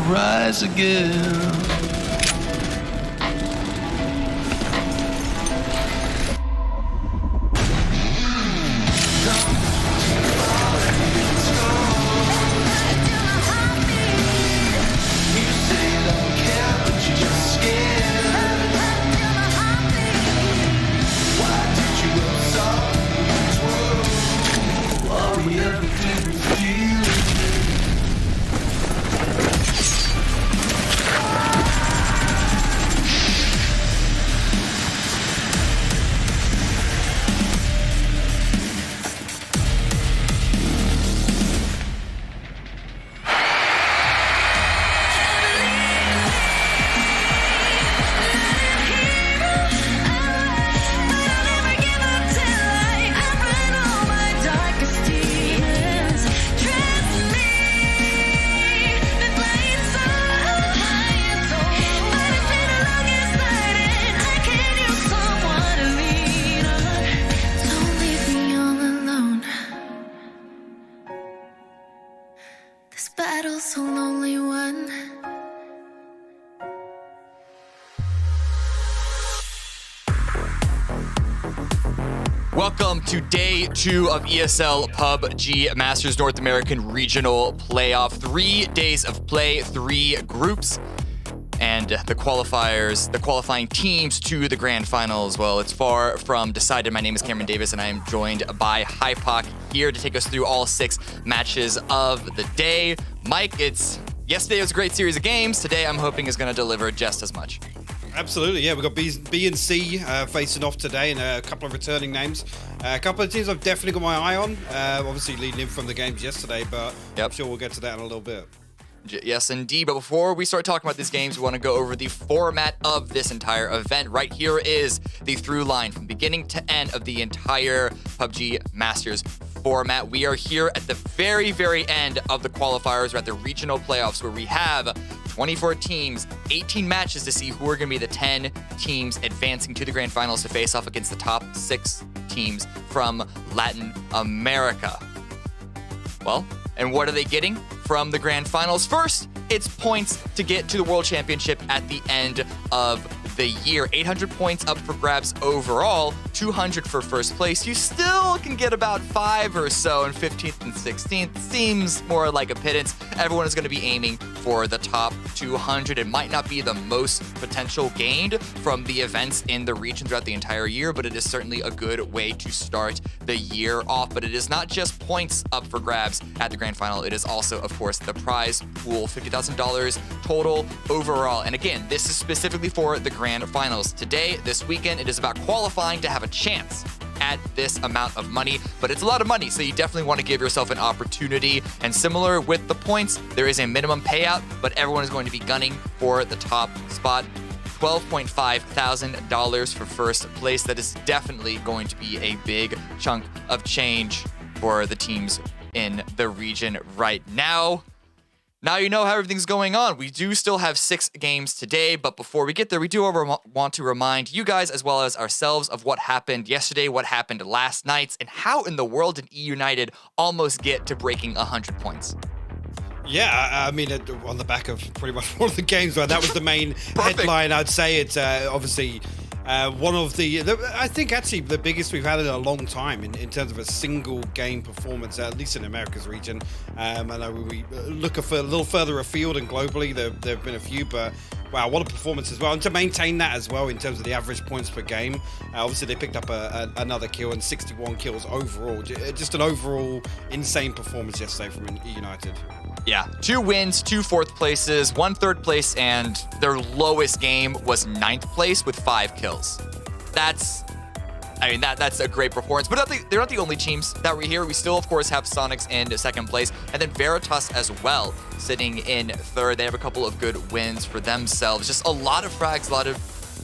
rise again. Welcome to day 2 of ESL PUBG Masters North American Regional Playoff. 3 days of play, 3 groups, and the qualifying teams to the grand finals. Well, it's far from decided. My name is Cameron Davis, and I am joined by Hypoc here to take us through all 6 matches of the day. Mike, yesterday was a great series of games. Today, I'm hoping is going to deliver just as much. Absolutely, yeah. We've got B and C facing off today, and a couple of returning names. A couple of teams I've definitely got my eye on, obviously leading in from the games yesterday, but I'm sure we'll get to that in a little bit. Yes, indeed. But before we start talking about these games, we want to go over the format of this entire event. Right here is the through line from beginning to end of the entire PUBG Masters format. We are here at the very, very end of the qualifiers. We're at the regional playoffs where we have 24 teams, 18 matches to see who are going to be the 10 teams advancing to the grand finals to face off against the top 6 teams from Latin America. Well, and what are they getting from the grand finals? First, it's points to get to the World Championship at the end of the year. 800 points up for grabs overall, 200 for first place. You still can get about 5 or so in 15th and 16th. Seems more like a pittance. Everyone is going to be aiming for the top 200. It might not be the most potential gained from the events in the region throughout the entire year, but it is certainly a good way to start the year off. But it is not just points up for grabs at the grand final. It is also, of course, the prize pool, $50,000 total overall. And again, this is specifically for the grand finals. Today, this weekend, it is about qualifying to have a chance at this amount of money, but it's a lot of money, so you definitely want to give yourself an opportunity. And similar with the points, there is a minimum payout, but everyone is going to be gunning for the top spot. $12.5 thousand for first place. That is definitely going to be a big chunk of change for the teams in the region right now. Now you know how everything's going on. We do still have 6 games today, but before we get there, we do want to remind you guys as well as ourselves of what happened yesterday, what happened last night, and how in the world did E United almost get to breaking 100 points. Yeah, I mean, on the back of pretty much one of the games, where that was the main headline, I'd say it's obviously one of the, I think actually the biggest we've had in a long time in terms of a single game performance, at least in America's region. I know we look a little further afield and globally, there have been a few, but wow, what a performance as well. And to maintain that as well in terms of the average points per game. Obviously, they picked up another kill and 61 kills overall. Just an overall insane performance yesterday from E United. Yeah, 2 wins, 2 fourth places, 1 third place, and their lowest game was 9th place with 5 kills. That's a great performance. But they're not the only teams that were here. We still, of course, have Sonics in 2nd place, and then Veritas as well, sitting in 3rd. They have a couple of good wins for themselves. Just a lot of frags, a lot of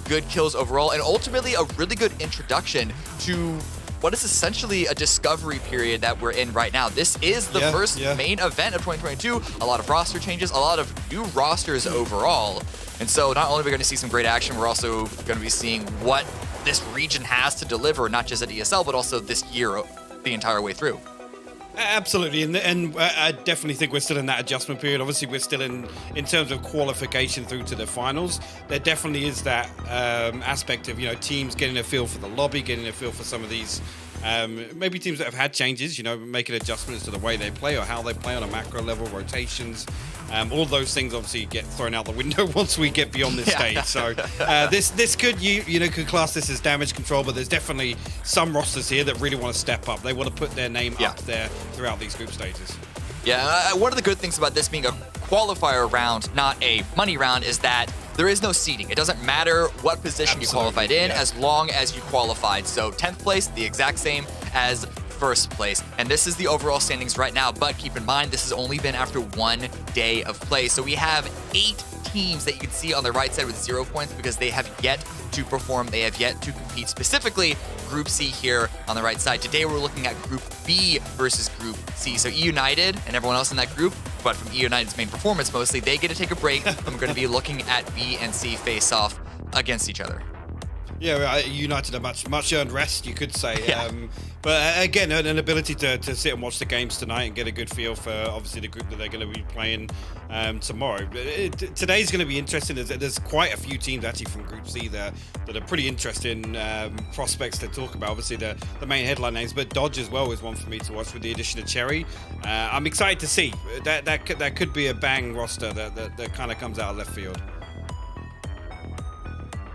good kills overall, and ultimately a really good introduction to what is essentially a discovery period that we're in right now. This is the first main event of 2022. A lot of roster changes, a lot of new rosters overall. And so not only are we going to see some great action, we're also going to be seeing what this region has to deliver, not just at ESL, but also this year, the entire way through. Absolutely, and I definitely think we're still in that adjustment period. Obviously, we're still in terms of qualification through to the finals. There definitely is that aspect of teams getting a feel for the lobby, getting a feel for some of these maybe teams that have had changes, making adjustments to the way they play or how they play on a macro level, rotations. All those things obviously get thrown out the window once we get beyond this stage. So this could could class this as damage control, but there's definitely some rosters here that really want to step up. They want to put their name up there throughout these group stages. Yeah, one of the good things about this being a qualifier round, not a money round, is that there is no seeding. It doesn't matter what position you qualified in as long as you qualified. So 10th place, the exact same as first place. And this is the overall standings right now, but keep in mind, this has only been after 1 day of play. So we have 8 teams that you can see on the right side with 0 points because they have yet to perform. They have yet to compete, specifically Group C here on the right side. Today we're looking at Group B versus Group C. So E United and everyone else in that group, but from E United's main performance mostly, they get to take a break and we're going to be looking at B and C face off against each other. Yeah, United a much earned rest, you could say. Yeah. But again, an ability to sit and watch the games tonight and get a good feel for obviously the group that they're going to be playing tomorrow. Today's going to be interesting. There's quite a few teams actually from Group C that are pretty interesting prospects to talk about. Obviously the main headline names, but Dodge as well is one for me to watch with the addition of Cherry. I'm excited to see that could be a bang roster that kind of comes out of left field.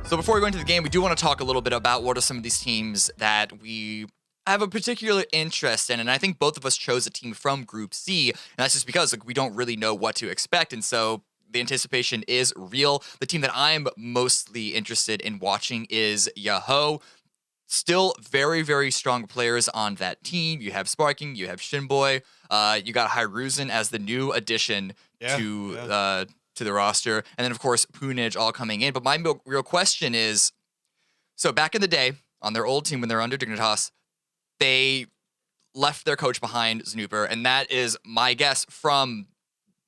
So before we go into the game, we do want to talk a little bit about what are some of these teams that we have a particular interest in. And I think both of us chose a team from Group C. And that's just because we don't really know what to expect. And so the anticipation is real. The team that I'm mostly interested in watching is Yahoo. Still very, very strong players on that team. You have Sparking, you have Shinboy, you got Hyruzen as the new addition to the roster, and then of course Punij all coming in. But my real question is, so back in the day on their old team when they're under Dignitas, they left their coach behind, Znooper, and that is my guess from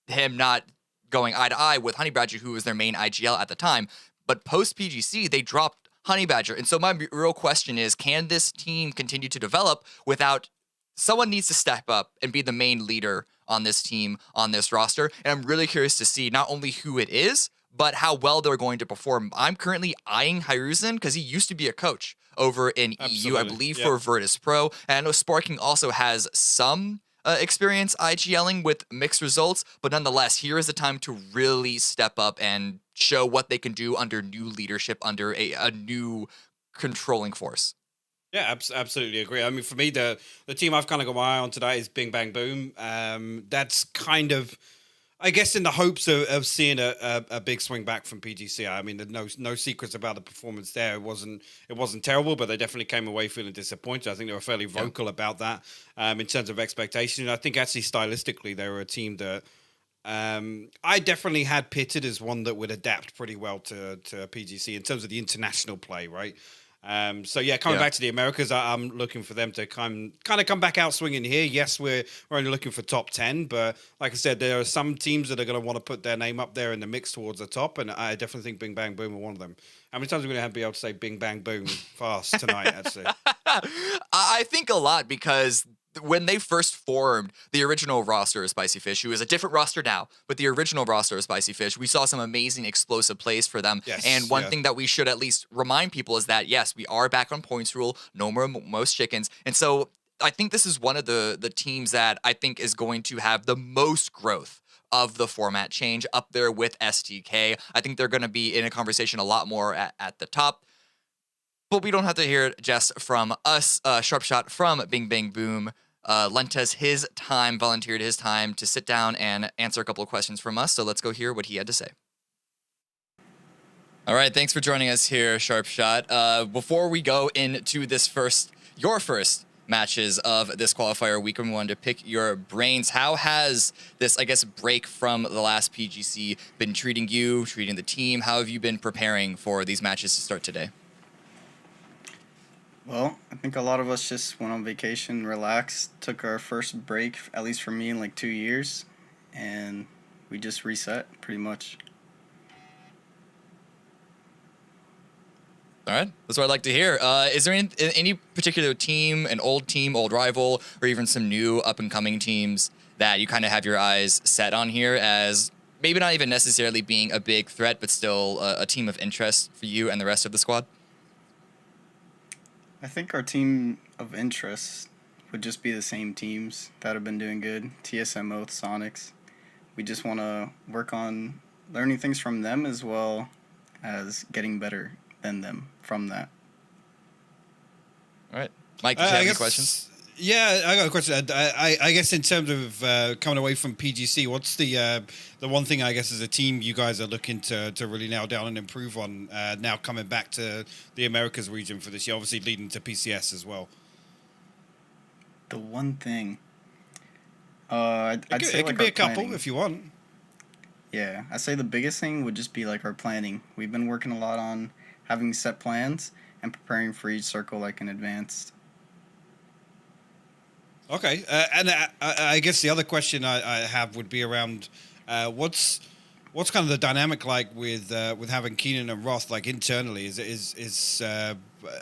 him not going eye to eye with Honey Badger, who was their main IGL at the time. But post PGC, they dropped Honey Badger, and so my real question is, can this team continue to develop without someone needs to step up and be the main leader on this team, on this roster? And I'm really curious to see not only who it is, but how well they're going to perform. I'm currently eyeing Hyruzen because he used to be a coach over in EU, I believe, for Virtus Pro. And I know Sparking also has some experience IGLing with mixed results, but nonetheless, here is the time to really step up and show what they can do under new leadership, under a new controlling force. Yeah, absolutely agree. I mean, for me, the team I've kind of got my eye on today is Bing Bang Boom. That's kind of, I guess, in the hopes of seeing a big swing back from PGC. I mean, there's no secrets about the performance there. It wasn't terrible, but they definitely came away feeling disappointed. I think they were fairly vocal about that in terms of expectation. I think actually stylistically, they were a team that I definitely had pitted as one that would adapt pretty well to PGC in terms of the international play, right? So coming back to the Americas, I'm looking for them to kind of come back out swinging here. Yes, we're only looking for top 10, but like I said, there are some teams that are going to want to put their name up there in the mix towards the top, and I definitely think Bing Bang Boom are one of them. How many times are we going to be able to say Bing Bang Boom fast tonight, actually? I think a lot, because when they first formed the original roster of Spicy Fish, who is a different roster now, but the original roster of Spicy Fish, we saw some amazing explosive plays for them. Yes, and one thing that we should at least remind people is that, yes, we are back on points rule, no more most chickens. And so I think this is one of the teams that I think is going to have the most growth of the format change, up there with STK. I think they're going to be in a conversation a lot more at the top. But we don't have to hear it just from us. Sharpshot from Bing Bang Boom lent us his time, volunteered his time to sit down and answer a couple of questions from us. So let's go hear what he had to say. All right, thanks for joining us here, Sharpshot. Before we go into your first matches of this qualifier week, we wanted to pick your brains. How has this, I guess, break from the last PGC been treating you, treating the team? How have you been preparing for these matches to start today? Well, I think a lot of us just went on vacation, relaxed, took our first break, at least for me, in like 2 years, and we just reset, pretty much. All right, that's what I'd like to hear. Is there any particular team, an old team, old rival, or even some new up-and-coming teams that you kind of have your eyes set on here as maybe not even necessarily being a big threat, but still a team of interest for you and the rest of the squad? I think our team of interest would just be the same teams that have been doing good. TSM, Oath, Sonics. We just want to work on learning things from them as well as getting better than them from that. All right. Mike, do you have any questions? Yeah, I got a question. I guess in terms of coming away from PGC, what's the one thing, I guess, as a team you guys are looking to really nail down and improve on now coming back to the Americas region for this year, obviously leading to PCS as well? The one thing, I'd say it like could be our a couple planning. if you want. Yeah, I'd say the biggest thing would just be like our planning. We've been working a lot on having set plans and preparing for each circle like in advance. Okay, and I guess the other question I have would be around what's kind of the dynamic like with having Keenan and Roth like internally?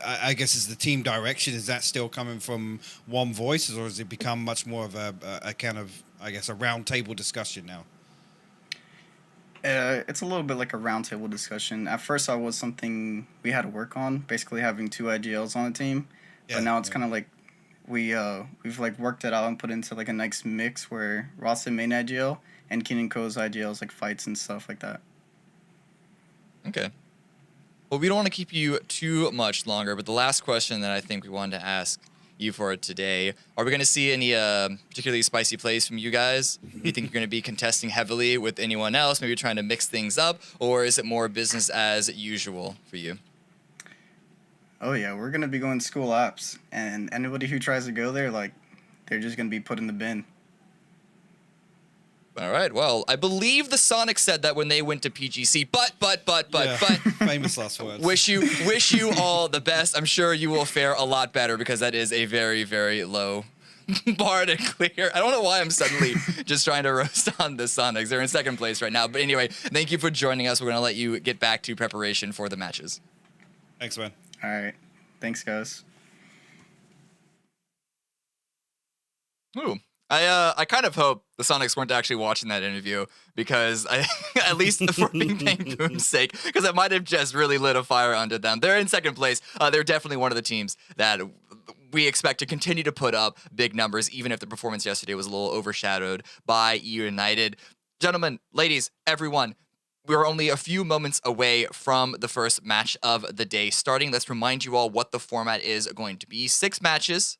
I guess is the team direction, is that still coming from one voice, or has it become much more of a kind of, I guess, a round table discussion now? It's a little bit like a roundtable discussion. At first, I was something we had to work on, basically having two IGLs on the team. But now it's kind of like we've like worked it out and put into like a nice mix where Roth's the main IGL and Keenan Ko's IGLs like fights and stuff like that. Okay. Well, we don't want to keep you too much longer, but the last question that I think we wanted to ask you for today, are we going to see any particularly spicy plays from you guys? Do you think you're going to be contesting heavily with anyone else, maybe trying to mix things up, or is it more business as usual for you? Oh yeah, we're going to be going to school apps, and anybody who tries to go there, like, they're just going to be put in the bin. All right. Well, I believe the Sonics said that when they went to PGC, but Famous last words. wish you all the best. I'm sure you will fare a lot better because that is a very, very low bar to clear. I don't know why I'm suddenly just trying to roast on the Sonics. They're in second place right now. But anyway, thank you for joining us. We're going to let you get back to preparation for the matches. Thanks, man. All right. Thanks, guys. Ooh. I kind of hope the Sonics weren't actually watching that interview because at least for being Doom's sake, because it might have just really lit a fire under them. They're in second place. They're definitely one of the teams that we expect to continue to put up big numbers, even if the performance yesterday was a little overshadowed by United. Gentlemen, ladies, everyone, we're only a few moments away from the first match of the day starting. Let's remind you all what the format is going to be. 6 matches,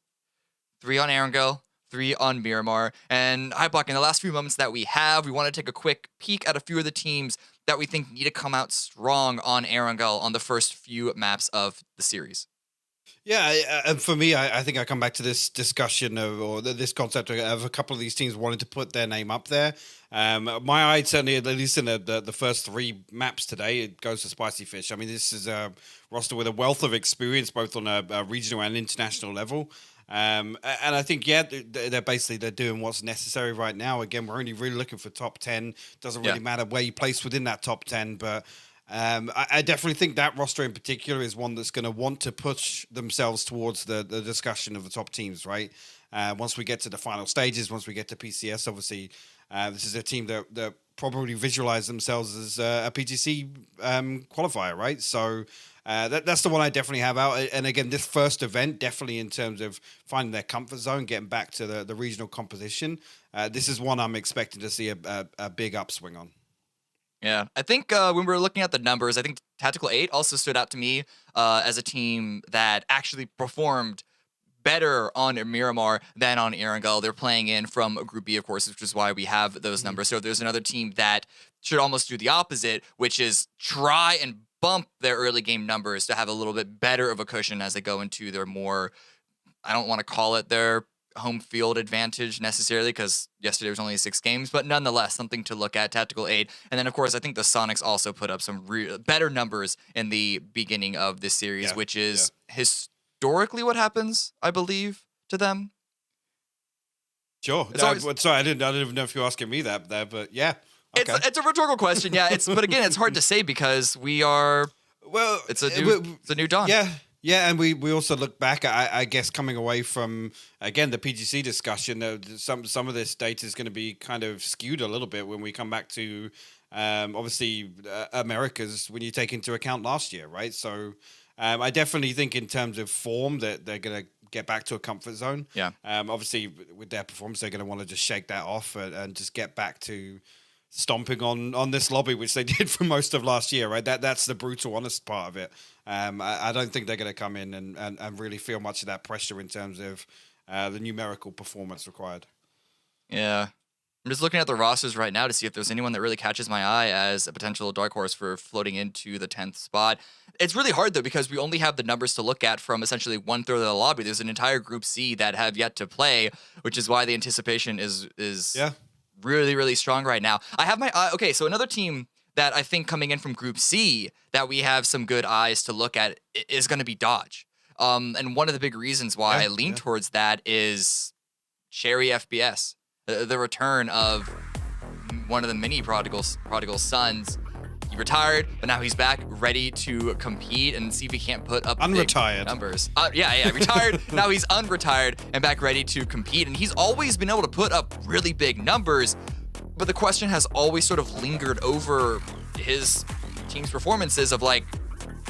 3 on Erangel, 3 on Miramar. And Hypeblock, in the last few moments that we have, we want to take a quick peek at a few of the teams that we think need to come out strong on Erangel on the first few maps of the series. Yeah, and for me, I think I come back to this discussion or this concept of a couple of these teams wanting to put their name up there. My eye certainly, at least in the first 3 maps today, it goes to Spicy Fish. I mean, this is a roster with a wealth of experience, both on a regional and international level. And I think, they're doing what's necessary right now. Again, we're only really looking for top 10. Doesn't really matter where you place within that top 10, but I definitely think that roster in particular is one that's going to want to push themselves towards the discussion of the top teams, right? Once we get to the final stages, once we get to PCS, obviously, this is a team that probably visualize themselves as a PGC qualifier, right? So that's the one I definitely have out. And again, this first event, definitely in terms of finding their comfort zone, getting back to the regional composition, this is one I'm expecting to see a big upswing on. Yeah, I think when we were looking at the numbers, I think Tactical 8 also stood out to me as a team that actually performed better on Miramar than on Erangel. They're playing in from Group B, of course, which is why we have those numbers. So if there's another team that should almost do the opposite, which is try and bump their early game numbers to have a little bit better of a cushion as they go into their more, I don't want to call it their home field advantage necessarily, because yesterday was only 6 games, but nonetheless something to look at. Tactical 8, and then of course I think the Sonics also put up some better numbers in the beginning of this series, which is historically what happens, I believe, to them. Sure. Sorry, I didn't even know if you were asking me that there, but yeah. Okay. It's a rhetorical question, yeah. But again, it's hard to say because we are Well, it's a new dawn. Yeah, and we also look back, I guess, coming away from, again, the PGC discussion, some of this data is going to be kind of skewed a little bit when we come back to, obviously, Americas, when you take into account last year, right? So I definitely think in terms of form that they're going to get back to a comfort zone. Yeah. Obviously, with their performance, they're going to want to just shake that off and just get back to stomping on this lobby, which they did for most of last year, right? That's the brutal, honest part of it. I don't think they're going to come in and really feel much of that pressure in terms of the numerical performance required. Yeah. I'm just looking at the rosters right now to see if there's anyone that really catches my eye as a potential dark horse for floating into the 10th spot. It's really hard, though, because we only have the numbers to look at from essentially 1/3 of the lobby. There's an entire Group C that have yet to play, which is why the anticipation is really, really strong right now. I have my eye. Okay, so another team that I think coming in from Group C that we have some good eyes to look at is going to be Dodge. And one of the big reasons why I lean towards that is Cherry FPS. The return of one of the mini prodigal sons. He retired, but now he's back, ready to compete and see if he can't put up big numbers. Retired. Now he's unretired and back ready to compete. And he's always been able to put up really big numbers. But the question has always sort of lingered over his team's performances of like,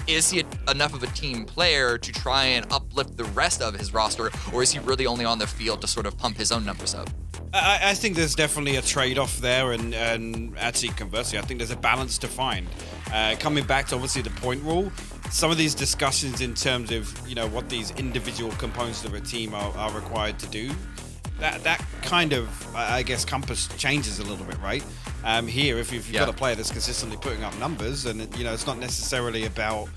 is he enough of a team player to try and uplift the rest of his roster, or is he really only on the field to sort of pump his own numbers up? I think there's definitely a trade-off there, and actually conversely, I think there's a balance to find. Coming back to obviously the point rule, some of these discussions in terms of what these individual components of a team are required to do, that kind of I guess compass changes a little bit, right? Here, if you've got a player that's consistently putting up numbers, and it's not necessarily about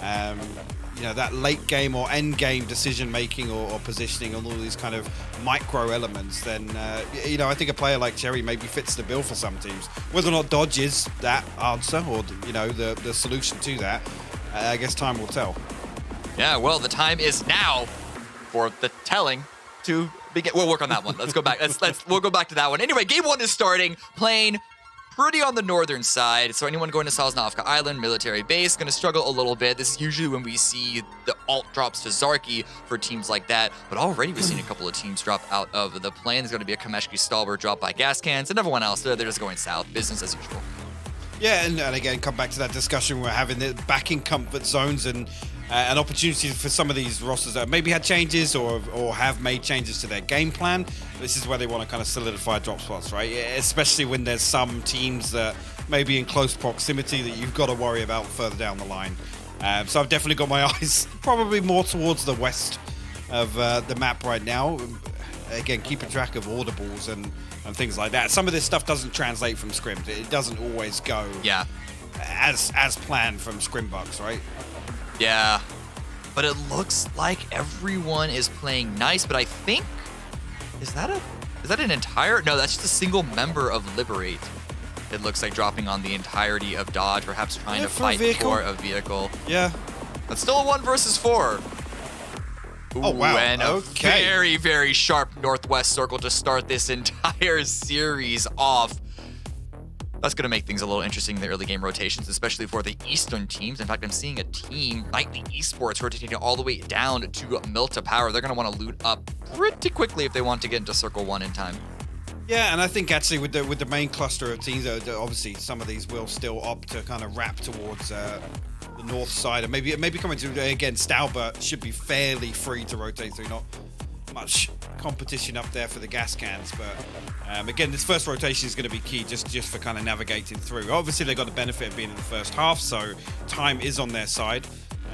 that late game or end game decision making or positioning on all these kind of micro elements, then I think a player like Cherry maybe fits the bill for some teams. Whether or not Dodge is that answer or the solution to that, I guess time will tell. Yeah, well, the time is now for the telling to begin. We'll work on that one. Let's go back. We'll go back to that one. Anyway, game one is starting. Playing pretty on the northern side, so anyone going to Sosnovka Island, military base, going to struggle a little bit. This is usually when we see the alt drops to Zarki for teams like that, but already we've seen a couple of teams drop out of the plane. There's going to be a Kameshki Stalwart drop by gas cans, and everyone else, they're just going south, business as usual. Yeah, and again, come back to that discussion we're having, the backing comfort zones and opportunities for some of these rosters that maybe had changes or have made changes to their game plan. This is where they want to kind of solidify drop spots, right? Especially when there's some teams that may be in close proximity that you've got to worry about further down the line. So I've definitely got my eyes probably more towards the west of the map right now. Again, keeping track of audibles and things like that. Some of this stuff doesn't translate from scrims. It doesn't always go as planned from Scrimbucks, right? Yeah, but it looks like everyone is playing nice, but I think, is that an entire, no, that's just a single member of Liberate. It looks like dropping on the entirety of Dodge, perhaps trying to fight for a vehicle. Yeah. That's still a 1 versus 4. Ooh, oh, wow. And a very, very sharp northwest circle to start this entire series off. That's going to make things a little interesting in the early game rotations, especially for the Eastern teams. In fact, I'm seeing a team, Nightly Esports, rotating all the way down to Milta Power. They're going to want to loot up pretty quickly if they want to get into Circle 1 in time. Yeah, and I think actually with the main cluster of teams, obviously some of these will still opt to kind of wrap towards the north side, and maybe coming to, again, Stalbert should be fairly free to rotate through, not much competition up there for the gas cans, but again, this first rotation is going to be key just for kind of navigating through. Obviously, they got the benefit of being in the first half, so time is on their side.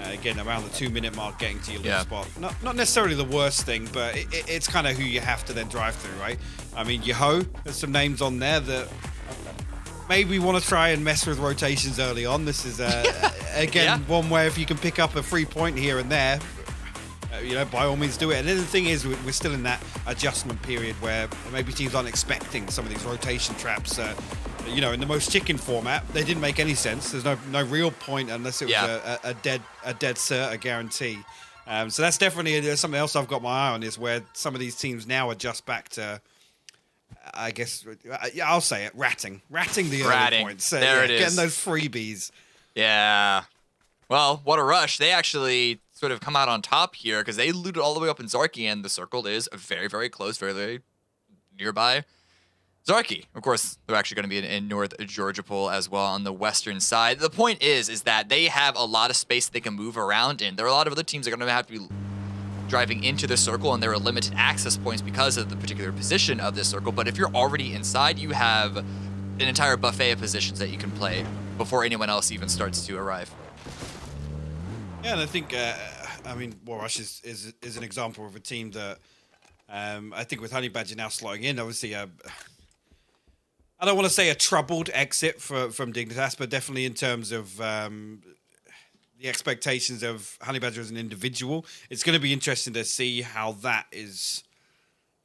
Again, around the 2-minute mark, getting to your little spot. Not necessarily the worst thing, but it's kind of who you have to then drive through, right? I mean, Yeho, there's some names on there that maybe want to try and mess with rotations early on. This is, again, one way if you can pick up a free point here and there, by all means do it. And then the thing is, we're still in that adjustment period where maybe teams aren't expecting some of these rotation traps. In the most chicken format, they didn't make any sense. There's no real point unless it was a dead cert, a guarantee. So that's definitely something else I've got my eye on, is where some of these teams now adjust back to, I guess, I'll say it, ratting the early points. There it is. Getting those freebies. Yeah. Well, what a rush. They actually sort of come out on top here because they looted all the way up in Zarki, and the circle is very, very close, very, very nearby Zarki. Of course, they're actually going to be in North Georgia Pole as well on the western side. The point is that they have a lot of space they can move around in. There are a lot of other teams that are going to have to be driving into the circle, and there are limited access points because of the particular position of this circle. But if you're already inside, you have an entire buffet of positions that you can play before anyone else even starts to arrive. Yeah, and I think, I mean, War Rush is an example of a team that I think with Honey Badger now slotting in, obviously, I don't want to say a troubled exit from Dignitas, but definitely in terms of the expectations of Honey Badger as an individual, it's going to be interesting to see how that is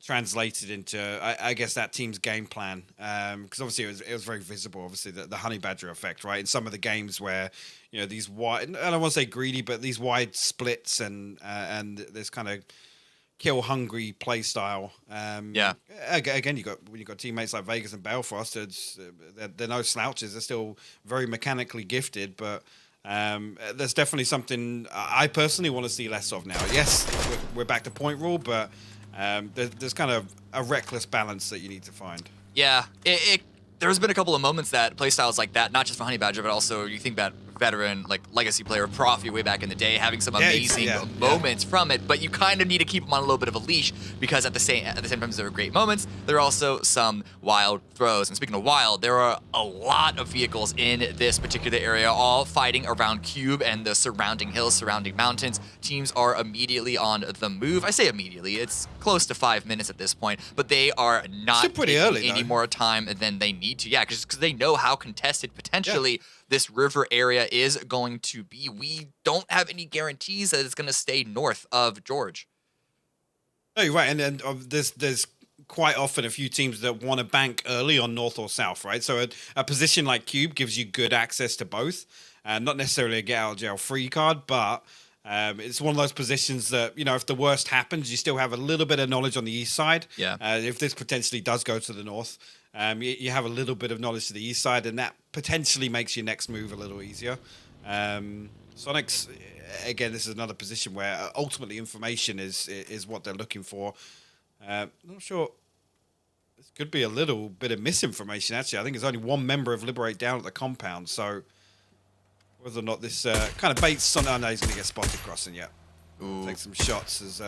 translated into, I guess, that team's game plan. Because obviously it was very visible, obviously, the Honey Badger effect, right? In some of the games where, you know, these wide, I don't want to say greedy, but these wide splits and this kind of kill hungry play style. Yeah. Again, when you got teammates like Vegas and Belfast, they're no slouches. They're still very mechanically gifted, but there's definitely something I personally want to see less of now. Yes, we're back to point rule, but there's kind of a reckless balance that you need to find. Yeah, there's been a couple of moments that playstyles like that, not just for Honey Badger, but also you think about veteran, like legacy player Profi way back in the day, having some amazing moments from it, but you kind of need to keep them on a little bit of a leash because at the same time as there are great moments, there are also some wild throws. And speaking of wild, there are a lot of vehicles in this particular area, all fighting around Cube and the surrounding hills, surrounding mountains. Teams are immediately on the move. I say immediately, it's close to 5 minutes at this point, but they are not pretty early, any more time than they need to. Yeah, because they know how contested potentially this river area is going to be. We don't have any guarantees that it's going to stay north of George. No, you're right. And there's quite often a few teams that want to bank early on north or south, right? So a position like Cube gives you good access to both. Not necessarily a get out of jail free card, but it's one of those positions that, you know, if the worst happens, you still have a little bit of knowledge on the east side. Yeah. If this potentially does go to the north, you have a little bit of knowledge to the east side, and that potentially makes your next move a little easier. Sonic's, again, this is another position where ultimately information is what they're looking for. Not sure. This could be a little bit of misinformation, actually. I think there's only one member of Liberate down at the compound, so whether or not this kind of baits Sonic. Oh, no, he's going to get spotted crossing, yeah. Ooh. Take some shots as...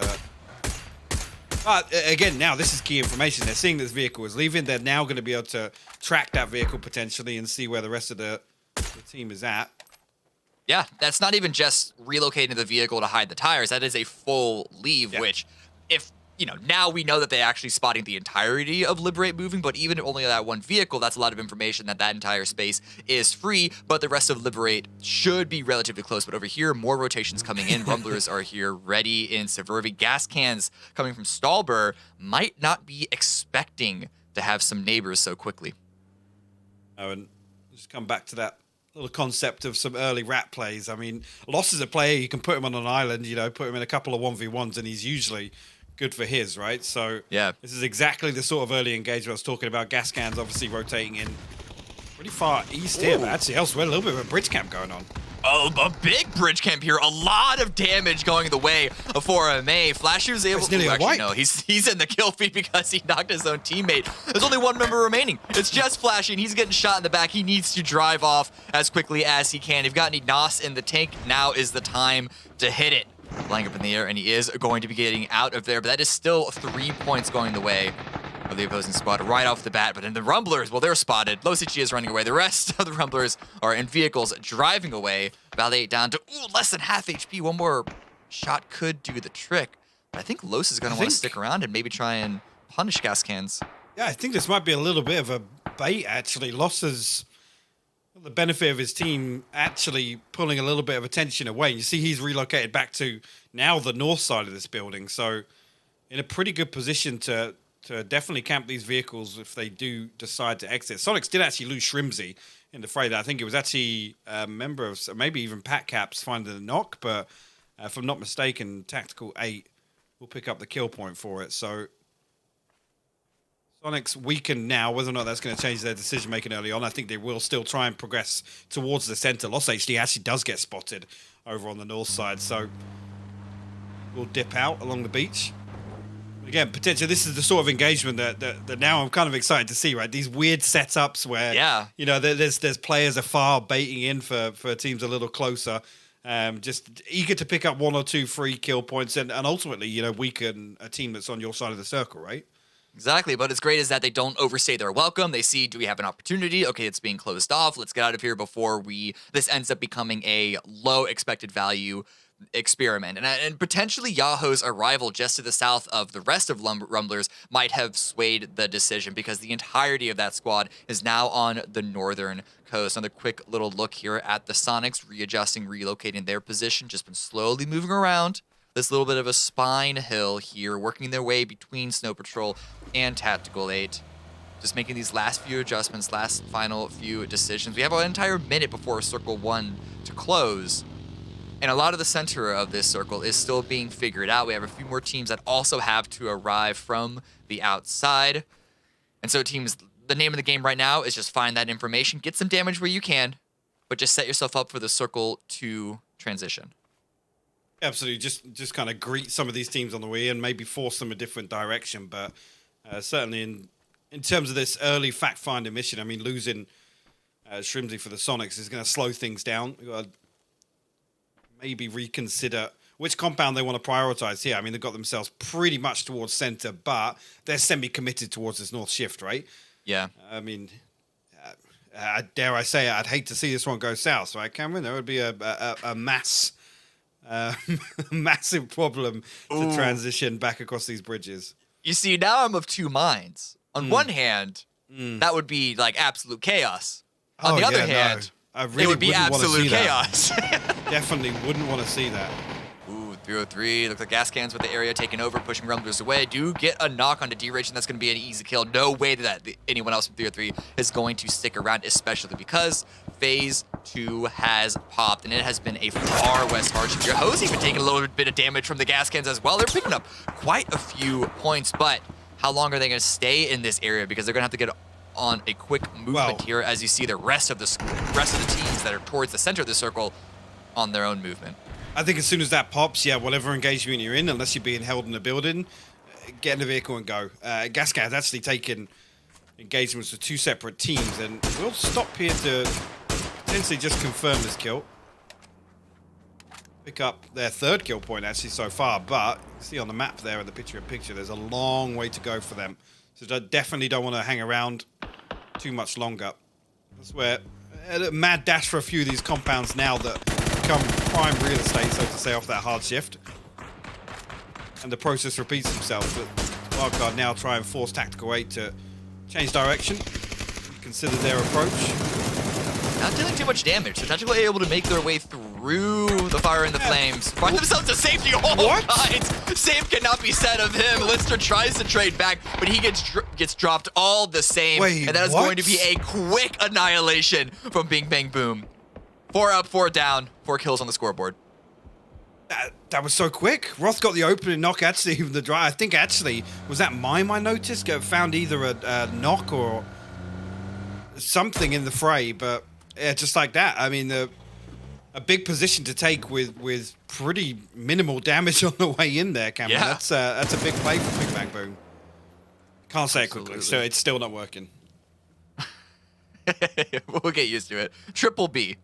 But again, now this is key information. They're seeing this vehicle is leaving. They're now going to be able to track that vehicle potentially and see where the rest of the team is at. Yeah, that's not even just relocating the vehicle to hide the tires. That is a full leave, which if, you know, now we know that they're actually spotting the entirety of Liberate moving, but even only that one vehicle, that's a lot of information that entire space is free, but the rest of Liberate should be relatively close. But over here, more rotations coming in. Rumblers are here ready in Severvi. Gas cans coming from Stahlber might not be expecting to have some neighbors so quickly. Oh, and just come back to that little concept of some early rat plays. I mean, Loss is a player, you can put him on an island, you know, put him in a couple of 1v1s, and he's usually good for his, right? So this is exactly the sort of early engagement I was talking about. Gas cans obviously rotating in pretty far east here, but actually elsewhere, a little bit of a bridge camp going on. Oh, a big bridge camp here. A lot of damage going the way of 4MA. Flashy was able to actually, no, he's in the kill feed because he knocked his own teammate. There's only one member remaining. It's just Flashy, and he's getting shot in the back. He needs to drive off as quickly as he can. If you've got any NOS in the tank, now is the time to hit it. Flying up in the air, and he is going to be getting out of there, but that is still 3 points going the way of the opposing squad right off the bat. But in the Rumblers, well, they're spotted. Losici is running away. The rest of the Rumblers are in vehicles driving away. Valiant down to less than half HP. One more shot could do the trick. But I think Los is going to want to stick around and maybe try and punish Gas Cans. Yeah, I think this might be a little bit of a bait, actually. Los is the benefit of his team actually pulling a little bit of attention away. You see he's relocated back to now the north side of this building. So in a pretty good position to definitely camp these vehicles if they do decide to exit. Sonics did actually lose Shrimsy in the fray. I think it was actually a member of, maybe even Pat Caps finding the knock, but if I'm not mistaken, Tactical 8 will pick up the kill point for it. So Sonic's weakened now. Whether or not that's going to change their decision making early on, I think they will still try and progress towards the center. Lost HD actually does get spotted over on the north side, so we'll dip out along the beach. Again, potentially this is the sort of engagement that now I'm kind of excited to see, right? These weird setups where there's players afar baiting in for teams a little closer, just eager to pick up 1 or 2 free kill points and ultimately, weaken a team that's on your side of the circle, right? Exactly, but it's great is that they don't overstay their welcome. They see, do we have an opportunity? Okay, it's being closed off. Let's get out of here before this ends up becoming a low expected value experiment. And potentially Yahoo's arrival just to the south of the rest of Rumblers might have swayed the decision because the entirety of that squad is now on the northern coast. Another quick little look here at the Sonics, readjusting, relocating their position, just been slowly moving around this little bit of a spine hill here, working their way between Snow Patrol and Tactical 8. Just making these last few adjustments, last final few decisions. We have an entire minute before Circle 1 to close. And a lot of the center of this circle is still being figured out. We have a few more teams that also have to arrive from the outside. And so teams, the name of the game right now is just find that information, get some damage where you can, but just set yourself up for the Circle 2 transition. Absolutely. Just kind of greet some of these teams on the way and maybe force them a different direction. But certainly in terms of this early fact-finding mission, I mean, losing Shrimsy for the Sonics is going to slow things down. We've got to maybe reconsider which compound they want to prioritize here. I mean, they've got themselves pretty much towards center, but they're semi-committed towards this north shift, right? Yeah. I mean, dare I say it, I'd hate to see this one go south, right, Cameron? There would be a massive problem to transition back across these bridges. You see, now I'm of two minds. On one hand, that would be like absolute chaos. On the other hand, it would be absolute chaos. Definitely wouldn't want to see that. Ooh, 303. Looks like gas cans with the area taken over, pushing Rumblers away. Do get a knock onto D-Rage, and that's going to be an easy kill. No way that anyone else from 303 is going to stick around, especially because Phase 2 has popped, and it has been a far west hardship. Your Ho's even taking a little bit of damage from the gas cans as well. They're picking up quite a few points, but how long are they going to stay in this area? Because they're going to have to get on a quick movement here as you see the rest of the teams that are towards the center of the circle on their own movement. I think as soon as that pops, whatever engagement you're in, unless you're being held in a building, get in the vehicle and go. Gascad's actually taken engagements with 2 separate teams, and we'll stop here to potentially just confirm this kill. Pick up their 3rd kill point actually so far, but you see on the map there in the picture-in-picture, there's a long way to go for them. So I definitely don't want to hang around too much longer. That's where a mad dash for a few of these compounds now that become prime real estate, so to say, off that hard shift. And the process repeats itself. But Wildcard now try and force Tactical 8 to change direction, consider their approach. Not dealing too much damage, so Tactical 8 able to make their way through the fire and the flames. Find themselves to safety. Oh, God. Save cannot be said of him. Lister tries to trade back, but he gets dropped all the same. Wait, and that is going to be a quick annihilation from Bing Bang Boom. 4 up, 4 down, 4 kills on the scoreboard. That was so quick. Roth got the opening knock, actually, even the drive. I think, actually, was that Mime I noticed? Found either a knock or something in the fray, but yeah, just like that. I mean, a big position to take with pretty minimal damage on the way in there, Cameron. Yeah. That's a big play for Big Bang Boom. Can't say it quickly, so it's still not working. We'll get used to it. Triple B.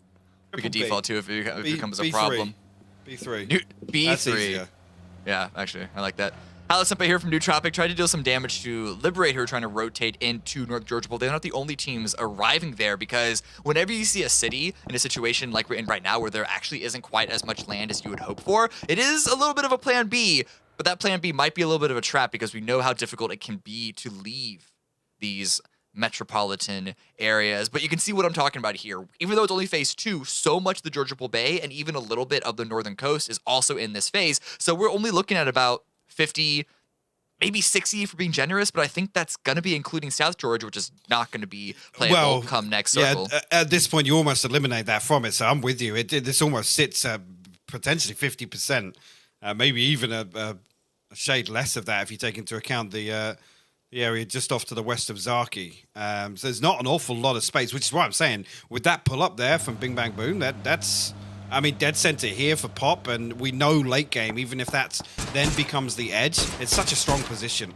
We could default to if it becomes a problem. B3. B3. That's easier. Yeah, actually, I like that. Halasimpa here from Nootropic tried to deal some damage to Liberate, who are trying to rotate into North Georgia. They're not the only teams arriving there, because whenever you see a city in a situation like we're in right now where there actually isn't quite as much land as you would hope for, it is a little bit of a plan B, but that plan B might be a little bit of a trap because we know how difficult it can be to leave these metropolitan areas. But you can see what I'm talking about here. Even though it's only phase 2, so much of the Georgia Bay and even a little bit of the northern coast is also in this phase. So we're only looking at about 50, maybe 60 for being generous, but I think that's going to be including South Georgia, which is not going to be playable come next circle. Yeah, at this point, you almost eliminate that from it, so I'm with you. This almost sits potentially 50%, maybe even a shade less of that if you take into account the the area just off to the west of Zaki. So there's not an awful lot of space, which is why I'm saying with that pull up there from Bing Bang Boom, that's, I mean, dead center here for Pop, and we know late game, even if that then becomes the edge, it's such a strong position.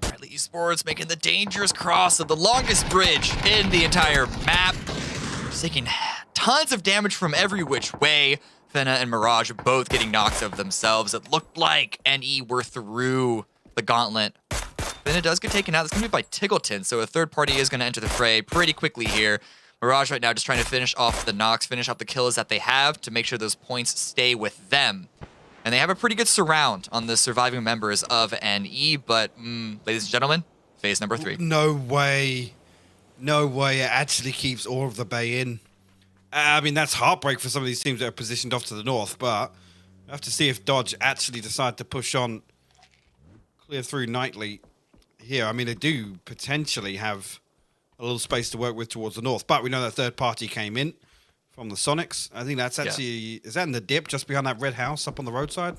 Bradley Esports making the dangerous cross of the longest bridge in the entire map. Just taking tons of damage from every which way. Fena and Mirage both getting knocks of themselves. It looked like NE were through the gauntlet. Fena does get taken out. It's going to be by Tiggleton, so a third party is going to enter the fray pretty quickly here. Mirage right now just trying to finish off the knocks, finish off the kills that they have to make sure those points stay with them. And they have a pretty good surround on the surviving members of NE, but ladies and gentlemen, phase number 3. No way. No way it actually keeps all of the Bay in. I mean, that's heartbreak for some of these teams that are positioned off to the north, but we have to see if Dodge actually decide to push on, clear through Nightly here. I mean, they do potentially have a little space to work with towards the north, but we know that third party came in from the Sonics. I think that's actually, is that in the dip just behind that red house up on the roadside?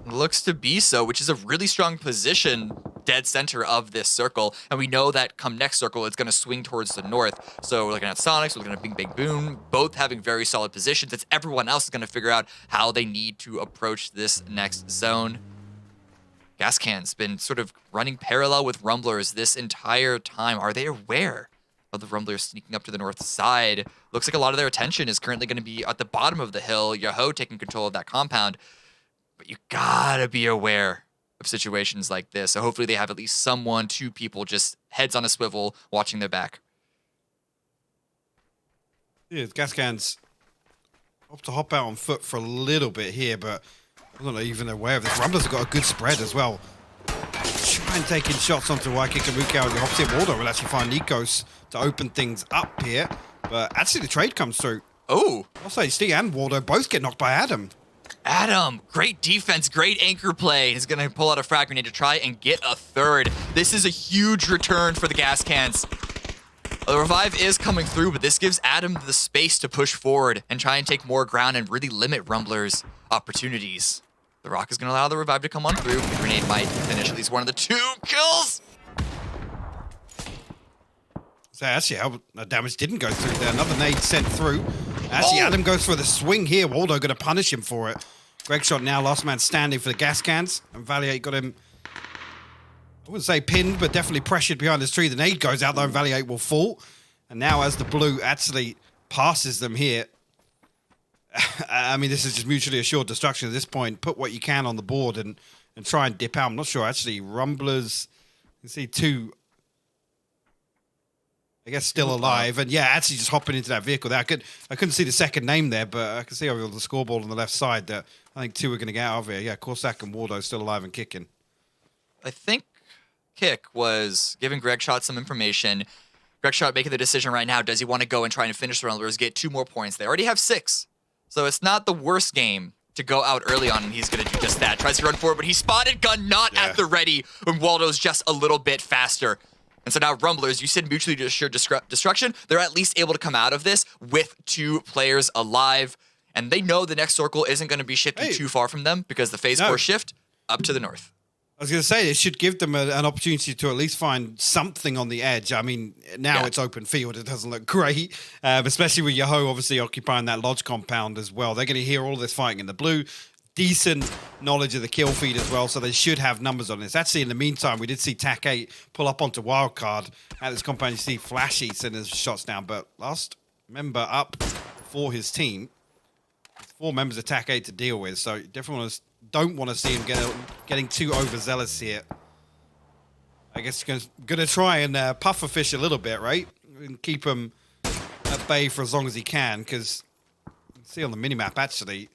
Looks to be so, which is a really strong position dead center of this circle. And we know that come next circle, it's going to swing towards the north. So we're looking at Sonics, we're looking at Bing Bang Boom, both having very solid positions. It's everyone else is going to figure out how they need to approach this next zone. Gascan's been sort of running parallel with Rumblers this entire time. Are they aware of the Rumblers sneaking up to the north side? Looks like a lot of their attention is currently going to be at the bottom of the hill. Yahoo taking control of that compound. But you gotta be aware of situations like this. So hopefully they have at least someone, 2 people, just heads on a swivel, watching their back. Yeah, Gascan's up to hop out on foot for a little bit here, but I'm not even aware of this. Rumblers have got a good spread as well. Trying taking shots onto Waikiki Mukau and the opposite. Waldo will actually find Nikos to open things up here, but actually the trade comes through. Oh! I'll say Steve and Waldo both get knocked by Adam. Adam, great defense, great anchor play. He's going to pull out a frag grenade to try and get a third. This is a huge return for the gas cans. The revive is coming through, but this gives Adam the space to push forward and try and take more ground and really limit Rumblers' opportunities. The rock is going to allow the revive to come on through. The grenade might finish at least one of the 2 kills. So actually, how the damage didn't go through there. Another nade sent through. Actually, Adam goes for the swing here. Waldo going to punish him for it. Greg shot now, last man standing for the gas cans. And Valiate got him, I wouldn't say pinned, but definitely pressured behind this tree. The nade goes out though, and Valiate will fall. And now as the blue actually passes them here, I mean, this is just mutually assured destruction at this point. Put what you can on the board and try and dip out. I'm not sure, actually. Rumblers, you can see 2, I guess, still alive. And yeah, actually just hopping into that vehicle there. I couldn't see the second name there, but I can see over the scoreboard on the left side that I think 2 are going to get out of here. Yeah, Corsac and Waldo still alive and kicking. I think Kick was giving Greg Shot some information. Greg Shot making the decision right now. Does he want to go and try and finish the Rumblers, get 2 more points? They already have 6. So it's not the worst game to go out early on, and he's going to do just that. Tries to run forward, but he spotted gun not at the ready when Waldo's just a little bit faster. And so now Rumblers, you said mutually assured destruction. They're at least able to come out of this with 2 players alive. And they know the next circle isn't going to be shifting too far from them because the phase 4 shift up to the north. I was going to say, it should give them an opportunity to at least find something on the edge. I mean, now it's open field. It doesn't look great, especially with Yahoo obviously occupying that lodge compound as well. They're going to hear all this fighting in the blue. Decent knowledge of the kill feed as well, so they should have numbers on this. Actually, in the meantime, we did see TAC 8 pull up onto Wildcard at this compound. You see Flashy sending his shots down, but last member up for his team. 4 members of TAC 8 to deal with, so definitely don't want to see him getting too overzealous here. I guess going to try and puffer fish a little bit, right? And keep him at bay for as long as he can, because you can see on the minimap, actually,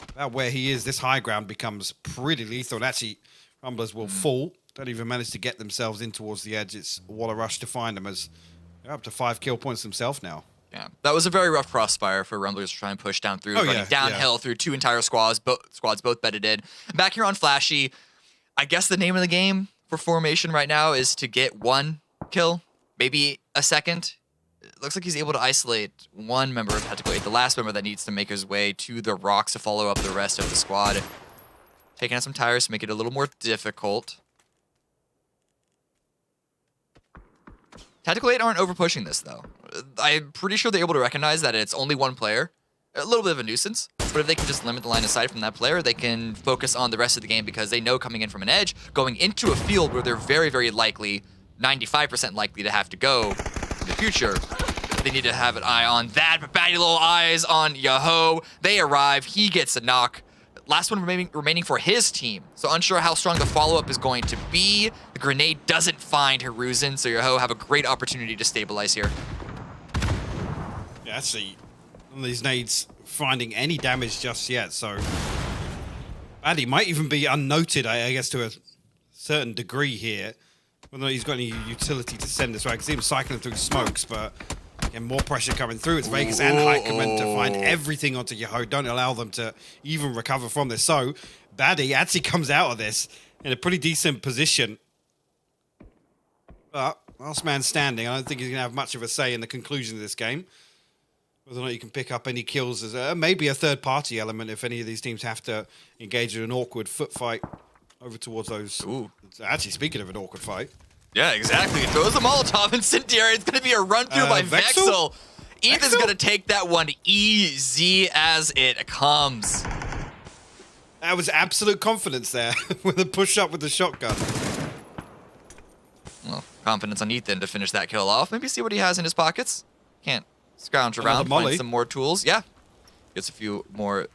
about where he is, this high ground becomes pretty lethal. And actually, Rumblers will fall. Don't even manage to get themselves in towards the edge. It's what a rush to find them, as they're up to 5 kill points themselves now. Yeah, that was a very rough crossfire for Rumblers to try and push down through, running downhill through 2 entire squads, both bedded in. Back here on Flashy, I guess the name of the game for formation right now is to get 1 kill, maybe a second. It looks like he's able to isolate 1 member of Tactical 8, the last member that needs to make his way to the rocks to follow up the rest of the squad. Taking out some tires to make it a little more difficult. Tactical 8 aren't over pushing this, though. I'm pretty sure they're able to recognize that it's only one player. A little bit of a nuisance, but if they can just limit the line of sight from that player, they can focus on the rest of the game because they know coming in from an edge, going into a field where they're very, very likely, 95% likely to have to go in the future, they need to have an eye on that. But batty little eyes on Yaho. They arrive. He gets a knock. Last one remaining for his team. So unsure how strong the follow-up is going to be. The grenade doesn't find Hiruzen, so Yaho have a great opportunity to stabilize here. Yeah, actually, none of these nades finding any damage just yet, so Addy might even be unnoted, I guess, to a certain degree here. Whether or not he's got any utility to send this way. I can see him cycling through smokes, but again, more pressure coming through. It's Vegas and Heikeman to find everything onto Yaho. Don't allow them to even recover from this. So, Baddy actually comes out of this in a pretty decent position. But, last man standing, I don't think he's going to have much of a say in the conclusion of this game. Whether or not you can pick up any kills as maybe a third-party element if any of these teams have to engage in an awkward foot fight over towards those. Ooh. Actually, speaking of an awkward fight. Yeah, exactly. Throws a Molotov incendiary. It's going to be a run-through by Vexel. Ethan's going to take that one easy as it comes. That was absolute confidence there with a push-up with the shotgun. Well, confidence on Ethan to finish that kill off. Maybe see what he has in his pockets. Can't scrounge around, find some more tools. Yeah, gets a few more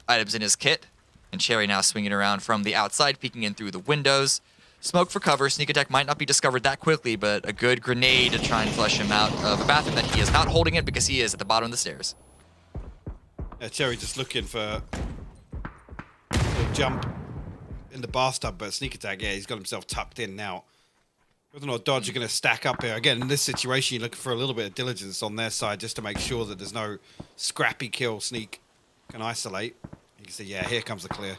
items in his kit. And Cherry now swinging around from the outside, peeking in through the windows. Smoke for cover. Sneak attack might not be discovered that quickly, but a good grenade to try and flush him out of a bathroom that he is not holding it because he is at the bottom of the stairs. Yeah, Cherry just looking for a jump in the bathtub, but sneak attack, yeah, he's got himself tucked in now. Whether or not Dodge are going to stack up here. Again, in this situation, you're looking for a little bit of diligence on their side just to make sure that there's no scrappy kill. Sneak can isolate. You can see, yeah, here comes the clear.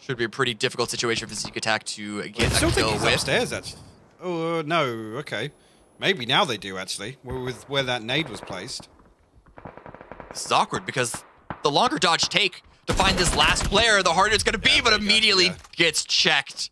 Should be a pretty difficult situation for Sneak Attack to get a kill with. Upstairs, actually. Oh, no, okay. Maybe now they do, actually, with where that nade was placed. This is awkward because the longer Dodge take to find this last player, the harder it's going to be, but immediately gets checked.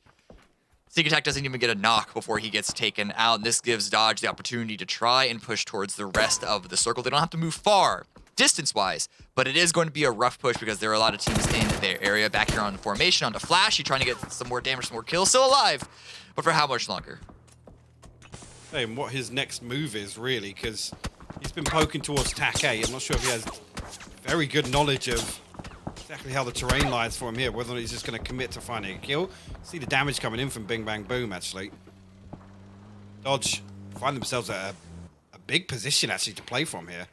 Sneak Attack doesn't even get a knock before he gets taken out. And this gives Dodge the opportunity to try and push towards the rest of the circle. They don't have to move far, distance-wise, but it is going to be a rough push because there are a lot of teams in their area. Back here on the formation, onto Flash. You're trying to get some more damage, some more kills. Still alive, but for how much longer? Hey, and what his next move is, really, because he's been poking towards TAC A. I'm not sure if he has very good knowledge of exactly how the terrain lies for him here, whether or not he's just going to commit to finding a kill. See the damage coming in from Bing Bang Boom, actually. Dodge find themselves at a big position, actually, to play from here.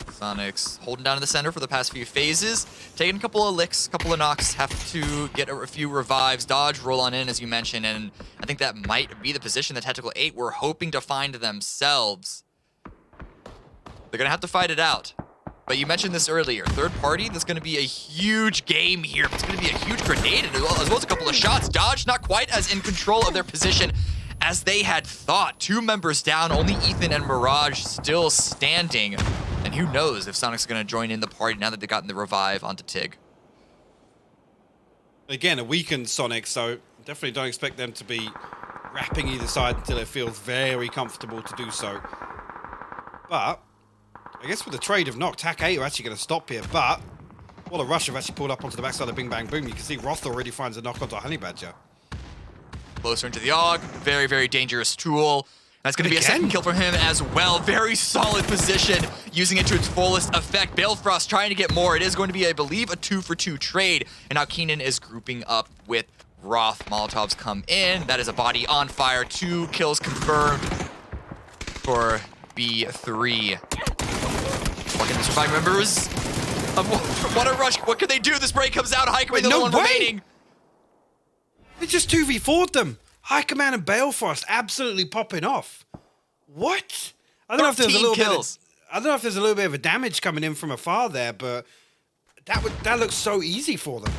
Sonics holding down in the center for the past few phases. Taking a couple of licks, a couple of knocks, have to get a few revives. Dodge roll on in, as you mentioned, and I think that might be the position that Tactical 8 were hoping to find themselves. They're going to have to fight it out. But you mentioned this earlier. Third party, that's going to be a huge game here. It's going to be a huge grenade as well as a couple of shots. Dodge not quite as in control of their position as they had thought. 2 members down, only Ethan and Mirage still standing. And who knows if Sonic's going to join in the party now that they've gotten the revive onto Tig. Again, a weakened Sonic, so definitely don't expect them to be wrapping either side until it feels very comfortable to do so. But I guess with the trade of knock, TAC 8 are actually going to stop here, but what a rush have actually pulled up onto the backside of Bing Bang Boom. You can see Roth already finds a knock onto Honey Badger. Closer into the AUG, very, very dangerous tool. That's going to be a second kill from him as well. Very solid position, using it to its fullest effect. Balefrost trying to get more. It is going to be, I believe, a 2-for-2 trade. And now Keenan is grouping up with Roth. Molotovs come in. That is a body on fire. 2 kills confirmed for B3. What can the surviving members of What a Rush? What can they do? This break comes out. Heikeman, the only one remaining. They just 2v4'd them. Heikeman and Balefrost absolutely popping off. What? I don't know if there's a little kills. I don't know if there's a little bit of a damage coming in from afar there, but that looks so easy for them.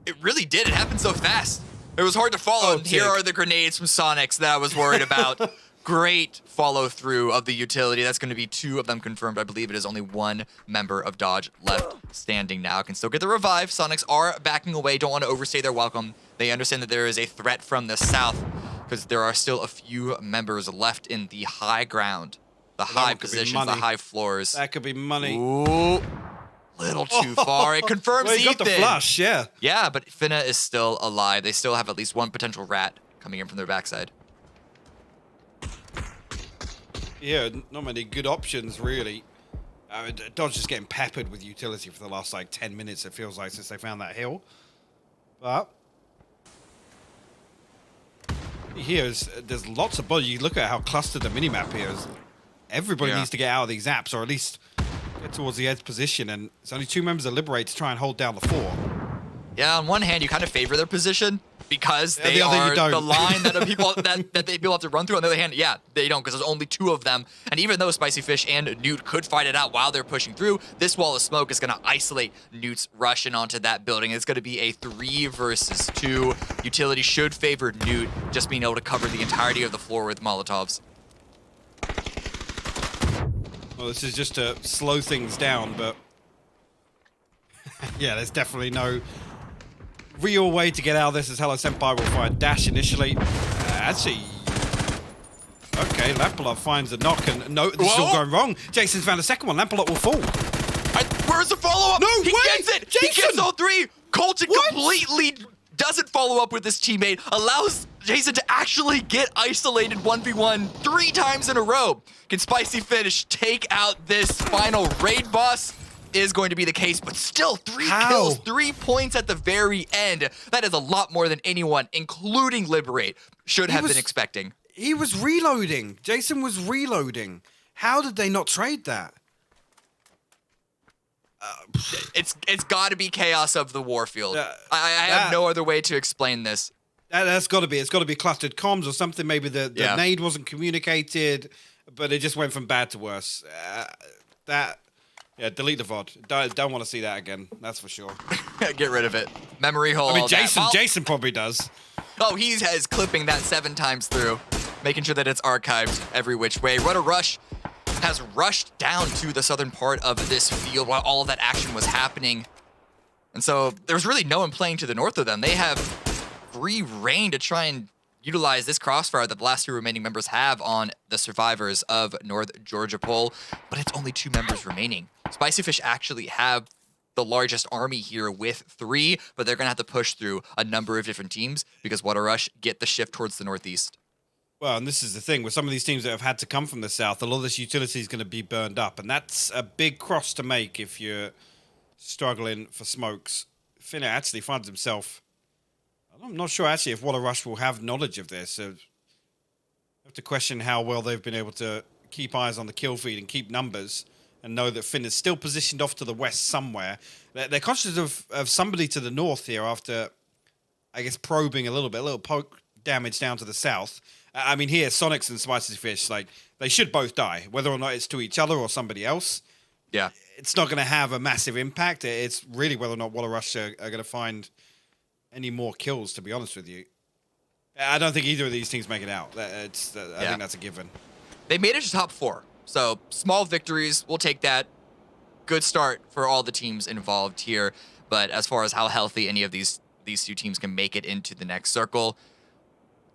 It really did. It happened so fast. It was hard to follow. Here are the grenades from Sonics that I was worried about. Great follow through of the utility. That's going to be 2 of them confirmed. I believe it is only 1 member of Dodge left standing now. Can still get the revive. Sonics are backing away. Don't want to overstay their welcome. They understand that there is a threat from the south because there are still a few members left in the high ground, the high positions, the high floors. That could be money. Ooh, little too far. It confirms well, he got the flush, yeah. Yeah, but Finna is still alive. They still have at least 1 potential rat coming in from their backside. Yeah, not many good options, really. Dodge just getting peppered with utility for the last, like, 10 minutes, it feels like, since they found that hill. But here, there's lots of bodies. You look at how clustered the minimap here is. Everybody needs to get out of these apps, or at least get towards the edge position, and it's only 2 members of Liberate to try and hold down the 4. Yeah, on one hand, you kind of favor their position because they are the line that people people have to run through. On the other hand, yeah, they don't because there's only 2 of them. And even though Spicy Fish and Newt could fight it out while they're pushing through, this wall of smoke is going to isolate Newt's rushing onto that building. It's going to be a 3 versus 2. Utility should favor Newt just being able to cover the entirety of the floor with Molotovs. Well, this is just to slow things down, but yeah, there's definitely no real way to get out of this, as Hello Senpai will find Dash initially. Actually, okay, Lampalot finds a knock, and no, this is all going wrong. Jason's found a second one. Lampalot will fall. Where's the follow-up? No, he gets it! Jason! He gets all 3! Colton completely doesn't follow up with his teammate, allows Jason to actually get isolated 1v1 3 times in a row. Can Spicy Fish take out this final raid boss? Is going to be the case, but still 3 kills, 3 points at the very end. That is a lot more than anyone, including Liberate, should have been expecting. He was reloading. Jason was reloading. How did they not trade that? It's got to be chaos of the Warfield. I have no other way to explain this. That's got to be. It's got to be clustered comms or something. Maybe the nade wasn't communicated, but it just went from bad to worse. Yeah, delete the VOD. Don't want to see that again. That's for sure. Get rid of it. Memory hole. I mean, Jason probably does. Oh, he has clipping that 7 times through, making sure that it's archived every which way. Rudder Rush has rushed down to the southern part of this field while all of that action was happening. And so there's really no one playing to the north of them. They have free reign to try and utilize this crossfire that the last 2 remaining members have on the survivors of North Georgia Pole, but it's only 2 members remaining. Spicy Fish actually have the largest army here with 3, but they're going to have to push through a number of different teams because Water Rush get the shift towards the northeast. Well, and this is the thing, with some of these teams that have had to come from the south, a lot of this utility is going to be burned up, and that's a big cross to make if you're struggling for smokes. Finna actually finds himself... I'm not sure, actually, if Water Rush will have knowledge of this. I have to question how well they've been able to keep eyes on the kill feed and keep numbers and know that Finn is still positioned off to the west somewhere. They're conscious of somebody to the north here after, I guess, probing a little bit, a little poke damage down to the south. I mean, here, Sonics and Spicy Fish, like, they should both die, whether or not it's to each other or somebody else. Yeah. It's not going to have a massive impact. It's really whether or not Water Rush are going to find any more kills, to be honest with you. I don't think either of these teams make it out. I think that's a given. They made it to top 4, so small victories, we'll take that. Good start for all the teams involved here, but as far as how healthy any of these 2 teams can make it into the next circle,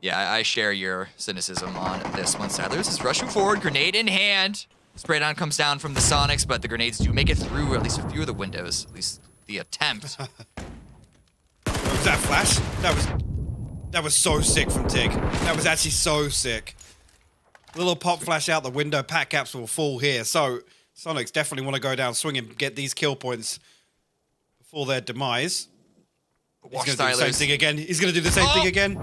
yeah, I share your cynicism on this one. Sadlers is rushing forward, grenade in hand. Spray down comes down from the Sonics, but the grenades do make it through at least a few of the windows, at least the attempt. Was that flash? That was so sick from Tig. That was actually so sick. Little pop flash out the window. Pat caps will fall here. So Sonics definitely want to go down, swing and get these kill points before their demise. He's going to do the same thing again. He's going to do the same thing again.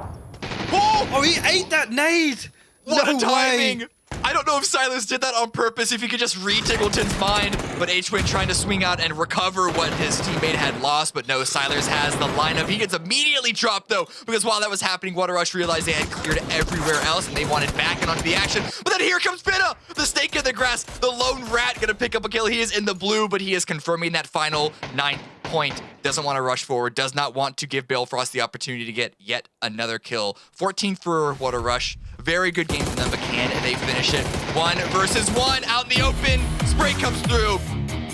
Oh, he ate that nade. What a timing. I don't know if Silas did that on purpose, if he could just read Tiggleton's mind, but H-Win trying to swing out and recover what his teammate had lost, but no, Silas has the lineup. He gets immediately dropped, though, because while that was happening, Water Rush realized they had cleared everywhere else, and they wanted back and onto the action. But then here comes Pinna, the snake in the grass, the lone rat gonna pick up a kill. He is in the blue, but he is confirming that final 9 point. Doesn't want to rush forward, does not want to give Balefrost the opportunity to get yet another kill. 14 for Water Rush. very good game from them, but can they finish it? 1 versus 1 out in the open. Spray comes through,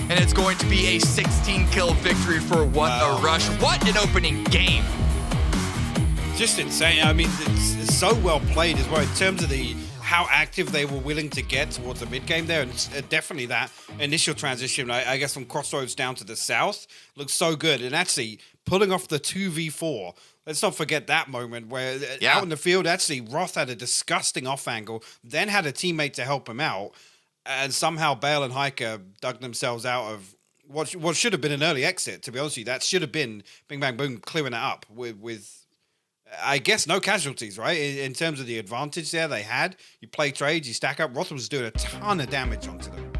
and it's going to be a 16-kill victory for What a Rush. What an opening game. Just insane. I mean, it's so well played as well in terms of how active they were willing to get towards the mid game there, and it's definitely that initial transition, I guess, from Crossroads down to the south looks so good, and actually pulling off the 2v4. Let's not forget that moment where out in the field, actually Roth had a disgusting off angle, then had a teammate to help him out, and somehow Bale and Hiker dug themselves out of what should have been an early exit. To be honest with you, that should have been bing bang boom clearing it up with I guess no casualties, right? In terms of the advantage there they had. You play trades, you stack up. Roth was doing a ton of damage onto them.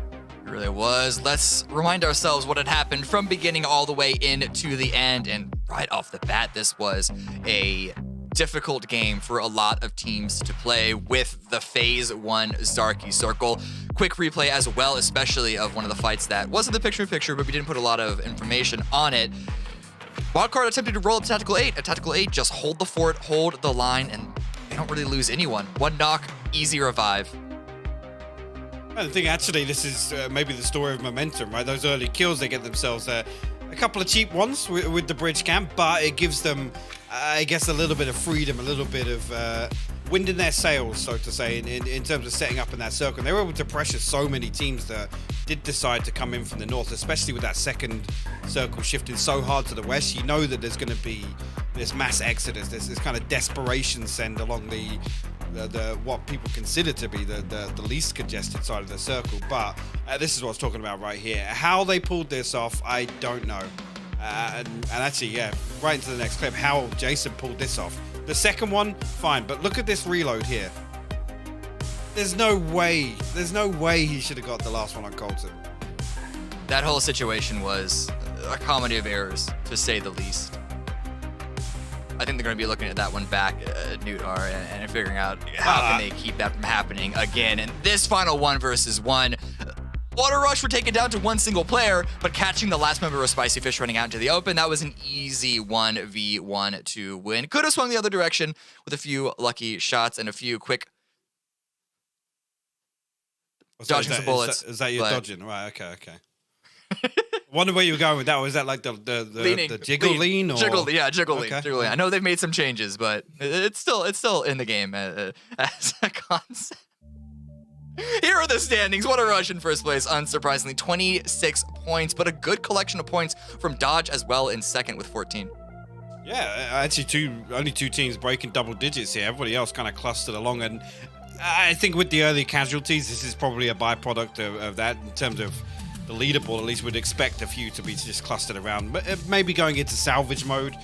It really was. Let's remind ourselves what had happened from beginning all the way into the end. And right off the bat, this was a difficult game for a lot of teams to play with the Phase 1 Zarky Circle. Quick replay as well, especially of one of the fights that wasn't the picture-in-picture, but we didn't put a lot of information on it. Wildcard attempted to roll up Tactical 8. At Tactical 8, just hold the fort, hold the line, and they don't really lose anyone. 1 knock, easy revive. I think actually this is maybe the story of momentum, right? Those early kills, they get themselves a couple of cheap ones with the bridge camp, but it gives them, I guess, a little bit of freedom, a little bit of wind in their sails, so to say, in terms of setting up in that circle. And they were able to pressure so many teams that did decide to come in from the north, especially with that second circle shifting so hard to the west. You know that there's going to be this mass exodus, this kind of desperation send along the what people consider to be the least congested side of the circle. But this is what I was talking about right here. How they pulled this off, I don't know. And actually, yeah, right into the next clip, how Jason pulled this off. The second one, fine, but look at this reload here. There's no way he should have got the last one on Colton. That whole situation was a comedy of errors, to say the least. I think they're going to be looking at that one back at Newtar and figuring out how can they keep that from happening again. And this final 1 versus 1, What a Rush were taken down to 1 single player, but catching the last member of Spicy Fish running out into the open, that was an easy 1v1 to win. Could have swung the other direction with a few lucky shots and a few quick dodging some bullets. Is that your dodging? Right, okay. Wonder where you were going with that. Was that like the jiggle lean? Or? Jiggle lean. I know they've made some changes, but it's still in the game as a concept. Here are the standings. What a Rush in first place, unsurprisingly, 26 points, but a good collection of points from Dodge as well in second with 14. Yeah, actually only 2 teams breaking double digits here. Everybody else kind of clustered along, and I think with the early casualties, this is probably a byproduct of that in terms of the leaderboard. At least we'd expect a few to be just clustered around, but maybe going into salvage mode.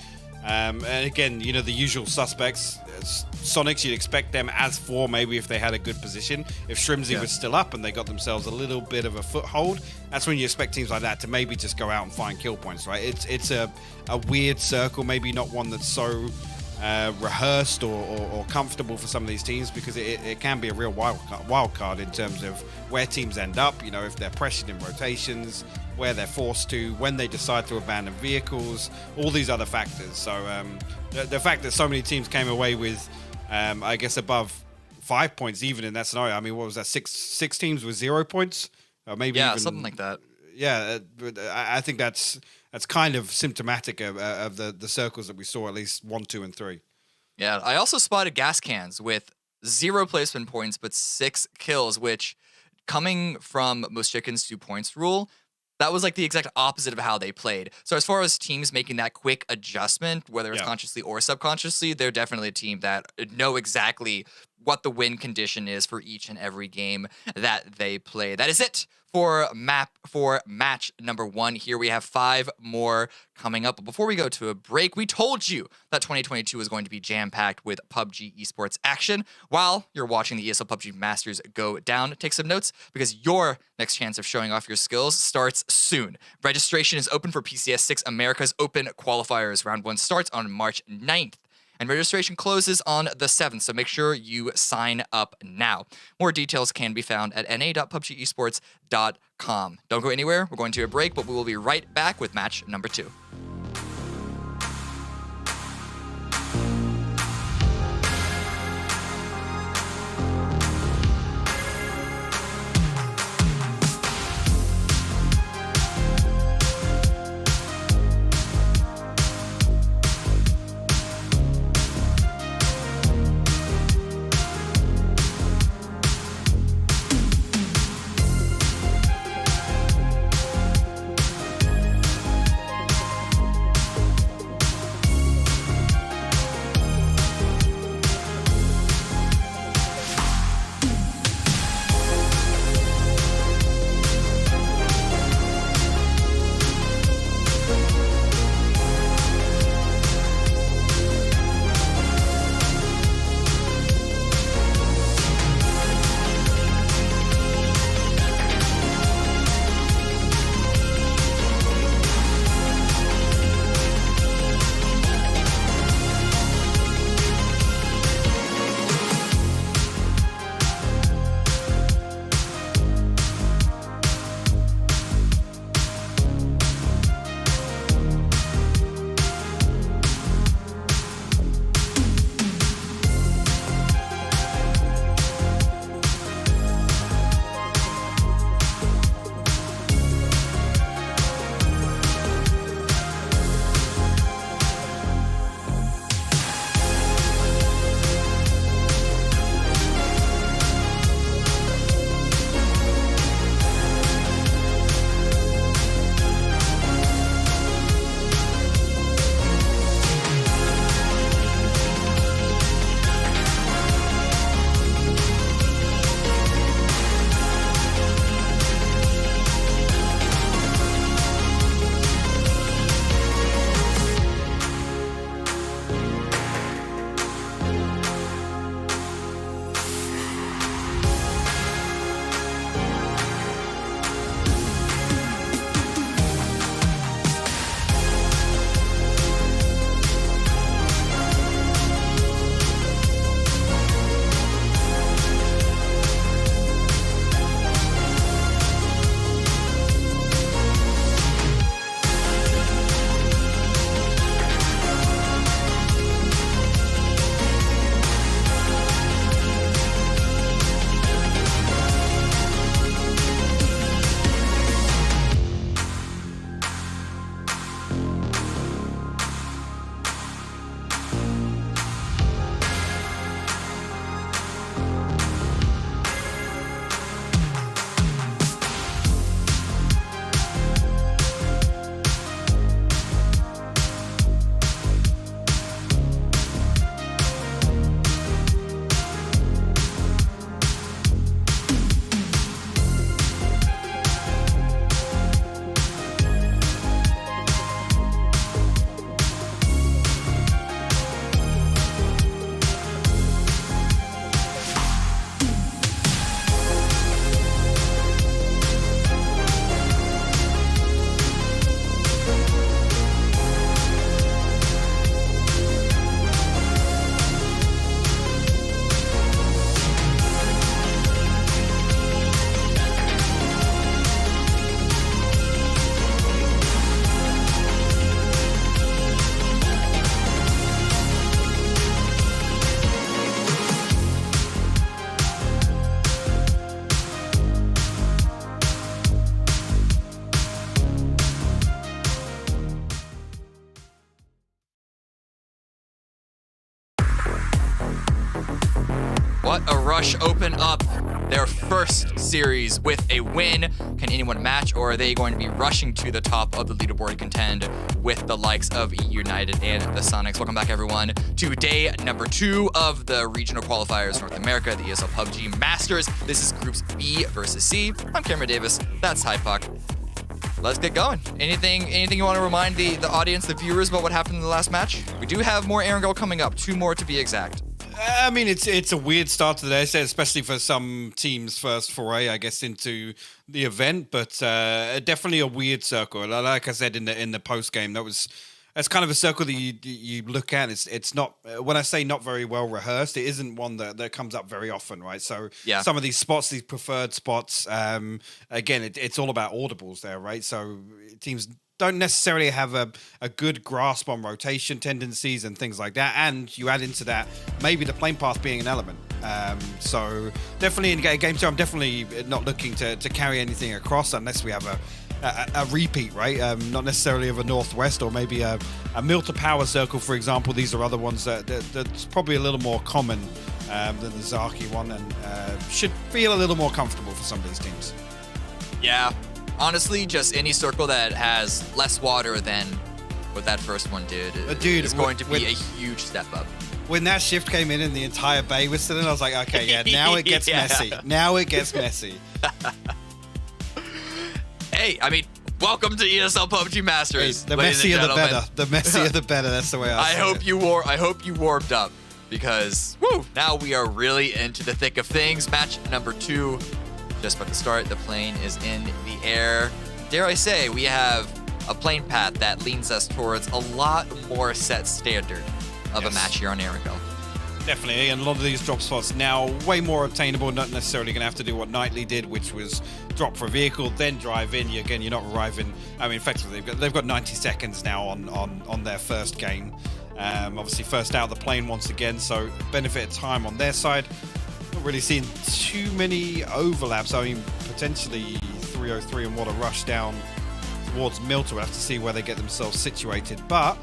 And again, you know, the usual suspects. Sonics, you'd expect them as 4 maybe if they had a good position. If Shrimsy was still up and they got themselves a little bit of a foothold, that's when you expect teams like that to maybe just go out and find kill points, right? It's a weird circle, maybe not one that's so rehearsed or comfortable for some of these teams, because it can be a real wild card in terms of where teams end up, you know, if they're pressured in rotations, where they're forced to, when they decide to abandon vehicles, all these other factors. So the fact that so many teams came away with, I guess, above 5 points even in that scenario. I mean, what was that? Six teams with 0 points? Or maybe even, something like that. Yeah, I think that's kind of symptomatic of the circles that we saw, at least 1, 2, and 3. Yeah, I also spotted gas cans with 0 placement points, but 6 kills, which, coming from most chickens 2 points rule, that was like the exact opposite of how they played. So as far as teams making that quick adjustment, whether it's consciously or subconsciously, they're definitely a team that know exactly what the win condition is for each and every game that they play. That is it for match number 1. Here we have 5 more coming up. But before we go to a break, we told you that 2022 was going to be jam-packed with PUBG Esports action. While you're watching the ESL PUBG Masters go down, take some notes, because your next chance of showing off your skills starts soon. Registration is open for PCS 6 Americas Open Qualifiers. Round 1 starts on March 9th. And registration closes on the 7th, so make sure you sign up now. More details can be found at na.pubgesports.com. Don't go anywhere. We're going to a break, but we will be right back with match number 2. Rush open up their first series with a win. Can anyone match, or are they going to be rushing to the top of the leaderboard contend with the likes of E United and the Sonics? Welcome back, everyone, to day number 2 of the regional qualifiers North America, the ESL PUBG Masters. This is groups B versus C. I'm Cameron Davis. That's Hypuck. Let's get going. Anything you want to remind the audience, the viewers, about what happened in the last match? We do have more Erangel coming up, 2 more to be exact. I mean, it's a weird start to the day, especially for some teams' first foray, I guess, into the event. But definitely a weird circle. Like I said in the post game, that's kind of a circle that you look at. It's not, when I say not very well rehearsed, it isn't one that comes up very often, right? So yeah. Some of these spots, these preferred spots, again, it's all about audibles there, right? So teams don't necessarily have a good grasp on rotation tendencies and things like that. And you add into that maybe the plane path being an element. So definitely in game 2, I'm definitely not looking to carry anything across unless we have a repeat, right? Not necessarily of a northwest or maybe a mill to power circle, for example. These are other ones that's probably a little more common than the Zaki one, and should feel a little more comfortable for some of these teams. Yeah. Honestly, just any circle that has less water than what that first one did is going to be a huge step up. When that shift came in and the entire bay was still in, I was like, okay, yeah, now it gets messy. Now it gets messy. Hey, I mean, welcome to ESL PUBG Masters. The messier the better. The messier the better. That's the way I hope you warmed up, because now we are really into the thick of things. Match number 2. Just about to start. The plane is in the air. Dare I say, we have a plane path that leans us towards a lot more set standard of a match here on Erangel. Definitely, and a lot of these drop spots now way more obtainable, not necessarily going to have to do what Nightly did, which was drop for a vehicle, then drive in. Again, you're not arriving. I mean, effectively, they've got 90 seconds now on their first game. Obviously, first out of the plane once again, so benefit of time on their side. Not really seeing too many overlaps. I mean, potentially 303 and Water Rush down towards Milton. We'll have to see where they get themselves situated, but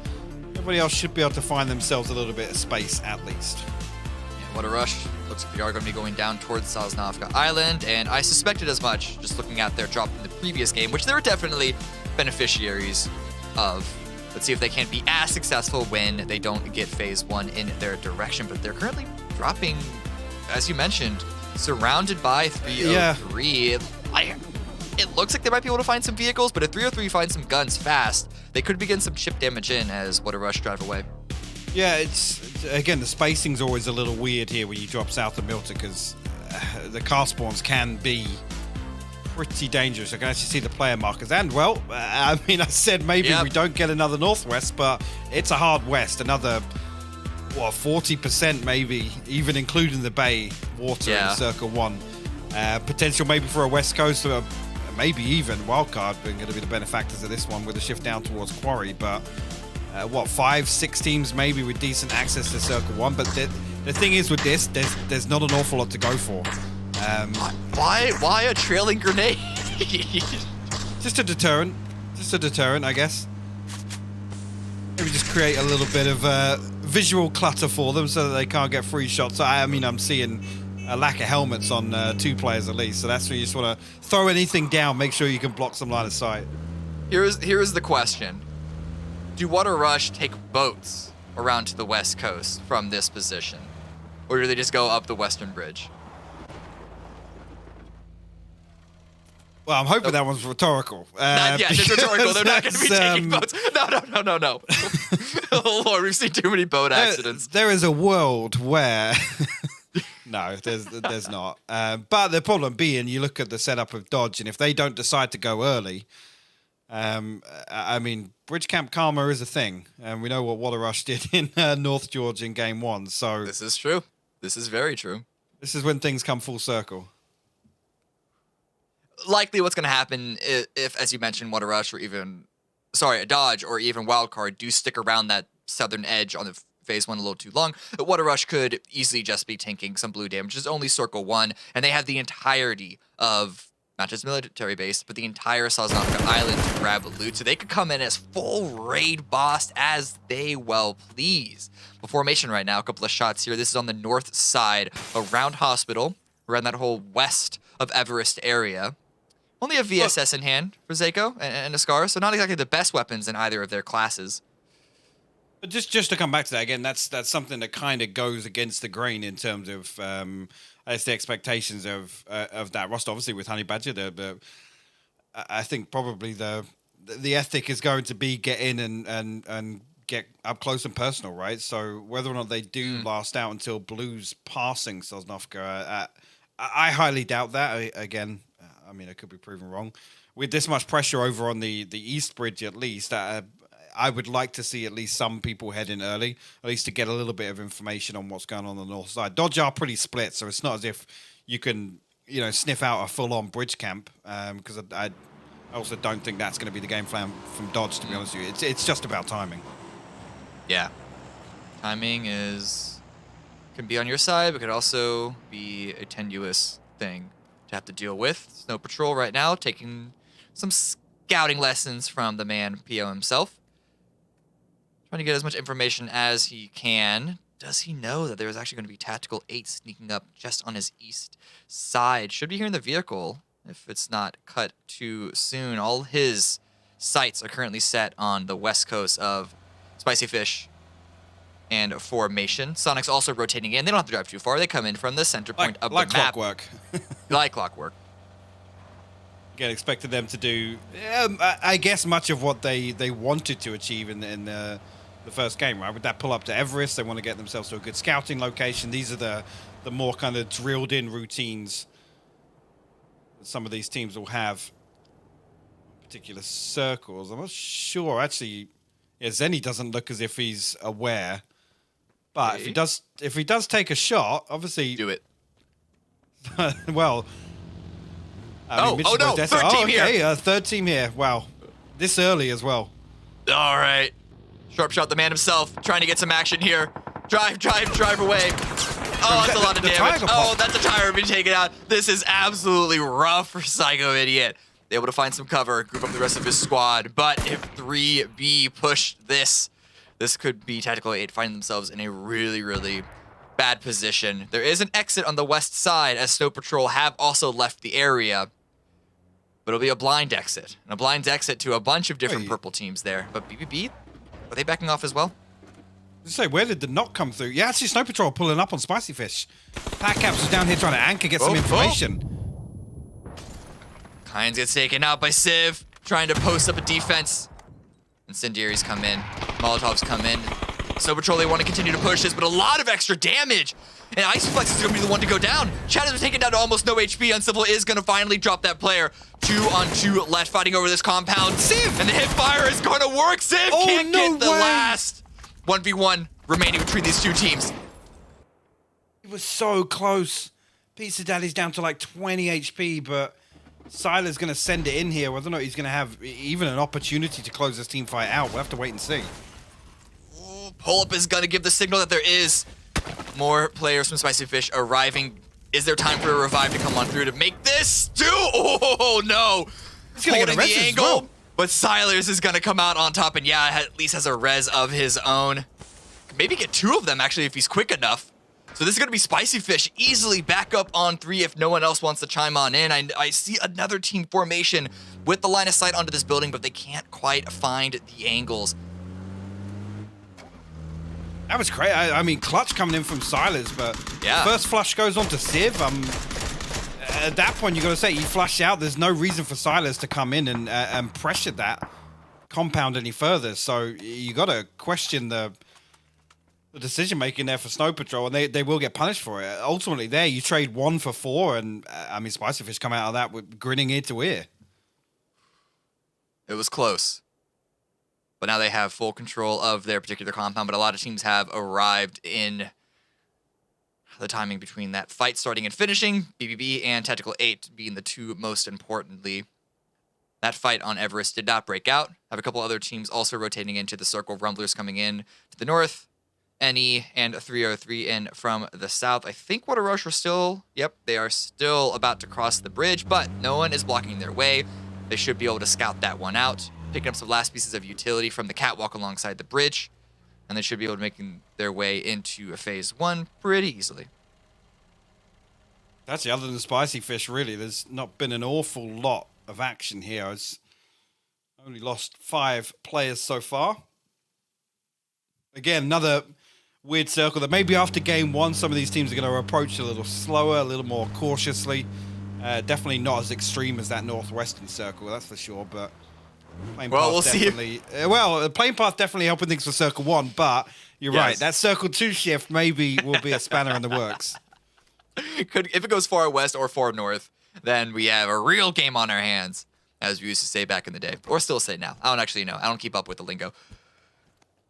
everybody else should be able to find themselves a little bit of space at least. Yeah, Water Rush looks like they are going to be going down towards Sosnovka Island, and I suspected as much just looking at their drop in the previous game, which they were definitely beneficiaries of. Let's see if they can be as successful when they don't get phase 1 in their direction, but they're currently dropping, as you mentioned, surrounded by 303. Yeah. It looks like they might be able to find some vehicles, but if 303 finds some guns fast, they could begin some chip damage in as Water Rush drive away. Yeah, it's again, the spacing's always a little weird here when you drop south of Milton, because the car spawns can be pretty dangerous. I can actually see the player markers. And, well, I mean, I said maybe we don't get another northwest, but it's a hard west. Another 40% maybe, even including the bay water in Circle 1. Potential maybe for a west coast, or maybe even wildcard being going to be the benefactors of this one with a shift down towards Quarry. But 5-6 teams maybe with decent access to Circle 1. But the thing is with this, there's not an awful lot to go for. Why a trailing grenade? Just a deterrent, I guess. Maybe just create a little bit of visual clutter for them so that they can't get free shots. I mean, I'm seeing a lack of helmets on 2 players at least, so that's where you just want to throw anything down, make sure you can block some line of sight. Here's the question. Do Water Rush take boats around to the west coast from this position? Or do they just go up the western bridge? Well, I'm hoping that one's rhetorical. It's rhetorical. They're not going to be taking boats. No. Oh, Lord, we've seen too many boat accidents. There is a world where... No, there's not. But the problem being, you look at the setup of Dodge, and if they don't decide to go early, I mean, Bridge Camp Karma is a thing, and we know what Water Rush did in North George in Game 1. So this is true. This is very true. This is when things come full circle. Likely what's going to happen if, as you mentioned, Water Rush or even, a Dodge or even Wildcard do stick around that southern edge on the phase 1 a little too long, Water Rush could easily just be tanking some blue damage. It's only Circle 1, and they have the entirety of not just military base, but the entire Sosnovka Island to grab loot, so they could come in as full raid boss as they well please. The formation right now, a couple of shots here. This is on the north side around Hospital, around that whole west of Everest area. Only a VSS in hand for Zako and a Scar, so not exactly the best weapons in either of their classes. But just to come back to that again, that's something that kind of goes against the grain in terms of I guess the expectations of that roster. Obviously, with Honey Badger, I think probably the ethic is going to be get in and get up close and personal, right? So whether or not they do last out until Blue's passing Sosnovka, I highly doubt that. Again, I mean, I could be proven wrong. With this much pressure over on the East Bridge, at least, I would like to see at least some people head in early, at least to get a little bit of information on what's going on the north side. Dodge are pretty split, so it's not as if you can, sniff out a full-on bridge camp, because I also don't think that's going to be the game plan from Dodge, to be honest with you. It's just about timing. Yeah. Timing can be on your side, but could also be a tenuous thing to have to deal with. Snow Patrol right now taking some scouting lessons from the man PO himself. Trying to get as much information as he can. Does he know that there is actually going to be Tactical 8 sneaking up just on his east side? Should be here in the vehicle if it's not cut too soon. All his sights are currently set on the west coast of Spicy Fish and Formation. Sonic's also rotating in. They don't have to drive too far. They come in from the center point of the map. Clockwork. Like clockwork. Again, expected them to do, I guess, much of what they wanted to achieve in the first game, right? With that pull up to Everest, they want to get themselves to a good scouting location. These are the more kind of drilled in routines that some of these teams will have. Particular circles. I'm not sure. Actually, Zenny doesn't look as if he's aware. But if he does take a shot, obviously do it. Well, no, third team here. Third team here. Wow, this early as well. All right. Sharpshot, the man himself, trying to get some action here. Drive away. Oh, that's a lot of damage. Oh, that's a tire being taken out. This is absolutely rough for Psycho Idiot. Able to find some cover, group up the rest of his squad. But if 3B push this could be Tactical 8 finding themselves in a really, really bad position. There is an exit on the west side as Snow Patrol have also left the area. But it'll be a blind exit. And a blind exit to a bunch of different purple teams there. But BBB, are they backing off as well? Let's say, where did the knock come through? Yeah, actually, Snow Patrol pulling up on Spicy Fish. Pat Caps is down here trying to anchor, get some information. Kynes gets taken out by Civ, trying to post up a defense. Incendiaries come in. Molotovs come in. Snow Patrol, they want to continue to push this, but a lot of extra damage. And Iceflex is going to be the one to go down. Chad is taken down to almost no HP. Uncivil is going to finally drop that player. 2-on-2 left, fighting over this compound. Civ! And the hip fire is going to work. Civ can't get the last 1v1 remaining between these two teams. It was so close. Pizza Daddy's down to like 20 HP, but Siler's going to send it in here. Whether or not he's going to have even an opportunity to close this team fight out, we'll have to wait and see. Pull-up is going to give the signal that there is more players from Spicy Fish arriving. Is there time for a revive to come on through to make this too? Oh, no. He's going to get arrested as well. But Silers is going to come out on top, and yeah, at least has a res of his own. Maybe get two of them, actually, if he's quick enough. So this is going to be Spicy Fish easily back up on 3 if no one else wants to chime on in. I see another team formation with the line of sight onto this building, but they can't quite find the angles. That was great. I mean, clutch coming in from Silas, but yeah. First flush goes on to Civ. At that point, you got to say, you flush out. There's no reason for Silas to come in and pressure that compound any further. So you got to question the decision making there for Snow Patrol, and they will get punished for it. Ultimately, there you trade 1 for 4, and I mean, Spicy Fish come out of that with grinning ear to ear. It was close. But now they have full control of their particular compound, but a lot of teams have arrived in the timing between that fight starting and finishing, BBB and Tactical 8 being the two most importantly. That fight on Everest did not break out. Have a couple other teams also rotating into the circle. Rumblers coming in to the north. NE and 303 in from the south. I think Water Rush are still, yep, they are still about to cross the bridge, but no one is blocking their way. They should be able to scout that one out, picking up some last pieces of utility from the catwalk alongside the bridge, and they should be able to make their way into phase 1 pretty easily. That's the other than Spicy Fish, really. There's not been an awful lot of action here. It's only lost 5 players so far. Again, another weird circle that maybe after game 1, some of these teams are going to approach a little slower, a little more cautiously. Definitely not as extreme as that northwestern circle, that's for sure. But plane path we'll definitely. Well, the plane path definitely helping things for circle 1, but you're right. That circle 2 shift maybe will be a spanner in the works. If it goes far west or far north, then we have a real game on our hands, as we used to say back in the day, or still say now. I don't actually know. I don't keep up with the lingo.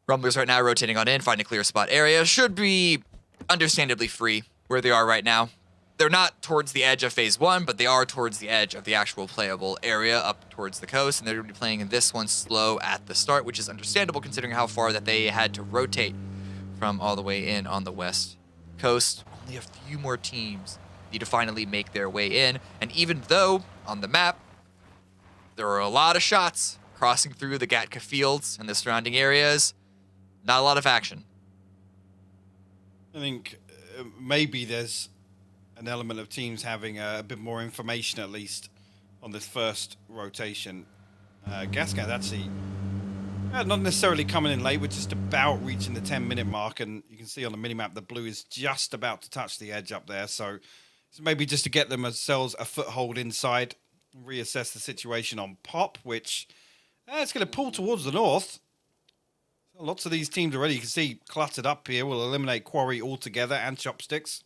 Rumblers right now rotating on in, finding a clear spot area. Should be understandably free where they are right now. They're not towards the edge of phase 1, but they are towards the edge of the actual playable area up towards the coast, and they're going to be playing in this one slow at the start, which is understandable considering how far that they had to rotate from all the way in on the west coast. Only a few more teams need to finally make their way in, and even though on the map there are a lot of shots crossing through the Gatka fields and the surrounding areas, not a lot of action. I think maybe there's an element of teams having a bit more information, at least, on this first rotation. Gascon actually not necessarily coming in late. We're just about reaching the 10-minute mark, and you can see on the minimap the blue is just about to touch the edge up there. So maybe just to get themselves a foothold inside, reassess the situation on Pop, which it's going to pull towards the north. Lots of these teams already, you can see, cluttered up here. Will eliminate Quarry altogether and Chopsticks.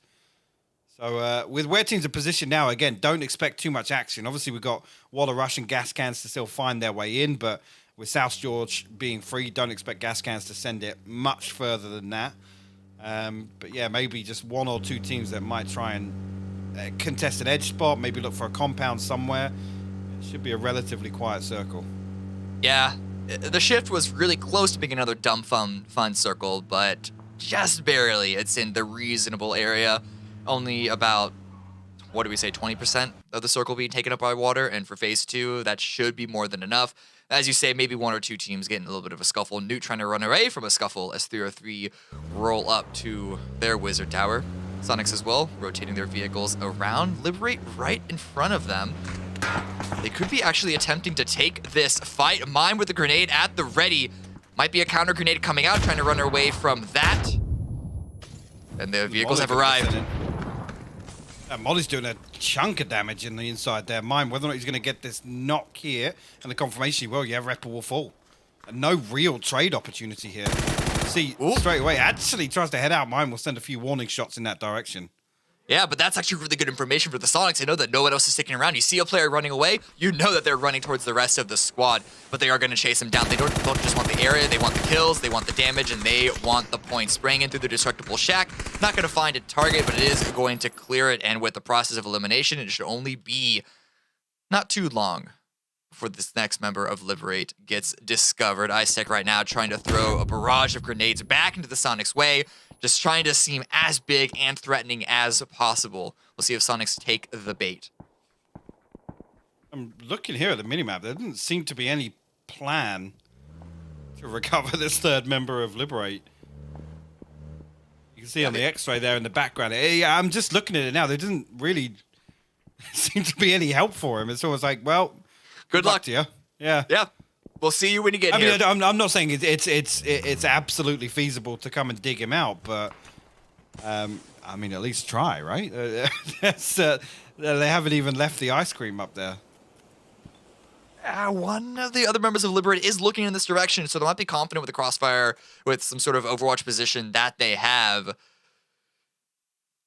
So with where teams are positioned now, again, don't expect too much action. Obviously, we've got Water Rush and Gas Cans to still find their way in, but with South George being free, don't expect Gas Cans to send it much further than that. But yeah, maybe just 1 or 2 teams that might try and contest an edge spot, maybe look for a compound somewhere. It should be a relatively quiet circle. Yeah. The shift was really close to being another dumb fun circle, but just barely. It's in the reasonable area. Only about, what do we say, 20% of the circle being taken up by water, and for phase 2, that should be more than enough. As you say, maybe 1 or 2 teams getting a little bit of a scuffle. Newt trying to run away from a scuffle as 303 roll up to their wizard tower. Sonics as well, rotating their vehicles around. Liberate right in front of them. They could be actually attempting to take this fight. Mime with a grenade at the ready. Might be a counter grenade coming out, trying to run away from that. And the vehicles have arrived. Molly's doing a chunk of damage in the inside there. Mime, whether or not he's going to get this knock here, and the confirmation, well, yeah, Repper will fall. And no real trade opportunity here. See, straight away, actually tries to head out. Mime will send a few warning shots in that direction. Yeah, but that's actually really good information for the Sonics. I know that no one else is sticking around. You see a player running away, you know that they're running towards the rest of the squad, but they are going to chase him down. They don't just want the area, they want the kills, they want the damage, and they want the points. Spraying in through the destructible shack, not going to find a target, but it is going to clear it, and with the process of elimination, it should only be not too long before this next member of Liberate gets discovered. Isaac right now trying to throw a barrage of grenades back into the Sonics' way, just trying to seem as big and threatening as possible. We'll see if Sonics take the bait. I'm looking here at the minimap. There doesn't seem to be any plan to recover this third member of Liberate. You can see on the X-ray there in the background. Yeah, I'm just looking at it now. There doesn't really seem to be any help for him. It's almost like, well, good luck to you. Yeah. Yeah. We'll see you when you get here. I mean, I'm not saying it's absolutely feasible to come and dig him out, but I mean, at least try, right? They haven't even left the ice cream up there. One of the other members of Liberate is looking in this direction, so they might be confident with the crossfire, with some sort of Overwatch position that they have.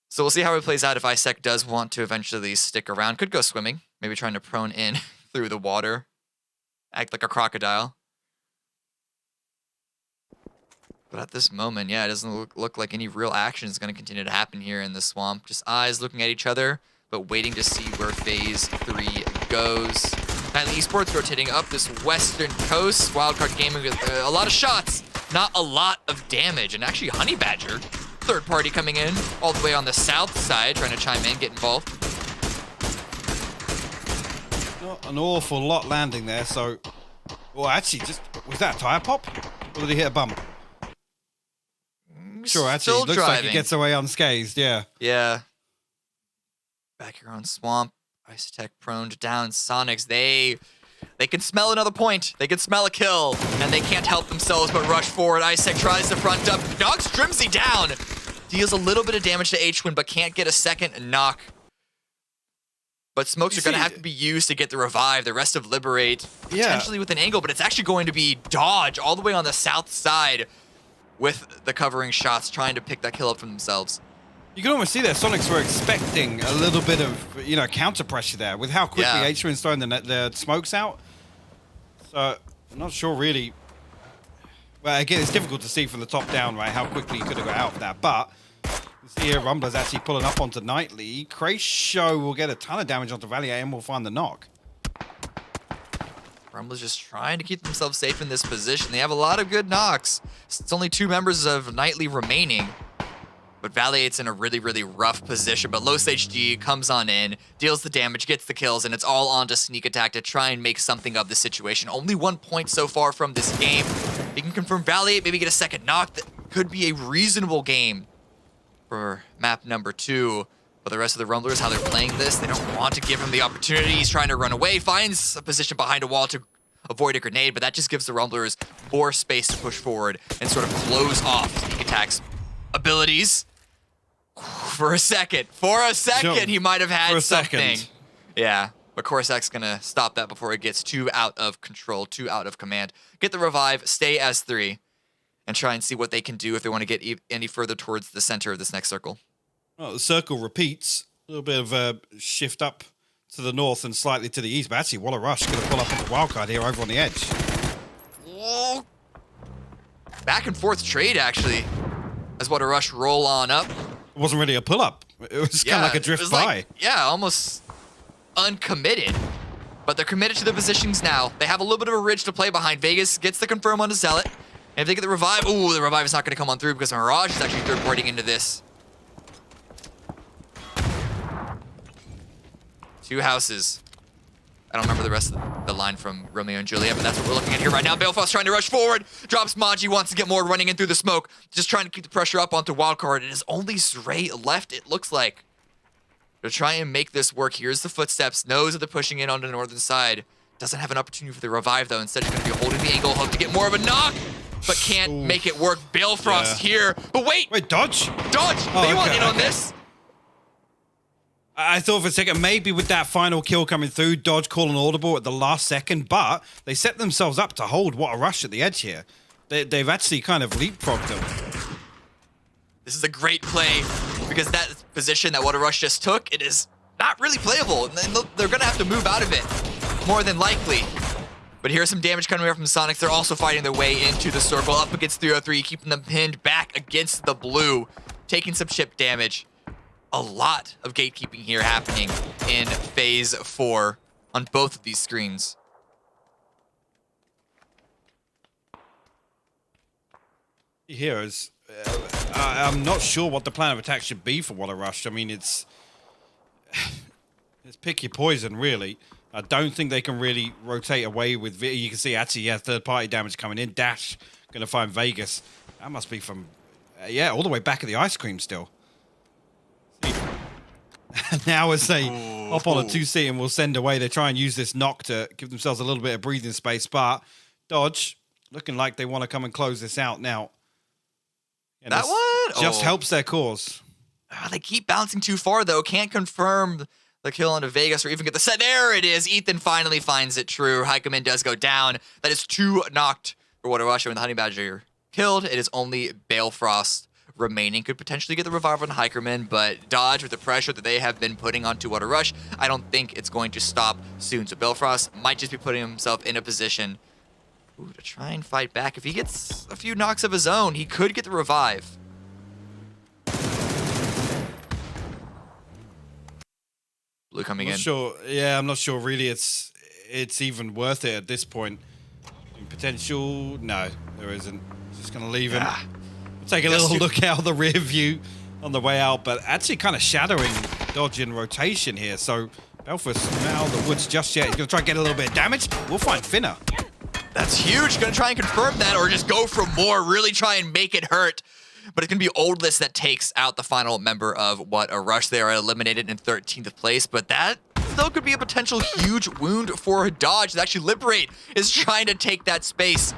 So we'll see how it plays out if Isaac does want to eventually stick around. Could go swimming, maybe trying to prone in through the water. Act like a crocodile. But at this moment, yeah, it doesn't look like any real action is going to continue to happen here in the swamp. Just eyes looking at each other, but waiting to see where phase 3 goes. And Esports rotating up this western coast. Wildcard Gaming with a lot of shots. not a lot of damage. And actually, Honey Badger, third party coming in all the way on the south side, trying to chime in, get involved. Not an awful lot landing there, so... Well, actually, was that a tire pop? Or did he hit a bump? Sure, actually, looks like he gets away unscathed, yeah. Yeah. Back here on Swamp, Ice Tech prone to down. Sonics, they can smell another point. They can smell a kill, and they can't help themselves but rush forward. Ice Tech tries to front up, knocks Drimsy down. Deals a little bit of damage to H-Twin, but can't get a second knock. But smokes are going to have to be used to get the revive. The rest of Liberate, potentially with an angle, but it's actually going to be Dodge all the way on the south side with the covering shots, trying to pick that kill up for themselves. You can almost see that Sonics were expecting a little bit of, counter pressure there with how quickly H-Twin's throwing the smokes out. So, I'm not sure really. Well, again, it's difficult to see from the top down, right, how quickly he could have got out of that. But you see here, Rumbler's actually pulling up onto Knightley. Show will get a ton of damage onto Valier and will find the knock. Rumbler's just trying to keep themselves safe in this position. They have a lot of good knocks. It's only 2 members of Knightley remaining. But Valiate's in a really, really rough position. But Los HD comes on in, deals the damage, gets the kills, and it's all on to Sneak Attack to try and make something of the situation. Only 1 point so far from this game. He can confirm Valiate, maybe get a second knock. That could be a reasonable game for map number 2. But the rest of the Rumblers, how they're playing this, they don't want to give him the opportunity. He's trying to run away, finds a position behind a wall to avoid a grenade, but that just gives the Rumblers more space to push forward and sort of close off Sneak Attack's abilities. For a second, he might have had something. Yeah, but Corsack's gonna stop that before it gets too out of control, too out of command. Get the revive, stay as 3, and try and see what they can do if they want to get any further towards the center of this next circle. Well, the circle repeats. A little bit of a shift up to the north and slightly to the east, but actually, Waller Rush going to pull up on the wildcard here over on the edge. Whoa. Back and forth trade, actually, as Waller Rush roll on up. It wasn't really a pull-up. It was kind of like a drift by. Almost uncommitted. But they're committed to the positions now. They have a little bit of a ridge to play behind. Vegas gets the confirm on the Zealot. And if they get the revive, ooh, the revive is not going to come on through because Mirage is actually third-partying into this. 2 houses. I don't remember the rest of the line from Romeo and Juliet, but that's what we're looking at here right now. Balefrost trying to rush forward. Drops Maji, wants to get more, running in through the smoke. Just trying to keep the pressure up onto Wildcard. It is only Zray left, it looks like. To try and make this work. Here's the footsteps. Knows that they're pushing in on the northern side. Doesn't have an opportunity for the revive, though. Instead, he's going to be holding the angle, hope to get more of a knock, but can't make it work. Balefrost here. But wait! Wait, Dodge? Dodge! They want in on this. I thought for a second, maybe with that final kill coming through, Dodge calling audible at the last second, but they set themselves up to hold What a Rush at the edge here. They've actually kind of leapfrogged them. This is a great play, because that position that What a Rush just took, it is not really playable. And they're going to have to move out of it, more than likely. But here's some damage coming from Sonics. They're also fighting their way into the circle, up against 303, keeping them pinned back against the blue, taking some chip damage. A lot of gatekeeping here happening in phase 4 on both of these screens. Heroes, I'm not sure what the plan of attack should be for What a Rush. I mean, it's pick your poison, really. I don't think they can really rotate away with... You can see actually, yeah, third-party damage coming in. Dash going to find Vegas. That must be from, all the way back at the ice cream still. Now as they hop on a 2C and will send away, they try and use this knock to give themselves a little bit of breathing space. But Dodge looking like they want to come and close this out now. And that one just helps their cause. They keep bouncing too far, though. Can't confirm the kill onto Vegas or even get the set. There it is. Ethan finally finds it true. Heikeman does go down. That is 2 knocked for What a Rush. When the Honey Badger killed, it is only Balefrost remaining. Could potentially get the revive on Hikerman, but Dodge, with the pressure that they have been putting onto What a Rush, I don't think it's going to stop soon. So Balefrost might just be putting himself in a position to try and fight back. If he gets a few knocks of his own, he could get the revive. Blue coming in. Sure. Yeah, I'm not sure really it's even worth it at this point. Potential? No, there isn't. Just going to leave him. Take a little look out of the rear view on the way out, but actually kind of shadowing Dodge in rotation here. So Belfast not out of the woods just yet. He's going to try and get a little bit of damage. We'll find Finna. That's huge. Going to try and confirm that or just go for more, really try and make it hurt. But it's going to be Oldless that takes out the final member of What a Rush. They are eliminated in 13th place, but that still could be a potential huge wound for Dodge. That actually Liberate is trying to take that space.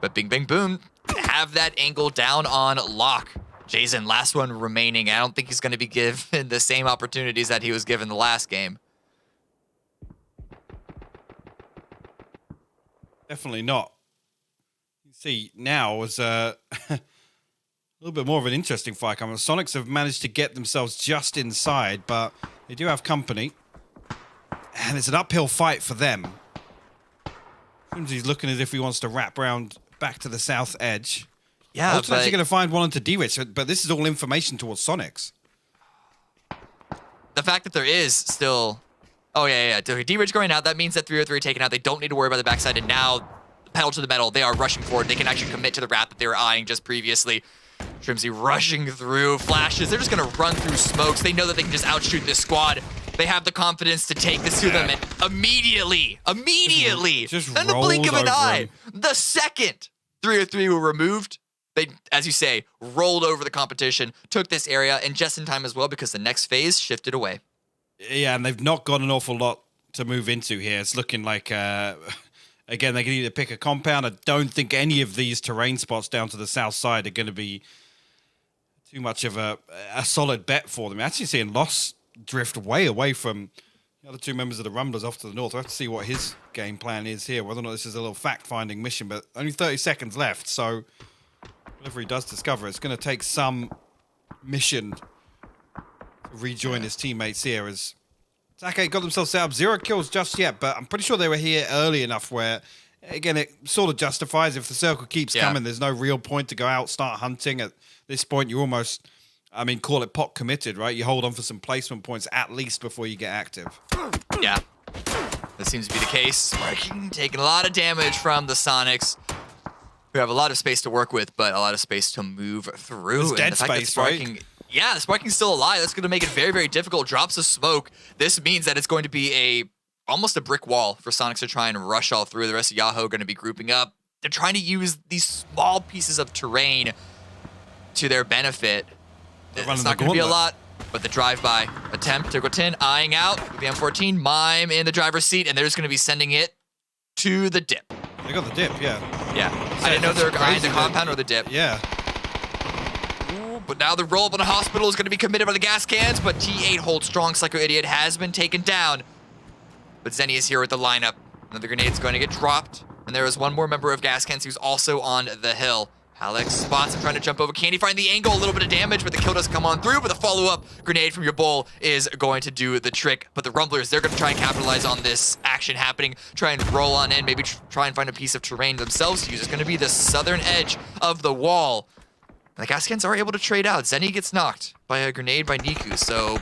But Bing Bang Boom have that angle down on Lock. Jason, last one remaining. I don't think he's going to be given the same opportunities that he was given the last game. Definitely not. You see, now was a little bit more of an interesting fight coming. Sonics have managed to get themselves just inside, but they do have company. And it's an uphill fight for them. Seems he's looking as if he wants to wrap around back to the south edge. Yeah, Ultimate's actually going to find one onto D-Rich, but this is all information towards Sonics. The fact that there is still... Oh, yeah. D-Ridge going out, that means that 303 taken out. They don't need to worry about the backside, and now, pedal to the metal, they are rushing forward. They can actually commit to the wrap that they were eyeing just previously. Trimsy rushing through, flashes. They're just going to run through smokes. They know that they can just outshoot this squad. They have the confidence to take this to them, and immediately, just in the blink of an eye, him. the second 303 were removed, they, as you say, rolled over the competition, took this area, and just in time as well, because the next phase shifted away. Yeah, and they've not got an awful lot to move into here. It's looking like, again, they can either pick a compound. I don't think any of these terrain spots down to the south side are going to be too much of a solid bet for them. Actually seeing Loss drift way away from the other two members of the Rumblers off to the north. I have to see what his game plan is here, whether or not this is a little fact-finding mission, but only 30 seconds left, so whatever he does discover, it's going to take some mission rejoin his teammates here as Take got themselves set up. 0 kills just yet, but I'm pretty sure they were here early enough where, again, it sort of justifies if the circle keeps coming, there's no real point to go out, start hunting. At this point, you almost, I mean, call it pot committed, right? You hold on for some placement points at least before you get active. Yeah, that seems to be the case. Sparking taking a lot of damage from the Sonics, who have a lot of space to work with, but a lot of space to move through. It's dead space, right? Yeah, the Sparking's still alive. That's going to make it very, very difficult. Drops of smoke. This means that it's going to be almost a brick wall for Sonics to try and rush all through. The rest of Yahoo going to be grouping up. They're trying to use these small pieces of terrain to their benefit. It's not going to be a lot, but the drive-by attempt. Turbo 10 eyeing out with the M14. Mime in the driver's seat, and they're just going to be sending it to the dip. They got the dip, yeah. Yeah. I didn't know they were behind the compound or the dip. Yeah. But now the roll-up on the hospital is going to be committed by the gas cans, but T8 holds strong. Psycho Idiot has been taken down. But Zenny is here with the lineup. Another grenade is going to get dropped. And there is one more member of gas cans who's also on the hill. Alex spots him trying to jump over. Can he find the angle? A little bit of damage, but the kill does come on through. But the follow-up grenade from your bull is going to do the trick. But the Rumblers, they're going to try and capitalize on this action happening. Try and roll on in. Maybe try and find a piece of terrain themselves to use. It's going to be the southern edge of the wall. The Gaskins are able to trade out. Zenny gets knocked by a grenade by Niku, so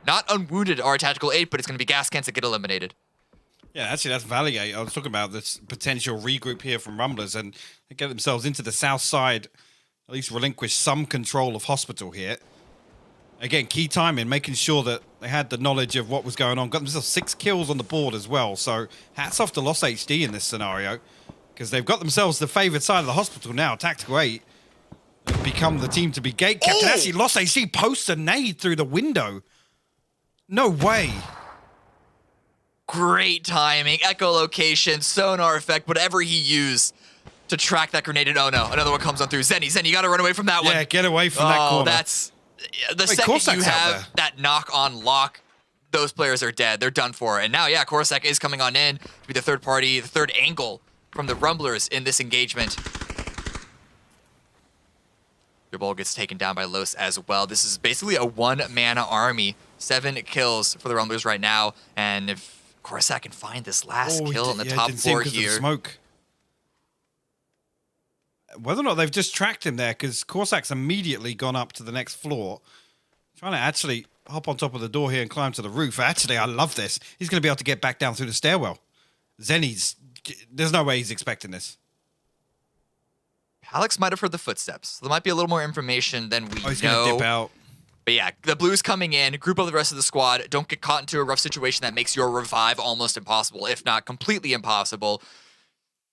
not unwounded are Tactical 8, but it's going to be Gaskins that get eliminated. Yeah, actually, that's Valier. I was talking about this potential regroup here from Rumblers, and they get themselves into the south side, at least relinquish some control of Hospital here. Again, key timing, making sure that they had the knowledge of what was going on. Got themselves 6 kills on the board as well, so hats off to Lost HD in this scenario, because they've got themselves the favoured side of the Hospital now. Tactical 8 become the team to be gate kept. And actually, Lost AC posts a nade through the window. No way. Great timing, echolocation, sonar effect, whatever he used to track that grenade. And oh no, another one comes on through. Zenny, you got to run away from that one. Yeah, get away from that corner. That's the second you have that knock on Lock, those players are dead. They're done for. And now, yeah, Corsac is coming on in to be the third party, the third angle from the Rumblers in this engagement. Your ball gets taken down by Los as well. This is basically a one-mana army. 7 kills for the Rumblers right now. And if Corsac can find this last kill in the top 4 here. Smoke. Whether or not they've just tracked him there, because Corsac's immediately gone up to the next floor. Trying to actually hop on top of the door here and climb to the roof. Actually, I love this. He's going to be able to get back down through the stairwell. Zenny's, there's no way he's expecting this. Alex might have heard the footsteps. So there might be a little more information than we He's know. gonna dip out. But yeah, the Blues coming in, group up the rest of the squad. Don't get caught into a rough situation that makes your revive almost impossible, if not completely impossible.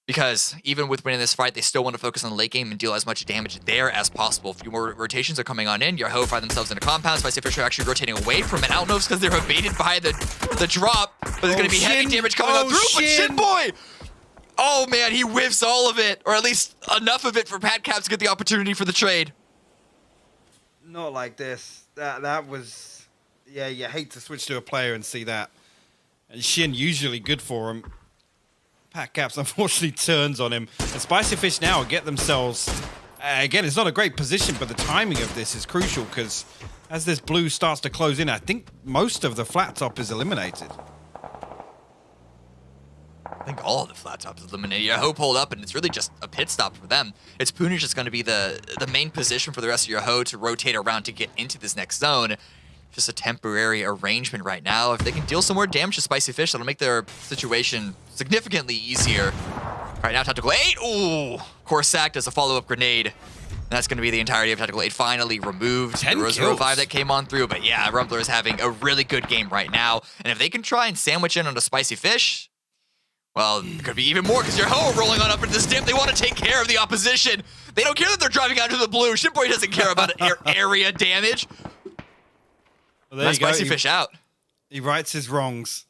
Because even with winning this fight, they still want to focus on the late game and deal as much damage there as possible. A few more rotations are coming on in. Your Ho find themselves in a compound. Spicyfish are actually rotating away from it. I don't know if it's because they're evaded by the drop, but there's going to be heavy damage coming on through. But Shinboy! Oh man, he whiffs all of it, or at least enough of it for Pat Cap to get the opportunity for the trade. Not like this. That was... Yeah, you hate to switch to a player and see that. And Shin usually good for him. Pat Caps unfortunately turns on him. And Spicyfish now get themselves... again, it's not a great position, but the timing of this is crucial because as this blue starts to close in, I think most of the flat top is eliminated. I think all of the flat tops is eliminated. Your Ho pulled up, and it's really just a pit stop for them. It's Punich that's going to be the main position for the rest of your Ho to rotate around to get into this next zone. Just a temporary arrangement right now. If they can deal some more damage to Spicyfish, that'll make their situation significantly easier. Right now, Tactical 8. Ooh, Corsac does a follow-up grenade. And that's going to be the entirety of Tactical 8 finally removed. 10 there was a kills. revive that came on through, but yeah, Rumbler is having a really good game right now. And if they can try and sandwich in on a Spicyfish, well, it could be even more because your Ho are rolling on up into this dip. They want to take care of the opposition. They don't care that they're driving out to the blue. Shipboy doesn't care about area damage. Well, there you go. Spicyfish out. He rights his wrongs.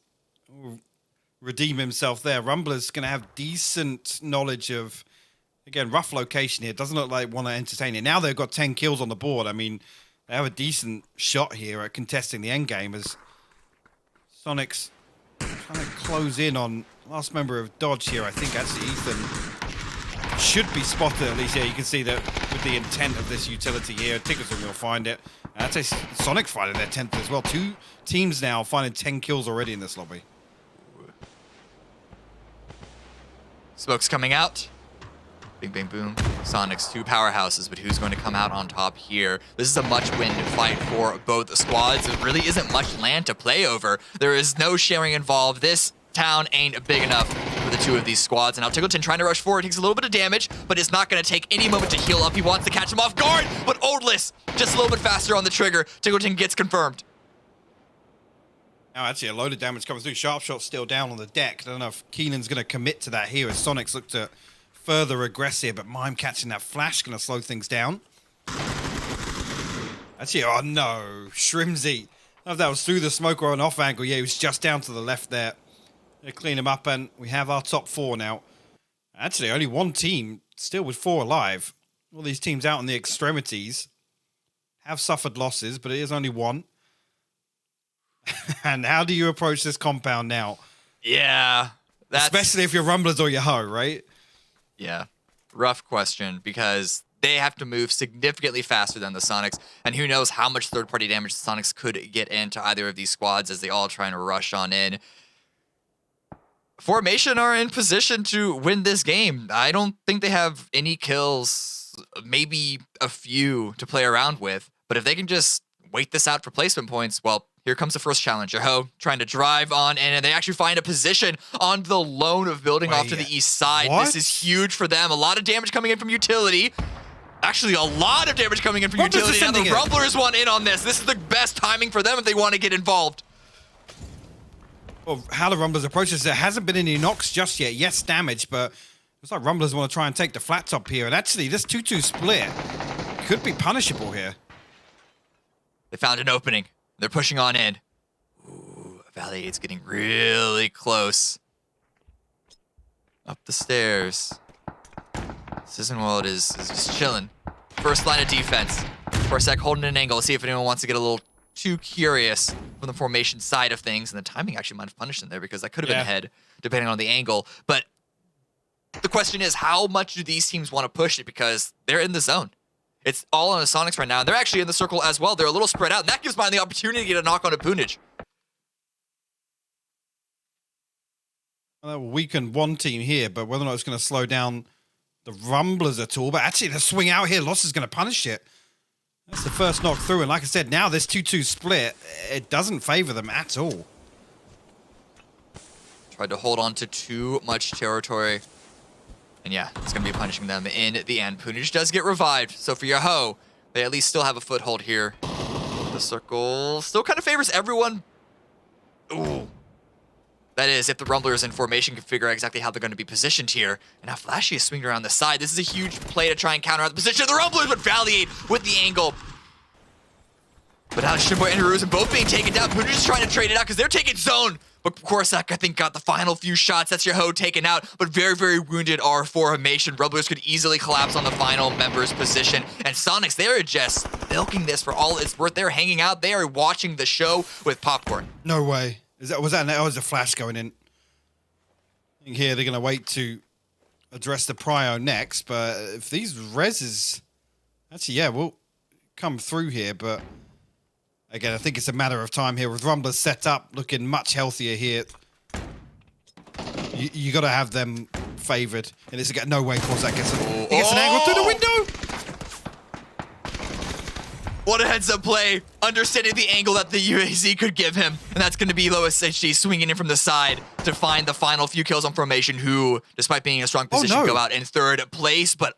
Redeem himself there. Rumbler's going to have decent knowledge of, again, rough location here. Doesn't look like want to entertain it. Now they've got 10 kills on the board. I mean, they have a decent shot here at contesting the end game as Sonic's trying to close in on last member of Dodge here. I think actually Ethan should be spotted at least. Yeah, you can see that with the intent of this utility here. Tickerson will find it. And I'd say Sonic finding their 10th as well. 2 teams now finding 10 kills already in this lobby. Smoke's coming out. Bing, bang, boom. Sonic's 2 powerhouses, but who's going to come out on top here? This is a must-win fight for both squads. There really isn't much land to play over. There is no sharing involved. This town ain't big enough for the 2 of these squads. And now Tiggleton trying to rush forward, takes a little bit of damage, but it's not going to take any moment to heal up. He wants to catch him off guard, but Oldless just a little bit faster on the trigger. Tiggleton gets confirmed. Now actually a load of damage coming through. Sharpshot's still down on the deck. I don't know if Keenan's going to commit to that here as Sonic's looked at further aggressive, but Mime catching that flash going to slow things down. Actually, oh no, Shrimsy. I don't know if that was through the smoke or an off angle. Yeah, he was just down to the left there. They clean him up, and we have our top 4 now. Actually, only 1 team still with 4 alive. All these teams out in the extremities have suffered losses, but it is only 1. And how do you approach this compound now? Yeah. Especially if you're Rumblers or your Ho, right? Yeah. Rough question, because they have to move significantly faster than the Sonics, and who knows how much third-party damage the Sonics could get into either of these squads as they all try to rush on in. Formation are in position to win this game. I don't think they have any kills, maybe a few to play around with, but if they can just wait this out for placement points, well, here comes the first challenge. Ho trying to drive on in, and they actually find a position on the lone of building off to the east side. What? This is huge for them. A lot of damage coming in from utility. Actually, a lot of damage coming in from utility. Now the Rumblers want in on this. This is the best timing for them if they want to get involved. Well, how the Rumblers approach this, there hasn't been any knocks just yet. Yes, damage, but it's like Rumblers want to try and take the flat top here. And actually, this 2-2 split could be punishable here. They found an opening. They're pushing on in. Ooh, Valley 8's getting really close. Up the stairs. Sisenwald is just chilling. First line of defense. Corsac holding an angle. See if anyone wants to get a little too curious from the formation side of things. And the timing actually might have punished them there because that could have been ahead, depending on the angle. But the question is, how much do these teams want to push it? Because they're in the zone. It's all on the Sonics right now. And they're actually in the circle as well. They're a little spread out. And that gives Mine the opportunity to get a knock on a Punich. Well, that will weaken one team here, but whether or not it's going to slow down the Rumblers at all. But actually, the swing out here, Loss is going to punish it. That's the first knock through. And like I said, now this 2-2 split, it doesn't favor them at all. Tried to hold on to too much territory And yeah, it's going to be punishing them in the end. Punich does get revived. So for Yahoo, they at least still have a foothold here. The circle still kind of favors everyone. Ooh. That is, if the Rumblers in formation can figure out exactly how they're going to be positioned here. And now Flashy is swinging around the side. This is a huge play to try and counter out the position of the Rumblers, but Valiate with the angle. But now Shimbo and Hiruzen both being taken down. Punich is trying to trade it out because they're taking zone. But Korsak, I think, got the final few shots. That's Yahoo taken out, but very, very wounded are formation. Rumblers could easily collapse on the final member's position. And Sonics, they are just milking this for all it's worth. They're hanging out. They are watching the show with popcorn. No way. Was a flash going in? I think here they're going to wait to address the prio next, but if these reses... Actually, yeah, we'll come through here, but... Again, I think it's a matter of time here with Rumblers set up, looking much healthier here. You got to have them favoured. And it's no way Korsak gets he gets an angle through the window. What a heads-up play, understanding the angle that the UAZ could give him. And that's going to be Lois HD swinging in from the side to find the final few kills on formation, who, despite being in a strong position, go out in third place. But,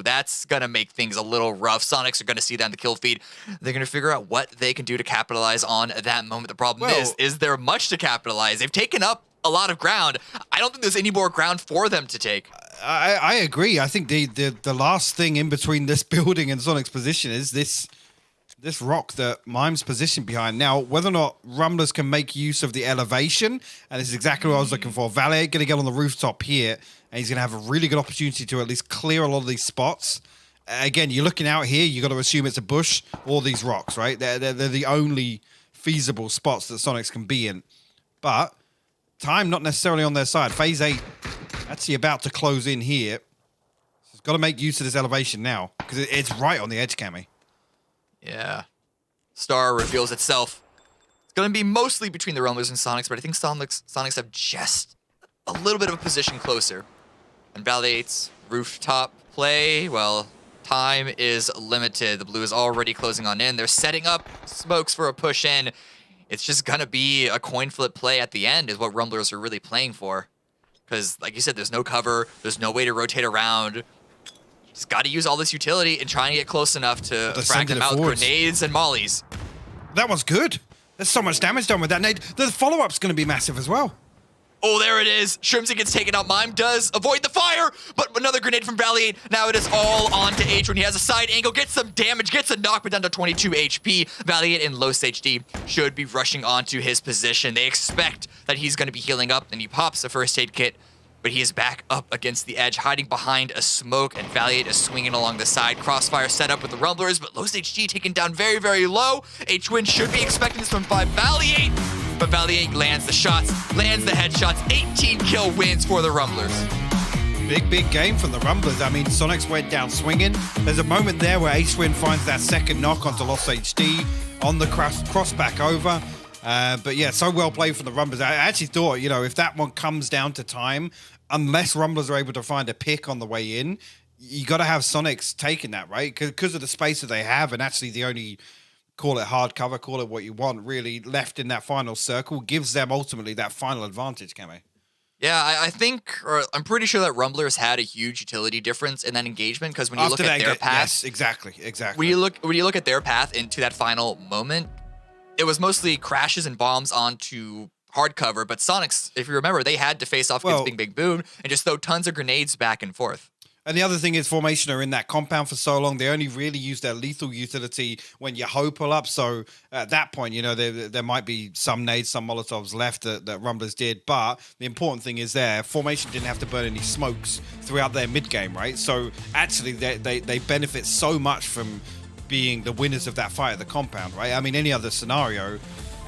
that's going to make things a little rough. Sonics are going to see that in the kill feed. They're going to figure out what they can do to capitalize on that moment. The problem is there much to capitalize? They've taken up a lot of ground. I don't think there's any more ground for them to take. I agree. I think the last thing in between this building and Sonic's position is this rock that Mime's positioned behind. Now, whether or not Rumblers can make use of the elevation, and this is exactly what I was looking for. Valet going to get on the rooftop here, and he's going to have a really good opportunity to at least clear a lot of these spots. Again, you're looking out here, you got to assume it's a bush or these rocks, right? They're the only feasible spots that Sonics can be in. But time not necessarily on their side. Phase 8 actually about to close in here. So it's got to make use of this elevation now, because it's right on the edge, Cammy. Yeah. Star reveals itself. It's going to be mostly between the Rumblers and Sonics, but I think Sonics have just a little bit of a position closer. And Validate's rooftop play, well, time is limited. The blue is already closing on in. They're setting up smokes for a push in. It's just going to be a coin flip play at the end is what Rumblers are really playing for. Because, like you said, there's no cover. There's no way to rotate around. Just got to use all this utility and try and get close enough to frag them out with grenades and mollies. That one's good. There's so much damage done with that nade. The follow-up's going to be massive as well. Oh, there it is. Shrimsy gets taken out. Mime does avoid the fire, but another grenade from Valiate. Now it is all on to H when he has a side angle, gets some damage, gets a knock, but down to 22 HP. Valiate in Los HD should be rushing onto his position. They expect that he's going to be healing up, and he pops a first aid kit. But he is back up against the edge, hiding behind a smoke, and Valiant is swinging along the side. Crossfire set up with the Rumblers, but Los HG taken down very, very low. H-Twin should be expecting this one by Valiant, but Valiant lands the shots, lands the headshots. 18 kill wins for the Rumblers. Big game from the Rumblers. I mean, Sonics went down swinging. There's a moment there where H-Twin finds that second knock onto Los HD on the cross back over. But yeah, so well played from the Rumblers. I actually thought, if that one comes down to time, unless Rumblers are able to find a pick on the way in, you got to have Sonics taking that, right? Because of the space that they have, and actually the only, call it hard cover, call it what you want, really left in that final circle gives them ultimately that final advantage, Cammy. Yeah, I think, or I'm pretty sure that Rumblers had a huge utility difference in that engagement, because when you look at their path, yes, exactly. When you look at their path into that final moment, it was mostly crashes and bombs onto hard cover, but Sonics, if you remember, they had to face off against Bing Bing Boom and just throw tons of grenades back and forth. And the other thing is formation are in that compound for so long, they only really use their lethal utility when you pull up. So at that point, there might be some nades, some Molotovs left that Rumblers did. But the important thing is formation didn't have to burn any smokes throughout their mid-game, right? So actually, they benefit so much from being the winners of that fight at the compound, right? I mean, any other scenario,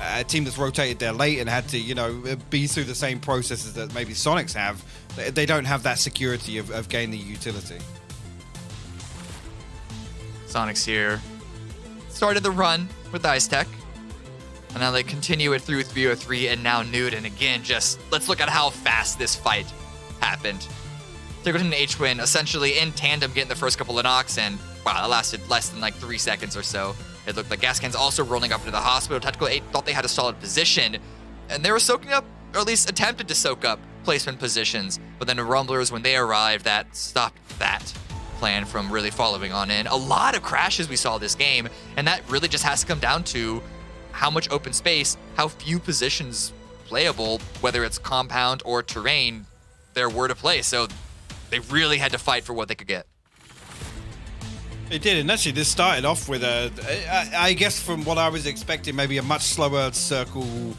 a team that's rotated there late and had to, be through the same processes that maybe Sonics have, they don't have that security of gaining utility. Sonics here started the run with Ice Tech, and now they continue it through 303 and now Nude. And again, just let's look at how fast this fight happened. Tiggerton and H-Win essentially in tandem getting the first couple of knocks, and wow, that lasted less than 3 seconds or so. It looked like Gascan's also rolling up into the hospital. Tactical 8 thought they had a solid position, and they were soaking up, or at least attempted to soak up, placement positions, but then the Rumblers, when they arrived, that stopped that plan from really following on in. A lot of crashes we saw this game, and that really just has to come down to how much open space, how few positions playable, whether it's compound or terrain, there were to play. So they really had to fight for what they could get. It did, and actually this started off with I guess from what I was expecting, maybe a much slower circle,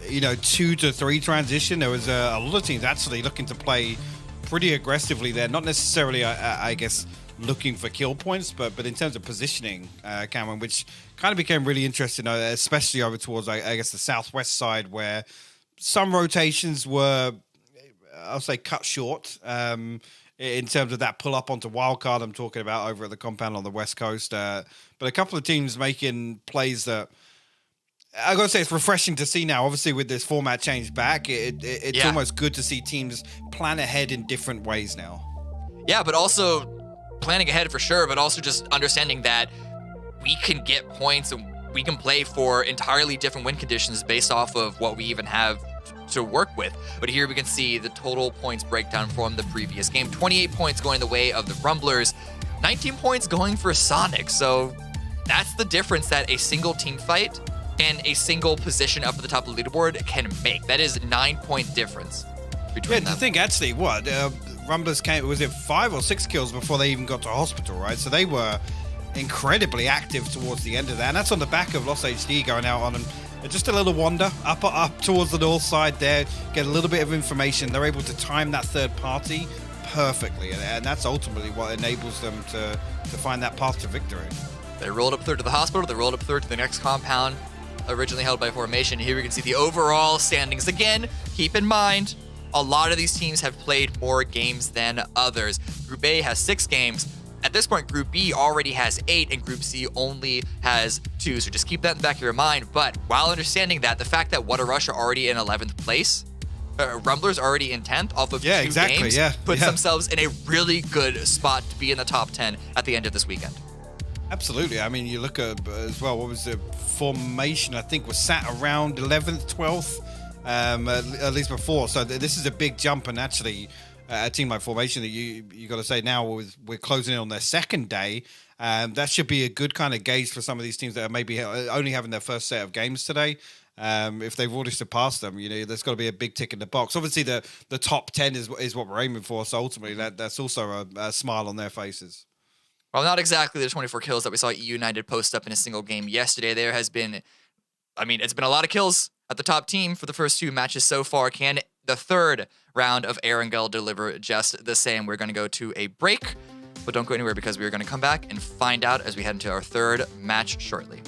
2 to 3 transition. There was a lot of teams actually looking to play pretty aggressively there, not necessarily, I guess, looking for kill points, but in terms of positioning, Cameron, which kind of became really interesting, especially over towards, I guess, the southwest side, where some rotations were, I'll say, cut short. In terms of that pull up onto wildcard I'm talking about over at the compound on the west coast. But a couple of teams making plays that I gotta say it's refreshing to see now. Obviously, with this format change back, it's almost good to see teams plan ahead in different ways now. Yeah, but also planning ahead for sure, but also just understanding that we can get points and we can play for entirely different win conditions based off of what we even have to work with. But here we can see the total points breakdown from the previous game. 28 points going the way of the Rumblers, 19 points going for Sonic. So that's the difference that a single team fight and a single position up at the top of the leaderboard can make. That is a 9-point difference between them. I think actually Rumblers came, was it 5 or 6 kills before they even got to hospital, right? So they were incredibly active towards the end of that. And that's on the back of Lost HD going out on just a little wander up towards the north side there, get a little bit of information. They're able to time that third party perfectly. And that's ultimately what enables them to find that path to victory. They rolled up third to the hospital. They rolled up third to the next compound, originally held by Formation. Here we can see the overall standings. Again, keep in mind, a lot of these teams have played more games than others. Group A has 6 games. At this point, Group B already has 8, and Group C only has 2. So just keep that in the back of your mind. But while understanding that, the fact that What a Rush are already in 11th place, Rumblers already in 10th off of 2 games, puts themselves in a really good spot to be in the top 10 at the end of this weekend. Absolutely. I mean, you look at as well, what was the Formation, I think, was sat around 11th, 12th, at least before. So this is a big jump, and actually a team like Formation that you got to say now we're closing in on their second day. That should be a good kind of gauge for some of these teams that are maybe only having their first set of games today. If they've already surpassed them, there's got to be a big tick in the box. Obviously, the top 10 is what we're aiming for. So ultimately, that's also a smile on their faces. Well, not exactly the 24 kills that we saw EU United post up in a single game yesterday. There has been, it's been a lot of kills at the top team for the first 2 matches so far. Can the third round of Erangel deliver just the same? We're going to go to a break, but don't go anywhere because we're going to come back and find out as we head into our third match shortly.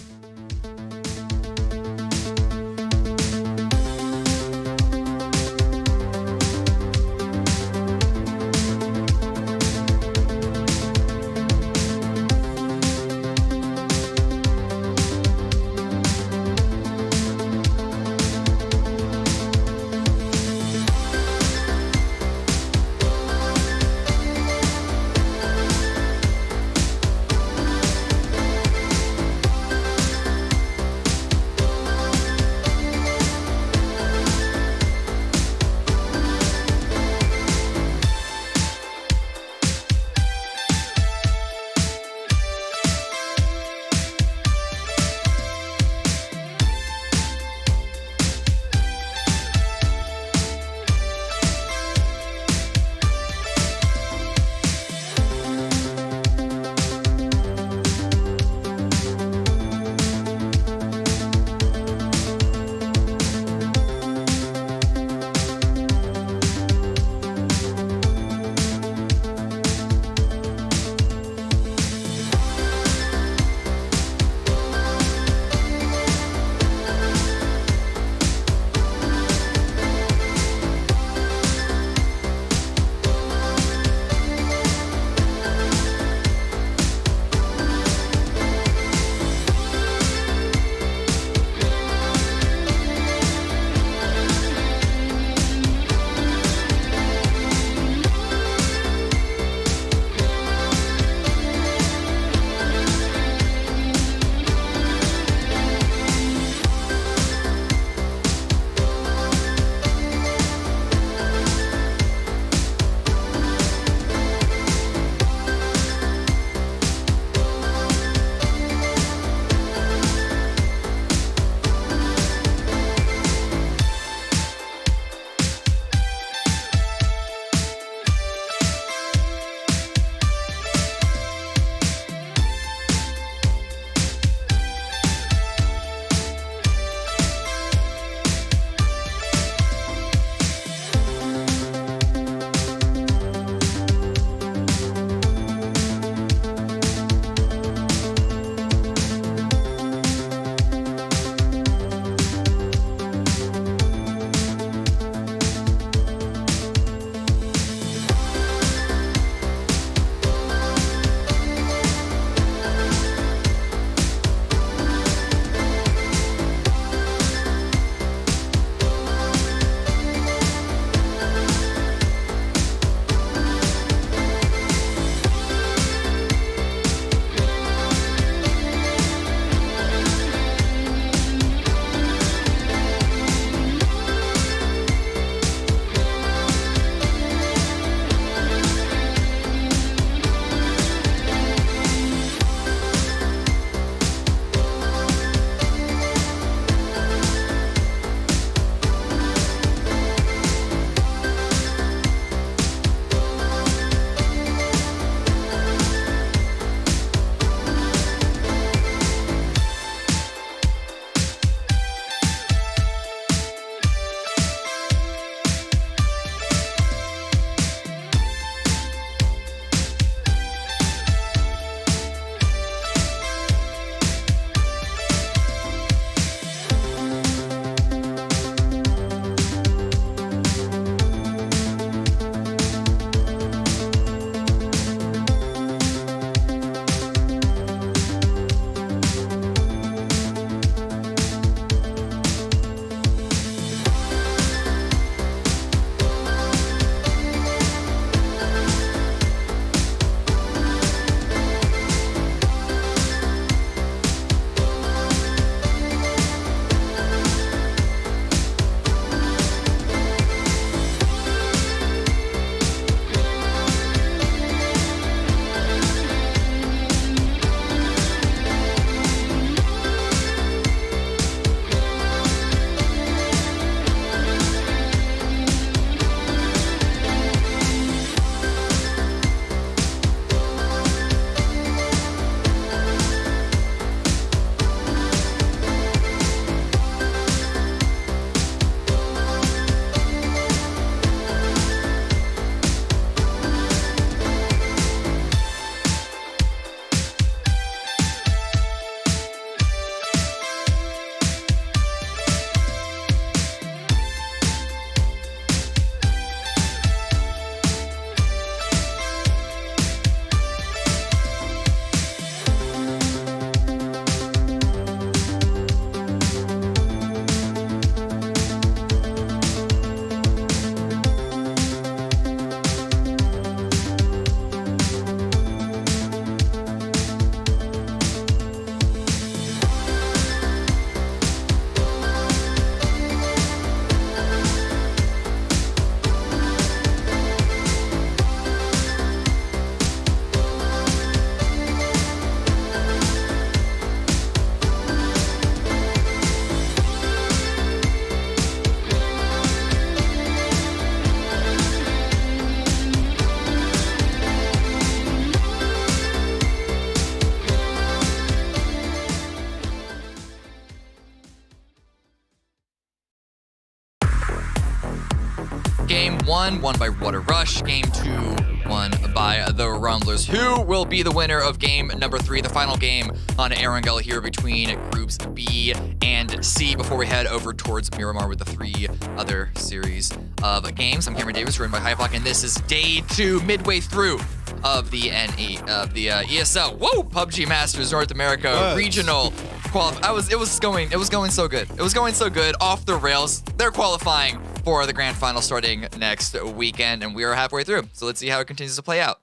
Game 1 won by Water Rush. Game 2 won by the Rumblers. Who will be the winner of game number 3, the final game on Erangel here between groups B and C, before we head over towards Miramar with the 3 other series of games. I'm Cameron Davis, joined by Hyplock, and this is day 2, midway through of the ESL. Whoa! PUBG Masters North America regional qualify. It was going so good. It was going so good, off the rails. They're qualifying for the grand final starting next weekend, and we are halfway through. So let's see how it continues to play out.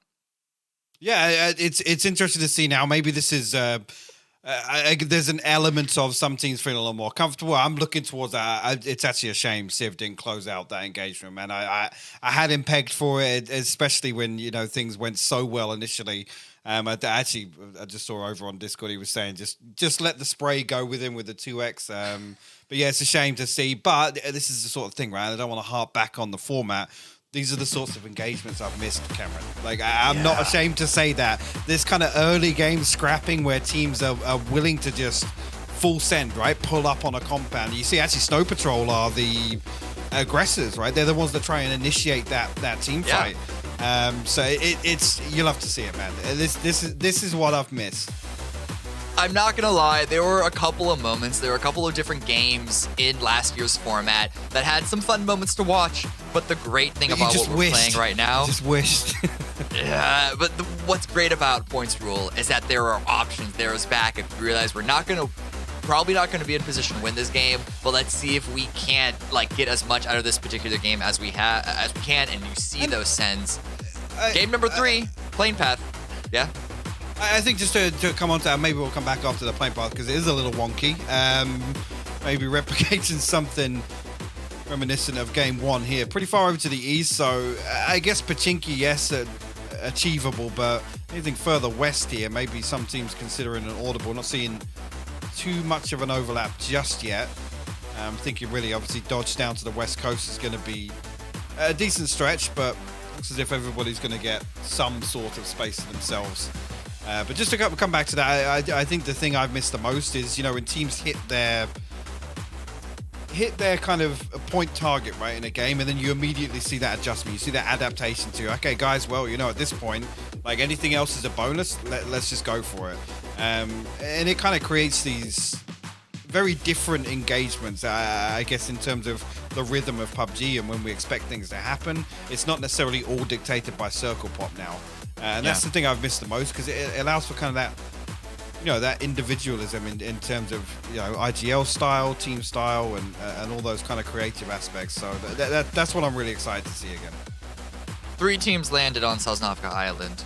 Yeah, it's interesting to see now. Maybe this is there's an element of some teams feeling a little more comfortable. I'm looking towards that. It's actually a shame Civ didn't close out that engagement, man. I had him pegged for it, especially when things went so well initially. I just saw over on Discord he was saying just let the spray go with him with the 2x. But yeah, it's a shame to see. But this is the sort of thing, right? I don't want to harp back on the format. These are the sorts of engagements I've missed, Cameron. Like, I'm not ashamed to say that. This kind of early game scrapping where teams are willing to just full send, right? Pull up on a compound. You see, actually, Snow Patrol are the aggressors, right? They're the ones that try and initiate that team fight. So it's you'll have to see it, man. This is what I've missed. I'm not gonna lie, there were a couple of moments, there were a couple of different games in last year's format that had some fun moments to watch, but the great thing about what we're playing right now... I just wished. Yeah, but what's great about Points Rule is that there are options. There is back if we realize we're probably not gonna be in position to win this game, but let's see if we can't get as much out of this particular game as we can, and you see those sends. Game number 3, Plane Path. Yeah. I think just to come on to that, maybe we'll come back after the plane path because it is a little wonky. Maybe replicating something reminiscent of game 1 here. Pretty far over to the east, so I guess Pachinki, yes, achievable, but anything further west here, maybe some teams considering an audible. Not seeing too much of an overlap just yet. I'm thinking really, obviously, dodge down to the west coast is going to be a decent stretch, but looks as if everybody's going to get some sort of space to themselves. But just to come back to that, I think the thing I've missed the most is, when teams hit their kind of a point target, right, in a game, and then you immediately see that adjustment. You see that adaptation to, okay, guys, well, at this point, anything else is a bonus. Let's just go for it. And it kind of creates these very different engagements, I guess, in terms of the rhythm of PUBG and when we expect things to happen. It's not necessarily all dictated by circle pop now. And that's the thing I've missed the most, because it allows for kind of that, that individualism in terms of, IGL style, team style, and all those kind of creative aspects. So that's what I'm really excited to see again. 3 teams landed on Sosnovka Island.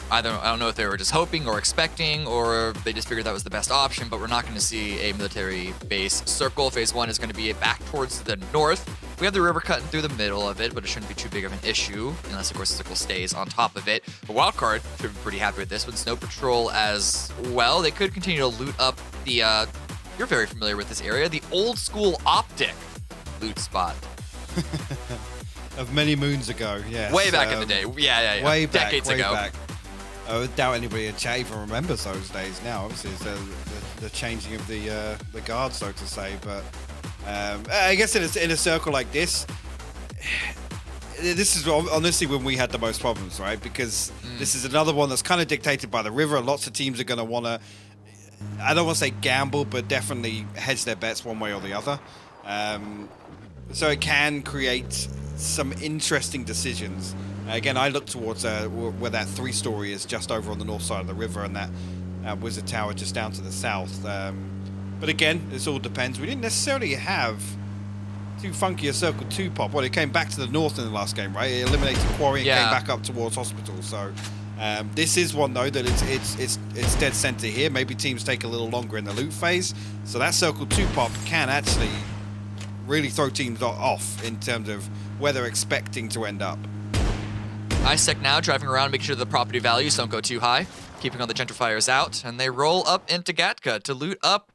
I don't know if they were just hoping or expecting, or they just figured that was the best option, but we're not going to see a military base circle. Phase 1 is going to be back towards the north. We have the river cutting through the middle of it, but it shouldn't be too big of an issue, unless, of course, the circle stays on top of it. But Wildcard should be pretty happy with this one. Snow Patrol as well. They could continue to loot up the, you're very familiar with this area, the old school Optic loot spot. Of many moons ago, yeah. Way back in the day. Yeah. Way back, decades way ago. back. I doubt anybody in chat even remembers those days now. Obviously, it's the changing of the guard, so to say. But I guess in a circle like this is honestly when we had the most problems, right? Because this is another one that's kind of dictated by the river. Lots of teams are going to want to, I don't want to say gamble, but definitely hedge their bets one way or the other. So it can create some interesting decisions. Again, I look towards where that 3-story is, just over on the north side of the river, and that Wizard Tower just down to the south. But again, this all depends. We didn't necessarily have too funky a Circle 2 pop. Well, it came back to the north in the last game, right? It eliminated Quarry and came back up towards Hospital. So this is one, though, that it's dead center here. Maybe teams take a little longer in the loot phase. So that Circle 2 pop can actually really throw teams off in terms of where they're expecting to end up. ISEC now driving around, making sure the property values don't go too high, keeping all the gentrifiers out, and they roll up into Gatka to loot up.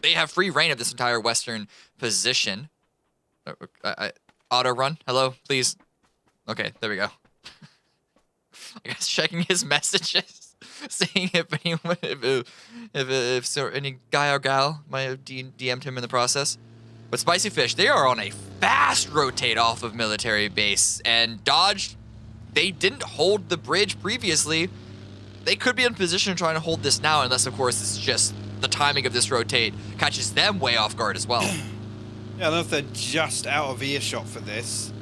They have free reign of this entire western position. Auto run, hello, please. Okay, there we go. I guess checking his messages, seeing if anyone, if any guy or gal might have DM'd him in the process. But Spicy Fish, they are on a fast rotate off of military base. And Dodge, they didn't hold the bridge previously. They could be in position trying to hold this now, unless, of course, it's just the timing of this rotate catches them way off guard as well. Yeah, I don't know if they're just out of earshot for this.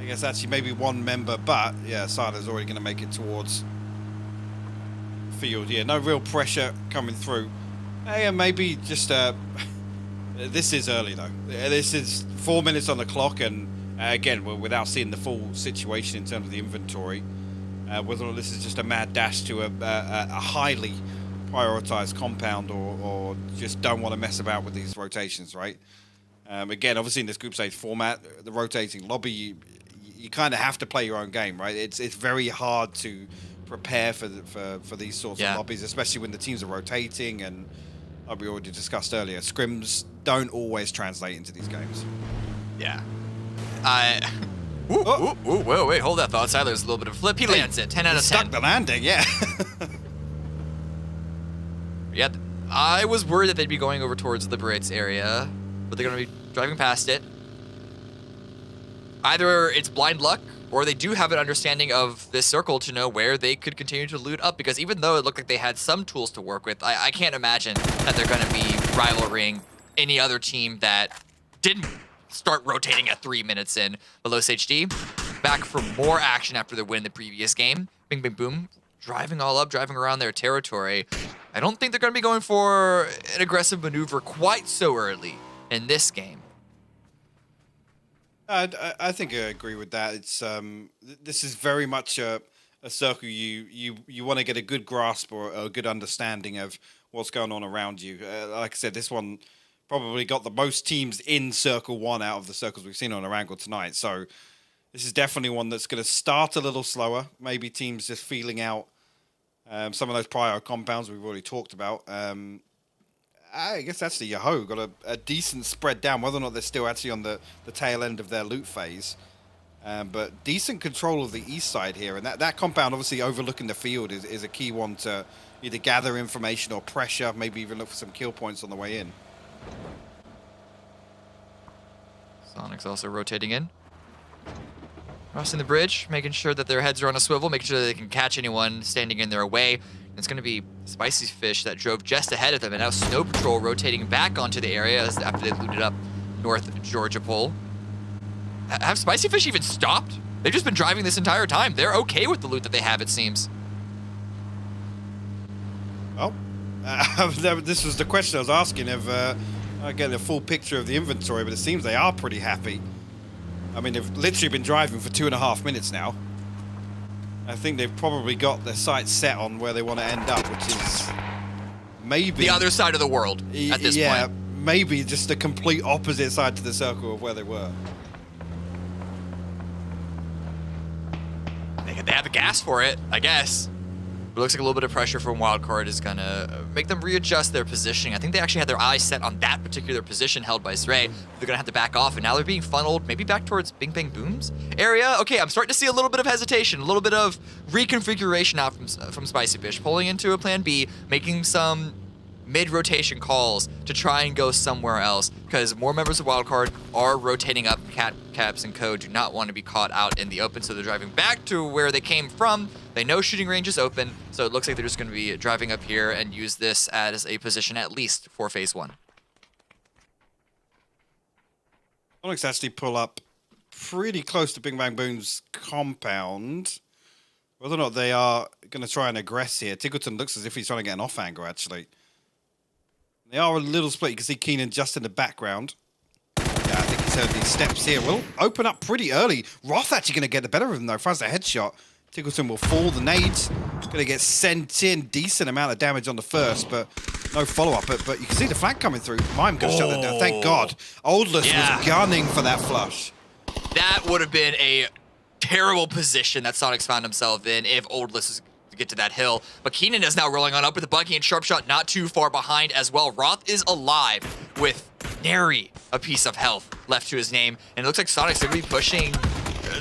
I guess actually maybe one member, but yeah, Sada's already going to make it towards field. Yeah, no real pressure coming through. Yeah, maybe just this is early though. This is 4 minutes on the clock, and again, without seeing the full situation in terms of the inventory, whether or not this is just a mad dash to a highly prioritized compound, or just don't want to mess about with these rotations, right? Again, obviously in this group stage format, the rotating lobby, you kind of have to play your own game, right? It's very hard to prepare for these sorts of lobbies, especially when the teams are rotating, and like we already discussed earlier, scrims don't always translate into these games. Yeah. Whoa, wait, hold that thought. Siler's a little bit of a flip. He lands it. 10 out of 10. Stuck the landing, yeah. Yeah, I was worried that they'd be going over towards the Brits area, but they're going to be driving past it. Either it's blind luck, or they do have an understanding of this circle to know where they could continue to loot up, because even though it looked like they had some tools to work with, I can't imagine that they're going to be rivaling any other team that didn't start rotating at 3 minutes in. But Los HD, back for more action after the win the previous game. Bing, bing, boom. Driving all up, driving around their territory. I don't think they're going to be going for an aggressive maneuver quite so early in this game. I think I agree with that. It's this is very much a circle you want to get a good grasp or a good understanding of what's going on around you. Like I said, this one probably got the most teams in Circle 1 out of the circles we've seen on Erangel tonight. So this is definitely one that's going to start a little slower. Maybe teams just feeling out some of those prior compounds we've already talked about. I guess that's the Yahoo got a decent spread down, whether or not they're still actually on the tail end of their loot phase. But decent control of the east side here. And that compound obviously overlooking the field is a key one to either gather information or pressure, maybe even look for some kill points on the way in. Sonic's also rotating in. Crossing the bridge, making sure that their heads are on a swivel, making sure that they can catch anyone standing in their way. And it's going to be Spicy Fish that drove just ahead of them, and now Snow Patrol rotating back onto the area after they looted up North Georgia Pole. Have Spicy Fish even stopped? They've just been driving this entire time. They're okay with the loot that they have, it seems. Well, this was the question I was asking of getting a full picture of the inventory, but it seems they are pretty happy. I mean, they've literally been driving for 2.5 minutes now. I think they've probably got their sights set on where they want to end up, which is maybe the other side of the world at this point. Yeah, maybe just the complete opposite side to the circle of where they were. They have the gas for it, I guess. It looks like a little bit of pressure from Wildcard is going to make them readjust their positioning. I think they actually had their eyes set on that particular position held by Zray. They're going to have to back off, and now they're being funneled maybe back towards Bing Bang Boom's area. Okay, I'm starting to see a little bit of hesitation, a little bit of reconfiguration out from Spicy Fish, pulling into a plan B, making some mid-rotation calls to try and go somewhere else, because more members of Wildcard are rotating up. Caps and Co do not want to be caught out in the open, so they're driving back to where they came from. They know shooting range is open, so it looks like they're just going to be driving up here and use this as a position at least for phase 1. Onyx actually pull up pretty close to Bing Bang Boom's compound. Whether or not they are going to try and aggress here, Tiggleton looks as if he's trying to get an off angle, actually. They are a little split. You can see Keenan just in the background. Yeah, I think he's heard these steps here. Will open up pretty early. Roth actually going to get the better of him, though. Finds a headshot. Tiggleton will fall. The nades going to get sent in. Decent amount of damage on the first, but no follow-up. But you can see the flank coming through. Mime going to shut that down. Thank God. Oldless was gunning for that flush. That would have been a terrible position that Sonics found himself in if Oldless was to get to that hill. But Keenan is now rolling on up with a buggy and sharp shot not too far behind as well. Roth is alive with nary a piece of health left to his name. And it looks like Sonics are going to be pushing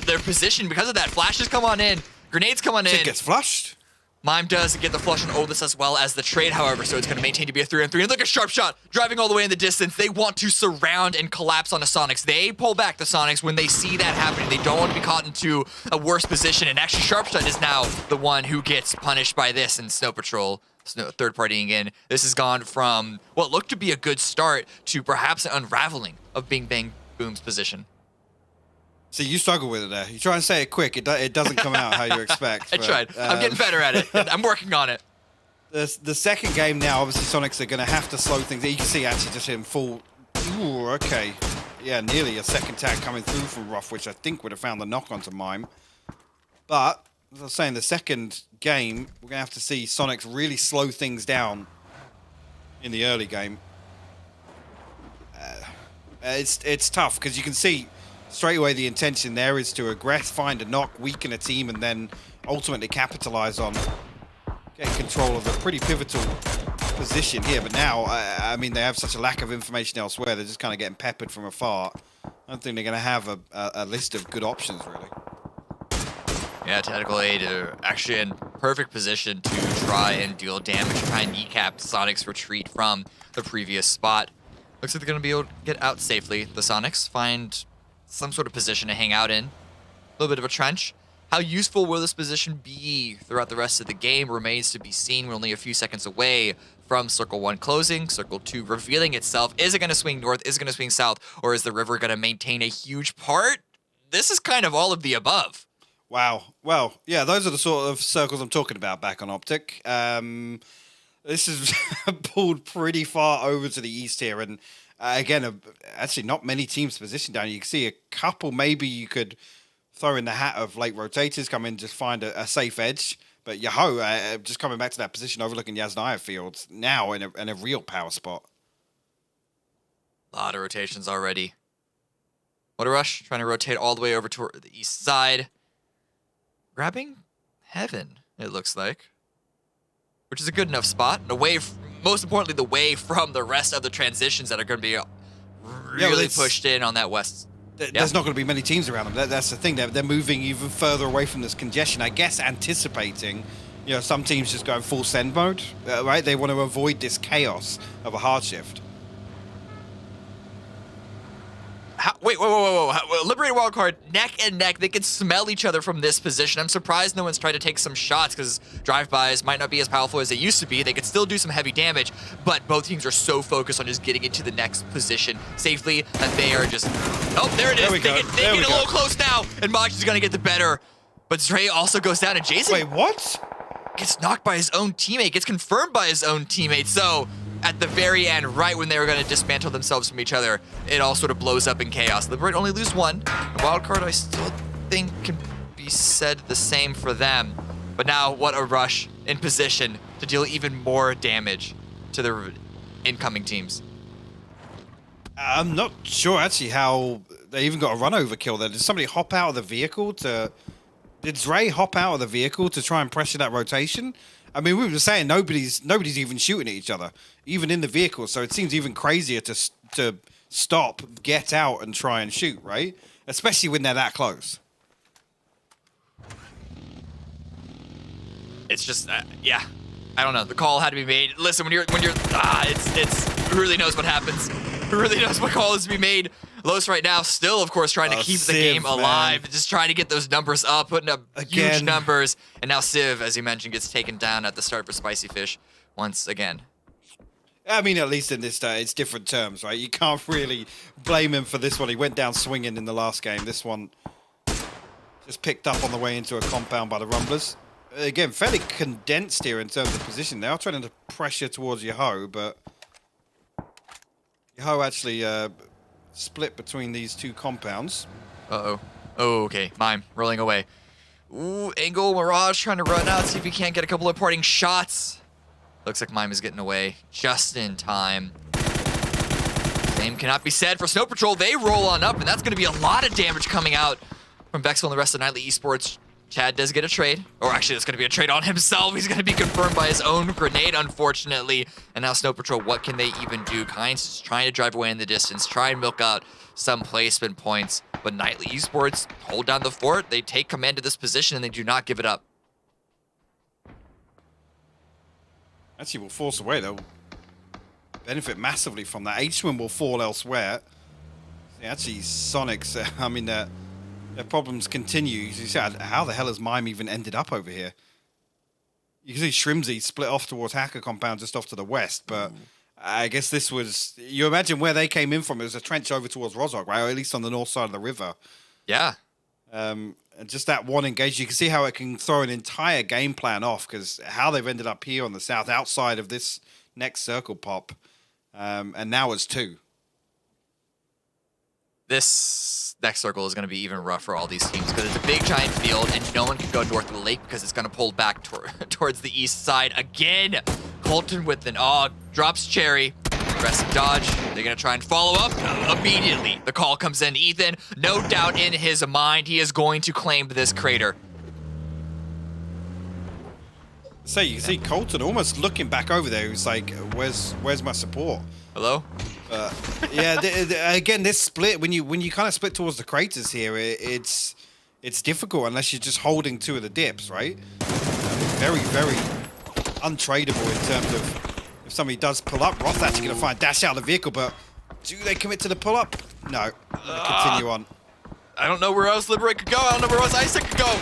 their position because of that. Flashes come on in. Grenades come on in. It gets flushed. Mime does get the flush on Oldest as well as the trade, however, so it's going to maintain to be a 3-on-3. And look at Sharp Shot driving all the way in the distance. They want to surround and collapse on the Sonics. They pull back the Sonics when they see that happening. They don't want to be caught into a worse position. And actually, Sharp Shot is now the one who gets punished by this. And Snow Patrol, third partying in. This has gone from what looked to be a good start to perhaps an unraveling of Bing Bang Boom's position. See, you struggle with it there. You try and say it quick. It doesn't come out how you expect. I tried. I'm getting better at it. I'm working on it. The second game now, obviously, Sonics are going to have to slow things. You can see actually just him fall. Ooh, okay. Yeah, nearly a second tag coming through from Ruff, which I think would have found the knock onto Mime. But, as I was saying, the second game, we're going to have to see Sonics really slow things down in the early game. It's tough because you can see straight away the intention there is to aggress, find a knock, weaken a team, and then ultimately capitalize on getting control of a pretty pivotal position here. But now, I mean, they have such a lack of information elsewhere. They're just kind of getting peppered from afar. I don't think they're going to have a list of good options, really. Yeah, Tactical Aid are actually in perfect position to try and deal damage, try and kneecap Sonic's retreat from the previous spot. Looks like they're going to be able to get out safely. The Sonics find some sort of position to hang out in. A little bit of a trench. How useful will this position be throughout the rest of the game remains to be seen. We're only a few seconds away from Circle 1 closing, Circle 2 revealing itself. Is it going to swing north? Is it going to swing south? Or is the river going to maintain a huge part? This is kind of all of the above. Wow. Well, yeah, those are the sort of circles I'm talking about back on Optic. This is pulled pretty far over to the east here. And again, actually not many teams positioned down. You can see a couple maybe you could throw in the hat of late rotators, come in, just find a safe edge. But Yahoo, just coming back to that position overlooking Yasnaya Fields, now in a real power spot. A lot of rotations already. What a rush, trying to rotate all the way over to the east side. Grabbing Heaven, it looks like. Which is a good enough spot. Most importantly, the way from the rest of the transitions that are going to be really pushed in on that west. There's not going to be many teams around them. That's the thing. They're moving even further away from this congestion. I guess anticipating, some teams just going full send mode, right? They want to avoid this chaos of a hard shift. Wait, whoa. Liberated Wildcard, neck and neck. They can smell each other from this position. I'm surprised no one's tried to take some shots because drive-bys might not be as powerful as they used to be. They could still do some heavy damage, but both teams are so focused on just getting into the next position safely that they are just... Oh, there it is. They get a little close now, and Mach is going to get the better. But Dre also goes down, and Jason... Wait, what? Gets knocked by his own teammate, gets confirmed by his own teammate, so... At the very end, right when they were going to dismantle themselves from each other, it all sort of blows up in chaos. Liberate only lose one. The wildcard, I still think, can be said the same for them. But now, what a rush in position to deal even more damage to the incoming teams. I'm not sure, actually, how they even got a run overkill there. Did somebody hop out of the vehicle to... Did Dre hop out of the vehicle to try and pressure that rotation? I mean, we were saying nobody's even shooting at each other, even in the vehicle. So it seems even crazier to stop, get out, and try and shoot, right? Especially when they're that close. It's just, yeah. I don't know. The call had to be made. Listen, it's who really knows what happens? Who really knows what call is to be made? Los right now still, of course, trying to keep the game alive. Man. Just trying to get those numbers up, putting up huge numbers. And now Civ, as you mentioned, gets taken down at the start for Spicy Fish once again. I mean, at least in this it's different terms, right? You can't really blame him for this one. He went down swinging in the last game. This one just picked up on the way into a compound by the Rumblers. Again, fairly condensed here in terms of position. They are trying to pressure towards Yahoo, but Yahoo actually... split between these two compounds. Uh-oh. Oh, okay. Mime rolling away. Ooh, Angle, Mirage trying to run out, see if he can't get a couple of parting shots. Looks like Mime is getting away just in time. Same cannot be said for Snow Patrol. They roll on up, and that's going to be a lot of damage coming out from Vexel and the rest of Nightly Esports. Chad does get a trade. Or actually, it's going to be a trade on himself. He's going to be confirmed by his own grenade, unfortunately. And now Snow Patrol, what can they even do? Kynes is trying to drive away in the distance, try and milk out some placement points. But Nightly Esports hold down the fort. They take command of this position, and they do not give it up. Actually, will force away. They'll benefit massively from that. H-Swim will fall elsewhere. Actually, Sonic's, I mean, their problems continue. You see how the hell has Mime even ended up over here? You can see Shrimsy split off towards Hacker Compound just off to the west, but I guess this was... You imagine where they came in from. It was a trench over towards Rozhok, right? Or at least on the north side of the river. Yeah. And just that one engage, you can see how it can throw an entire game plan off, because how they've ended up here on the south, outside of this next circle pop, and now it's 2. This next circle is going to be even rough for all these teams because it's a big giant field and no one can go north of the lake because it's going to pull back towards the east side again. Colton with an drops Cherry. Aggressive dodge. They're going to try and follow up immediately. The call comes in. Ethan, no doubt in his mind, he is going to claim this crater. So you can see Colton almost looking back over there. He's like, where's my support? Hello? Yeah, again, this split, when you kind of split towards the craters here, it's difficult unless you're just holding 2 of the dips, right? Very, very untradeable in terms of if somebody does pull up. Roth actually going to find dash out of the vehicle, but do they commit to the pull up? No. Continue on. I don't know where else Liberate could go. I don't know where else Isaac could go.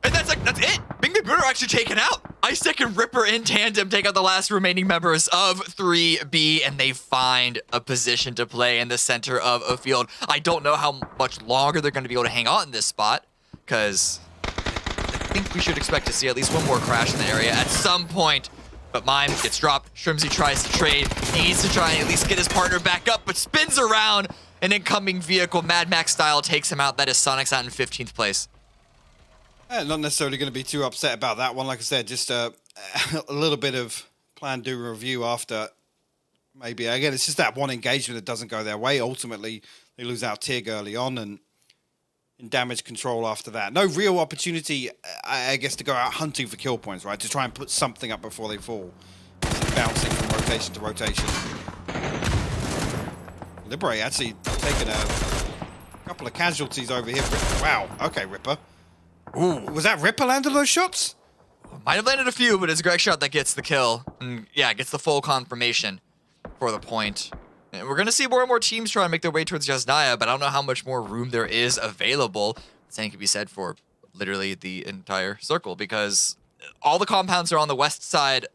And that's it. Bing Bing Boon are actually taken out. Isaac and Ripper in tandem take out the last remaining members of 3B, and they find a position to play in the center of a field. I don't know how much longer they're going to be able to hang on in this spot, because I think we should expect to see at least one more crash in the area at some point. But Mime gets dropped. Shrimsy tries to trade. He needs to try and at least get his partner back up, but spins around. An incoming vehicle, Mad Max style, takes him out. That is Sonic's out in 15th place. Not necessarily going to be too upset about that one. Like I said, just a little bit of plan, do, review after. Maybe, again, it's just that one engagement that doesn't go their way. Ultimately, they lose out Tig early on and in damage control after that. No real opportunity, I guess, to go out hunting for kill points, right? To try and put something up before they fall. Bouncing from rotation to rotation. Liberate actually taking a couple of casualties over here. Wow, okay, Ripper. Ooh, was that Ripper landed those shots? Might have landed a few, but it's a Greg shot that gets the kill. And yeah, gets the full confirmation for the point. And we're going to see more and more teams try and make their way towards Yasnaya, but I don't know how much more room there is available. Same can be said for literally the entire circle, because all the compounds are on the west side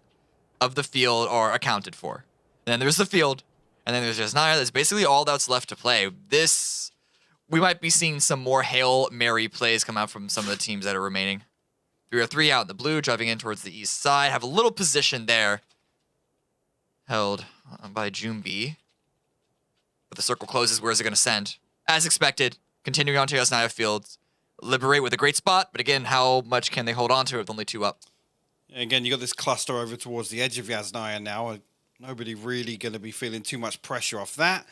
of the field are accounted for. And then there's the field, and then there's Yasnaya. That's basically all that's left to play. We might be seeing some more Hail Mary plays come out from some of the teams that are remaining. We are 3 out in the blue, driving in towards the east side. Have a little position there. Held by Jumbi. But the circle closes. Where is it going to send? As expected, continuing on to Yasnaya Fields. Liberate with a great spot, but again, how much can they hold on to it with only 2 up? Again, you got this cluster over towards the edge of Yasnaya now. Nobody really going to be feeling too much pressure off that.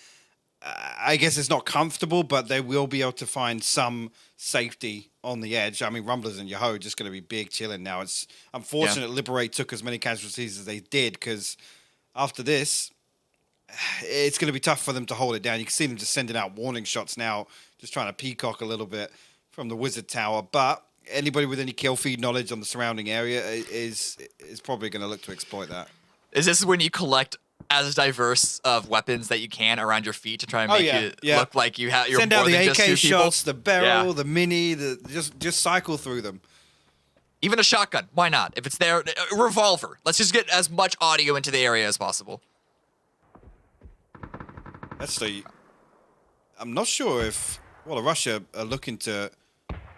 I guess it's not comfortable, but they will be able to find some safety on the edge. I mean, Rumblers and Yahoo just going to be big chilling now. It's unfortunate Liberate took as many casualties as they did, because after this, it's going to be tough for them to hold it down. You can see them just sending out warning shots now, just trying to peacock a little bit from the Wizard Tower. But anybody with any kill feed knowledge on the surrounding area is probably going to look to exploit that. Is this when you collect as diverse of weapons that you can around your feet to try and make it look like you're send more out the than AK just 2 shots, people? the barrel, the mini, just cycle through them. Even a shotgun, why not? If it's there, a revolver. Let's just get as much audio into the area as possible. I'm not sure if Russia are looking to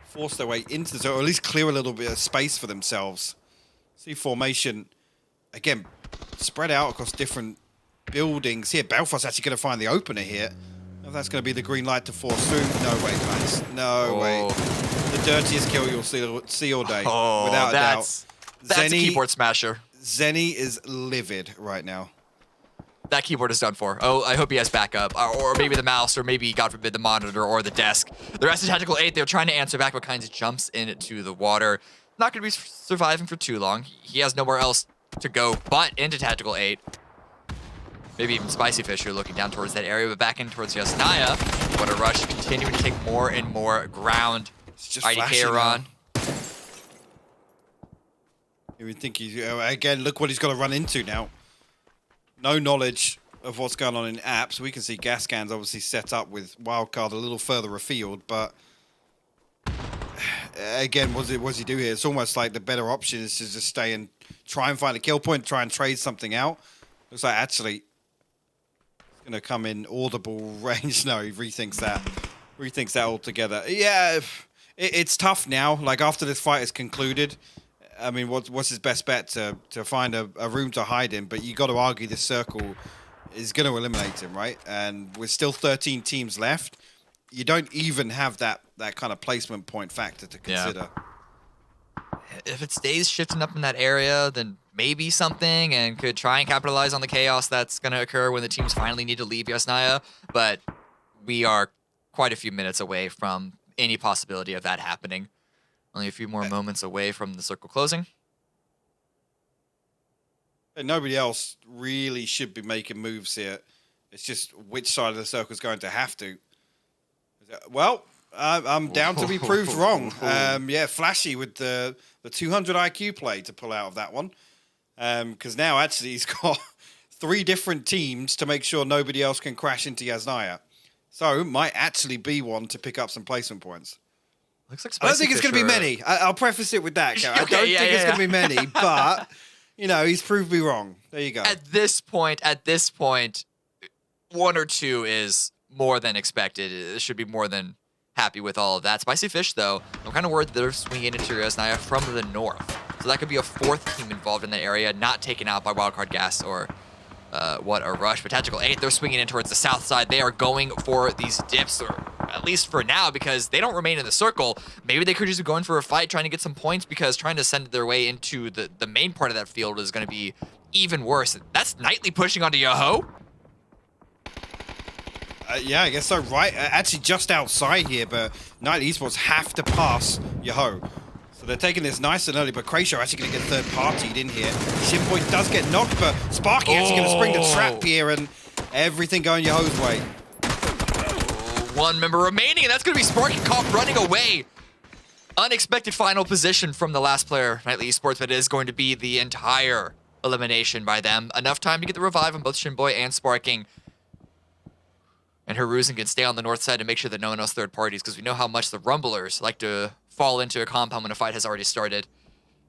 force their way into the zone, or at least clear a little bit of space for themselves. See formation again spread out across different buildings here. Belfast's actually going to find the opener here. If that's going to be the green light to force through. No way, guys. No way. The dirtiest kill you'll see all day. Without a doubt. That's a keyboard smasher. Zenny is livid right now. That keyboard is done for. Oh, I hope he has backup. Or maybe the mouse, or maybe, God forbid, the monitor or the desk. The rest of Tactical 8, they're trying to answer back, but Kynes jumps into the water. Not going to be surviving for too long. He has nowhere else to go but into Tactical 8. Maybe even Spicy Fish are looking down towards that area, but back in towards Yasnaya. What a rush, continuing to take more and more ground. It's just IDK are on. You would think he's again. Look what he's got to run into now. No knowledge of what's going on in apps. We can see gas cans obviously set up with wildcard a little further afield, but again, what does he do here? It's almost like the better option is to just stay and try and find a kill point, try and trade something out. Looks like actually it's going to come in audible range. No, he rethinks that. Rethinks that altogether. Yeah, it's tough now. Like after this fight is concluded, I mean, what's his best bet to find a room to hide in? But you got to argue this circle is going to eliminate him, right? And with still 13 teams left, you don't even have that kind of placement point factor to consider. Yeah. If it stays shifting up in that area, then maybe something, and could try and capitalize on the chaos that's going to occur when the teams finally need to leave Yasnaya. But we are quite a few minutes away from any possibility of that happening. Only a few more moments away from the circle closing. And nobody else really should be making moves here. It's just which side of the circle is going to have to. Well, I'm down to be proved wrong. Yeah, Flashy with the 200 IQ play to pull out of that one. Because now actually he's got 3 different teams to make sure nobody else can crash into Yasnaya. So might actually be one to pick up some placement points. Looks like I don't think it's going to be many. I'll preface it with that. Okay, I don't think it's going to be many, but you know, he's proved me wrong. There you go. At this point, 1 or 2 is more than expected. It should be more than happy with all of that. Spicy Fish, though, I'm kind of worried they're swinging into Yasnaya from the north. So that could be a 4th team involved in that area, not taken out by Wildcard Gas or what a rush. But Tactical 8, they're swinging in towards the south side. They are going for these dips, or at least for now, because they don't remain in the circle. Maybe they could just be going for a fight, trying to get some points, because trying to send their way into the main part of that field is going to be even worse. That's Nightly pushing onto Yoho. Yeah, I guess so, right? Actually just outside here, but Nightly Esports have to pass Yoho. So they're taking this nice and early, but Krayshaw actually going to get third-partied in here. Shimboy does get knocked, but Sparky actually going to spring the trap here, and everything going Yoho's way. 1 member remaining, and that's going to be Sparky caught running away. Unexpected final position from the last player, Nightly Esports, but it is going to be the entire elimination by them. Enough time to get the revive on both Shimboy and Sparking. And Hiruzen can stay on the north side to make sure that no one else third parties, because we know how much the Rumblers like to fall into a compound when a fight has already started.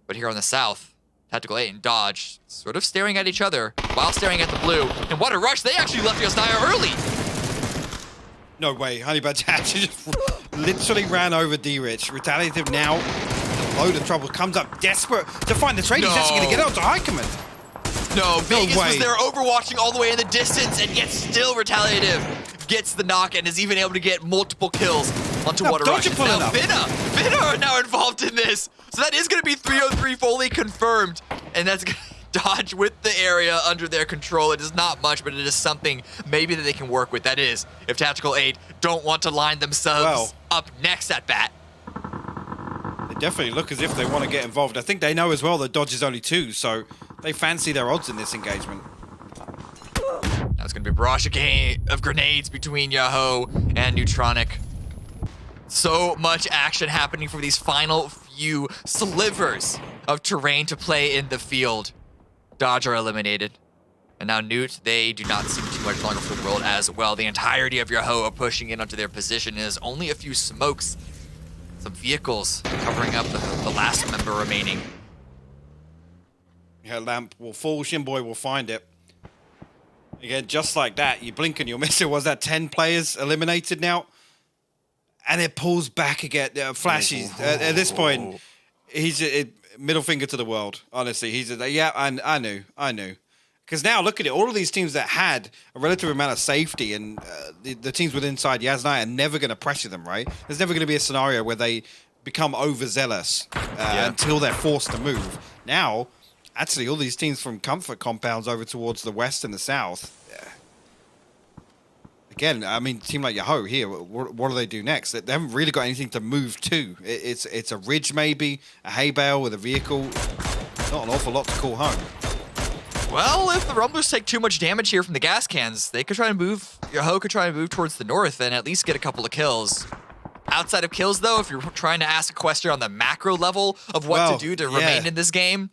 But here on the south, Tactical 8 and Dodge sort of staring at each other while staring at the blue. And what a rush! They actually left Yasnaya early! No way, Honeybadge actually just literally ran over D-Rich. Retaliative now, load of trouble, comes up desperate to find the trade. No. He's actually going to get out to Heikeman. No, Vegas was there overwatching all the way in the distance, and yet still Retaliative gets the knock and is even able to get multiple kills onto What a Rush. Now Vinna are now involved in this. So that is going to be 303 fully confirmed. And that's going to Dodge with the area under their control. It is not much, but it is something maybe that they can work with. That is, if Tactical 8 don't want to line themselves up next at bat. They definitely look as if they want to get involved. I think they know as well that Dodge is only 2, so they fancy their odds in this engagement. Now it's going to be a barrage of grenades between Yoho and Neutronic. So much action happening for these final few slivers of terrain to play in the field. Dodge are eliminated. And now Newt, they do not seem too much longer for the world as well. The entirety of Yoho are pushing in onto their position. Is only a few smokes, some vehicles covering up the last member remaining. Yeah, Lamp will fall, Shimboy will find it. Again, just like that, you blink and you'll miss it. Was that 10 players eliminated now? And it pulls back again. Flashes. At this point, he's middle finger to the world. Honestly, yeah, I knew. Because now, look at it. All of these teams that had a relative amount of safety, and the teams within inside Yasnaya are never going to pressure them, right? There's never going to be a scenario where they become overzealous until they're forced to move. Now, actually, all these teams from comfort compounds over towards the west and the south. Again, I mean, a team like Yoho here, what do they do next? They haven't really got anything to move to. It's a ridge maybe, a hay bale with a vehicle. Not an awful lot to call home. Well, if the Rumblers take too much damage here from the gas cans, they could try and move. Yoho could try and move towards the north and at least get a couple of kills. Outside of kills, though, if you're trying to ask a question on the macro level of what to do to remain in this game,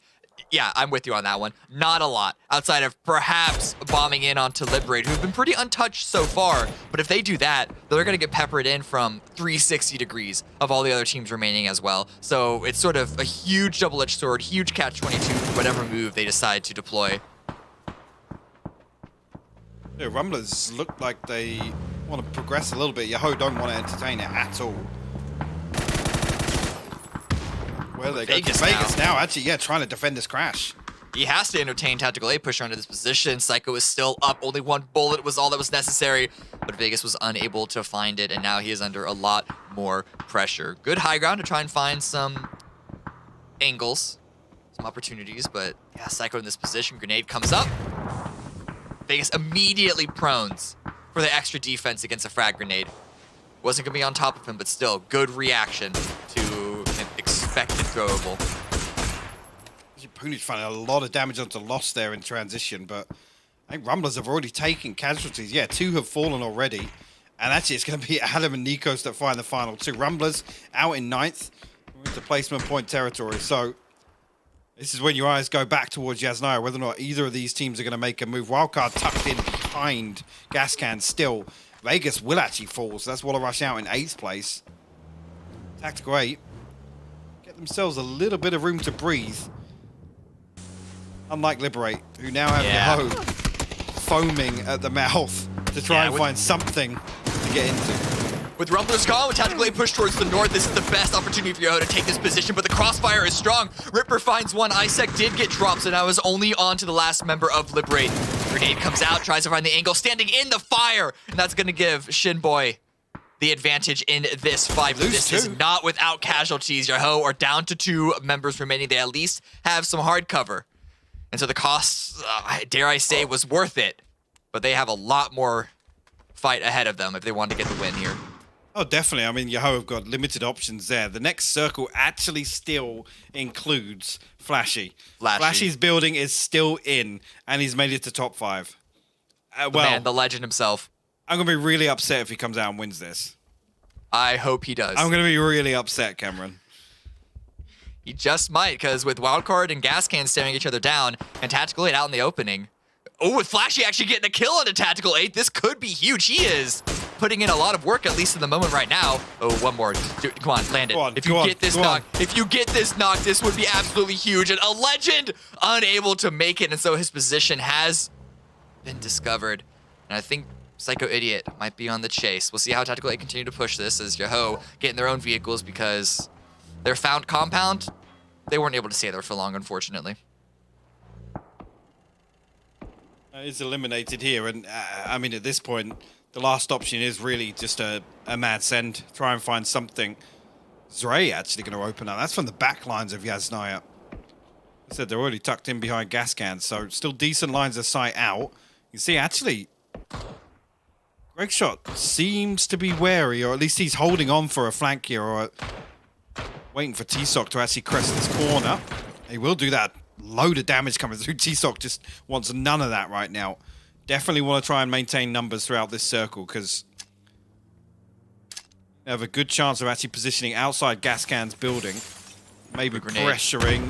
Yeah, I'm with you on that one. Not a lot, outside of perhaps bombing in onto Liberate, who've been pretty untouched so far. But if they do that, they're going to get peppered in from 360 degrees of all the other teams remaining as well. So it's sort of a huge double-edged sword, huge catch-22 for whatever move they decide to deploy. Yeah, Rumblers look like they want to progress a little bit. Yahoo don't want to entertain it at all. Where they go to Vegas now, actually, yeah, trying to defend this crash. He has to entertain Tactical 8, push her into this position. Psycho is still up. Only one bullet was all that was necessary, but Vegas was unable to find it, and now he is under a lot more pressure. Good high ground to try and find some angles, some opportunities, but yeah, Psycho in this position. Grenade comes up. Vegas immediately prones for the extra defense against a frag grenade. Wasn't going to be on top of him, but still, good reaction to an expected throwable. Poonage finding a lot of damage onto Lost there in transition, but I think Rumblers have already taken casualties. Yeah, 2 have fallen already. And actually, it's going to be Adam and Nikos that find the final 2. Rumblers out in 9th. We're into placement point territory. So this is when your eyes go back towards Yasnaya, whether or not either of these teams are going to make a move. Wildcard tucked in behind Gascan still. Vegas will actually fall, so that's Waller Rush out in 8th place. Tactical 8 get themselves a little bit of room to breathe. Unlike Liberate, who now have Yahoo foaming at the mouth to try and find something to get into. With Rumblers gone, with Tactical 8 pushed towards the north, this is the best opportunity for Yahoo to take this position, but the crossfire is strong. Ripper finds one. Isaac did get dropped, so now is only on to the last member of Liberate. Grenade comes out, tries to find the angle, standing in the fire, and that's going to give Shinboy the advantage in this fight. But this is not without casualties. Yahoo are down to 2 members remaining. They at least have some hard cover. And so the cost, dare I say, was worth it. But they have a lot more fight ahead of them if they want to get the win here. Oh, definitely. I mean, Yahoo have got limited options there. The next circle actually still includes Flashy. Flashy's building is still in, and he's made it to top 5. The legend himself. I'm going to be really upset if he comes out and wins this. I hope he does. I'm going to be really upset, Cameron. He just might, because with Wildcard and Gascan staring each other down, and Tactical 8 out in the opening. Oh, with Flashy actually getting a kill on a Tactical 8, this could be huge. He is putting in a lot of work, at least in the moment right now. Oh, one more. Come on, land it. If you get this knock, this would be absolutely huge. And a legend unable to make it, and so his position has been discovered. And I think Psycho Idiot might be on the chase. We'll see how Tactical 8 continue to push this as Yahoo get in their own vehicles, because their found compound, they weren't able to stay there for long, unfortunately. Is eliminated here, and I mean, at this point, the last option is really just a mad send. Try and find something. Zray actually going to open up. That's from the back lines of Yasnaya. I said they're already tucked in behind gas cans, so still decent lines of sight out. You see, actually, Greg Shot seems to be wary, or at least he's holding on for a flank here, or waiting for T-Sock to actually crest this corner. He will do that. Load of damage coming through. T-Sock just wants none of that right now. Definitely want to try and maintain numbers throughout this circle, because they have a good chance of actually positioning outside Gascan's building. Maybe pressuring.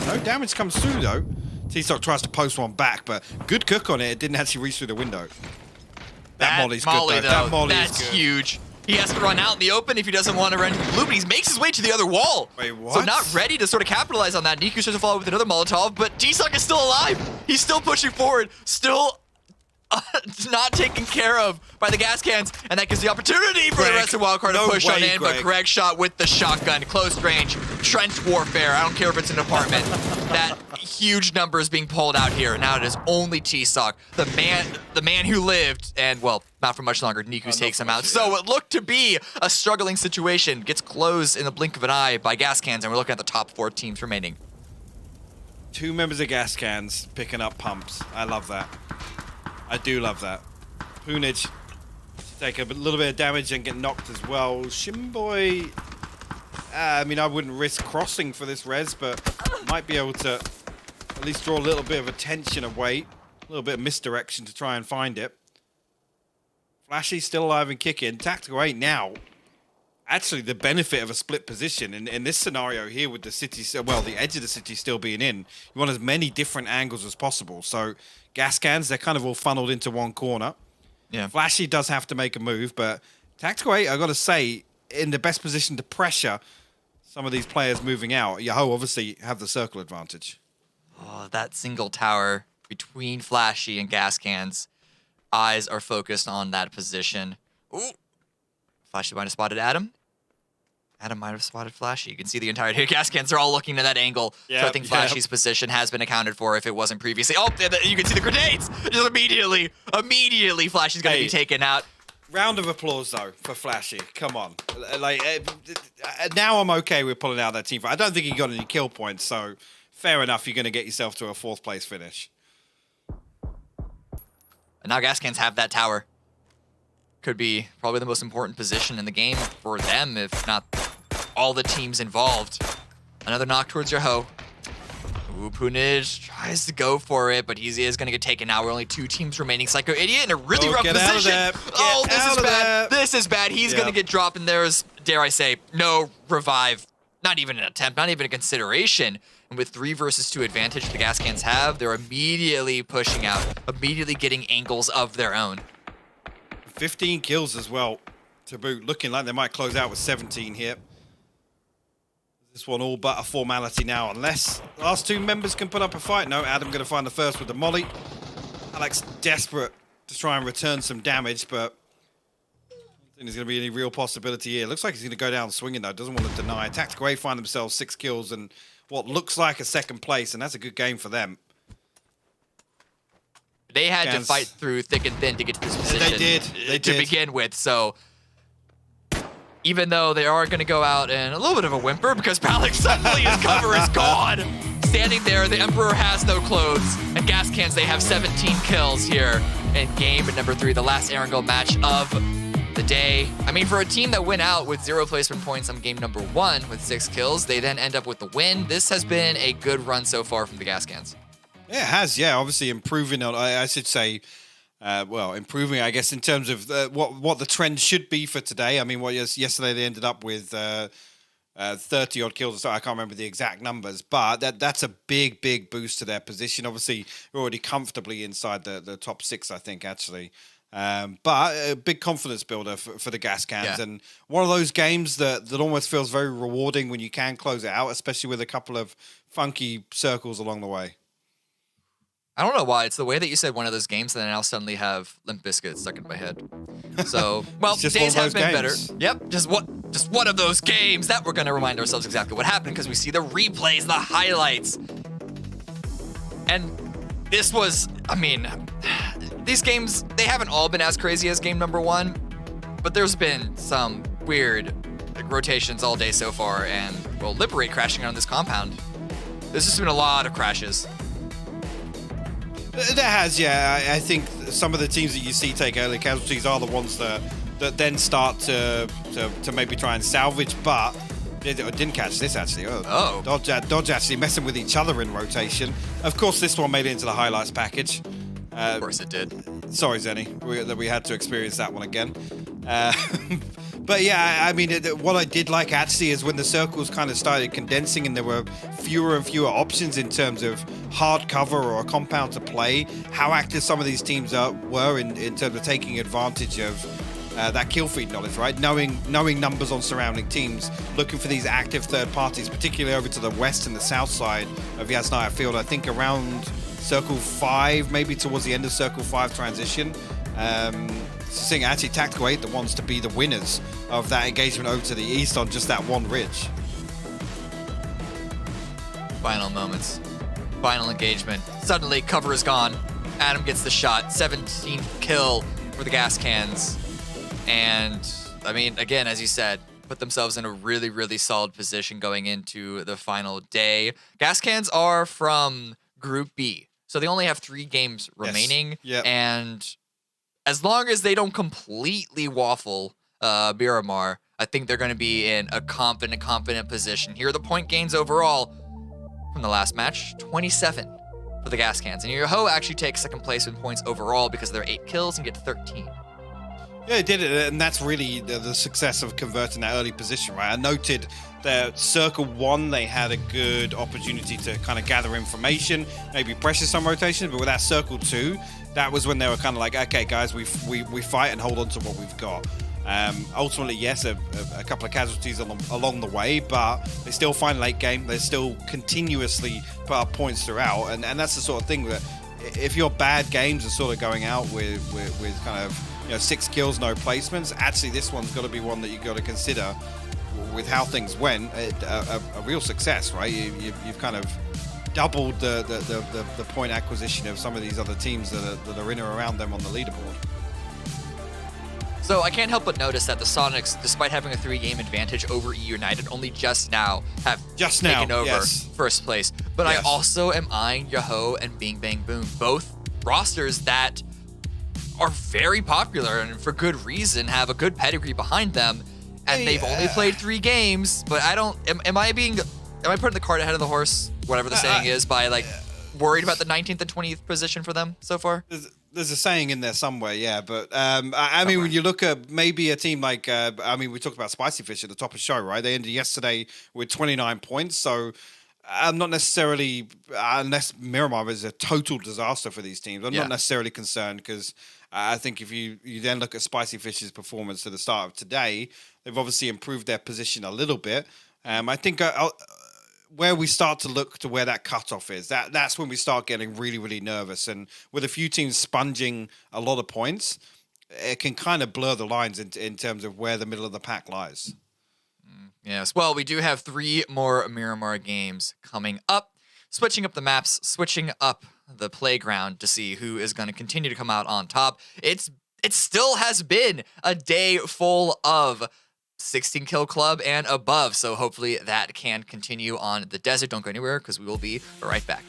No damage comes through, though. T-Sock tries to post one back, but good cook on it. It didn't actually reach through the window. That molly's good, though. That molly is good. Huge. He has to run out in the open if he doesn't want to run into the blue, but he makes his way to the other wall. Wait, what? So not ready to sort of capitalize on that. Niku tries to follow with another Molotov, but T-Sock is still alive. He's still pushing forward, still not taken care of by the gas cans, and that gives the opportunity for the rest of Wildcard to push on in, but Greg Shot with the shotgun, close range, trench warfare. I don't care if it's an apartment. That huge number is being pulled out here. Now it is only T-Sock, the man who lived, and well, not for much longer. Niku takes him out. So it looked to be a struggling situation. Gets closed in the blink of an eye by gas cans, and we're looking at the top 4 teams remaining. 2 members of gas cans picking up pumps. I love that. I do love that. Poonage take a little bit of damage and get knocked as well. Shimboy, I mean, I wouldn't risk crossing for this res, but might be able to at least draw a little bit of attention away. A little bit of misdirection to try and find it. Flashy's still alive and kicking. Tactical 8 now actually the benefit of a split position. In this scenario here with the city, well, the edge of the city still being in, you want as many different angles as possible. So gas cans, they're kind of all funneled into one corner. Yeah. Flashy does have to make a move, but Tactical 8, I got to say, in the best position to pressure some of these players moving out. Yahoo obviously have the circle advantage. Oh, that single tower between Flashy and gas cans. Eyes are focused on that position. Ooh. Flashy might have spotted Adam. Adam might have spotted Flashy. You can see the entire gas cans are all looking at that angle. Yep, So I think Flashy's position has been accounted for if it wasn't previously. Oh, you can see the grenades. Just immediately Flashy's going to be taken out. Round of applause, though, for Flashy. Come on. Now I'm okay with pulling out that team fight. I don't think he got any kill points, so fair enough. You're going to get yourself to a 4th place finish. And now gas cans have that tower. Could be probably the most important position in the game for them, if not all the teams involved. Another knock towards Yahoo. Ooh, Punij tries to go for it, but he is going to get taken out. We're only 2 teams remaining. Psycho Idiot in a really rough position. Oh, this is bad. This is bad. He's going to get dropped, and there's, dare I say, no revive. Not even an attempt, not even a consideration. And with 3 versus 2 advantage the gas cans have, they're immediately pushing out, immediately getting angles of their own. 15 kills as well to boot. Looking like they might close out with 17 here. This one all but a formality now, unless the last 2 members can put up a fight. No, Adam going to find the first with the molly. Alex desperate to try and return some damage, but I don't think there's going to be any real possibility here. Looks like he's going to go down swinging, though. Doesn't want to deny. Tactical 8 find themselves 6 kills and what looks like a 2nd place, and that's a good game for them. They had to fight through thick and thin to get to this position. They did. To begin with, so even though they are going to go out in a little bit of a whimper because Palik suddenly his cover is gone. Standing there, the Emperor has no clothes, and gas cans, they have 17 kills here in game number 3, the last Erangel match of the day. I mean, for a team that went out with 0 placement points on game number 1 with 6 kills, they then end up with the win. This has been a good run so far from the gas cans. Yeah, it has. Yeah, obviously improving on, I should say, improving, I guess, in terms of what the trend should be for today. I mean, yesterday they ended up with 30 odd kills. So I can't remember the exact numbers, but that's a big boost to their position. Obviously, we're already comfortably inside the top 6, I think, actually. But a big confidence builder for the gas cans, and one of those games that almost feels very rewarding when you can close it out, especially with a couple of funky circles along the way. I don't know why. It's the way that you said one of those games that I now suddenly have Limp Bizkit stuck in my head. So, well, days have been better. Yep, just one of those games that we're going to remind ourselves exactly what happened because we see the replays, the highlights. And this was, I mean, these games, they haven't all been as crazy as game number 1, but there's been some weird rotations all day so far, and, well, Liberate crashing on this compound. There's just been a lot of crashes. There has, yeah. I think some of the teams that you see take early casualties are the ones that then start to maybe try and salvage, but didn't catch this actually. Dodge actually messing with each other in rotation. Of course, this one made it into the highlights package. Of course it did. Sorry, Zenny, that we had to experience that one again. But yeah, I mean, what I did like actually is when the circles kind of started condensing and there were fewer and fewer options in terms of hard cover or a compound to play, how active some of these teams were in terms of taking advantage of that kill feed knowledge, right? Knowing numbers on surrounding teams, looking for these active third parties, particularly over to the west and the south side of Yasnaya Field. I think around Circle 5, maybe towards the end of Circle 5 transition. Seeing actually Tactical 8 that wants to be the winners of that engagement over to the east on just that one ridge. Final moments. Final engagement. Suddenly, cover is gone. Adam gets the shot. 17th kill for the gas cans. And, I mean, again, as you said, put themselves in a really solid position going into the final day. Gas cans are from Group B. So they only have 3 games remaining. Yep. And as long as they don't completely waffle Miramar, I think they're going to be in a confident position. Here are the point gains overall from the last match. 27 for the gas cans. And Yoho actually takes 2nd place in points overall because of their 8 kills and get 13. Yeah, it did it, and that's really the success of converting that early position, right? I noted that Circle 1, they had a good opportunity to kind of gather information, maybe pressure some rotations, but with that Circle 2, that was when they were kind of like, okay, guys, we fight and hold on to what we've got. Ultimately, yes, a couple of casualties along the way, but they still find late game. They still continuously put up points throughout, and that's the sort of thing that if your bad games are sort of going out with kind of 6 kills, no placements, actually this one's got to be one that you've got to consider with how things went a real success, right? You've kind of doubled the point acquisition of some of these other teams that are in or around them on the leaderboard. So I can't help but notice that the Sonics, despite having a 3-game advantage over E United, only just now have taken over first place. But I also am eyeing Yahoo and Bing Bang Boom, both rosters that are very popular and for good reason, have a good pedigree behind them, and they've only played 3 games. But I don't. Am I putting the cart ahead of the horse, whatever the saying is, by like worried about the 19th and 20th position for them so far? There's a saying in there somewhere, yeah. But I mean, when you look at maybe a team like, we talked about Spicy Fish at the top of the show, right? They ended yesterday with 29 points. So I'm not necessarily, unless Miramar is a total disaster for these teams, I'm not necessarily concerned, because I think if you then look at Spicy Fish's performance to the start of today, they've obviously improved their position a little bit. I think where we start to look to where that cutoff is, that's when we start getting really, really nervous. And with a few teams sponging a lot of points, it can kind of blur the lines in terms of where the middle of the pack lies. Yes. Well, we do have 3 more Miramar games coming up, switching up the maps, switching up the playground to see who is going to continue to come out on top. It still has been a day full of 16 kill club and above, so hopefully that can continue on the desert. Don't go anywhere, because we will be right back.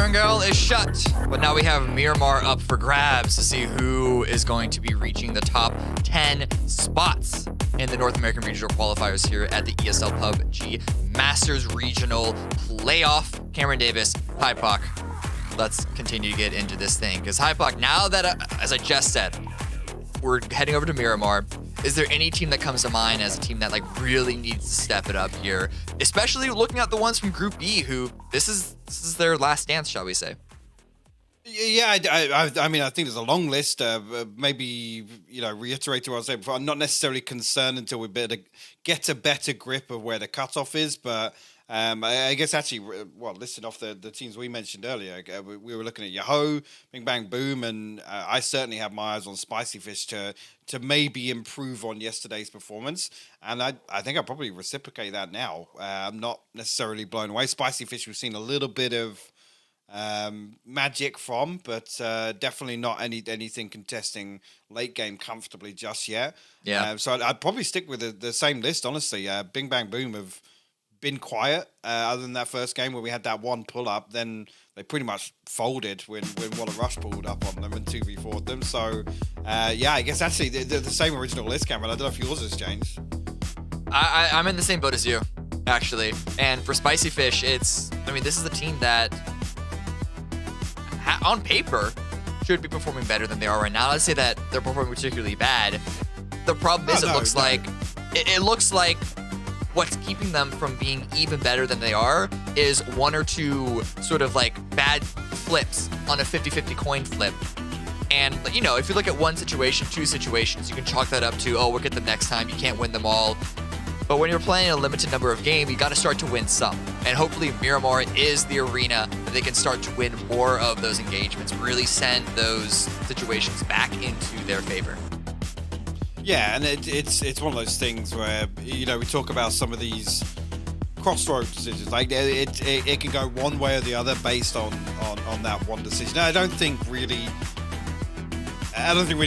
Erangel is shut, but now we have Miramar up for grabs to see who is going to be reaching the top 10 spots in the North American Regional Qualifiers here at the ESL PUBG Masters Regional Playoff. Cameron Davis, Hypoc. Let's continue to get into this thing, because Hypoc, now that, as I just said, we're heading over to Miramar, is there any team that comes to mind as a team that like really needs to step it up here, especially looking at the ones from Group B who this is their last dance, shall we say? Yeah, I mean, I think there's a long list. Maybe, reiterate what I was saying before. I'm not necessarily concerned until we get a better grip of where the cutoff is, but I guess actually, listing off the teams we mentioned earlier, we were looking at Yahoo, Bing Bang Boom, and I certainly have my eyes on Spicy Fish to maybe improve on yesterday's performance. And I think I'll probably reciprocate that now. I'm not necessarily blown away. Spicy Fish, we've seen a little bit of magic from, but definitely not anything contesting late game comfortably just yet. Yeah. So I'd probably stick with the same list, honestly. Bing Bang Boom have been quiet other than that first game where we had that one pull up. Then they pretty much folded when Waller Rush pulled up on them and 2v4'd them. So I guess actually the same original list, Cameron. I don't know if yours has changed. I'm in the same boat as you, actually. And for Spicy Fish, this is a team that on paper should be performing better than they are right now. Let's say that they're performing particularly bad. The problem is it looks like what's keeping them from being even better than they are is one or two sort of like bad flips on a 50-50 coin flip. And, if you look at one situation, two situations, you can chalk that up to, we'll get them next time. You can't win them all. But when you're playing a limited number of games, you got to start to win some. And hopefully Miramar is the arena that they can start to win more of those engagements, really send those situations back into their favor. Yeah, and it's one of those things where, we talk about some of these crossroads decisions. Like, it can go one way or the other based on that one decision. I don't think really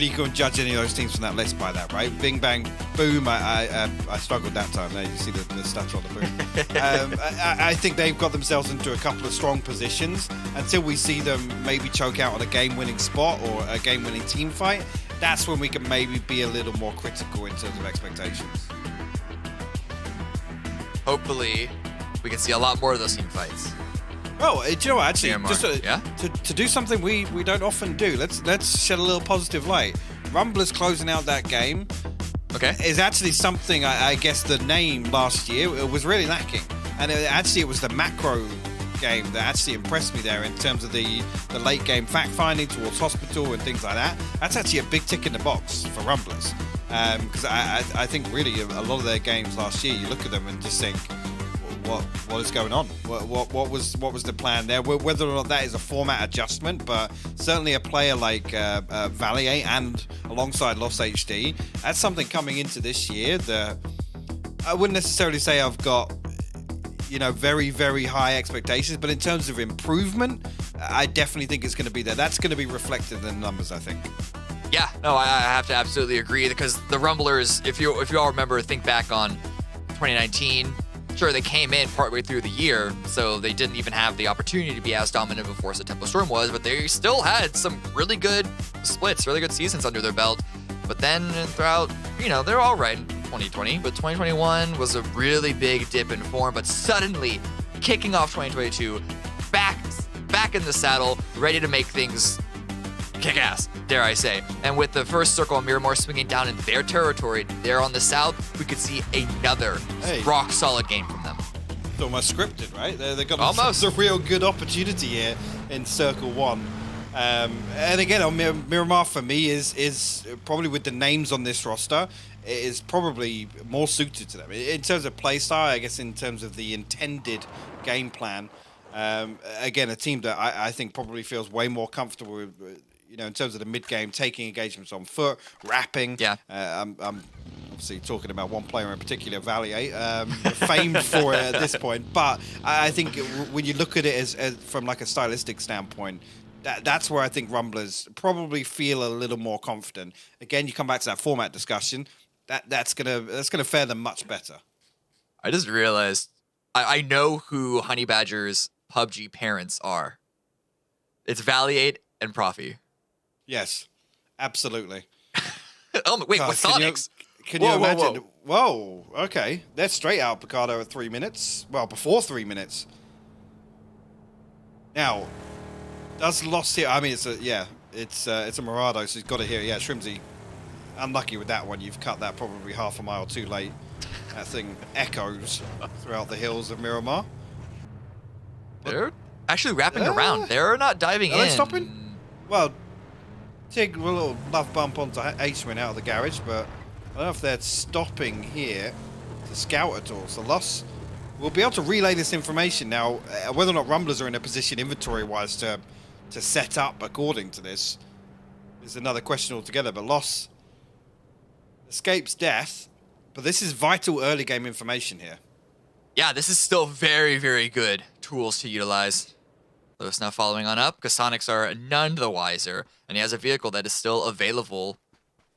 you can judge any of those teams from that list by that, right? Bing Bang Boom, I struggled that time. There, you see the statue on the boom. I think they've got themselves into a couple of strong positions until we see them maybe choke out on a game-winning spot or a game-winning team fight. That's when we can maybe be a little more critical in terms of expectations. Hopefully, we can see a lot more of those team fights. Well, do you know what? Actually, CMR, to do something we don't often do. Let's shed a little positive light. Rumblers closing out that game. Okay. Is actually something I guess the name last year was really lacking, and it was the macro game that actually impressed me there in terms of the late game fact finding towards hospital and things like that. That's actually a big tick in the box for Rumblers, because I think really a lot of their games last year, you look at them and just think, what is going on? What was the plan there? Whether or not that is a format adjustment, but certainly a player like Valier and alongside Lost HD, that's something coming into this year that I wouldn't necessarily say I've got very, very high expectations, but in terms of improvement, I definitely think it's going to be there. That's going to be reflected in the numbers, I think. Yeah, no, I have to absolutely agree, because the Rumblers, if you all remember, think back on 2019. Sure, they came in partway through the year, so they didn't even have the opportunity to be as dominant of a force as Tempo Storm was, but they still had some really good splits, really good seasons under their belt. But then throughout, they're all right in 2020, but 2021 was a really big dip in form, but suddenly kicking off 2022, back in the saddle, ready to make things kick ass, dare I say. And with the first circle of Miramar swinging down in their territory, there on the south, we could see another rock solid game from them. It's almost scripted, right? They got almost a real good opportunity here in Circle 1. And again, Miramar for me is probably, with the names on this roster, is probably more suited to them in terms of play style. I guess in terms of the intended game plan. Again, a team that I think probably feels way more comfortable with, in terms of the mid game, taking engagements on foot, rapping. Yeah. I'm obviously talking about one player in particular, Valier, famed for it at this point. But I think when you look at it as from like a stylistic standpoint, that's where I think Rumblers probably feel a little more confident. Again, you come back to that format discussion. That's gonna fare them much better. I just realized I know who Honey Badger's PUBG parents are. It's Valiate and Profi. Yes, absolutely. Oh, wait, God, with Sonics? Can you imagine? Whoa, okay. They're straight out Picardo at 3 minutes. Well, before 3 minutes. Now, does Lost here? I mean, it's a Murado, so he's got it here. Yeah, Shrimsy, unlucky with that one. You've cut that probably half a mile too late. That thing echoes throughout the hills of Miramar. They're actually wrapping around. They're not diving in. Are they stopping? Well, Tig with a little love bump onto Acewin out of the garage, but I don't know if they're stopping here to scout at all. So Loss will be able to relay this information now. Whether or not Rumblers are in a position inventory-wise to set up according to this is another question altogether. But Loss escapes death, but this is vital early game information here. Yeah, this is still very, very good tools to utilize. Lewis now following on up, because Sonics are none the wiser, and he has a vehicle that is still available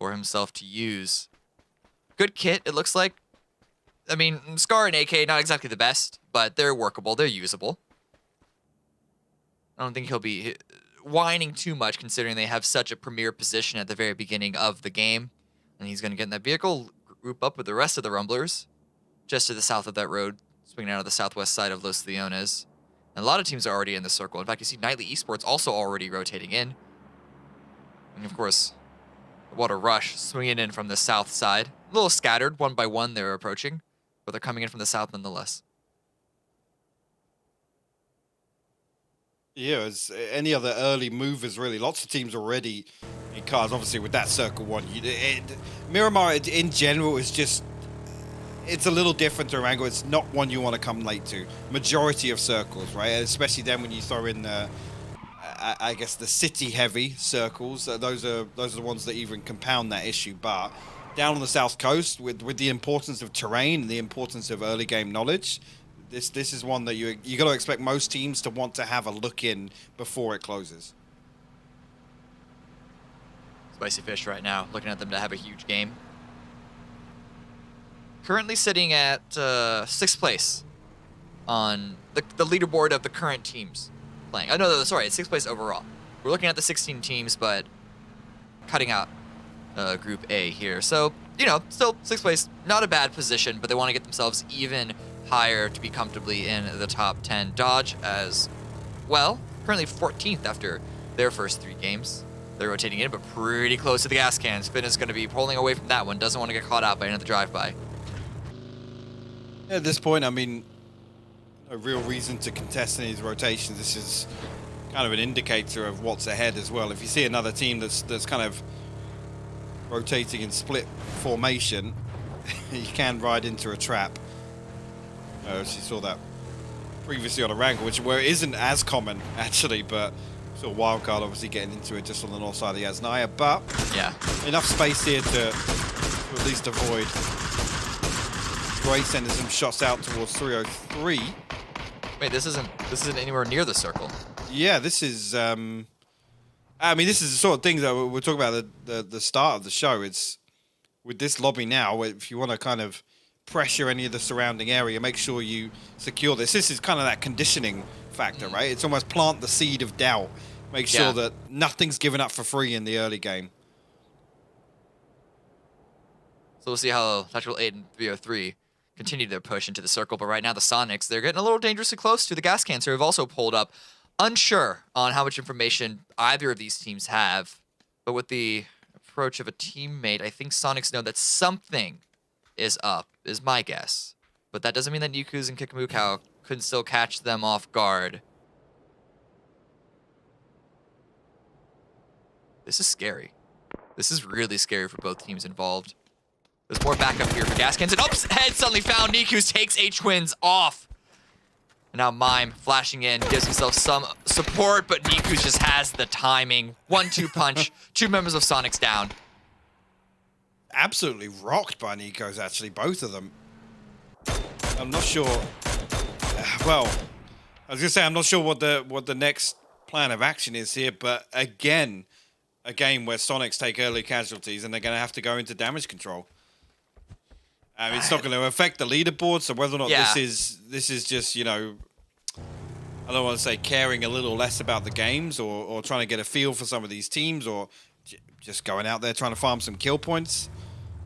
for himself to use. Good kit, it looks like. I mean, Scar and AK, not exactly the best, but they're workable, they're usable. I don't think he'll be whining too much, considering they have such a premier position at the very beginning of the game. And he's going to get in that vehicle, group up with the rest of the Rumblers, just to the south of that road, swinging out of the southwest side of Los Leones. And a lot of teams are already in the circle. In fact, you see Nightly Esports also already rotating in. And of course, Water Rush swinging in from the south side. A little scattered, one by one they're approaching, but they're coming in from the south nonetheless. Yeah, as any other early movers, really. Lots of teams already in cars, obviously, with that Circle 1. Miramar, in general, is just... It's a little different to Erangel. It's not one you want to come late to. Majority of circles, right? Especially then when you throw in, I guess, the city-heavy circles. Those are the ones that even compound that issue. But down on the south coast, with the importance of terrain and the importance of early game knowledge, this is one that you got to expect most teams to want to have a look in before it closes. Spicy Fish right now, looking at them to have a huge game. Currently sitting at 6th place on the leaderboard of the current teams playing. Oh, no, sorry, it's 6th place overall. We're looking at the 16 teams, but cutting out Group A here. So, you know, still 6th place, not a bad position, but they want to get themselves even higher to be comfortably in the top 10. Dodge as well, currently 14th after their first 3 games. They're rotating in, but pretty close to the gas cans. Finn is going to be pulling away from that one, doesn't want to get caught out by another drive-by. At this point, I mean, no real reason to contest any of these rotations. This is kind of an indicator of what's ahead as well. If you see another team that's kind of rotating in split formation, you can ride into a trap. She saw that previously on a Wrangle, where it isn't as common, actually, but saw Wildcard obviously getting into it just on the north side of the Asnaya, but yeah, enough space here to at least avoid. Gray sending some shots out towards 303. Wait, this isn't anywhere near the circle. Yeah, this is. I mean, this is the sort of thing that we're talking about at the start of the show. It's with this lobby now. If you want to kind of pressure any of the surrounding area, make sure you secure this. This is kind of that conditioning factor, right? It's almost plant the seed of doubt. Make sure that nothing's given up for free in the early game. So we'll see how Tactical 8 and 303 continue their push into the circle, but right now the Sonics, they're getting a little dangerously close to the gas cans, who have also pulled up. Unsure on how much information either of these teams have, but with the approach of a teammate, I think Sonics know that something is up, is my guess. But that doesn't mean that Niku's and Kikamukau couldn't still catch them off guard. This is scary. This is really scary for both teams involved. There's more backup here for gas cans. And oops, head suddenly found. Niku's takes H-Twins off. And now Mime flashing in, gives himself some support, but Niku's just has the timing. 1-2 punch, 2 members of Sonics down. Absolutely rocked by Niko's, actually, both of them. I'm not sure. Well, I was gonna say I'm not sure what the next plan of action is here, but again, a game where Sonics take early casualties and they're gonna have to go into damage control. It's not going to affect the leaderboard, so whether or not this is just, you know, I don't want to say caring a little less about the games or trying to get a feel for some of these teams or just going out there trying to farm some kill points.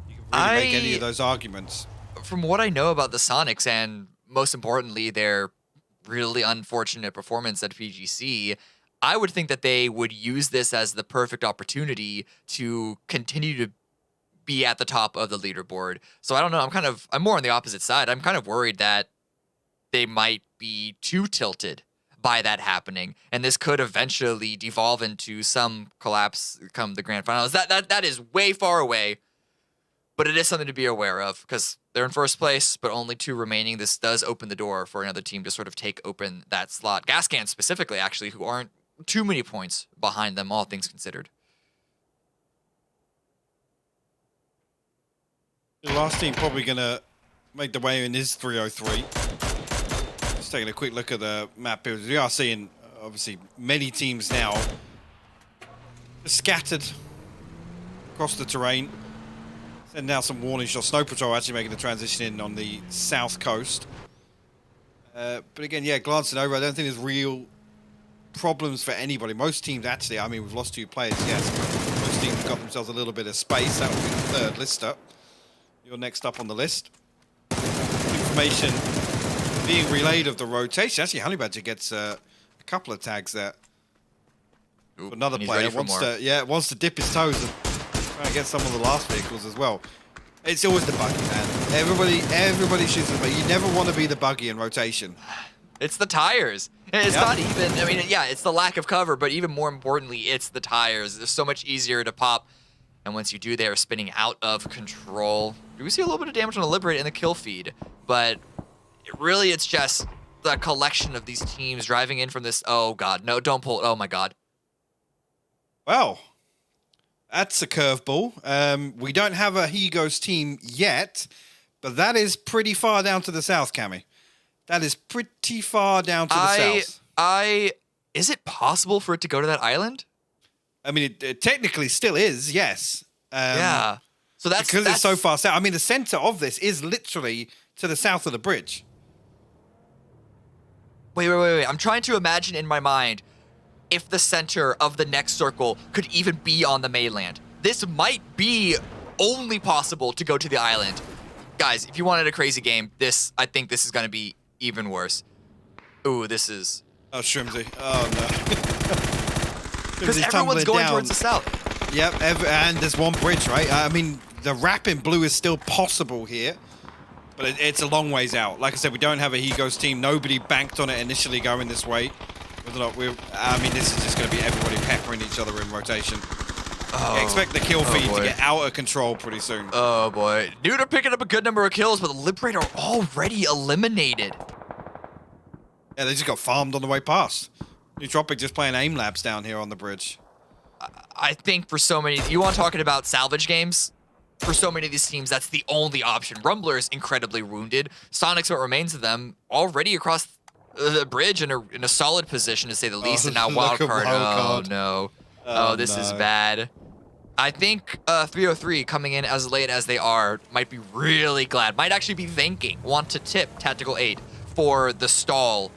You can really make any of those arguments. From what I know about the Sonics and most importantly, their really unfortunate performance at PGC, I would think that they would use this as the perfect opportunity to continue to be at the top of the leaderboard. So I don't know. I'm more on the opposite side. I'm kind of worried that they might be too tilted by that happening, and this could eventually devolve into some collapse come the grand finals. That is way far away, but it is something to be aware of because they're in first place, but only 2 remaining. This does open the door for another team to sort of take open that slot. Gascan specifically, actually, who aren't too many points behind them, all things considered. The last team probably going to make the way in is 303. Just taking a quick look at the map builds. We are seeing, obviously, many teams now scattered across the terrain. Sending out some warning shots. Snow Patrol actually making the transition in on the south coast. But again, yeah, glancing over, I don't think there's real problems for anybody. Most teams actually, I mean, we've lost 2 players, yes. Most teams have got themselves a little bit of space. That will be the 3rd list up. You're next up on the list. Information being relayed of the rotation. Actually, Honey Badger gets a couple of tags there. Ooh, another player wants to dip his toes and try to get some of the last vehicles as well. It's always the buggy, man. Everybody shoots the buggy. You never want to be the buggy in rotation. It's the tires. It's not even, I mean, yeah, it's the lack of cover, but even more importantly, it's the tires. They're so much easier to pop. And once you do, they are spinning out of control. We see a little bit of damage on the Liberate in the kill feed, but really it's just the collection of these teams driving in from this. Oh, God. No, don't pull. Oh, my God. Well, that's a curveball. We don't have a He Goes team yet, but that is pretty far down to the south, Cammy. That is pretty far down to the south. Is it possible for it to go to that island? I mean, it technically still is, yes. Yeah. So that's because it's so far south. I mean, the center of this is literally to the south of the bridge. Wait. I'm trying to imagine in my mind if the center of the next circle could even be on the mainland. This might be only possible to go to the island. Guys, if you wanted a crazy game, I think this is going to be even worse. Ooh, this is... Oh, Shrimsy. Oh, no. Because everyone's going towards the south. Yep, and there's one bridge, right? I mean, the wrap in blue is still possible here, but it's a long ways out. Like I said, we don't have a He Goes team. Nobody banked on it initially going this way. I mean, this is just going to be everybody peppering each other in rotation. Yeah, expect the kill feed to get out of control pretty soon. Oh, boy. Dude are picking up a good number of kills, but the Liberator are already eliminated. Yeah, they just got farmed on the way past. Nootropic just playing aim labs down here on the bridge. I think for so many, you want talking about salvage games? For so many of these teams, that's the only option. Rumbler is incredibly wounded. Sonics, what remains of them, already across the bridge in a solid position, to say the least. And now Wildcard. Oh, no. Oh, this is bad. I think 303 coming in as late as they are might be really glad. Might actually be thanking, want to tip Tactical 8 for the stall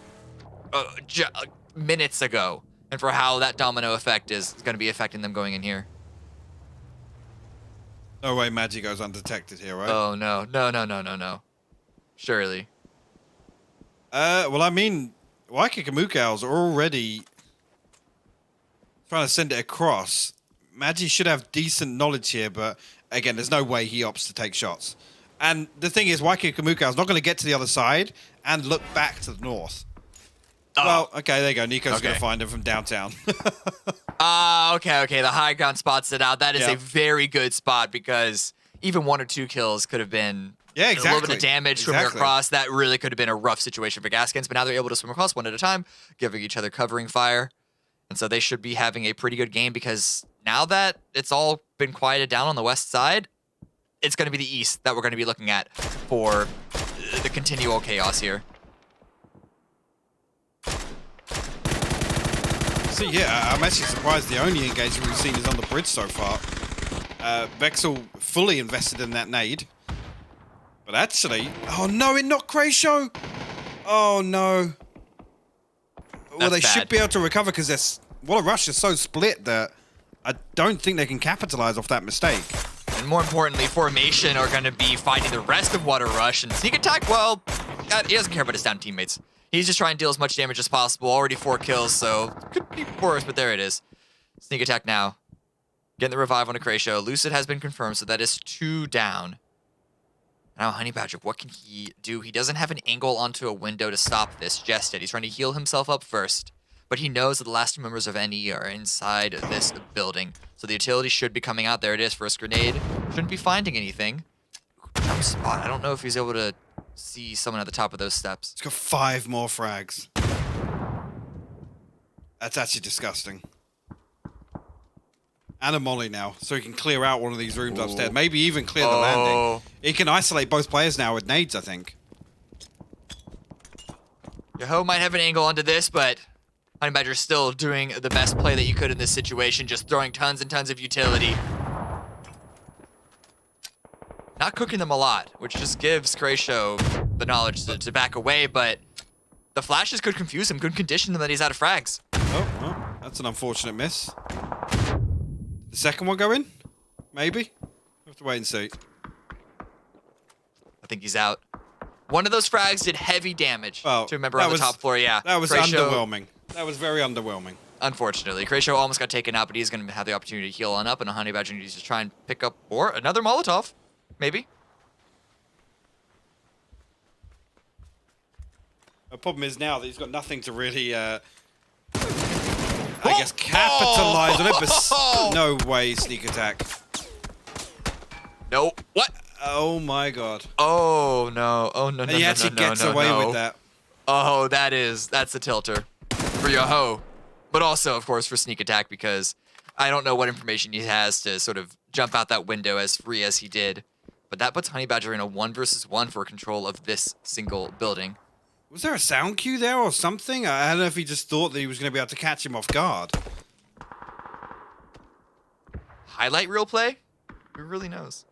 minutes ago, and for how that domino effect is going to be affecting them going in here. No way Magi goes undetected here, right? Oh, no. No. Surely. Well, I mean, Waikikamukaus are already trying to send it across. Magi should have decent knowledge here, but again, there's no way he opts to take shots. And the thing is, Waikikamukaus is not going to get to the other side and look back to the north. Oh. Well, okay, there you go. Nico's going to find him from downtown. Okay. The high ground spots it out. That is a very good spot because even 1 or 2 kills could have been a little bit of damage swimming across. That really could have been a rough situation for Gaskins, but now they're able to swim across one at a time, giving each other covering fire. And so they should be having a pretty good game because now that it's all been quieted down on the west side, it's going to be the east that we're going to be looking at for the continual chaos here. See, yeah, I'm actually surprised the only engagement we've seen is on the bridge so far. Vexel fully invested in that nade. But actually... Oh, no, it knocked Krayshow! Oh, no. well, they bad. should be able to recover because Water Rush is so split that I don't think they can capitalize off that mistake. And more importantly, Formation are going to be fighting the rest of Water Rush. And Sneak Attack, well, he doesn't care about his down teammates. He's just trying to deal as much damage as possible. Already 4 kills, so could be worse, but there it is. Sneak Attack now. Getting the revive on a Krayshow. Lucid has been confirmed, so that is 2 down. Now, Honey Badger, what can he do? He doesn't have an angle onto a window to stop this just yet. He's trying to heal himself up first. But he knows that the last 2 members of NE are inside this building. So the utility should be coming out. There it is, first grenade. Shouldn't be finding anything. Jump spot. I don't know if he's able to see someone at the top of those steps. It's got 5 more frags. That's actually disgusting. And a molly now, so he can clear out one of these rooms upstairs. Maybe even clear the landing. He can isolate both players now with nades, I think. Yoho might have an angle onto this, but Honey Badger's still doing the best play that you could in this situation, just throwing tons and tons of utility. Not cooking them a lot, which just gives Krayshow the knowledge to back away, but the flashes could confuse him, could condition him that he's out of frags. Oh, well, that's an unfortunate miss. The second one go in? Maybe? We'll have to wait and see. I think he's out. One of those frags did heavy damage to a member on the top floor, yeah. That was Krayshow, underwhelming. That was very underwhelming. Unfortunately. Krayshow almost got taken out, but he's going to have the opportunity to heal on up, and a Honey Badger needs to try and pick up, or another Molotov, maybe. The problem is now that he's got nothing to really, I guess, capitalize on it, but no way, Sneak Attack. No. What? Oh my god. Oh no. Oh no, no, and he actually gets away with that. Oh, that's the tilter for Yoho. But also, of course, for Sneak Attack, because I don't know what information he has to sort of jump out that window as free as he did. But that puts Honey Badger in a 1 versus 1 for control of this single building. Was there a sound cue there or something? I don't know if he just thought that he was going to be able to catch him off guard. Highlight reel play? Who really knows?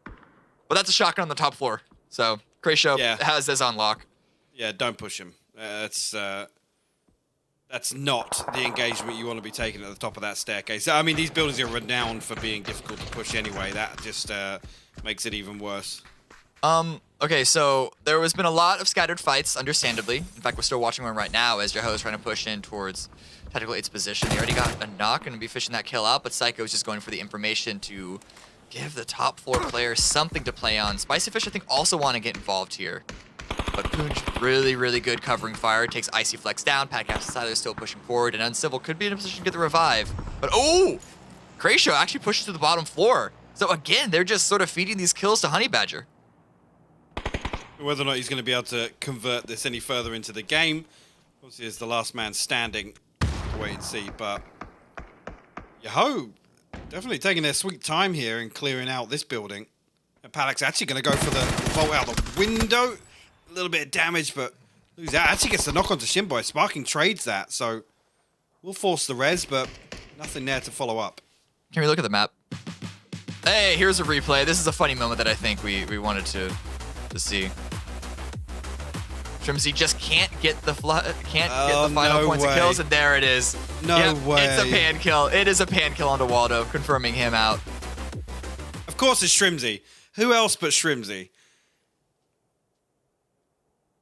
But that's a shotgun on the top floor. So Krayshow has this on lock. Yeah, don't push him. That's not the engagement you want to be taking at the top of that staircase. I mean, these buildings are renowned for being difficult to push anyway. That just makes it even worse. Okay, so there has been a lot of scattered fights, understandably. In fact, we're still watching one right now as Yoho is trying to push in towards Tactical 8's position. He already got a knock and be fishing that kill out, but Psycho is just going for the information to give the top floor player something to play on. Spicy Fish, I think, also want to get involved here. But Poonch, really, really good covering fire. Takes Icy Flex down. Padcast Siler is still pushing forward, and Uncivil could be in a position to get the revive. But, oh! Krayshow actually pushes to the bottom floor. So, again, they're just sort of feeding these kills to Honey Badger. Whether or not he's going to be able to convert this any further into the game, obviously, is the last man standing. To wait and see, but Yoho definitely taking their sweet time here and clearing out this building. And Paddock's actually going to go for the bolt out the window. A little bit of damage, but lose that. Actually gets the knock onto Shinboy. Sparking trades that, so we'll force the res, but nothing there to follow up. Can we look at the map? Hey, here's a replay. This is a funny moment that I think we wanted to see. Trimsy just can't get the final points of kills, and there it is. No way. It's a pan kill. It is a pan kill onto Waldo, confirming him out. Of course it's Shrimsy. Who else but Shrimsy?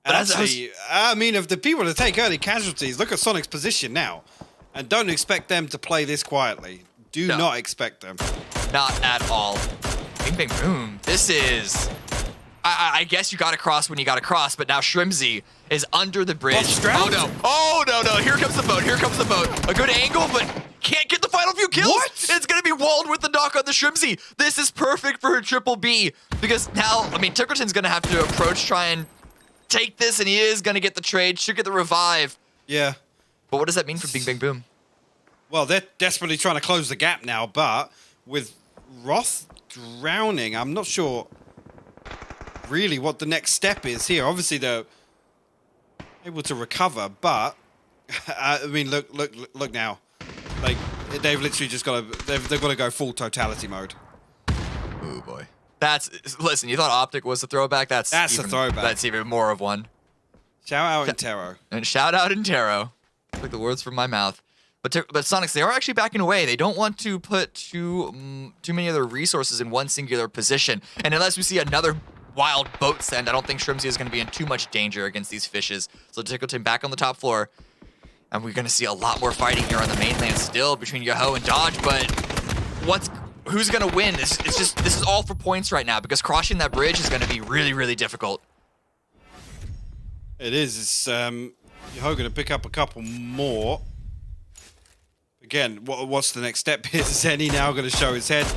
And actually, I mean, if the people to take early casualties, look at Sonic's position now. And don't expect them to play this quietly. Do not expect them. Not at all. Bing, bang, boom. This is... I guess you got to cross when you got to cross, but now Shrimsy is under the bridge. Oh, no. Oh, no, no. Here comes the boat. Here comes the boat. A good angle, but can't get the final few kills. What? It's going to be walled with the knock on the Shrimsy. This is perfect for her triple B, because now, I mean, Tickerton's going to have to approach, try and take this, and he is going to get the trade, should get the revive. Yeah. But what does that mean for Bing Bang Boom? Well, they're desperately trying to close the gap now, but with Roth drowning, I'm not sure really what the next step is here. Obviously, they're able to recover, but I mean, look now. Like, they've literally just got to, they've got to go full totality mode. Oh boy. Listen, you thought Optic was a throwback? That's a throwback. That's even more of one. Shout out Intero. And shout out Intero. Took the words from my mouth. But Sonics, they are actually backing away. They don't want to put too many other resources in one singular position. And unless we see another wild boat send, I don't think Shrimzy is going to be in too much danger against these fishes. So Tickleton back on the top floor. And we're going to see a lot more fighting here on the mainland still between Yoho and Dodge. But who's going to win? This is all for points right now because crossing that bridge is going to be really, really difficult. It is. It's Yoho going to pick up a couple more. Again, what's the next step? Is Zenny now going to show his head?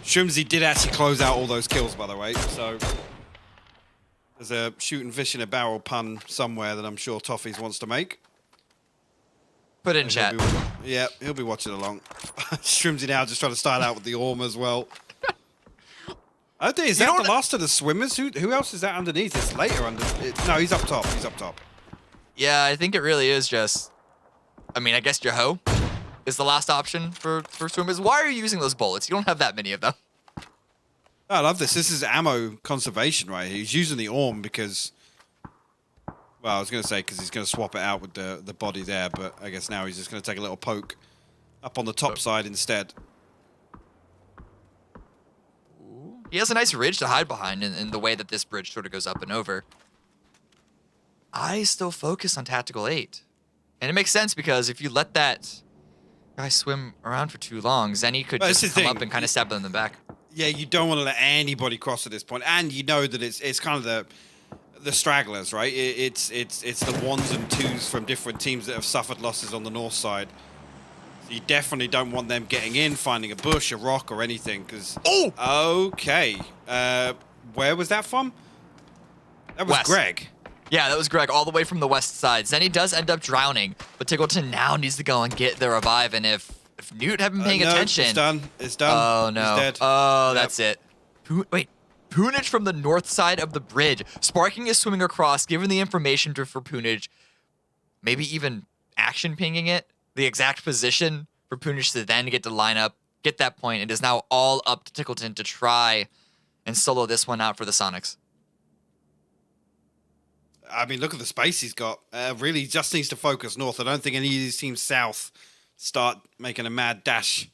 Shrimzy did actually close out all those kills, by the way. So there's a shooting fish in a barrel pun somewhere that I'm sure Toffees wants to make. Put it in chat. Yeah, he'll be watching along. Shrimzy now just trying to start out with the Orm as well. I think, is that the last of the swimmers? Who else is that underneath? It's later under. No, he's up top. He's up top. Yeah, I think it really is just. I mean, I guess Yoho is the last option for swimmers. Why are you using those bullets? You don't have that many of them. I love this. This is ammo conservation right here. He's using the Orm because, well, I was going to say because he's going to swap it out with the body there, but I guess now he's just going to take a little poke up on the top side instead. He has a nice ridge to hide behind in the way that this bridge sort of goes up and over. I still focus on Tactical 8. And it makes sense because if you let that guy swim around for too long, Zenny could just come up and kind of stab them in the back. Yeah, you don't want to let anybody cross at this point, and you know that it's kind of the stragglers, right? It's the ones and twos from different teams that have suffered losses on the north side. So you definitely don't want them getting in, finding a bush, a rock, or anything. Because okay, where was that from? That was West. Greg. Yeah, that was Greg, all the way from the west side. Zenny does end up drowning, but Tickleton now needs to go and get the revive. And if Newt had been paying attention... it's done. It's done. Oh, no. He's dead. Oh, that's it. Wait. Poonage from the north side of the bridge. Sparking is swimming across, giving the information for Poonage. Maybe even action pinging it. The exact position for Poonage to then get to line up, get that point. It is now all up to Tickleton to try and solo this one out for the Sonics. I mean, look at the space he's got. Really just needs to focus north. I don't think any of these teams south start making a mad dash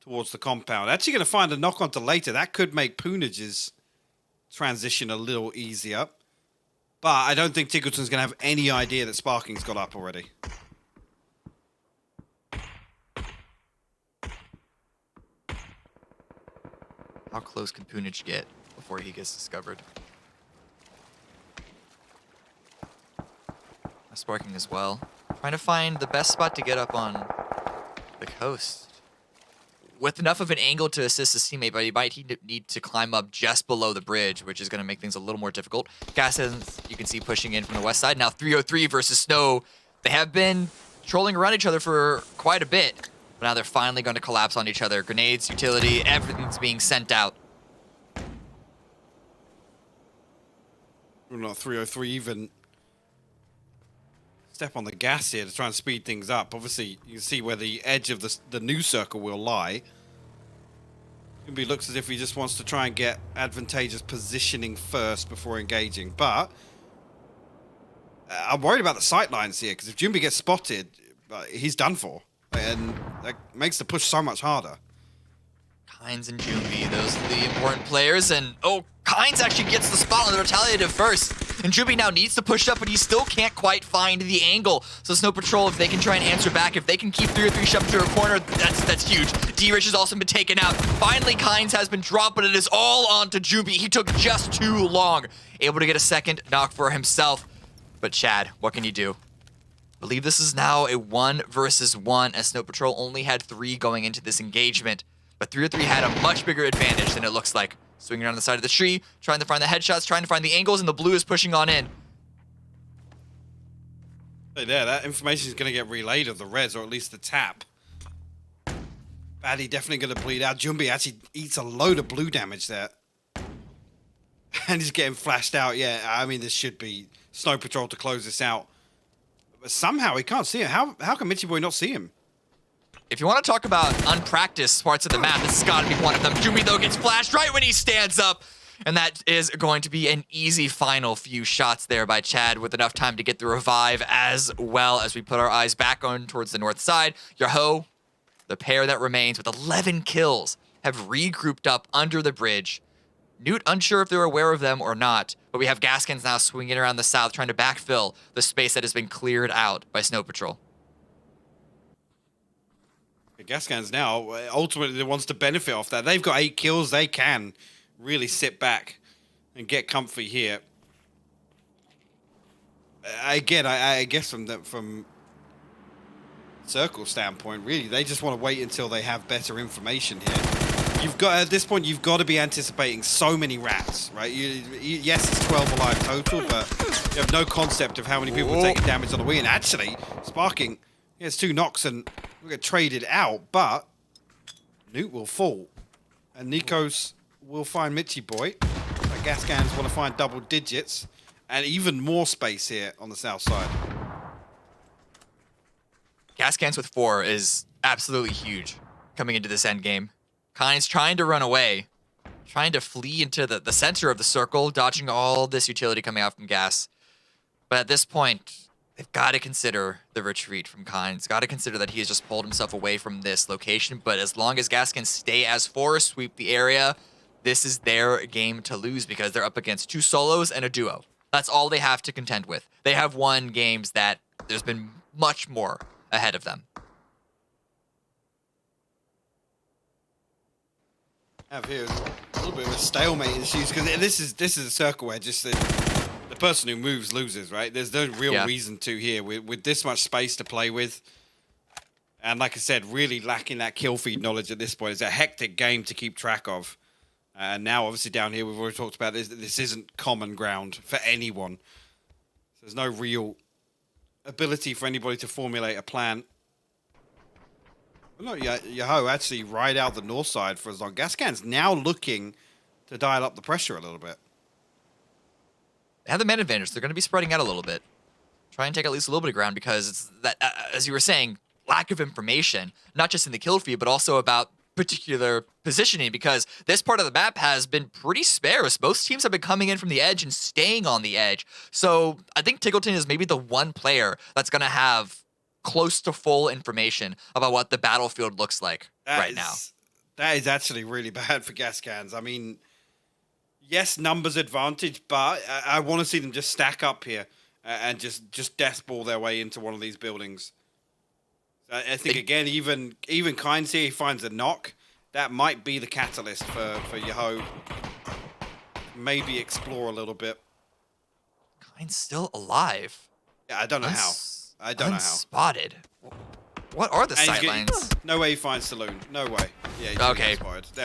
towards the compound. Actually going to find a knock onto later. That could make Poonage's transition a little easier. But I don't think Tickleton's going to have any idea that Sparking's got up already. How close can Poonage get before he gets discovered? Sparking as well. Trying to find the best spot to get up on the coast. With enough of an angle to assist his teammate, but he might need to climb up just below the bridge, which is going to make things a little more difficult. Gassens, you can see pushing in from the west side. Now 303 versus Snow. They have been trolling around each other for quite a bit, but now they're finally going to collapse on each other. Grenades, utility, everything's being sent out. We're not 303 even. Step on the gas here to try and speed things up. Obviously, you can see where the edge of the new circle will lie. It looks as if he just wants to try and get advantageous positioning first before engaging. But I'm worried about the sight lines here, because if Jumbi gets spotted, he's done for. And that makes the push so much harder. Kynes and Jumbi, those are the important players. And, Kynes actually gets the spot on the retaliative first. And Jumbi now needs to push up, but he still can't quite find the angle. So Snow Patrol, if they can try and answer back, if they can keep 303 shoved to a corner, that's huge. D-Rich has also been taken out. Finally, Kynes has been dropped, but it is all on to Jumbi. He took just too long. Able to get a second knock for himself. But Chad, what can you do? I believe this is now a 1 versus 1, as Snow Patrol only had 3 going into this engagement. But 303 had a much bigger advantage than it looks like. Swinging around the side of the tree, trying to find the headshots, trying to find the angles, and the blue is pushing on in. Hey there, that information is going to get relayed of the res, or at least the tap. Baddie definitely going to bleed out. Jumbi actually eats a load of blue damage there. And he's getting flashed out. Yeah, I mean, this should be Snow Patrol to close this out. But somehow he can't see him. How can Mitchy Boy not see him? If you want to talk about unpracticed parts of the map, this has got to be one of them. Jumbi, though, gets flashed right when he stands up. And that is going to be an easy final few shots there by Chad with enough time to get the revive as well as we put our eyes back on towards the north side. Yahoo, the pair that remains with 11 kills, have regrouped up under the bridge. Newt unsure if they're aware of them or not, but we have Gaskins now swinging around the south trying to backfill the space that has been cleared out by Snow Patrol. Gaskins now ultimately wants to benefit off that. They've got 8 kills. They can really sit back and get comfy here. Again, I guess from Circle standpoint, really, they just want to wait until they have better information here. You've got at this point, you've got to be anticipating so many rats, right? Yes, it's 12 alive total, but you have no concept of how many people are taking damage on the wing. And actually, Sparking, he has 2 knocks and we'll get traded out, but Newt will fall. And Nikos will find Mitchie Boy. But Gaskins want to find double digits and even more space here on the south side. Gaskins with 4 is absolutely huge coming into this end game. Kynes trying to run away, trying to flee into the center of the circle, dodging all this utility coming out from Gas. But at this point, they've got to consider the retreat from Kynes. Got to consider that he has just pulled himself away from this location. But as long as Gas can stay as 4, sweep the area, this is their game to lose because they're up against 2 solos and a duo. That's all they have to contend with. They have won games that there's been much more ahead of them. Have here a little bit of a stalemate issues because this is a circle where just the person who moves loses, right? There's no real reason to here with this much space to play with. And like I said, really lacking that kill feed knowledge at this point. It's a hectic game to keep track of. And now, obviously, down here, we've already talked about this. This isn't common ground for anyone. So there's no real ability for anybody to formulate a plan. Well, no, Yahoo actually ride out the north side for as long. Gaskin's now looking to dial up the pressure a little bit. They have the man advantage. They're going to be spreading out a little bit. Try and take at least a little bit of ground because it's that, as you were saying, lack of information, not just in the kill feed, but also about particular positioning, because this part of the map has been pretty sparse. Most teams have been coming in from the edge and staying on the edge. So I think Tickleton is maybe the one player that's going to have close to full information about what the battlefield looks like right now. That is actually really bad for Gaskins. I mean, yes, numbers advantage, but I want to see them just stack up here and just death ball their way into one of these buildings. I think, again, even Kynes here, he finds a knock. That might be the catalyst for Yahoo. Maybe explore a little bit. Kynes still alive. Yeah, I don't know how. I don't know how. Unspotted. What are the sightlines? No way he finds Saloon. No way. Yeah, he's okay.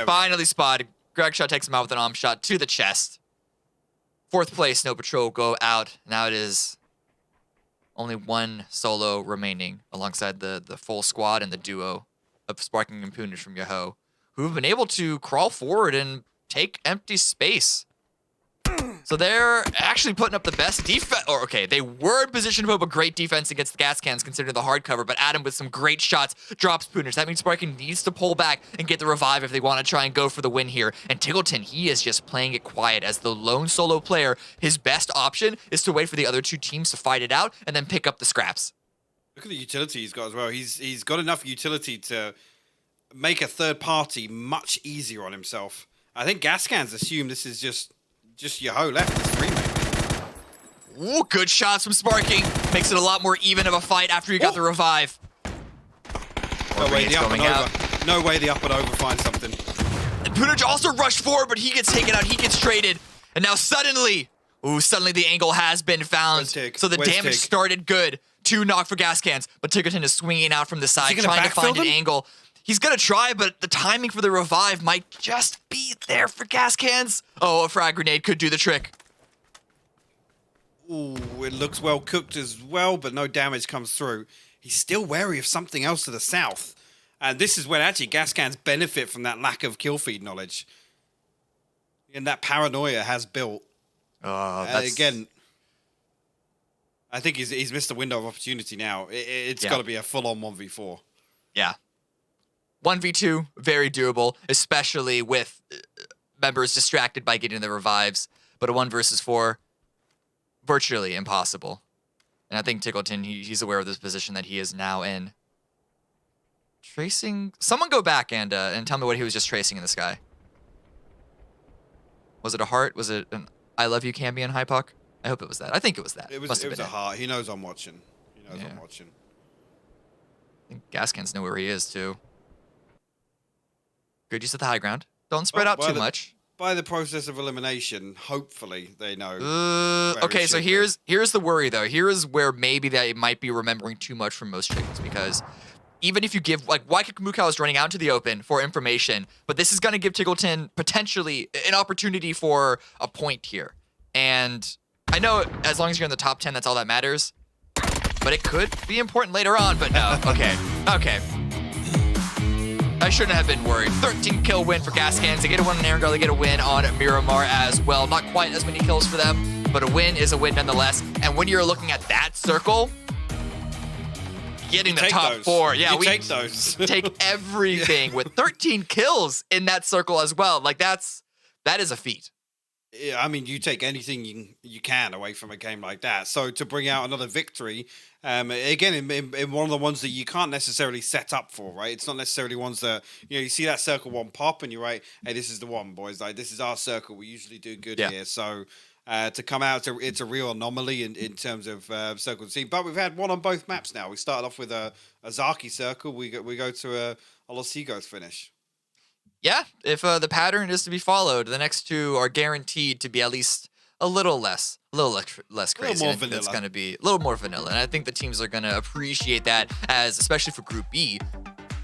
Finally spotted. Greg Shaw takes him out with an arm shot to the chest. 4th place, Snow Patrol go out. Now it is only 1 solo remaining alongside the full squad and the duo of Sparking and Poonage from Yahoo, who have been able to crawl forward and take empty space. So they're actually putting up the best defense. Or, okay, they were in position to put up a great defense against the gas cans, considering the hard cover, but Adam with some great shots drops Poonage. That means Sparking needs to pull back and get the revive if they want to try and go for the win here. And Tickleton, he is just playing it quiet as the lone solo player. His best option is to wait for the other 2 teams to fight it out and then pick up the scraps. Look at the utility he's got as well. He's got enough utility to make a third party much easier on himself. I think Gaskins assume this is just Yahoo left. It's 3, maybe. Ooh, good shots from Sparking. Makes it a lot more even of a fight after he got the revive. No way the up and over. No way the up and over finds something. And Poonage also rushed forward, but he gets taken out. He gets traded. And now suddenly the angle has been found. So the damage started good. 2 knock for Gaskins, but Tickleton is swinging out from the side, trying to find an angle. He's going to try, but the timing for the revive might just be there for Gaskins. Oh, a frag grenade could do the trick. Ooh, it looks well cooked as well, but no damage comes through. He's still wary of something else to the south. And this is where actually Gaskins benefit from that lack of kill feed knowledge. And that paranoia has built. Again, I think he's missed a window of opportunity now. It's got to be a full-on 1v4. Yeah. 1v2, very doable, especially with members distracted by getting the revives, but a 1 versus 4, virtually impossible. And I think Tickleton, he's aware of this position that he is now in. Tracing, someone go back and tell me what he was just tracing in the sky. Was it a heart? Was it an I love you Cambion high puck? I hope it was that. I think it was that. It was a heart. He knows I'm watching. He knows I'm watching. I think Gascans know where he is too. Good use of the high ground. Don't spread out too much. By the process of elimination, hopefully they know. Okay, so here's the worry though. Here is where maybe they might be remembering too much from most chickens, because even if you give, like, Mukau is running out into the open for information, but this is going to give Tickleton potentially an opportunity for a point here. And I know as long as you're in the top 10, that's all that matters. But it could be important later on, but no. Okay. I shouldn't have been worried. 13 kill win for Gascans. They get a win on Erangel. They get a win on Miramar as well. Not quite as many kills for them, but a win is a win nonetheless. And when you're looking at that circle, getting the top 4. Yeah, we take those. Take everything with 13 kills in that circle as well. Like that is a feat. Yeah, I mean, you take anything you can away from a game like that. So to bring out another victory, again, in one of the ones that you can't necessarily set up for, right? It's not necessarily ones that, you see that circle 1 pop and you're right, hey, this is the one, boys. Like, this is our circle. We usually do good here. So to come out, it's a real anomaly in terms of circle team. But we've had one on both maps now. We started off with a Zaki circle. We go to a Los Higos finish. Yeah, if the pattern is to be followed, the next 2 are guaranteed to be at least a little less crazy. A little more vanilla. It's going to be a little more vanilla. And I think the teams are going to appreciate that, as especially for Group B,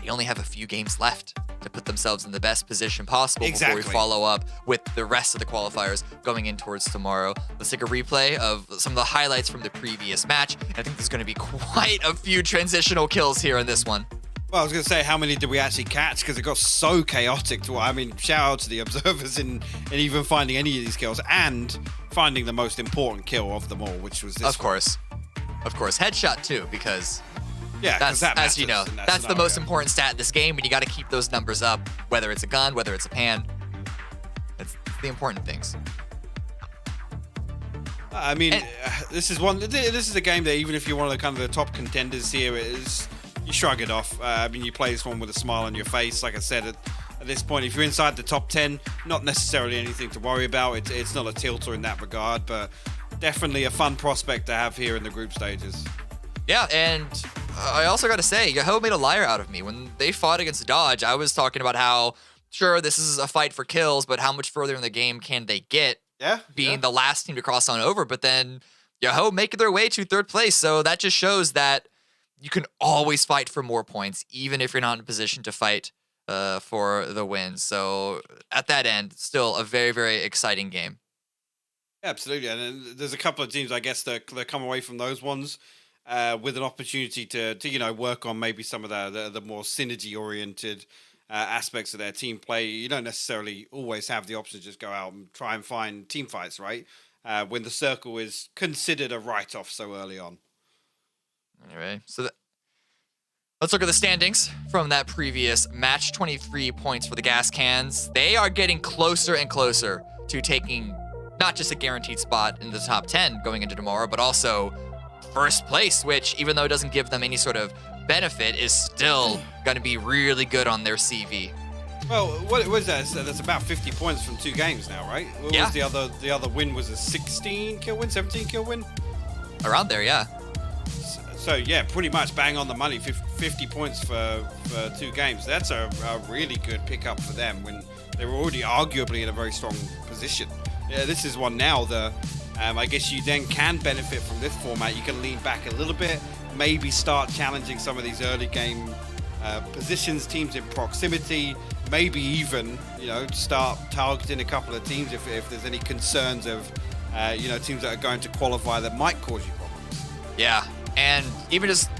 they only have a few games left to put themselves in the best position possible before we follow up with the rest of the qualifiers going in towards tomorrow. Let's take a replay of some of the highlights from the previous match. I think there's going to be quite a few transitional kills here in this one. Well, I was going to say, how many did we actually catch? Because it got so chaotic. Shout out to the observers in even finding any of these kills and finding the most important kill of them all, which was this. Of course. Headshot too, because that as you know, that's the most important stat in this game, and you got to keep those numbers up, whether it's a gun, whether it's a pan. It's the important things. I mean, this is a game that even if you're one of the kind of the top contenders here, you shrug it off. I mean, you play this one with a smile on your face. Like I said, at this point, if you're inside the top 10, not necessarily anything to worry about. It's not a tilter in that regard, but definitely a fun prospect to have here in the group stages. Yeah, and I also got to say, Yahoo made a liar out of me. When they fought against Dodge, I was talking about how, sure, this is a fight for kills, but how much further in the game can they get being the last team to cross on over? But then Yahoo making their way to 3rd place, so that just shows that you can always fight for more points, even if you're not in a position to fight for the win. So at that end, still a very, very exciting game. Yeah, absolutely. And there's a couple of teams, I guess, that come away from those ones with an opportunity to work on maybe some of the more synergy-oriented aspects of their team play. You don't necessarily always have the option to just go out and try and find team fights, right? When the circle is considered a write-off so early on. Anyway, so let's look at the standings from that previous match. 23 points for the Gas Cans. They are getting closer and closer to taking not just a guaranteed spot in the top 10 going into tomorrow, but also 1st place, which, even though it doesn't give them any sort of benefit, is still going to be really good on their CV. Well, what was that? That's about 50 points from 2 games now, right? What was the other win? Was a 16 kill win, 17 kill win? Around there, yeah. So, yeah, pretty much bang on the money, 50 points for 2 games. That's a really good pickup for them when they were already arguably in a very strong position. Yeah, this is one now that I guess you then can benefit from this format. You can lean back a little bit, maybe start challenging some of these early game positions, teams in proximity, maybe even, start targeting a couple of teams if there's any concerns of, teams that are going to qualify that might cause you problems. Yeah. And even just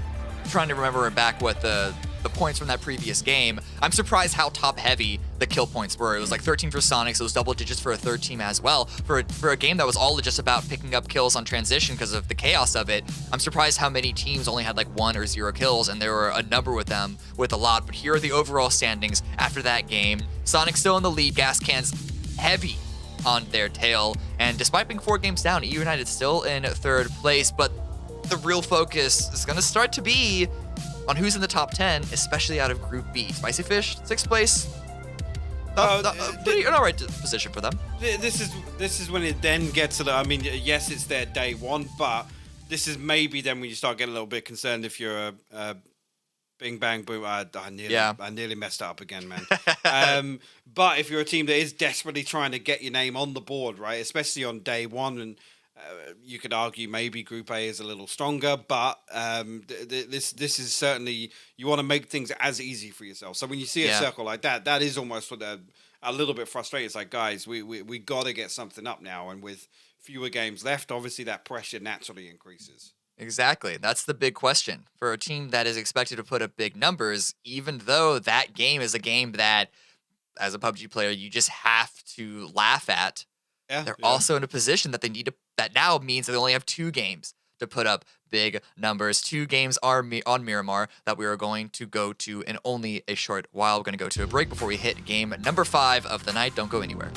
trying to remember back what the points from that previous game, I'm surprised how top-heavy the kill points were. It was like 13 for Sonic, so it was double digits for a 3rd team as well. For a game that was all just about picking up kills on transition because of the chaos of it, I'm surprised how many teams only had like 1 or 0 kills, and there were a number with them with a lot. But here are the overall standings after that game. Sonic still in the lead. Gas Cans heavy on their tail. And despite being 4 games down, EU United still in 3rd place. But the real focus is going to start to be on who's in the top 10, especially out of Group B. Spicy Fish, 6th place. Pretty an alright position for them. This is when it then gets to the. I mean, yes, it's their day one, but this is maybe then when you start getting a little bit concerned if you're a bing bang boom. I nearly messed up again, man. But if you're a team that is desperately trying to get your name on the board, right, especially on day one, and you could argue maybe Group A is a little stronger, but this is certainly, you want to make things as easy for yourself. So when you see a circle like that, that is almost a little bit frustrating. It's like, guys, we got to get something up now, and with fewer games left, obviously that pressure naturally increases. Exactly. That's the big question for a team that is expected to put up big numbers, even though that game is a game that, as a PUBG player, you just have to laugh at. They're also in a position that they need to, that now means that they only have 2 games to put up big numbers. 2 games are on Miramar that we are going to go to in only a short while. We're going to go to a break before we hit game number 5 of the night. Don't go anywhere.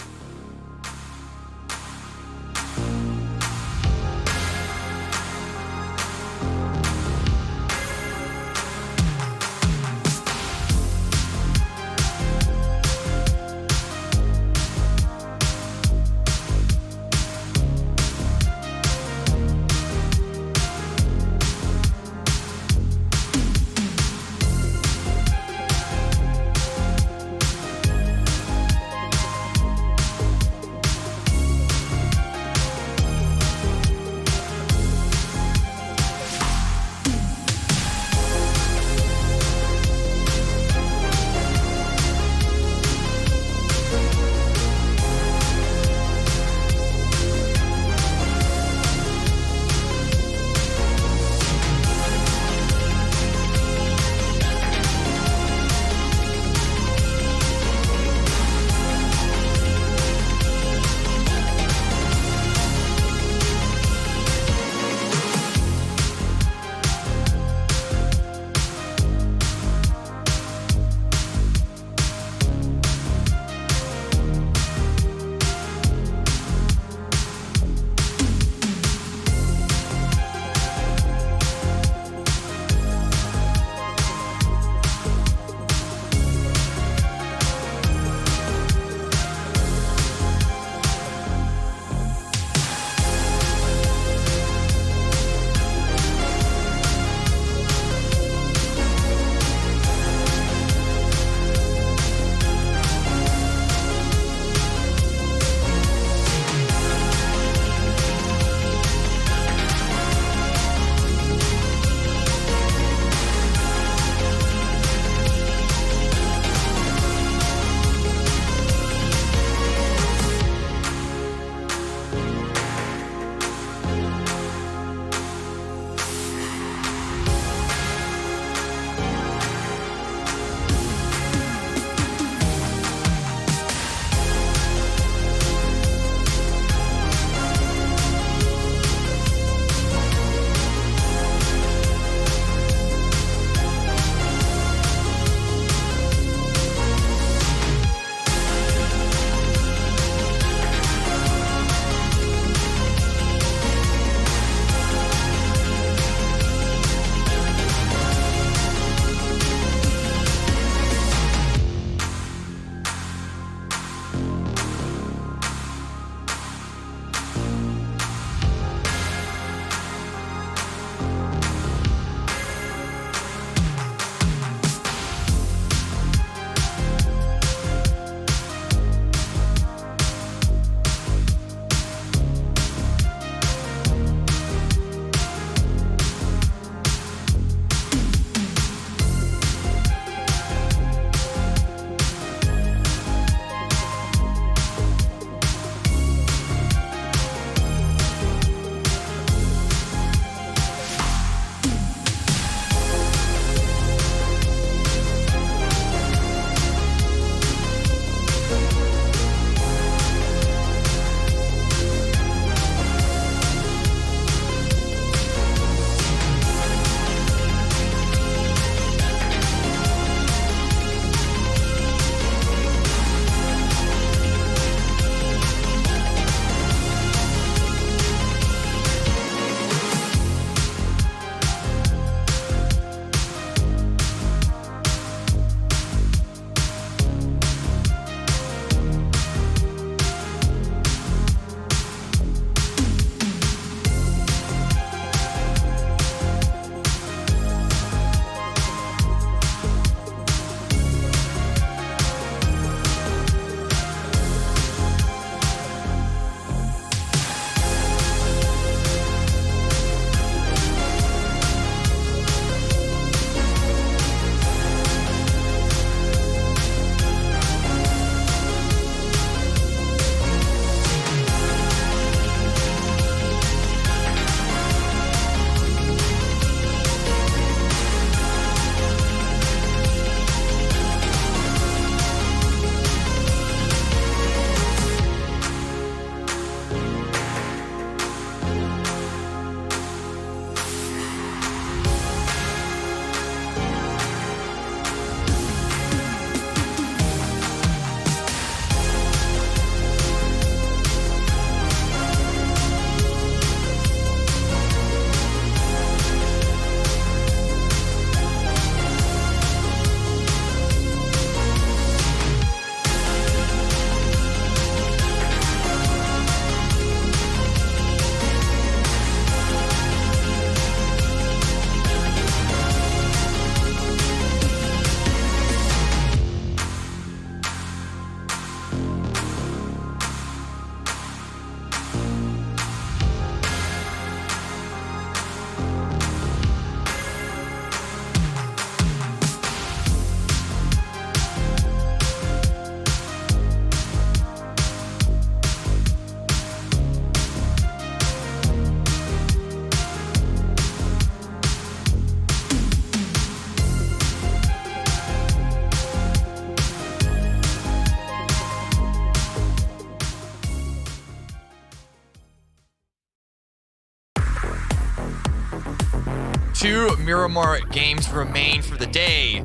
2 Miramar games remain for the day.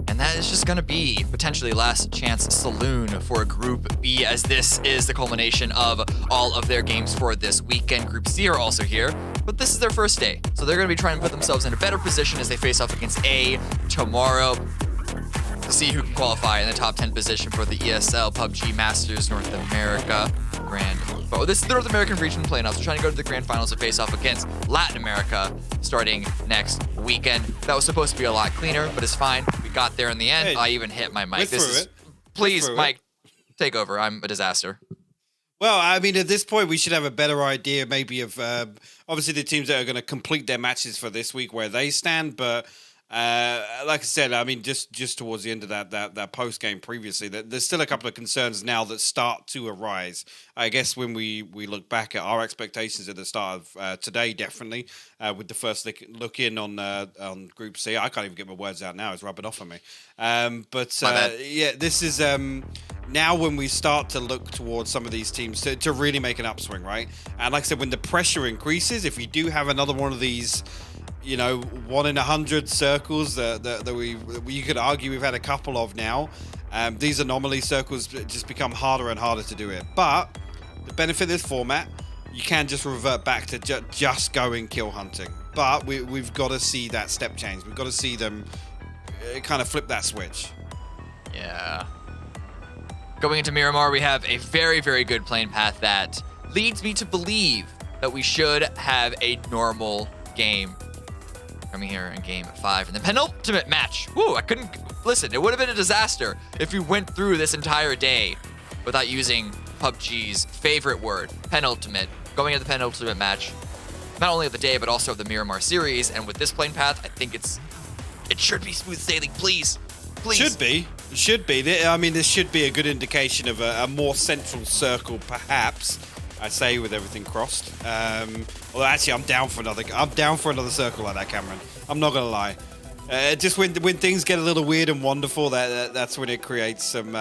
And that is just going to be potentially Last Chance Saloon for Group B, as this is the culmination of all of their games for this weekend. Group C are also here, but this is their first day. So they're going to be trying to put themselves in a better position as they face off against A tomorrow to see who can qualify in the top 10 position for the ESL PUBG Masters North America Grand. Oh, this is the North American region playoffs. We're trying to go to the grand finals to face off against Latin America starting next weekend. That was supposed to be a lot cleaner, but it's fine. We got there in the end. Hey, I even hit my mic. it. Please, We're Mike, take over. I'm a disaster. Well, I mean, at this point, we should have a better idea maybe of obviously the teams that are going to complete their matches for this week, where they stand, but like I said, I mean, just towards the end of that post game previously, there's still a couple of concerns now that start to arise. I guess when we look back at our expectations at the start of today, definitely with the first look in on Group C, I can't even get my words out now; it's rubbing off on me. Yeah, this is now when we start to look towards some of these teams to really make an upswing, right? And like I said, when the pressure increases, if we do have another one of these, 1 in 100 circles that you could argue we've had a couple of now. These anomaly circles just become harder and harder to do it. But the benefit of this format, you can just revert back to just going kill hunting. But we've got to see that step change. We've got to see them kind of flip that switch. Yeah. Going into Miramar, we have a very, very good playing path that leads me to believe that we should have a normal game coming here in game 5 and the penultimate match. Woo, I couldn't listen. It would have been a disaster if we went through this entire day without using PUBG's favorite word, penultimate. Going into the penultimate match, not only of the day but also of the Miramar series. And with this playing path, I think it should be smooth sailing. Please. Should be. I mean, this should be a good indication of a more central circle, perhaps. I say with everything crossed. Well, actually, I'm down for another circle like that, Cameron. I'm not gonna lie. Just when things get a little weird and wonderful, that's when it creates some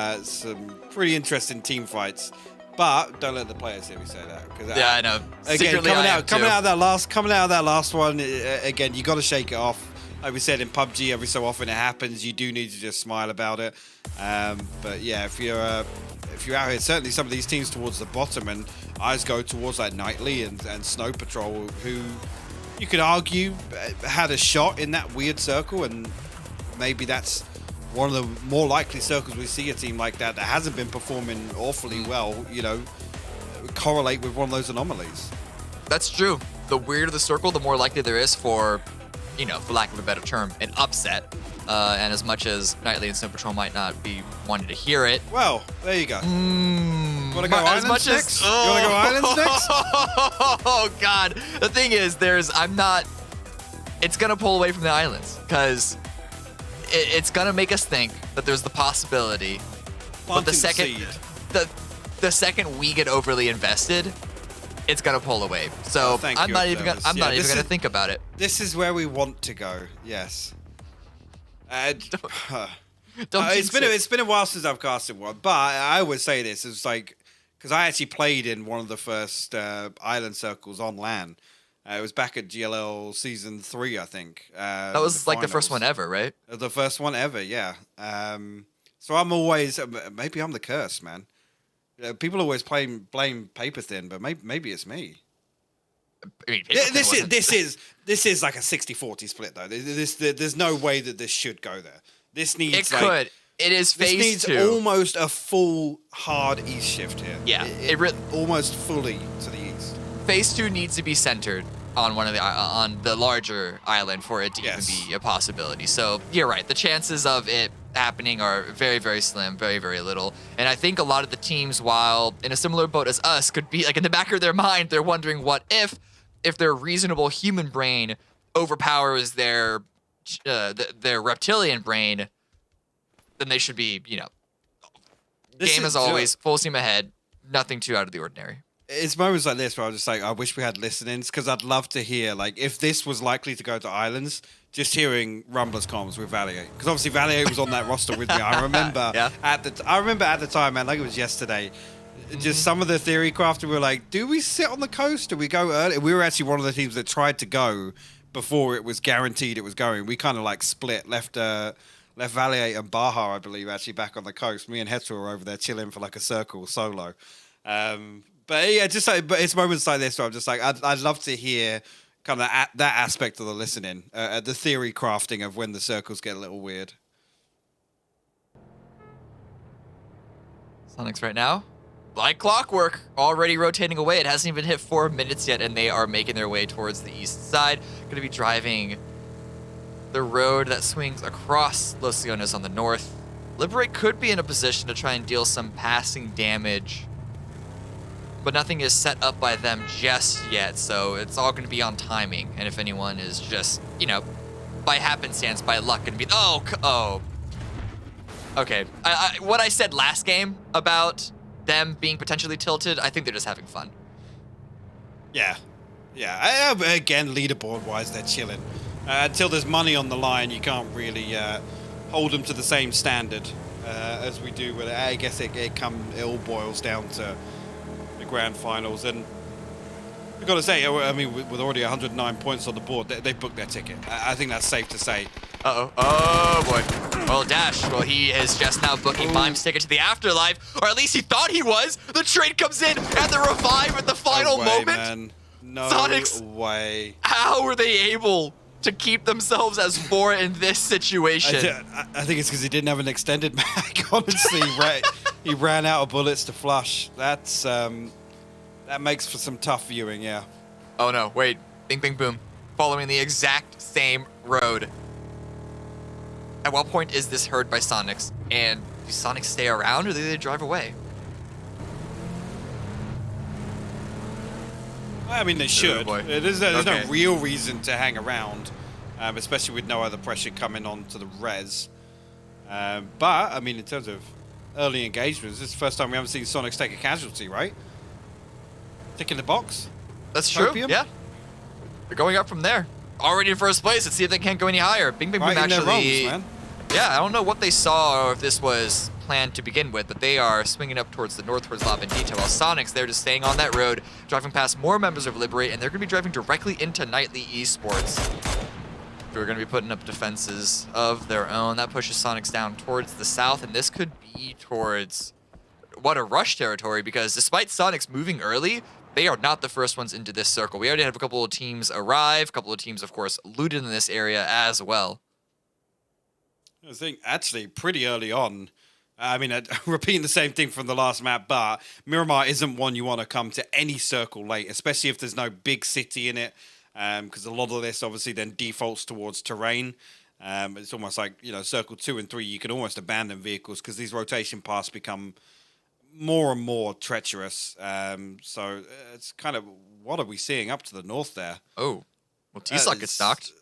pretty interesting team fights. But don't let the players hear me say that. Yeah, I know. Again, Secretly, coming out of that last one, again, you got to shake it off. Like we said in PUBG, every so often it happens. You do need to just smile about it. But yeah, if you're out here, certainly some of these teams towards the bottom, and eyes go towards like Nightly and Snow Patrol, who you could argue had a shot in that weird circle, and maybe that's one of the more likely circles we see a team like that hasn't been performing awfully well, correlate with one of those anomalies. That's true. The weirder the circle, the more likely there is for lack of a better term, an upset. And as much as Nightly and Snow Patrol might not be wanting to hear it. Well, there you go. You want to go Islands next? You want to go Islands next? Oh, God. The thing is, it's going to pull away from the Islands because it's going to make us think that there's the possibility. But the second we get overly invested, it's gonna pull away. So I'm not even gonna think about it. This is where we want to go. Yes. It's been a while since I've casted one, but I always say this. It's like because I actually played in one of the first island circles on LAN. It was back at GLL season 3, I think. That was like the first one ever, right? The first one ever, yeah. So I'm always maybe I'm the curse, man. People always blame Paper Thin, but maybe it's me. I mean, this is like a 60-40 split though. There's no way that this should go there. This needs It is phase 2. This needs almost a full hard east shift here. Yeah, almost fully to the east. Phase 2 needs to be centered on on the larger island for it to even be a possibility. So you're right. The chances of it happening are very, very slim, very, very little. And I think a lot of the teams, while in a similar boat as us, could be like in the back of their mind, they're wondering what if their reasonable human brain overpowers their reptilian brain, then they should be, game as always, full steam ahead, nothing too out of the ordinary. It's moments like this where I'm just like, I wish we had listenings, because I'd love to hear, like, if this was likely to go to Islands, just hearing Rumbler's comms with Valier. Because obviously Valier was on that roster with me. I remember at the time, man, like it was yesterday, just some of the theory crafting, we were like, do we sit on the coast? Do we go early? We were actually one of the teams that tried to go before it was guaranteed it was going. We kind of like split, left Valier and Baja, I believe, actually back on the coast. Me and Hetzer were over there chilling for like a circle solo. But yeah, just like, but it's moments like this where I'm just like, I'd love to hear kind of that aspect of the listening, the theory crafting of when the circles get a little weird. Sonics right now, like clockwork, already rotating away. It hasn't even hit 4 minutes yet, and they are making their way towards the east side. Going to be driving the road that swings across Los Leones on the north. Liberate could be in a position to try and deal some passing damage, but nothing is set up by them just yet, so it's all going to be on timing. And if anyone is just, you know, by happenstance, by luck, going to be, oh. Okay, what I said last game about them being potentially tilted, I think they're just having fun. Yeah. Again, leaderboard-wise, they're chilling. Until there's money on the line, you can't really hold them to the same standard as we do. But I guess it all boils down to the grand finals. And I've got to say, I mean, with already 109 points on the board, they've booked their ticket. I think that's safe to say. Uh-oh. Oh, boy. Well, Dash, well, he is just now booking Mime's ticket to the afterlife, or at least he thought he was. The trade comes in, and the revive at the final moment. Man. No Sonics, way. How were they able to keep themselves as 4 in this situation? I think it's because he didn't have an extended mag, honestly. Right? He ran out of bullets to flush. That's that makes for some tough viewing, yeah. Oh, no. Wait. Bing, bing, boom. Following the exact same road. At what point is this heard by Sonics? And do Sonics stay around, or do they drive away? I mean, they should. Oh, There's no real reason to hang around, especially with no other pressure coming on to the res. But, I mean, in terms of early engagements, this is the first time we haven't seen Sonics take a casualty, right? Ticking the box? That's true, Copium? yeah. They're going up from there. Already in first place. Let's see if they can't go any higher. Bing, bing, Right boom, in their actually. wrongs, man. Yeah, I don't know what they saw or if this was planned to begin with, but they are swinging up towards the north, towards La Bendita, while Sonics, they're just staying on that road, driving past more members of Liberate, and they're going to be driving directly into Nightly Esports, who are going to be putting up defenses of their own. That pushes Sonics down towards the south, and this could be towards what a rush territory, because despite Sonics moving early, they are not the first ones into this circle. We already have a couple of teams arrive, a couple of teams, of course, looted in this area as well. I think actually pretty early on, I mean, repeating the same thing from the last map, but Miramar isn't one you want to come to any circle late, especially if there's no big city in it, because a lot of this obviously then defaults towards terrain. It's almost like, you know, circle 2 and 3, you can almost abandon vehicles because these rotation paths become more and more treacherous. So it's kind of, what are we seeing up to the north there? Oh, well, T-Sock gets knocked.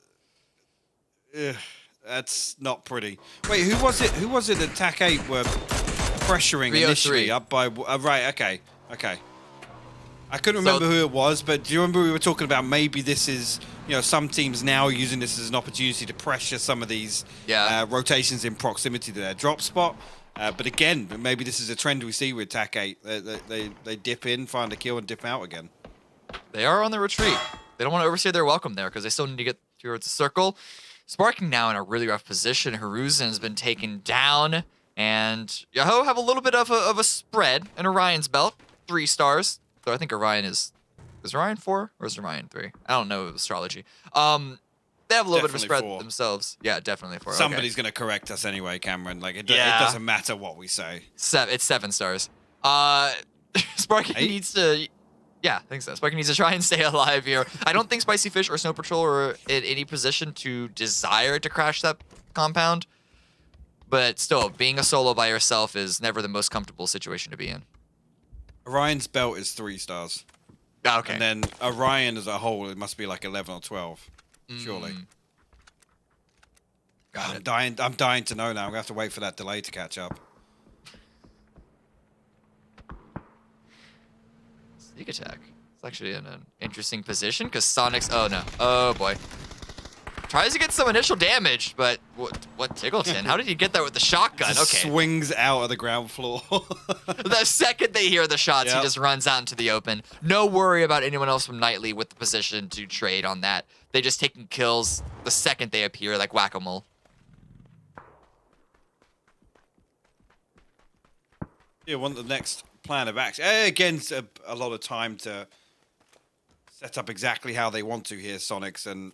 That's not pretty. Wait, who was it? Who was it that TAC 8 were pressuring 303. initially up by? Right, okay. I couldn't remember who it was, but do you remember we were talking about maybe this is, you know, some teams now using this as an opportunity to pressure some of these rotations in proximity to their drop spot. But again, maybe this is a trend we see with TAC 8. They dip in, find a kill, and dip out again. They are on the retreat. They don't want to overstay their welcome there because they still need to get towards the circle. Sparking now in a really rough position. Haruzen has been taken down, and Yahoo have a little bit of a spread in Orion's belt. 3 stars. So I think Orion is Orion 4 or is Orion 3? I don't know astrology. They have a little bit of a spread 4. Themselves. Yeah, definitely 4. Somebody's going to correct us anyway, Cameron. Like it doesn't matter what we say. It's 7 stars. Sparking needs to. Yeah, I think so. Sparking needs to try and stay alive here. I don't think Spicy Fish or Snow Patrol are in any position to desire to crash that compound. But still, being a solo by yourself is never the most comfortable situation to be in. Orion's belt is 3 stars. Okay. And then Orion as a whole, it must be like 11 or 12, surely. Got it. I'm dying to know now. I'm going to have to wait for that delay to catch up. Sneak attack. It's actually in an interesting position because Sonic's. Oh no. Oh boy. Tries to get some initial damage, but what Tiggleton? How did he get that with the shotgun? Just swings out of the ground floor. The second they hear the shots, he just runs out into the open. No worry about anyone else from Nightly with the position to trade on that They just taking kills the second they appear, like whack-a-mole. Yeah, want the next plan of action. Again, a lot of time to set up exactly how they want to here, Sonics. And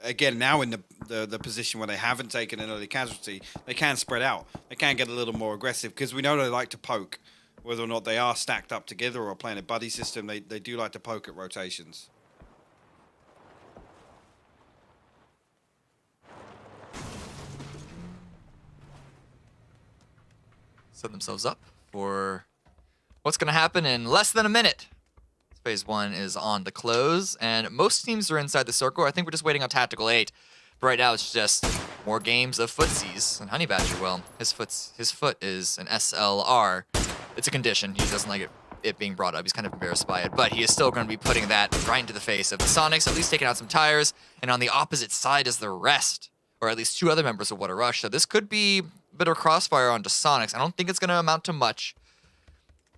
again, now in the position where they haven't taken an early casualty, they can spread out. They can get a little more aggressive because we know they like to poke. Whether or not they are stacked up together or playing a buddy system, they do like to poke at rotations. Set themselves up for what's going to happen in less than a minute. Phase 1 is on the close, and most teams are inside the circle. I think we're just waiting on Tactical 8. But right now, it's just more games of footsies. And Honey Badger, well, his foot is an SLR. It's a condition. He doesn't like it being brought up. He's kind of embarrassed by it. But he is still going to be putting that right into the face of the Sonics, at least taking out some tires. And on the opposite side is the rest, or at least 2 other members of What a Rush. So this could be a bit of crossfire onto Sonics. I don't think it's going to amount to much,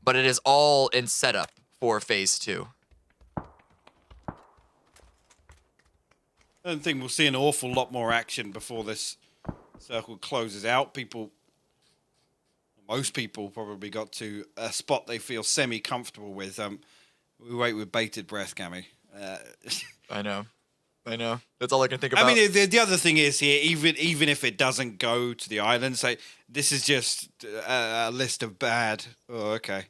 but it is all in setup for Phase 2. I don't think we'll see an awful lot more action before this circle closes out. Most people probably got to a spot they feel semi-comfortable with. We wait with bated breath, Cammy. I know. That's all I can think about. I mean, the other thing is here, even if it doesn't go to the island, say this is just a list of bad. Oh, okay.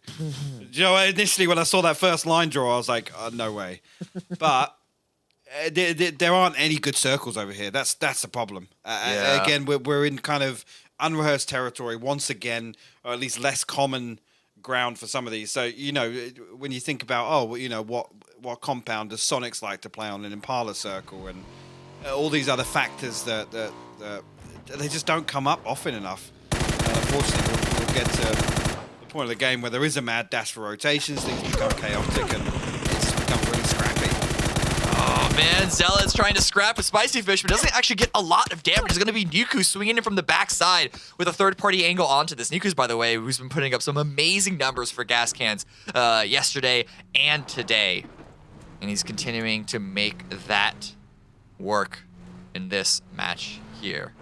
You know, initially when I saw that first line draw, I was like, oh, no way. But there aren't any good circles over here. That's the problem. Yeah. Again, we're in kind of unrehearsed territory once again, or at least less common ground for some of these. So, you know, when you think about, oh, you know, what compound does Sonics like to play on an Impala circle, and all these other factors that they just don't come up often enough. Unfortunately, we'll get to the point of the game where there is a mad dash for rotations, things become chaotic, and it's become really scrappy. Oh man, Zealot's trying to scrap with Spicy Fish, but doesn't actually get a lot of damage. It's going to be Niku swinging in from the backside with a third-party angle onto this. Niku's, by the way, who's been putting up some amazing numbers for gas cans yesterday and today. And he's continuing to make that work in this match here.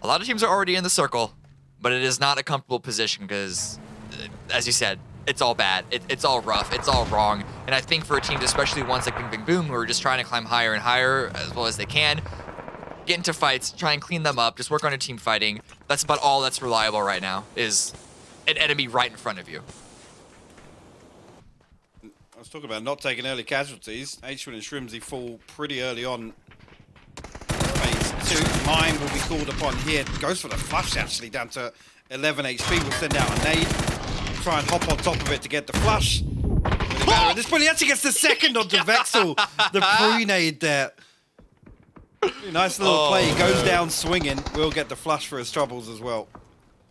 A lot of teams are already in the circle, but it is not a comfortable position because, as you said, it's all bad. It's all rough. It's all wrong. And I think for teams, especially ones like Bing Bing Boom, who are just trying to climb higher and higher as well as they can, get into fights, try and clean them up, just work on a team fighting. That's about all that's reliable right now, is an enemy right in front of you. I was talking about not taking early casualties. H1 and Shrimsy fall pretty early on. Phase 2. Mine will be called upon here. Goes for the flush, actually, down to 11 HP. Will send out a nade. Try and hop on top of it to get the flush. At this point, he actually gets the second onto Vexel. The pre-nade there. Nice little play. He goes down swinging. Will get the flush for his troubles as well.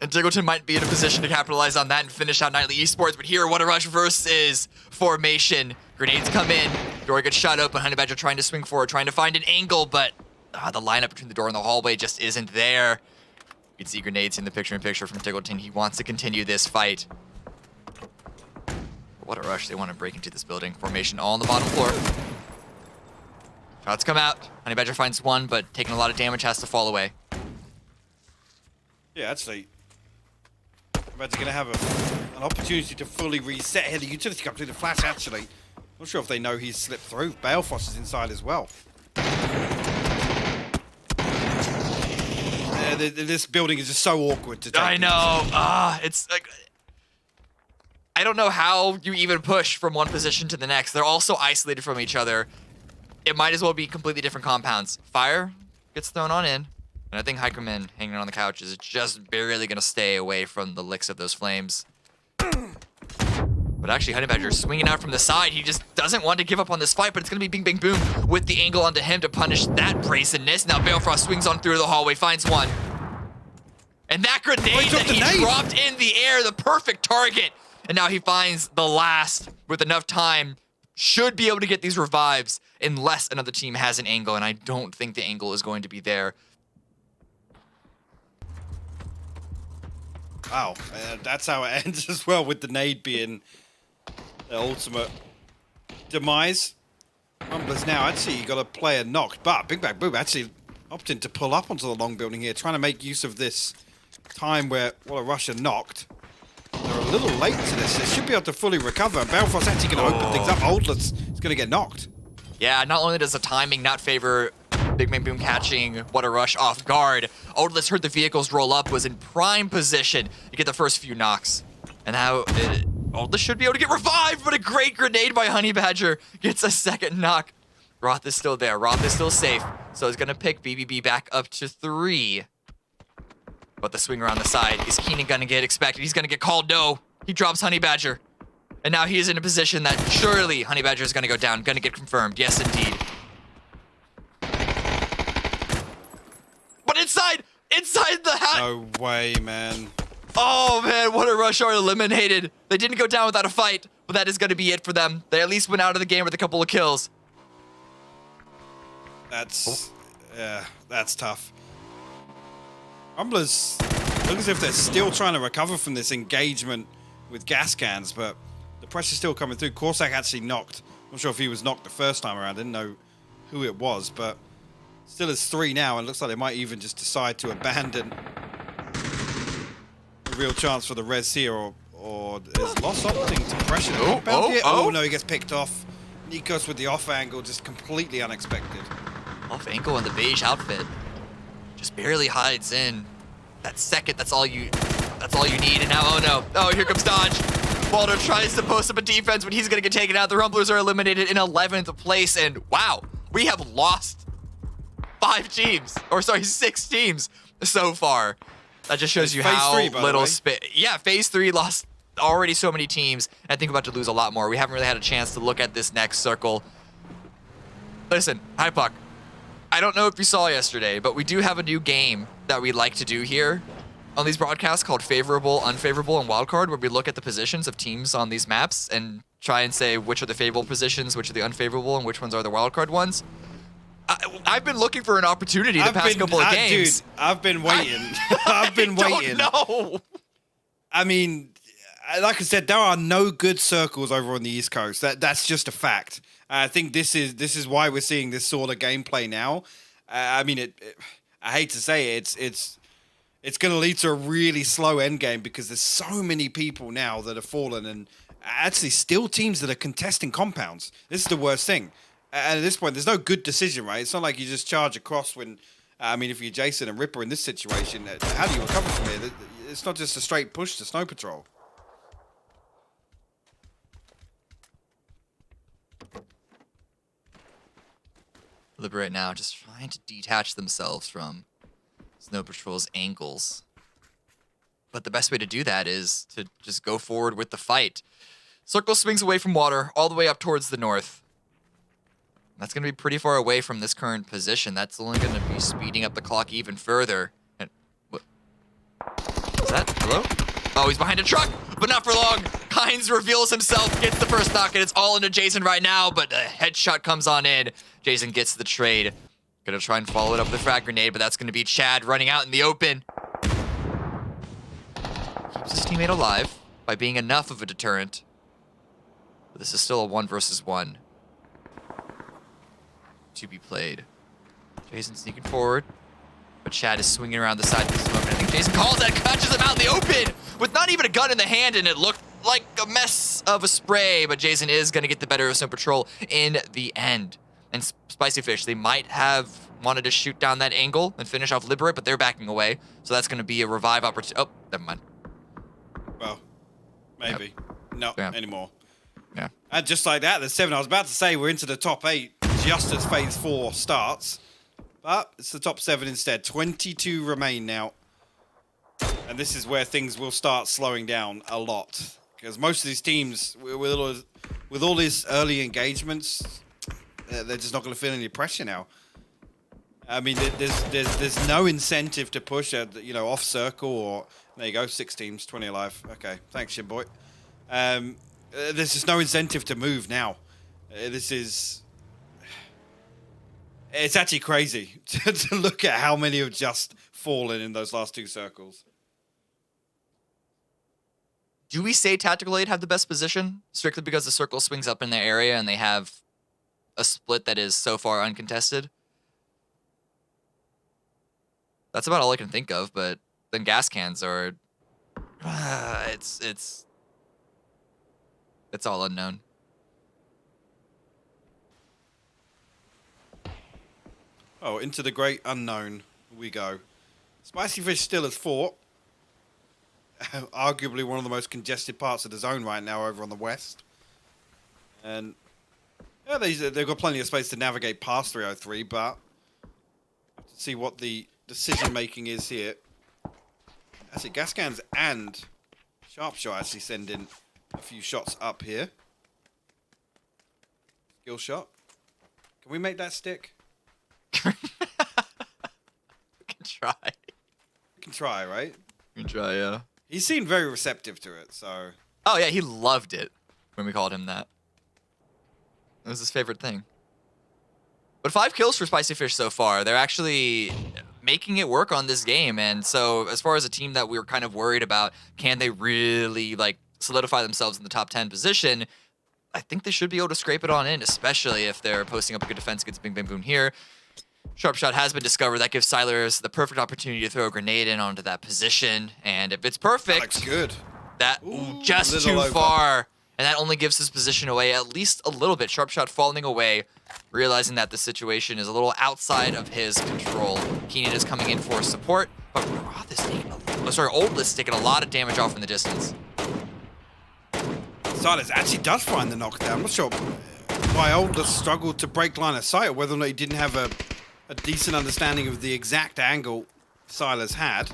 And Diggleton might be in a position to capitalize on that and finish out Nightly Esports, but here, What a Rush versus formation. Grenades come in. Door gets shot open. Honey Badger trying to swing forward, trying to find an angle, but the lineup between the door and the hallway just isn't there. You can see grenades in the picture-in-picture from Diggleton. He wants to continue this fight. What a Rush. They want to break into this building. Formation all on the bottom floor. Shots come out. Honey Badger finds one, but taking a lot of damage, has to fall away. Yeah, actually, Badger going to have an opportunity to fully reset here. The utility comes through the flash, actually. Not sure if they know he's slipped through. Balefrost is inside as well. This building is just so awkward to take. I know. It's like, I don't know how you even push from one position to the next. They're all so isolated from each other. It might as well be completely different compounds. Fire gets thrown on in. And I think Hikerman hanging on the couch is just barely going to stay away from the licks of those flames. But actually, Honey Badger swinging out from the side. He just doesn't want to give up on this fight, but it's going to be Bing Bing Boom with the angle onto him to punish that brazenness. Now Balefrost swings on through the hallway, finds one. And that grenade that he dropped in the air, the perfect target. And now he finds the last with enough time. Should be able to get these revives unless another team has an angle, and I don't think the angle is going to be there. Wow, that's how it ends as well, with the nade being the ultimate demise. Rumblers now actually got a player knocked, but Big Bang Boom actually opting to pull up onto the long building here, trying to make use of this time where Water Russia knocked. They're a little late to this. They should be able to fully recover. Balefrost's actually going to open things up. Oldless is going to get knocked. Yeah, not only does the timing not favor Big Bang Boom catching Water Rush off guard, Oldless heard the vehicles roll up, was in prime position to get the first few knocks. And now Oldless should be able to get revived, but a great grenade by Honey Badger gets a second knock. Roth is still there. Roth is still safe. So he's going to pick BBB back up to 3. But the swing around the side, is Keenan going to get expected? He's going to get called no. He drops Honey Badger. And now he is in a position that surely Honey Badger is going to go down. Going to get confirmed. Yes, indeed. But inside the hat. No way, man. Oh, man, Water Rush are eliminated. They didn't go down without a fight, but that is going to be it for them. They at least went out of the game with a couple of kills. That's tough. Rumblers look as if they're still trying to recover from this engagement with gas cans, but the pressure's still coming through. Corsac actually knocked. I'm not sure if he was knocked the first time around. Didn't know who it was, but still is 3 now, and looks like they might even just decide to abandon a real chance for the res here, or is lost something to pressure. Oh, no, he gets picked off. Nikos with the off angle, just completely unexpected. Off ankle in the beige outfit. Just barely hides in. That second, that's all you need. And now, oh no. Oh, here comes Dodge. Waldo tries to post up a defense, but he's gonna get taken out. The Rumblers are eliminated in 11th place, and wow, we have lost 6 teams so far. That just shows you how little space. Yeah, phase 3 lost already so many teams. And I think we're about to lose a lot more. We haven't really had a chance to look at this next circle. Listen, hi Puck. I don't know if you saw yesterday, but we do have a new game that we like to do here on these broadcasts called Favorable, Unfavorable, and Wildcard, where we look at the positions of teams on these maps and try and say which are the favorable positions, which are the unfavorable, and which ones are the wildcard ones. I've been looking for an opportunity the past couple of games. Dude, I've been waiting. I've been waiting. No. I mean, like I said, there are no good circles over on the East Coast. That's just a fact. I think this is why we're seeing this sort of gameplay now. I mean, I hate to say it, it's going to lead to a really slow end game because there's so many people now that have fallen, and actually still teams that are contesting compounds. This is the worst thing. And at this point, there's no good decision, right? It's not like you just charge across when, I mean, if you're Jason and Ripper in this situation, how do you recover from it? It's not just a straight push to Snow Patrol. Liberate now, just trying to detach themselves from Snow Patrol's angles. But the best way to do that is to just go forward with the fight. Circle swings away from water, all the way up towards the north. That's going to be pretty far away from this current position. That's only going to be speeding up the clock even further. And what? Is that? Hello? Oh, he's behind a truck, but not for long. Kynes reveals himself, gets the first knock, and it's all into Jason right now, but a headshot comes on in. Jason gets the trade. Gonna try and follow it up with a frag grenade, but that's gonna be Chad running out in the open. Keeps his teammate alive by being enough of a deterrent. But this is still a 1 versus 1 to be played. Jason sneaking forward, but Chad is swinging around the side of the smoke. I think Jason calls that, catches him out in the open with not even a gun in the hand, and it looked like a mess of a spray, but Jason is going to get the better of Snow Patrol in the end. And Spicy Fish, they might have wanted to shoot down that angle and finish off Liberate, but they're backing away, so that's going to be a revive opportunity. Oh, never mind. Well, maybe. Yep. No, anymore. Yeah. And just like that, there's 7. I was about to say we're into the top 8 just as phase 4 starts. But it's the top 7 instead. 22 remain now. And this is where things will start slowing down a lot. Because most of these teams, with all these early engagements, they're just not going to feel any pressure now. I mean, there's no incentive to push off circle or there you go, 6 teams, 20 alive. Okay, thanks, shit boy. There's just no incentive to move now. It's actually crazy to look at how many have just fallen in those last 2 circles. Do we say Tactical 8 have the best position strictly because the circle swings up in their area and they have a split that is so far uncontested. That's about all I can think of, but then gas cans are... it's all unknown. Oh, into the great unknown we go. Spicy Fish still has fought. Arguably one of the most congested parts of the zone right now over on the west. And yeah, they've got plenty of space to navigate past 303, but to see what the decision making is here. That's it, Gascans and Sharpshot actually sending a few shots up here. Skill shot. Can we make that stick? We can try. We can try, right? We can try, yeah. He seemed very receptive to it, so... Oh, yeah, he loved it when we called him that. It was his favorite thing. But 5 kills for Spicy Fish so far. They're actually making it work on this game. And so as far as a team that we were kind of worried about, can they really, like, solidify themselves in the top 10 position? I think they should be able to scrape it on in, especially if they're posting up a good defense against Bing Bang Boom here. Sharpshot has been discovered. That gives Silers the perfect opportunity to throw a grenade in onto that position. And if it's perfect... That looks good. That, just too far. And that only gives his position away at least a little bit. Sharpshot falling away, realizing that the situation is a little outside of his control. Keenan is coming in for support, but Roth is taking Oldlist taking a lot of damage off in the distance. Silence actually does find the knockdown. I'm not sure why Oldlist struggled to break line of sight, or whether or not he didn't have a decent understanding of the exact angle Silas had.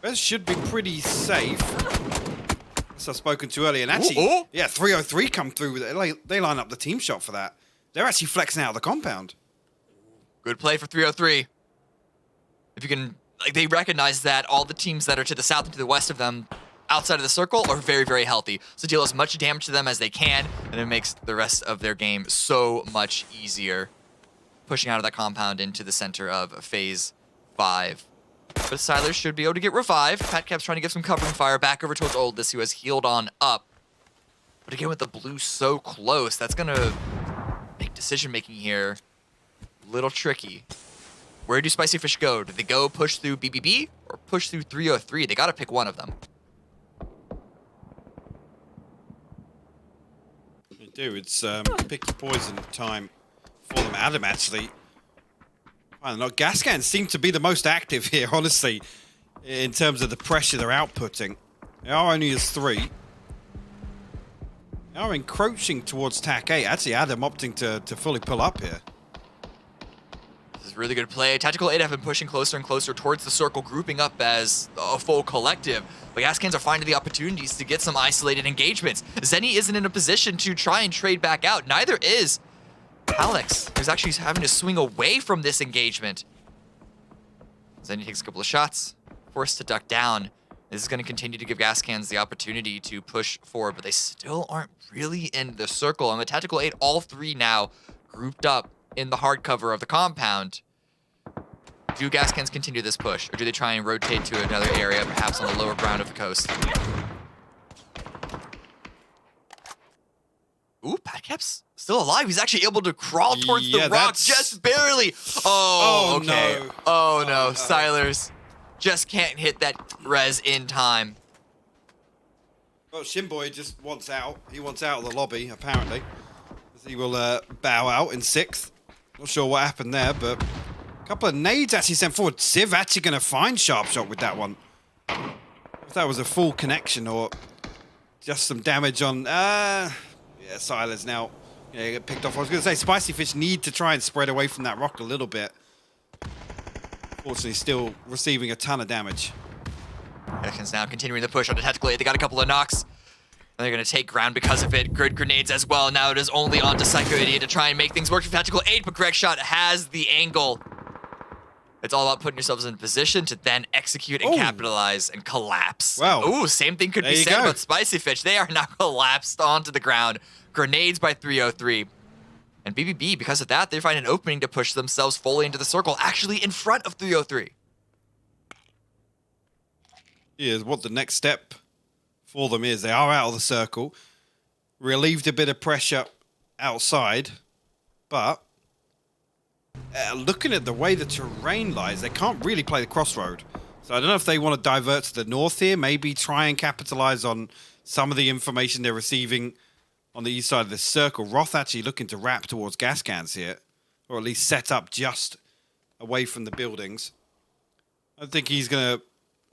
This should be pretty safe. As I've spoken to earlier, and actually, yeah, 303 come through with it. They line up the team shot for that. They're actually flexing out of the compound. Good play for 303. If you can, like, they recognize that all the teams that are to the south and to the west of them, outside of the circle, are very, very healthy. So deal as much damage to them as they can, and it makes the rest of their game so much easier. Pushing out of that compound into the center of phase 5. But Silers should be able to get revived. Patcap's trying to get some covering fire back over towards Oldest, who has healed on up. But again, with the blue so close, that's going to make decision-making here a little tricky. Where do Spicy Fish go? Do they go push through BBB or push through 303? They got to pick one of them. They do. It's pick your poison time for them. Adam, actually... I don't know. Gascans seem to be the most active here, honestly, in terms of the pressure they're outputting. They are only as 3. They are encroaching towards TAC 8. Actually, Adam opting to fully pull up here. This is really good play. Tactical 8 have been pushing closer and closer towards the circle, grouping up as a full collective. But Gascans are finding the opportunities to get some isolated engagements. Zenny isn't in a position to try and trade back out. Neither is Alex, who's actually having to swing away from this engagement. Zenny takes a couple of shots, forced to duck down. This is going to continue to give Gascans the opportunity to push forward, but they still aren't really in the circle. And with Tactical 8, all 3 now grouped up in the hard cover of the compound. Do Gascans continue this push, or do they try and rotate to another area, perhaps on the lower ground of the coast? Ooh, Patcap's still alive. He's actually able to crawl towards the rock just barely. Oh, okay. No. Oh, no. Silers just can't hit that res in time. Well, Shinboy just wants out. He wants out of the lobby, apparently. He will bow out in 6th. Not sure what happened there, but a couple of nades actually sent forward. Civ actually going to find Sharpshot with that one. If that was a full connection or just some damage on... Yeah, Silas now get picked off. I was going to say, Spicy Fish need to try and spread away from that rock a little bit. Fortunately, still receiving a ton of damage. Gascans now continuing the push on the Tactical 8. They got a couple of knocks. They're going to take ground because of it. Good grenades as well. Now it is only on to Psycho Idiot to try and make things work for Tactical 8, but Correct Shot has the angle. It's all about putting yourselves in position to then execute and capitalize and collapse. Wow. Ooh, same thing could be said about Spicy Fish. They are now collapsed onto the ground. Grenades by 303. And BBB, because of that, they find an opening to push themselves fully into the circle, actually in front of 303. Yeah, what the next step for them is. They are out of the circle. relieved a bit of pressure outside, but looking at the way the terrain lies, they can't really play the crossroad. So I don't know if they want to divert to the north here, maybe try and capitalize on some of the information they're receiving on the east side of this circle. Roth actually looking to wrap towards gas cans here, or at least set up just away from the buildings. I don't think he's going to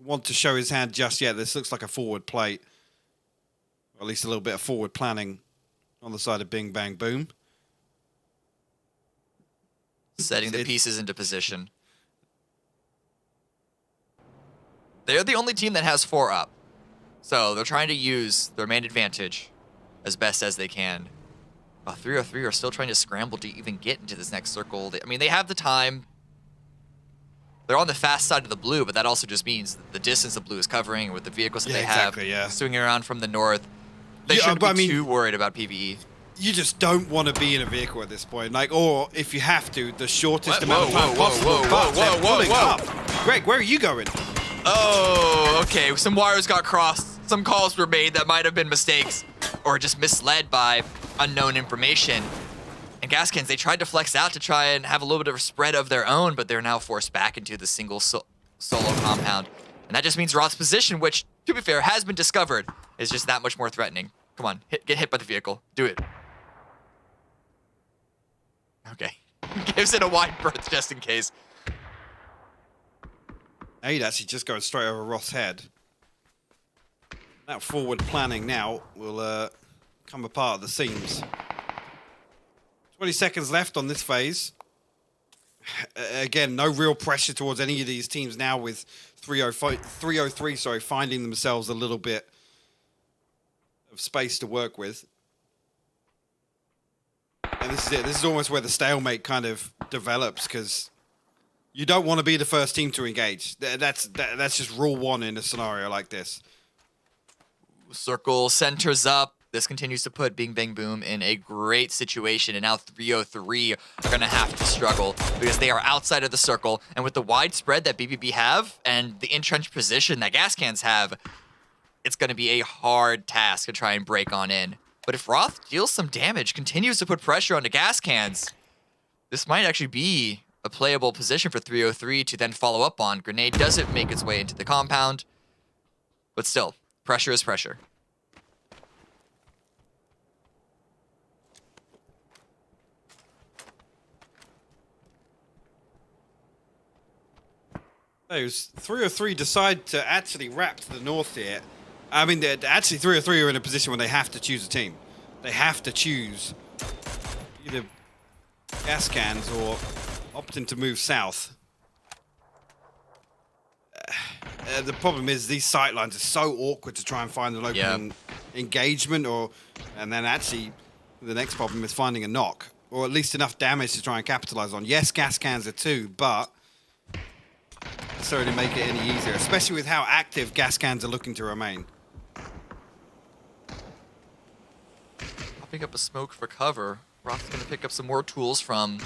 want to show his hand just yet. This looks like a forward play, or at least a little bit of forward planning on the side of Bing Bang Boom. Setting the pieces into position. They're the only team that has 4 up. So they're trying to use their main advantage as best as they can. 303 are still trying to scramble to even get into this next circle. I mean, they have the time. They're on the fast side of the blue, but that also just means that the distance the blue is covering with the vehicles that they have swinging around from the north. They shouldn't be too worried about PvE. You just don't want to be in a vehicle at this point. Like, or if you have to, the shortest amount of time possible. Whoa. Greg, where are you going? Oh, okay. Some wires got crossed. Some calls were made that might have been mistakes or just misled by unknown information. And Gaskins, they tried to flex out to try and have a little bit of a spread of their own, but they're now forced back into the single solo compound. And that just means Roth's position, which, to be fair, has been discovered, is just that much more threatening. Come on, get hit by the vehicle. Do it. Okay. Gives it a wide berth just in case. He'd actually just go straight over Roth's head. That forward planning now will come apart at the seams. 20 seconds left on this phase. Again, no real pressure towards any of these teams now with 303 finding themselves a little bit of space to work with. And this is it. This is almost where the stalemate kind of develops, because you don't want to be the first team to engage. That's just rule 1 in a scenario like this. Circle centers up. This continues to put Bing Bang Boom in a great situation, and now 303 are going to have to struggle because they are outside of the circle, and with the wide spread that BBB have and the entrenched position that gas cans have, it's going to be a hard task to try and break on in. But if Roth deals some damage, continues to put pressure onto gas cans, this might actually be a playable position for 303 to then follow up on. Grenade doesn't make its way into the compound, but still, pressure is pressure. Those 303 decide to actually wrap to the north here. I mean, actually 303 are in a position where they have to choose a team. They have to choose either gas cans or opting to move south. The problem is these sight lines are so awkward to try and find an open engagement, and then actually the next problem is finding a knock, or at least enough damage to try and capitalize on. Yes, gas cans are too, but necessarily make it any easier, especially with how active gas cans are looking to remain. Popping up a smoke for cover. Roth's going to pick up some more tools from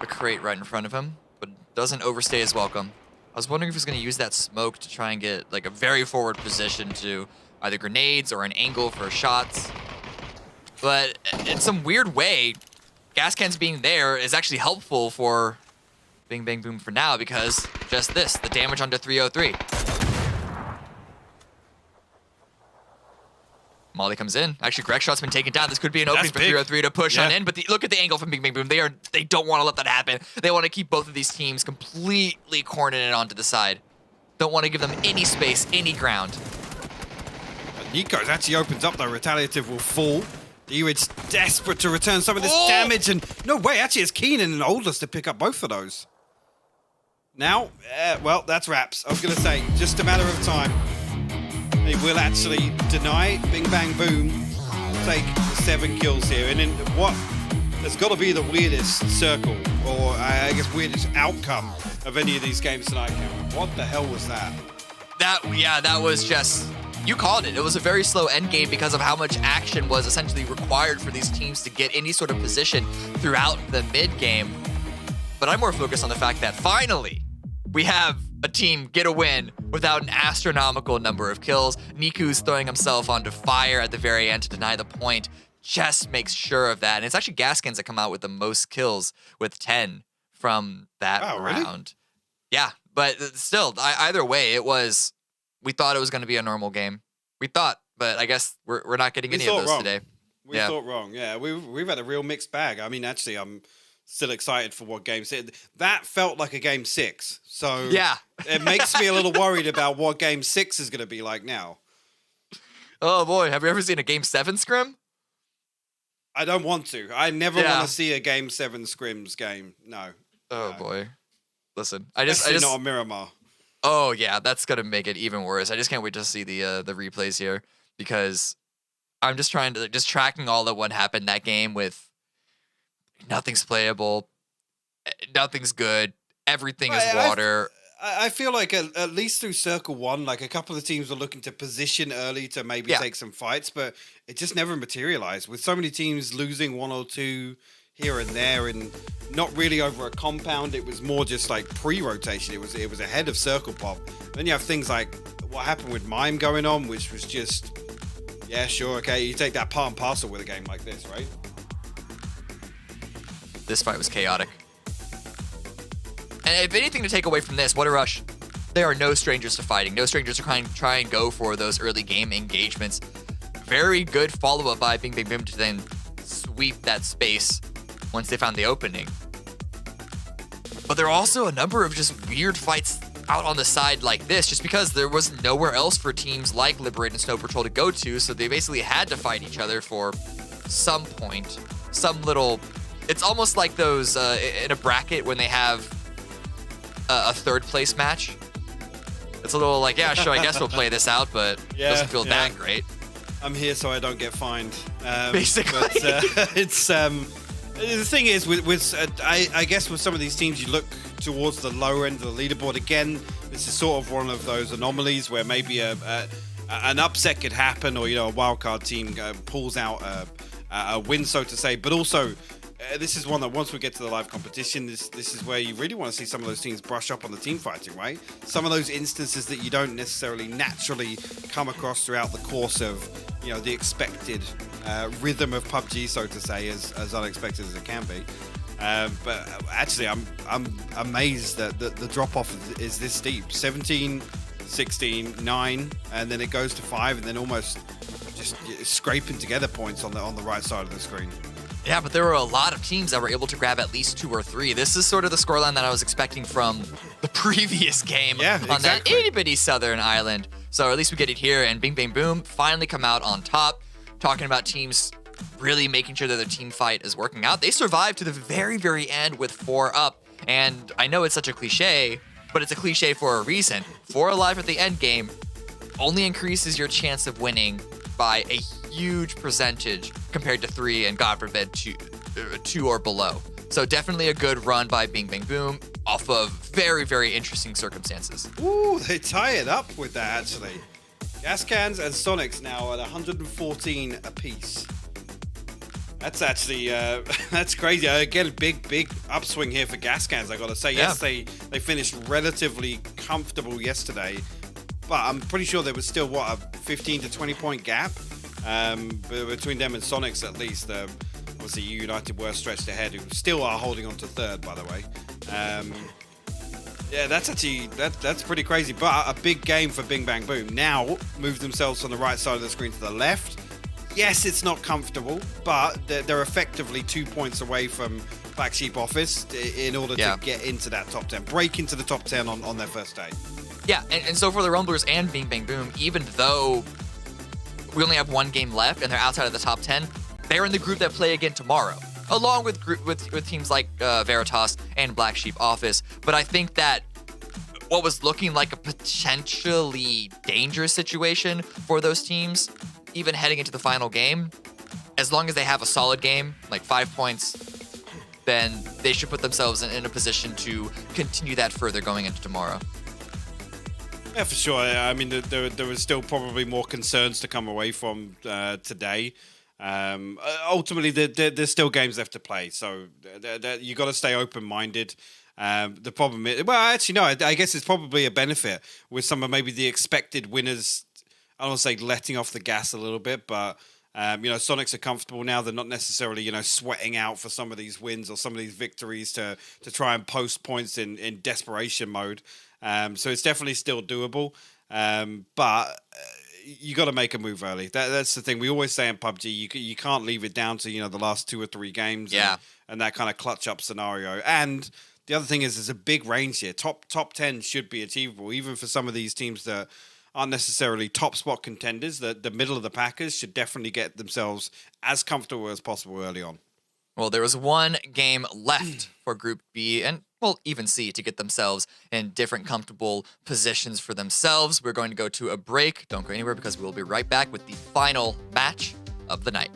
the crate right in front of him, but doesn't overstay his welcome. I was wondering if he's going to use that smoke to try and get like a very forward position to either grenades or an angle for shots. But in some weird way, gas cans being there is actually helpful for Bing Bang Boom for now, because just this, the damage onto 303. Molly comes in. Actually, Greg Shot's been taken down. This could be an opening for 303 to push on in, but look at the angle from Bing Bang Boom. They don't want to let that happen. They want to keep both of these teams completely cornering it onto the side. Don't want to give them any space, any ground. Nico's actually opens up, though. Retaliative will fall. Ewid's desperate to return some of this damage, and no way, actually it's Keenan and Oldest to pick up both of those. Now, well, that's wraps. I was going to say, just a matter of time. They will actually deny Bing Bang Boom, take 7 kills here. And in what has got to be the weirdest circle, or I guess weirdest outcome of any of these games tonight, Cameron. What the hell was that? That was just, you called it. It was a very slow end game because of how much action was essentially required for these teams to get any sort of position throughout the mid game. But I'm more focused on the fact that finally, we have a team get a win without an astronomical number of kills. Niku's throwing himself onto fire at the very end to deny the point. Just makes sure of that. And it's actually Gaskins that come out with the most kills with 10 from that round. Really? Yeah, but still, either way, we thought it was going to be a normal game. We thought, but I guess we're not getting any of those today. We thought wrong. Yeah, we've had a real mixed bag. I mean, actually, I'm still excited for what game 6. That felt like a game 6. So yeah, it makes me a little worried about what game 6 is going to be like now. Oh boy, have you ever seen a game 7 scrim? I don't want to. I never want to see a game 7 scrims game. No. Oh boy. Listen, I Especially just not a Miramar. Oh yeah, that's gonna make it even worse. I just can't wait to see the replays here because I'm just tracking all of what happened that game with nothing's playable, nothing's good, everything is water. I feel like at least through Circle 1, like a couple of teams were looking to position early to maybe take some fights, but it just never materialized. With so many teams losing 1 or 2 here and there, and not really over a compound, it was more just like pre-rotation. It was ahead of Circle Pop. Then you have things like what happened with Mime going on, which was just, yeah, sure, okay, you take that part and parcel with a game like this, right? This fight was chaotic. And if anything to take away from this, what a rush. There are no strangers to fighting. No strangers to try and go for those early game engagements. Very good follow-up by Bing Bing Boom to then sweep that space once they found the opening. But there are also a number of just weird fights out on the side like this, just because there was nowhere else for teams like Liberate and Snow Patrol to go to, so they basically had to fight each other for some point. Some little... It's almost like those in a bracket when they have a third place match. It's a little like, yeah, sure, I guess we'll play this out, but it doesn't feel that great. I'm here so I don't get fined. Basically. But, it's... the thing is, I guess with some of these teams, you look towards the lower end of the leaderboard. Again, this is sort of one of those anomalies where maybe an upset could happen, or a wildcard team pulls out a win, so to say. But also, this is one that once we get to the live competition, this is where you really want to see some of those teams brush up on the team fighting, right? Some of those instances that you don't necessarily naturally come across throughout the course of the expected rhythm of PUBG, so to say, as unexpected as it can be. But actually, I'm amazed that the drop-off is this steep. 17, 16, 9, and then it goes to 5, and then almost just scraping together points on the right side of the screen. Yeah, but there were a lot of teams that were able to grab at least 2 or 3. This is sort of the scoreline that I was expecting from the previous game on that itty-bitty southern island. So at least we get it here, and Bing Bang Boom finally come out on top, talking about teams really making sure that their team fight is working out. They survived to the very, very end with 4 up, and I know it's such a cliche, but it's a cliche for a reason. 4 alive at the end game only increases your chance of winning by a huge percentage compared to 3 and, God forbid, 2 or below. So definitely a good run by Bing Bang Boom off of very, very interesting circumstances. Ooh, they tie it up with that, actually. Gascans and Sonics now at 114 apiece. That's actually, that's crazy. Again, big upswing here for Gascans, I gotta say. Yeah. Yes, they finished relatively comfortable yesterday, but I'm pretty sure there was still, a 15 to 20 point gap between them and Sonics, at least. Obviously, United were stretched ahead, who still are holding on to 3rd, by the way. Yeah, that's actually, that's pretty crazy, but a big game for Bing Bang Boom. Now, move themselves from the right side of the screen to the left. Yes, it's not comfortable, but they're effectively 2 points away from Black Sheep Office in order to get into that top 10, break into the top 10 on their first day. Yeah, and so for the Rumblers and Bing Bang Boom, even though we only have 1 game left and they're outside of the top 10, they're in the group that play again tomorrow, along with teams like Veritas and Black Sheep Office. But I think that what was looking like a potentially dangerous situation for those teams, even heading into the final game, as long as they have a solid game, like 5 points, then they should put themselves in a position to continue that further going into tomorrow. Yeah, for sure. I mean, there was still probably more concerns to come away from today. Ultimately, there's still games left to play, so you got to stay open-minded. The problem is, well, actually, no, I guess it's probably a benefit with some of maybe the expected winners. I don't want to say letting off the gas a little bit, but Sonics are comfortable now. They're not necessarily, sweating out for some of these wins or some of these victories to try and post points in desperation mode. So it's definitely still doable. But you got to make a move early. That's the thing we always say in PUBG. You can't leave it down to the last 2 or 3 games. And that kind of clutch up scenario. And the other thing is there's a big range here. Top 10 should be achievable, even for some of these teams that aren't necessarily top spot contenders. The middle of the packers should definitely get themselves as comfortable as possible early on. Well, there was one game left for Group B and, well, even C to get themselves in different comfortable positions for themselves. We're going to go to a break. Don't go anywhere because we'll be right back with the final match of the night.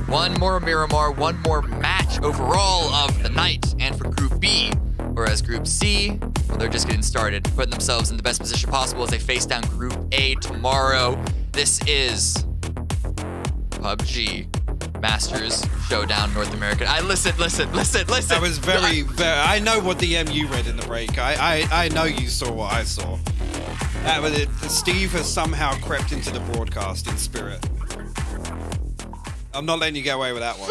One more Miramar, one more match overall of the night, and for Group B. Whereas Group C, well, they're just getting started, putting themselves in the best position possible as they face down Group A tomorrow. This is PUBG Masters Showdown North America. Listen. That was very. I know what DM you read in the break. I know you saw what I saw. Steve has somehow crept into the broadcast in spirit. I'm not letting you get away with that one.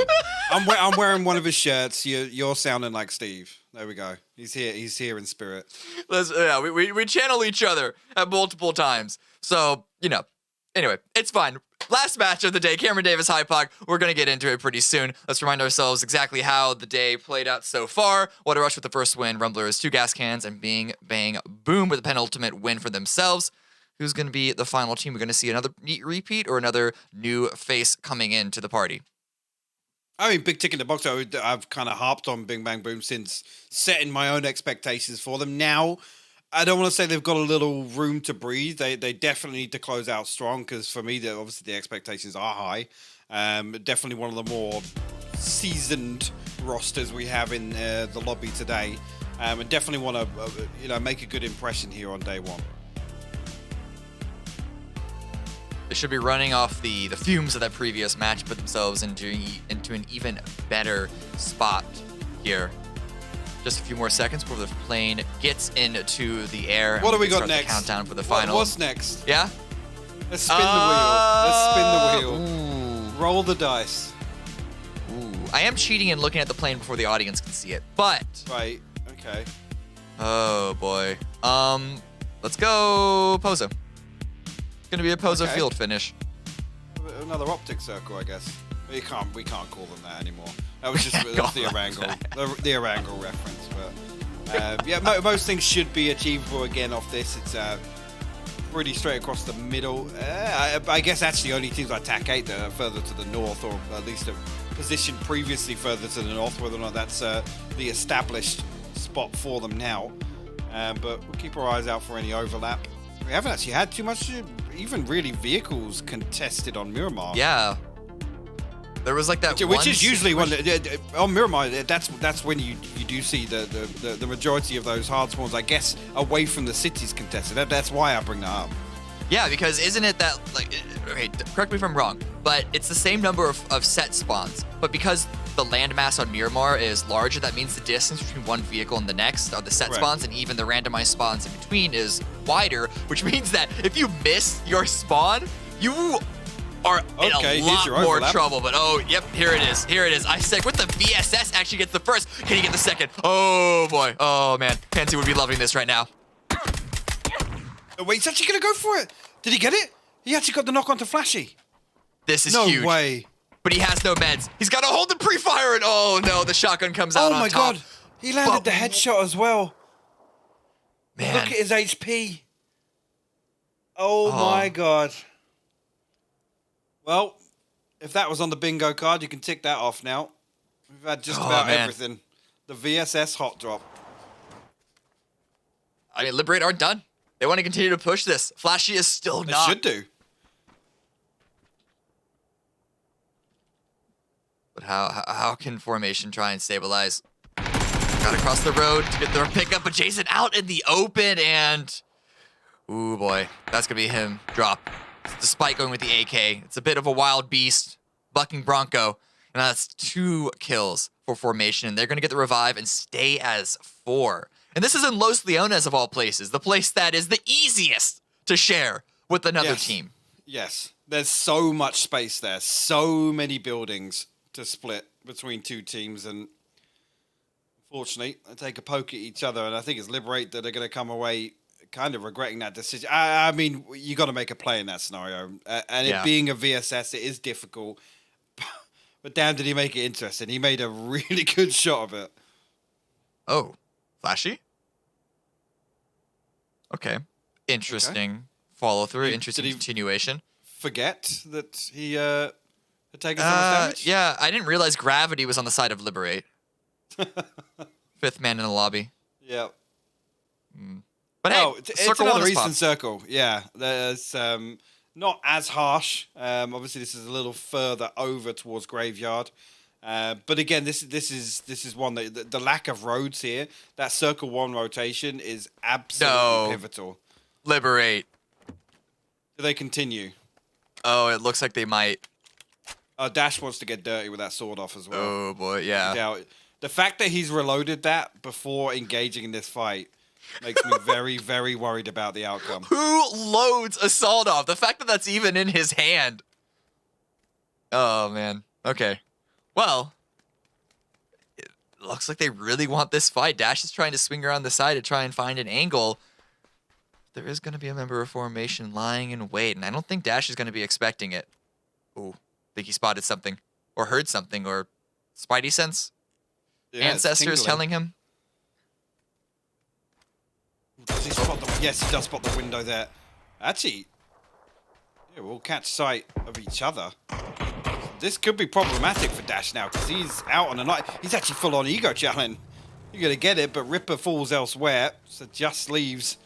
I'm wearing one of his shirts. You're sounding like Steve. There we go. He's here in spirit. We channel each other at multiple times. So, anyway, it's fine. Last match of the day, Cameron Davis, Hypoc. We're going to get into it pretty soon. Let's remind ourselves exactly how the day played out so far. What a Rush with the first win. Rumblers 2 gas cans, and Bing Bang Boom with the penultimate win for themselves. Who's going to be the final team? We're going to see another neat repeat or another new face coming into the party? I mean, big tick in the box. I've kind of harped on Bing Bang Boom since setting my own expectations for them. Now, I don't want to say they've got a little room to breathe. They definitely need to close out strong because for me, obviously the expectations are high. Definitely one of the more seasoned rosters we have in the lobby today. And definitely want to make a good impression here on day one. They should be running off the fumes of that previous match, put themselves into an even better spot here. Just a few more seconds before the plane gets into the air. What do we got next? The countdown for the final. What's next? Yeah? Let's spin the wheel. Ooh. Roll the dice. Ooh. I am cheating and looking at the plane before the audience can see it, but... Right, okay. Oh, boy. Let's go Pozo. It's going to be a Pozo field finish. Another optic circle, I guess. We can't call them that anymore. That was just the Erangel, the Erangel reference. But most things should be achievable again off this. It's pretty straight across the middle. I guess actually only teams like TAC 8 that are further to the north, or at least a position previously further to the north, whether or not that's the established spot for them now. But we'll keep our eyes out for any overlap. We haven't actually had too much, even really vehicles contested on Miramar. Yeah. There was like that which is usually when on Miramar. That's when you do see the majority of those hard spawns, I guess, away from the cities contested. That's why I bring that up. Yeah, because isn't it that okay, correct me if I'm wrong, but it's the same number of set spawns, but because the landmass on Miramar is larger, that means the distance between one vehicle and the next are the set spawns, and even the randomized spawns in between is wider, which means that if you miss your spawn, you are in a lot more trouble. But here it is. I said with the VSS actually gets the first. Can he get the second? Oh boy. Oh man. Pansy would be loving this right now. Wait, he's actually gonna go for it. Did he get it? He actually got the knock onto Flashy. This is huge. No way. But he has no meds. He's got to hold the pre-fire, and oh no, the shotgun comes out on top. Oh my god. He landed the headshot as well. Man. Look at his HP. Oh my god. Well, if that was on the bingo card, you can tick that off now. We've had just about everything. The VSS hot drop. I mean, Liberate aren't done. They want to continue to push this. Flashy is still not. They should do. But how can Formation try and stabilize? Got across the road to get their pickup, but Jason out in the open, and ooh boy, that's gonna be him drop. Despite going with the AK, it's a bit of a wild beast, bucking Bronco, and that's 2 kills for Formation, and they're gonna get the revive and stay as 4. And this is in Los Leones of all places, the place that is the easiest to share with another team. Yes, there's so much space there, so many buildings to split between 2 teams, and unfortunately, they take a poke at each other, and I think it's Liberate that are going to come away kind of regretting that decision. I mean, you got to make a play in that scenario, and it being a VSS, it is difficult, but damn, did he make it interesting. He made a really good shot of it. Oh, Flashy? Okay. Interesting follow-through, interesting continuation. Forget that he had taken so much damage? Yeah, I didn't realize Gravity was on the side of Liberate. 5th man in the lobby. Yeah. But hey, it's another Eastern Circle. Yeah, there's not as harsh. Obviously, this is a little further over towards Graveyard. But again, this is one that the lack of roads here. That circle 1 rotation is absolutely pivotal. Liberate. Do they continue? Oh, it looks like they might. Dash wants to get dirty with that sword off as well. Oh boy, yeah. Now, the fact that he's reloaded that before engaging in this fight makes me very, very worried about the outcome. Who loads a sawed off? The fact that that's even in his hand. Oh man. Okay. Well, it looks like they really want this fight. Dash is trying to swing around the side to try and find an angle. There is going to be a member of formation lying in wait, and I don't think Dash is going to be expecting it. Ooh, I think he spotted something, or heard something, or Spidey sense? Yeah, Ancestor is telling him? Does he spot the... Yes, he does spot the window there. Actually, yeah, we'll catch sight of each other. This could be problematic for Dash now, because he's out on a night. He's actually full on ego challenge. You're going to get it, but Ripper falls elsewhere, so just leaves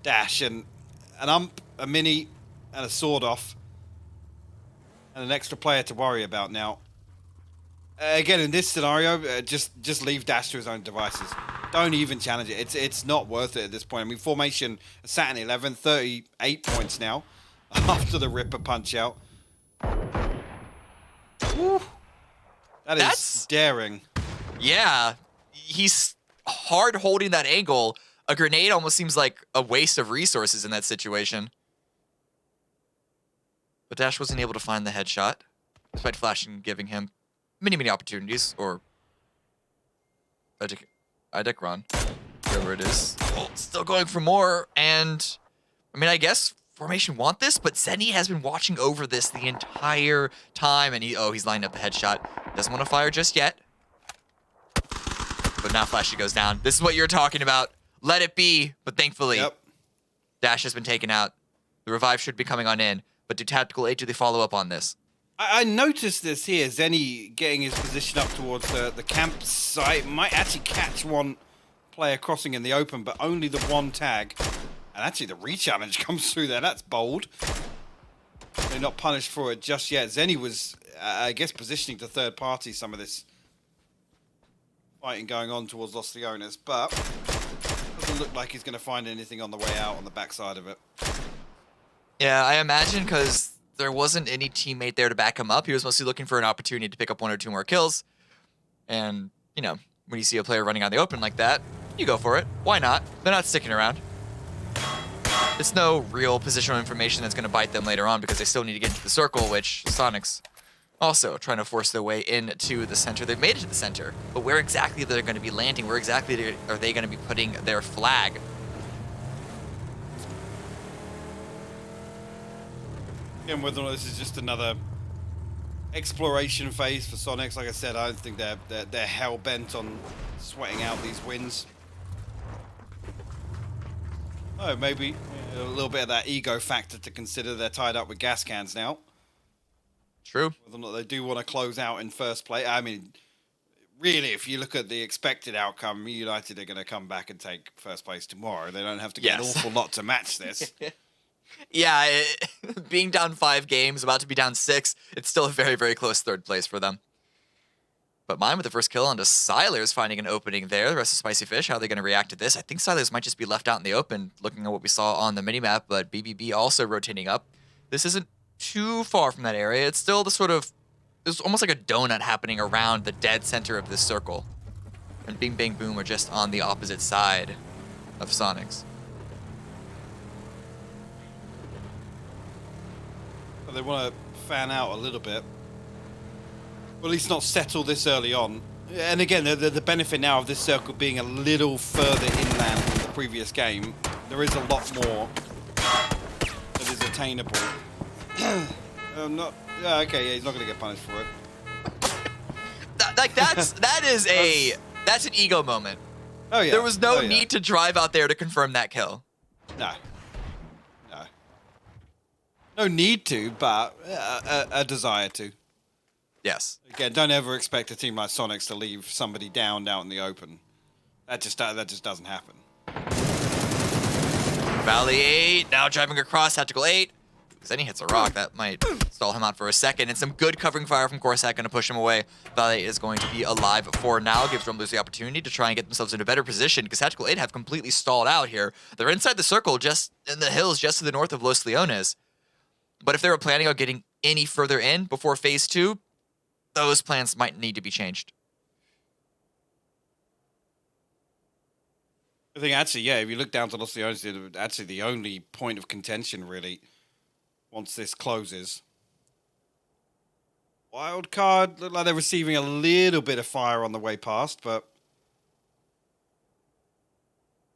Dash and an ump, a mini, and a sword off. And an extra player to worry about now. Again, in this scenario, just leave Dash to his own devices. Don't even challenge it. It's not worth it at this point. I mean, formation sat in 11, 38 points now after the Ripper punch out. Woo. That's daring. Yeah, he's hard holding that angle. A grenade almost seems like a waste of resources in that situation. But Dash wasn't able to find the headshot, despite flashing giving him many opportunities, or Idekron, whatever it is. Oh, still going for more, and I mean, I guess formation want this, but Zenny has been watching over this the entire time, and he's lined up the headshot. Doesn't want to fire just yet. But now Flashy goes down. This is what you're talking about. Let it be, but thankfully, Dash has been taken out. The revive should be coming on in, but do Tactical 8, do they follow up on this? I noticed this here. Zenny getting his position up towards the campsite might actually catch one player crossing in the open, but only the one tag. And actually the re-challenge comes through there. That's bold. They're not punished for it just yet. Zenny was, I guess, positioning to third party some of this fighting going on towards Los Leones, but doesn't look like he's going to find anything on the way out on the backside of it. Yeah, I imagine because there wasn't any teammate there to back him up. He was mostly looking for an opportunity to pick up 1 or 2 more kills. And, you know, when you see a player running on the open like that, you go for it. Why not? They're not sticking around. It's no real positional information that's going to bite them later on because they still need to get into the circle, which Sonic's also trying to force their way into the center. They've made it to the center, but where exactly they're going to be landing, where exactly are they going to be putting their flag? And whether or not this is just another exploration phase for Sonics, like I said, I don't think they're hell bent on sweating out these wins. Oh, maybe a little bit of that ego factor to consider. They're tied up with gas cans now. True. Whether or not they do want to close out in first place. I mean, really, if you look at the expected outcome, United are going to come back and take first place tomorrow. They don't have to get an awful lot to match this. Yeah, being down 5 games, about to be down 6, it's still a very close third place for them. But mine with the first kill onto Silers, finding an opening there. The rest of Spicy Fish, how are they going to react to this? I think Silers might just be left out in the open, looking at what we saw on the minimap, but BBB also rotating up. This isn't too far from that area. It's still the sort of, there's almost like a donut happening around the dead center of this circle. And Bing Bang Boom are just on the opposite side of Sonics. They want to fan out a little bit. Well, at least not settle this early on. And again, the benefit now of this circle being a little further inland than the previous game, there is a lot more that is attainable. Okay, yeah, he's not going to get punished for it. That's an ego moment. Oh yeah. There was no need to drive out there to confirm that kill. No need to, but a desire to. Yes. Again, don't ever expect a team like Sonics to leave somebody down out in the open. That just doesn't happen. Valley 8 now driving across Tactical 8. Because then he hits a rock. That might stall him out for a second. And some good covering fire from Corsac going to push him away. Valley is going to be alive for now. Gives Rumblers the opportunity to try and get themselves in a better position. Because Tactical 8 have completely stalled out here. They're inside the circle, just in the hills, just to the north of Los Leones. But if they were planning on getting any further in before Phase 2, those plans might need to be changed. I think actually, yeah, if you look down to Los Leones, they're actually the only point of contention, really, once this closes. Wildcard, look like they're receiving a little bit of fire on the way past, but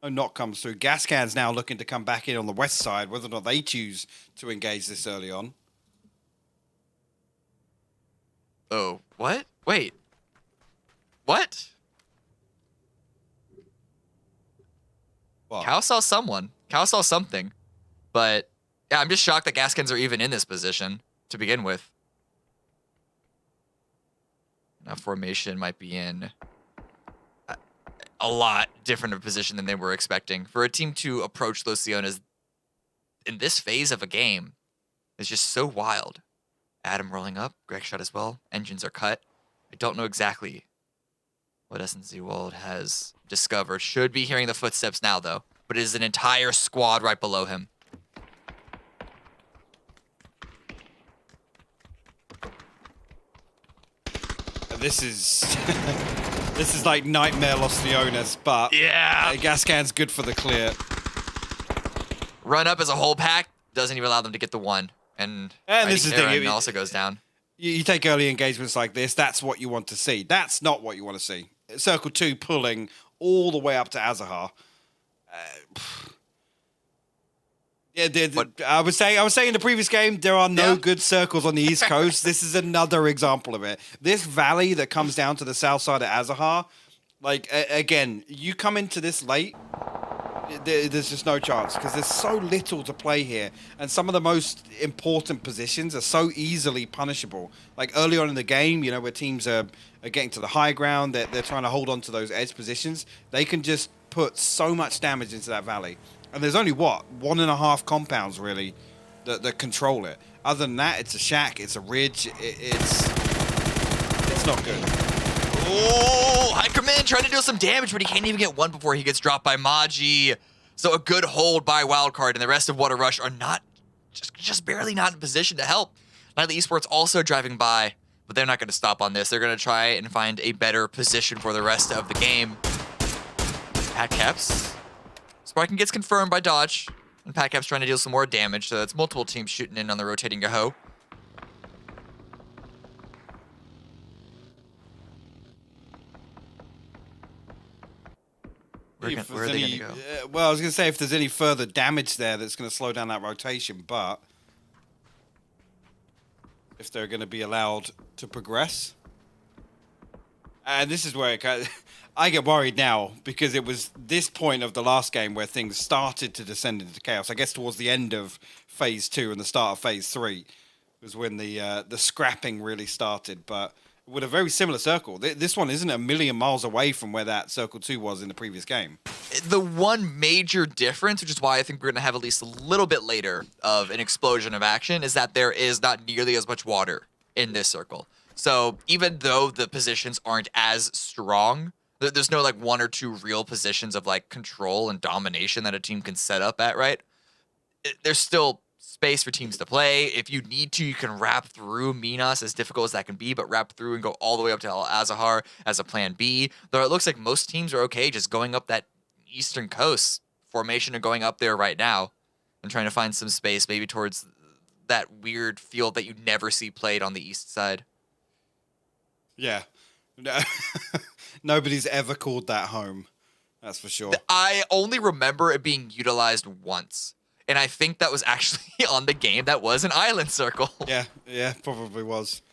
no knock comes through. Gas Can's now looking to come back in on the west side, whether or not they choose to engage this early on. Oh, what? Wait. What? What? Cow saw someone. Cow saw something. But, yeah, I'm just shocked that Gaskins are even in this position to begin with. Now, formation might be in a lot different of a position than they were expecting. For a team to approach Los Leones in this phase of a game is just so wild. Adam rolling up. Greg shot as well. Engines are cut. I don't know exactly what SNZ World has discovered. Should be hearing the footsteps now, though. But it is an entire squad right below him. This is this is like Nightmare Los Leones, but yeah, Gascan's good for the clear. Run up as a whole pack doesn't even allow them to get the one. And this is the thing. It also goes down. You take early engagements like this, that's what you want to see. That's not what you want to see. Circle 2 pulling all the way up to Azahar. I was saying in the previous game, there are no good circles on the East Coast. This is another example of it. This valley that comes down to the south side of Azahar, like, again, you come into this late, there's just no chance because there's so little to play here, and some of the most important positions are so easily punishable. Like early on in the game, you know, where teams are getting to the high ground, they're trying to hold on to those edge positions. They can just put so much damage into that valley, and there's only 1.5 compounds really that control it. Other than that, it's a shack, it's a ridge, it's not good. Oh, Hikerman trying to do some damage, but he can't even get one before he gets dropped by Maji. So a good hold by Wildcard, and the rest of Water Rush are not, just barely not in position to help. Nightly Esports also driving by, but they're not going to stop on this. They're going to try and find a better position for the rest of the game. Pat Caps. Sparking gets confirmed by Dodge, and Pat Caps trying to deal some more damage, so that's multiple teams shooting in on the rotating Yahoo. Where are they going to go? Well, I was going to say if there's any further damage there that's going to slow down that rotation, but if they're going to be allowed to progress. And this is where I get worried now, because it was this point of the last game where things started to descend into chaos. I guess towards the end of Phase 2 and the start of Phase 3 was when the scrapping really started, but with a very similar circle. This one isn't a million miles away from where that Circle 2 was in the previous game. The one major difference, which is why I think we're going to have at least a little bit later of an explosion of action, is that there is not nearly as much water in this circle. So even though the positions aren't as strong, there's no like 1 or 2 real positions of like control and domination that a team can set up at, right? There's still space for teams to play. If you need to, you can wrap through Minas, as difficult as that can be, but wrap through and go all the way up to El Azahar as a plan B. Though it looks like most teams are okay just going up that eastern coast formation and going up there right now and trying to find some space maybe towards that weird field that you never see played on the east side. Yeah. No. Nobody's ever called that home. That's for sure. I only remember it being utilized once. And I think that was actually on the game that was an island circle. Yeah, probably was.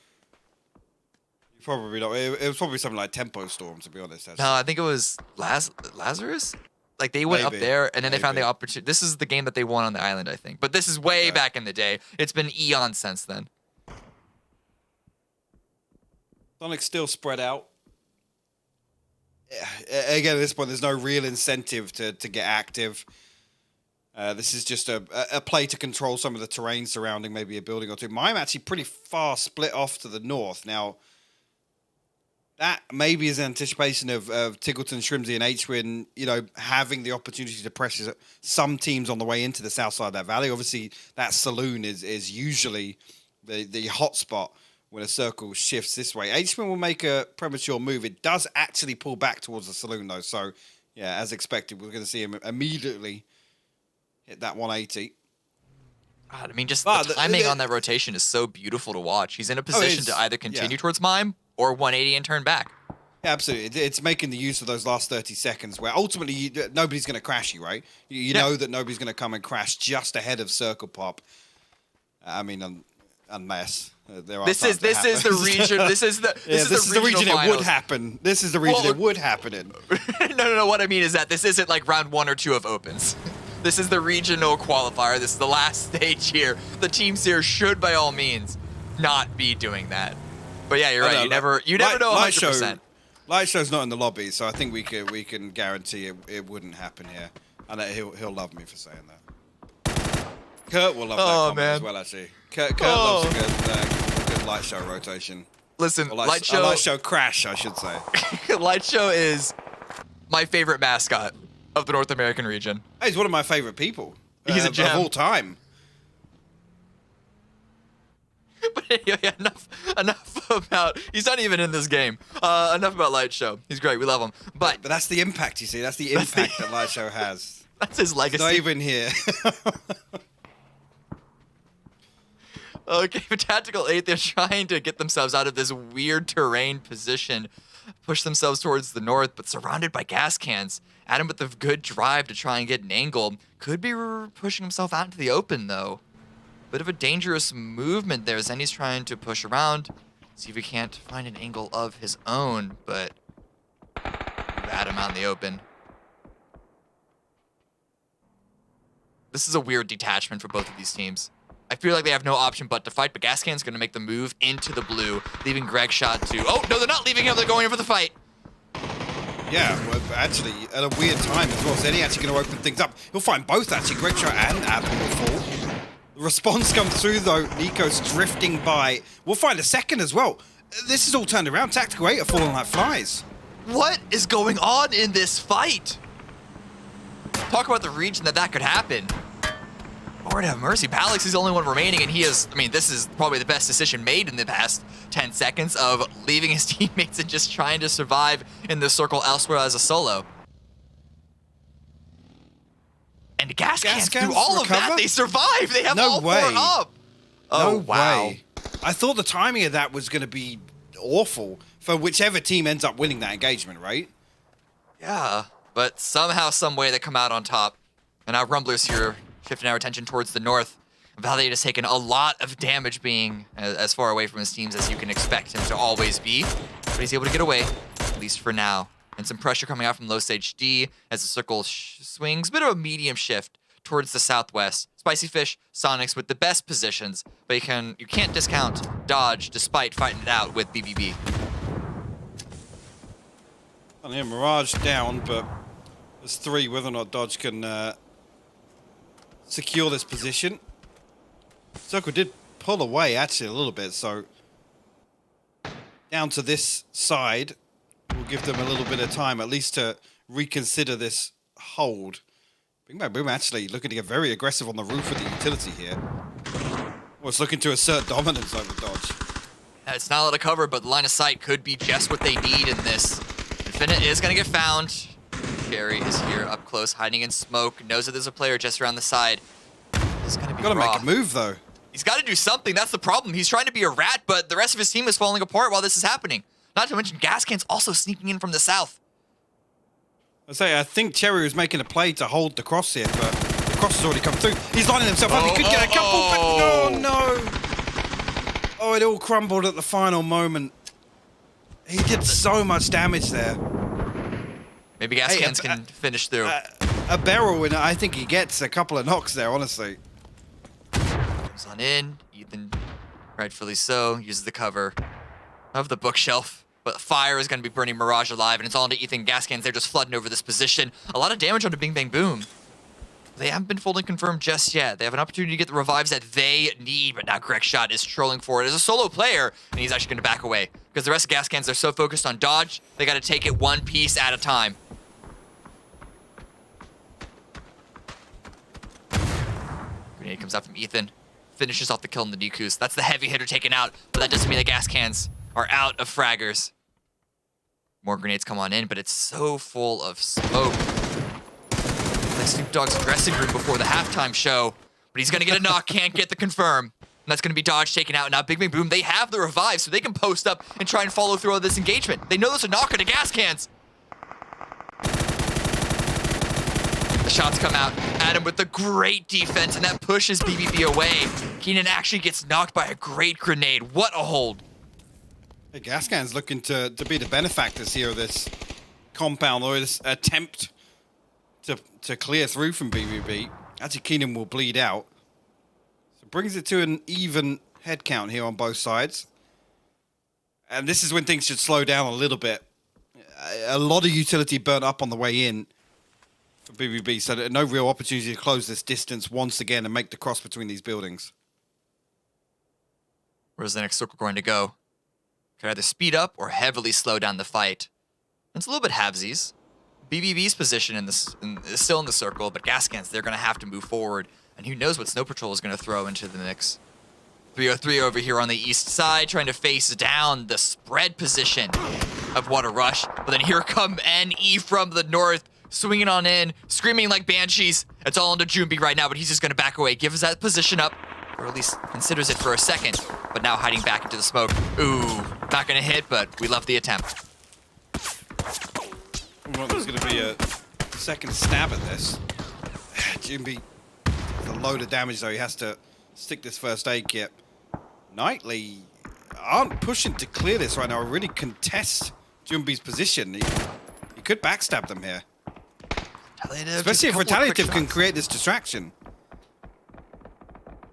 Probably not. It was probably something like Tempo Storm, to be honest. No, I think it was Lazarus. Like they went up there and then they found the opportunity. This is the game that they won on the island, I think. But this is way back in the day. It's been eons since then. Sonic's still spread out. Again, at this point, there's no real incentive to get active. This is just a play to control some of the terrain surrounding maybe a building or two. Mime actually pretty far split off to the north. Now, that maybe is an anticipation of Tiggleton, Shrimsy, and H-Win, having the opportunity to pressure some teams on the way into the south side of that valley. Obviously, that saloon is usually the hot spot when a circle shifts this way. H-Win will make a premature move. It does actually pull back towards the saloon, though. So, yeah, as expected, we're going to see him immediately hit that 180. God, I mean, just the timing on that rotation is so beautiful to watch. He's in a position to either continue towards Mime or 180 and turn back. Yeah, absolutely. It's making the use of those last 30 seconds where ultimately nobody's going to crash you, right? You know that nobody's going to come and crash just ahead of Circle Pop. I mean, unless there are. This is the region. This is the region it would happen. This is the region it would happen in. No. What I mean is that this isn't like round 1 or 2 of opens. This is the regional qualifier. This is the last stage here. The teams here should, by all means, not be doing that. But yeah, you're right. You never know 100%. Light Show's not in the lobby, so I think we can guarantee it wouldn't happen here. And he'll love me for saying that. Kurt will love that comment as well, actually. Kurt loves a good Light Show rotation. Listen, Light Show crash, I should say. Light Show is my favorite mascot of the North American region. Hey, he's one of my favorite people. He's a gem of all time. But anyway, enough about. He's not even in this game. Enough about Light Show. He's great. We love him. But that's the impact. You see, that's the impact that Light Show has. That's his legacy. Not even here. Okay, for Tactical 8, they're trying to get themselves out of this weird terrain position, push themselves towards the north, but surrounded by gas cans. Adam with the good drive to try and get an angle. Could be pushing himself out into the open, though. Bit of a dangerous movement there. Zenny's trying to push around, see if he can't find an angle of his own, but Adam out in the open. This is a weird detachment for both of these teams. I feel like they have no option but to fight, but Gascan's going to make the move into the blue, leaving Greg shot to... Oh, no, they're not leaving him. They're going in for the fight. Yeah, well, actually, at a weird time as well. Zenny actually going to open things up. He'll find both, actually. Greg shot and Adam will fall. The response comes through, though. Nico's drifting by. We'll find a second as well. This is all turned around. Tactical 8 are falling like flies. What is going on in this fight? Talk about the region that could happen. Lord have mercy. Palix is the only one remaining, and he is, I mean, this is probably the best decision made in the past 10 seconds of leaving his teammates and just trying to survive in the circle elsewhere as a solo. And Gascans through all of that, they survive. They have all 4 up. Oh, no wow. way. I thought the timing of that was going to be awful for whichever team ends up winning that engagement, right? Yeah, but somehow, some way, they come out on top. And now Rumblers here shifting our attention towards the north. Valade has taken a lot of damage being as far away from his teams as you can expect him to always be. But he's able to get away, at least for now. And some pressure coming out from low stage D as the circle swings. Bit of a medium shift towards the southwest. Spicy Fish, Sonics with the best positions, but you can't discount Dodge despite fighting it out with BBB. And yeah, Mirage down, but there's 3 whether or not Dodge can secure this position. Circle did pull away actually a little bit, so down to this side will give them a little bit of time at least to reconsider this hold. Big Bang Boom actually looking to get very aggressive on the roof with the utility here. Well, it's looking to assert dominance over Dodge. It's not a lot of cover, but the line of sight could be just what they need in this. Infinite is going to get found. Gary is here up close, hiding in smoke, knows that there's a player just around the side. He's going to be Got to make a move, though. He's got to do something. That's the problem. He's trying to be a rat, but the rest of his team is falling apart while this is happening. Not to mention Gascan's also sneaking in from the south. I think Cherry was making a play to hold the cross here, but the cross has already come through. He's lining himself up. He could get a couple, but oh no. Oh, it all crumbled at the final moment. He did so much damage there. Maybe Gascans can finish through. A barrel, and I think he gets a couple of knocks there, honestly. Comes on in. Ethan, rightfully so, uses the cover of the bookshelf. But fire is going to be burning Mirage alive, and it's all into Ethan. Gascans, they're just flooding over this position. A lot of damage onto Bing Bang Boom. They haven't been fully confirmed just yet. They have an opportunity to get the revives that they need, but now Grekshot is trolling for it as a solo player, and he's actually going to back away. Because the rest of Gascans, they're so focused on dodge, they got to take it one piece at a time. Grenade comes out from Ethan, finishes off the kill in the Nikus. That's the heavy hitter taken out, but that doesn't mean the Gascans are out of fraggers. More grenades come on in, but it's so full of smoke. Like Snoop Dogg's dressing room before the halftime show, but he's gonna get a knock, can't get the confirm. And that's gonna be dodge taken out. Now Big Bang Boom, they have the revive, so they can post up and try and follow through on this engagement. They know there's a knock on the gas cans. The shots come out. Adam with the great defense, and that pushes BBB away. Keenan actually gets knocked by a great grenade. What a hold. The Gascan's looking to be the benefactors here of this compound, or this attempt to clear through from BBB. Actually, Keenan will bleed out. So it brings it to an even head count here on both sides. And this is when things should slow down a little bit. A lot of utility burnt up on the way in for BBB, so no real opportunity to close this distance once again and make the cross between these buildings. Where's the next circle going to go? Could either speed up or heavily slow down the fight. It's a little bit halvesies. BBB's position is still in the circle, but Gascans, they're going to have to move forward. And who knows what Snow Patrol is going to throw into the mix. 303 over here on the east side, trying to face down the spread position of Water Rush. But then here come NE from the north, swinging on in, screaming like banshees. It's all into Junbi right now, but he's just going to back away, give us that position up, or at least considers it for a second. But now hiding back into the smoke. Ooh, not going to hit, but we love the attempt. Well, there's going to be a second stab at this. Junbi, a load of damage though. He has to stick this first aid kit. Knightley aren't pushing to clear this right now, or really contest Junbi's position. He could backstab them here. Especially if Retaliative can create this distraction.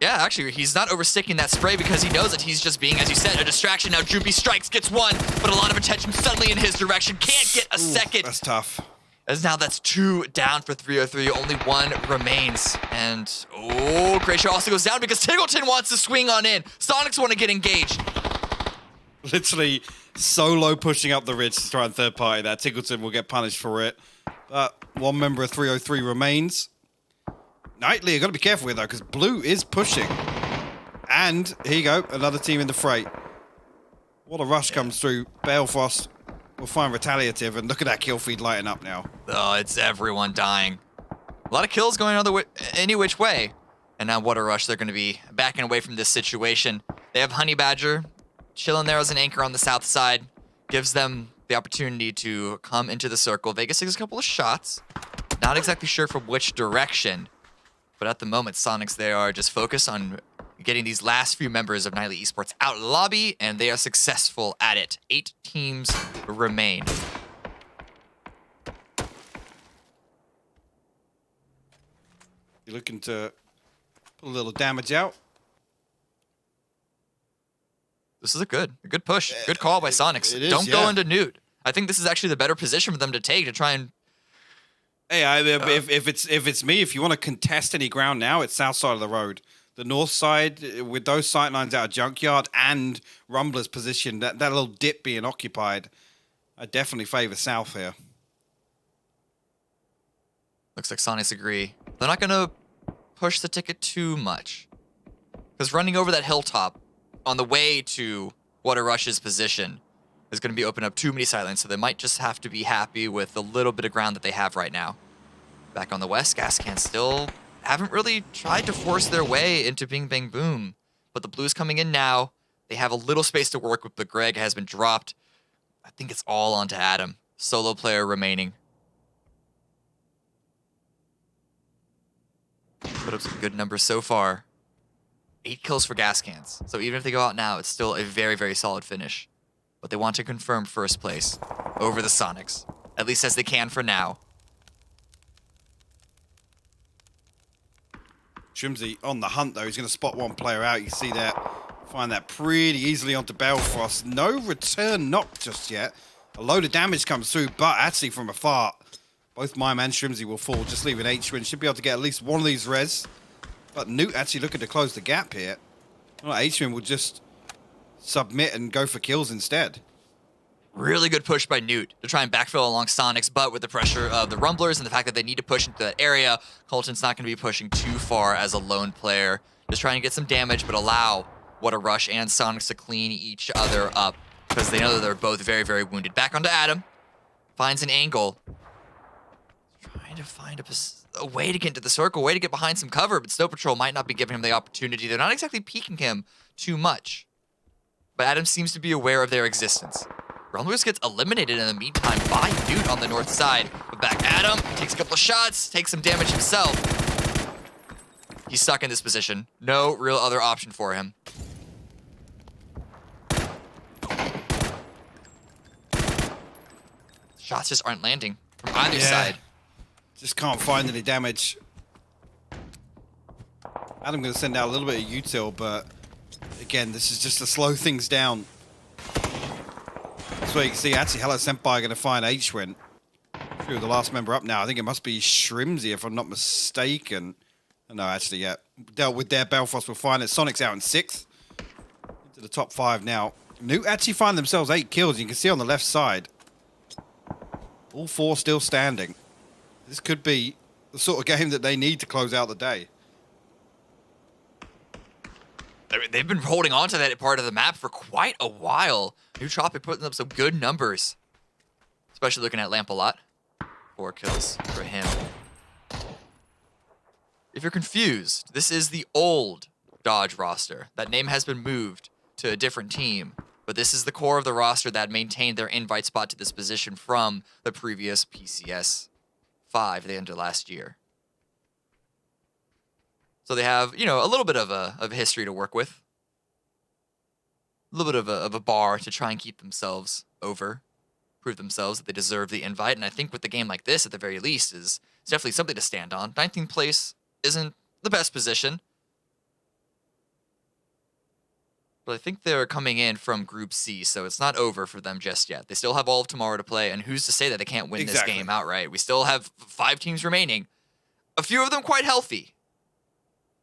Yeah, actually, he's not oversticking that spray because he knows that he's just being, as you said, a distraction. Now Junbi strikes, gets one, but a lot of attention suddenly in his direction. Can't get a second. That's tough. As now that's 2 down for 303. Only 1 remains. And, oh, Gracia also goes down because Tiggleton wants to swing on in. Sonics want to get engaged. Literally solo pushing up the ridge to try and third party that. Tiggleton will get punished for it. But one member of 303 remains. Knightley, you've got to be careful with though, because Blue is pushing. And here you go, another team in the fray. What a rush comes through. Balefrost will find Retaliative, and look at that kill feed lighting up now. Oh, it's everyone dying. A lot of kills going any which way. And now Water Rush, they're going to be backing away from this situation. They have Honey Badger chilling there as an anchor on the south side. Gives them the opportunity to come into the circle. Vegas takes a couple of shots. Not exactly sure from which direction. But at the moment, Sonics, they are just focused on getting these last few members of Nightly Esports out lobby, and they are successful at it. 8 teams remain. You're looking to put a little damage out. This is a good push. Good call by Sonics. Don't go into Newt. I think this is actually the better position for them to take to try and... Hey, if it's me, if you want to contest any ground now, it's south side of the road. The north side, with those sight lines out of Junkyard and Rumbler's position, that little dip being occupied, I definitely favor south here. Looks like Sonics agree. They're not going to push the ticket too much. Because running over that hilltop on the way to Water Rush's position is going to be opening up too many sight lines, so they might just have to be happy with the little bit of ground that they have right now. Back on the west, Gascans still haven't really tried to force their way into Bing Bang Boom. But the Blues coming in now. They have a little space to work with, but Greg has been dropped. I think it's all onto Adam. Solo player remaining. Put up some good numbers so far. 8 kills for Gascans. So even if they go out now, it's still a very, very solid finish. But they want to confirm first place over the Sonics. At least as they can for now. Trimsy on the hunt, though. He's going to spot one player out. You see that. Find that pretty easily onto Balefrost. No return knock just yet. A load of damage comes through, but actually from afar, Both Mime and Shrimsy will fall, just leaving H-Win. Should be able to get at least one of these res. But Newt actually looking to close the gap here. Well, H-Win will just submit and go for kills instead. Really good push by Newt to try and backfill along Sonic's, but with the pressure of the Rumblers and the fact that they need to push into that area, Colton's not going to be pushing too far as a lone player. Just trying to get some damage, but allow What a Rush and Sonics to clean each other up because they know that they're both very, very wounded. Back onto Adam. Finds an angle. Trying to find a way to get into the circle, a way to get behind some cover, but Snow Patrol might not be giving him the opportunity. They're not exactly peeking him too much. But Adam seems to be aware of their existence. Rumblers gets eliminated in the meantime by Newt on the north side. But back Adam takes a couple of shots, takes some damage himself. He's stuck in this position. No real other option for him. Shots just aren't landing from either side. Just can't find any damage. Adam going to send out a little bit of util, but again, this is just to slow things down. That's where you can see actually Hello Senpai going to find H-Win. Through the last member up now. I think it must be Shrimsy if I'm not mistaken. No, actually, yeah. Dealt with there. Belfast will find it. Sonic's out in 6th. Into the top 5 now. Newt actually find themselves 8 kills. You can see on the left side. All 4 still standing. This could be the sort of game that they need to close out the day. They've been holding on to that part of the map for quite a while. Nootropic putting up some good numbers. Especially looking at Lamp a lot. 4 kills for him. If you're confused, this is the old Dodge roster. That name has been moved to a different team. But this is the core of the roster that maintained their invite spot to this position from the previous PCS 5 they ended last year. So they have, you know, a little bit of a history to work with. A little bit of a bar to try and keep themselves over. Prove themselves that they deserve the invite. And I think with a game like this, at the very least, is definitely something to stand on. 19th place isn't the best position. But I think they're coming in from Group C, so it's not over for them just yet. They still have all of tomorrow to play, and who's to say that they can't win this game outright? We still have 5 teams remaining. A few of them quite healthy.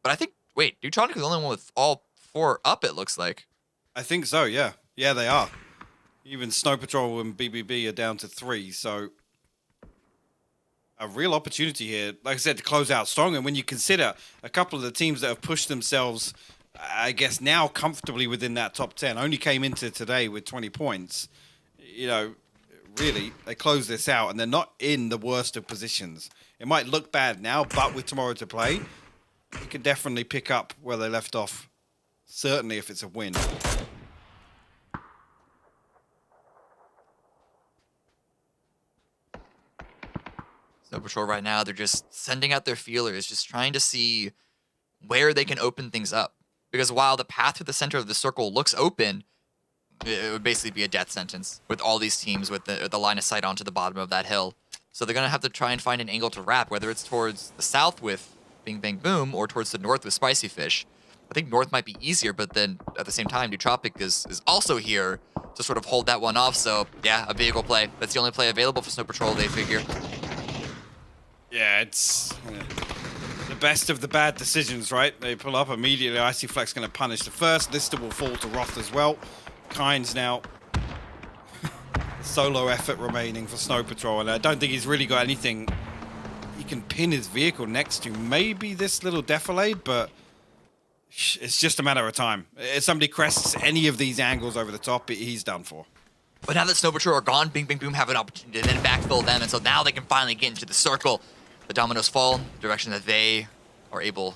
But I think, wait, Neutronic is the only one with all 4 up, it looks like. I think so, yeah. Yeah, they are. Even Snow Patrol and BBB are down to 3, so a real opportunity here, like I said, to close out strong. And when you consider a couple of the teams that have pushed themselves, I guess now comfortably within that top 10, only came into today with 20 points, you know, really, they close this out and they're not in the worst of positions. It might look bad now, but with tomorrow to play, you can definitely pick up where they left off, certainly if it's a win. Snow Patrol right now, they're just sending out their feelers, just trying to see where they can open things up. Because while the path to the center of the circle looks open, it would basically be a death sentence with all these teams with the line of sight onto the bottom of that hill. So they're going to have to try and find an angle to wrap, whether it's towards the south with Bing Bang Boom or towards the north with Spicy Fish. I think north might be easier, but then at the same time, Nootropic is also here to sort of hold that one off. So yeah, a vehicle play. That's the only play available for Snow Patrol, they figure. Yeah, it's the best of the bad decisions, right? They pull up immediately. Icy Flex going to punish the first. Lister will fall to Roth as well. Kynes now solo effort remaining for Snow Patrol, and I don't think he's really got anything he can pin his vehicle next to. Maybe this little defilade, but it's just a matter of time. If somebody crests any of these angles over the top, he's done for. But now that Snow Patrol are gone, Bing Bang Boom have an opportunity to then backfill them, and so now they can finally get into the circle. The dominoes fall, direction that they are able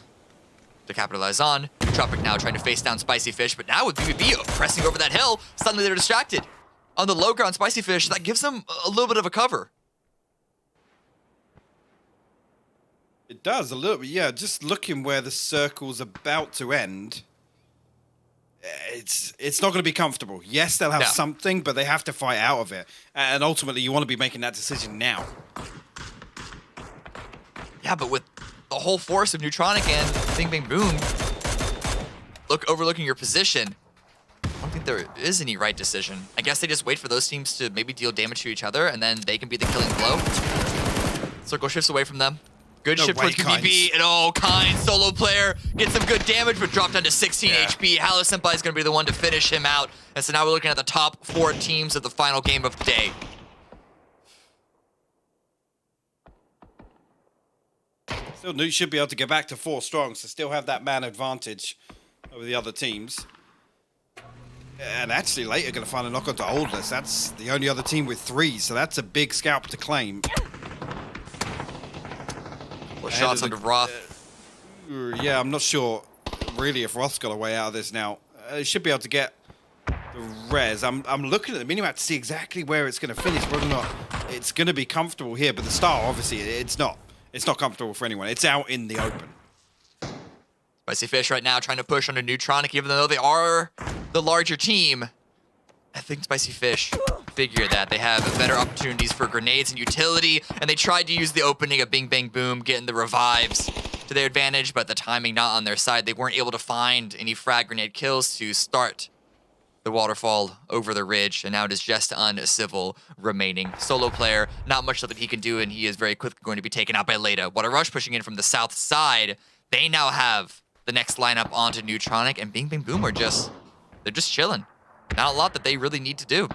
to capitalize on. Tropic now trying to face down Spicy Fish, but now with BBB pressing over that hill, suddenly they're distracted. On the low ground, Spicy Fish, that gives them a little bit of a cover. It does, a little bit, yeah. Just looking where the circle's about to end, it's not going to be comfortable. Yes, they'll have something, but they have to fight out of it. And ultimately, you want to be making that decision now. Yeah, but with the whole force of Neutronic and Bing Bang Boom overlooking your position, I don't think there is any right decision. I guess they just wait for those teams to maybe deal damage to each other, and then they can be the killing blow. Circle shifts away from them. Good No shift way, towards BBB, and Kynes, solo player, gets some good damage, but dropped down to 16 HP. Hallow Senpai is going to be the one to finish him out. And so now we're looking at the top 4 teams of the final game of the day. Still, Newt should be able to get back to 4 strong, so still have that man advantage over the other teams. And actually, later going to find a knock onto Oldless. That's the only other team with 3, so that's a big scalp to claim. Well, shots onto Roth. Yeah, I'm not sure really if Roth's got a way out of this now. He should be able to get the res. I'm looking at the minimap to see exactly where it's going to finish, whether or not it's going to be comfortable here. But the start, obviously, it's not comfortable for anyone. It's out in the open. Spicy Fish right now trying to push onto Neutronic, even though they are the larger team. I think Spicy Fish figure that they have better opportunities for grenades and utility, and they tried to use the opening of Bing Bang Boom, getting the revives to their advantage, but the timing not on their side. They weren't able to find any frag grenade kills to start the waterfall over the ridge, and now it is just Uncivil remaining. Solo player, not much that he can do, and he is very quickly going to be taken out by Leda. Water Rush pushing in from the south side. They now have the next lineup onto Neutronic, and Bing Bang Boom are they're just chilling. Not a lot that they really need to do.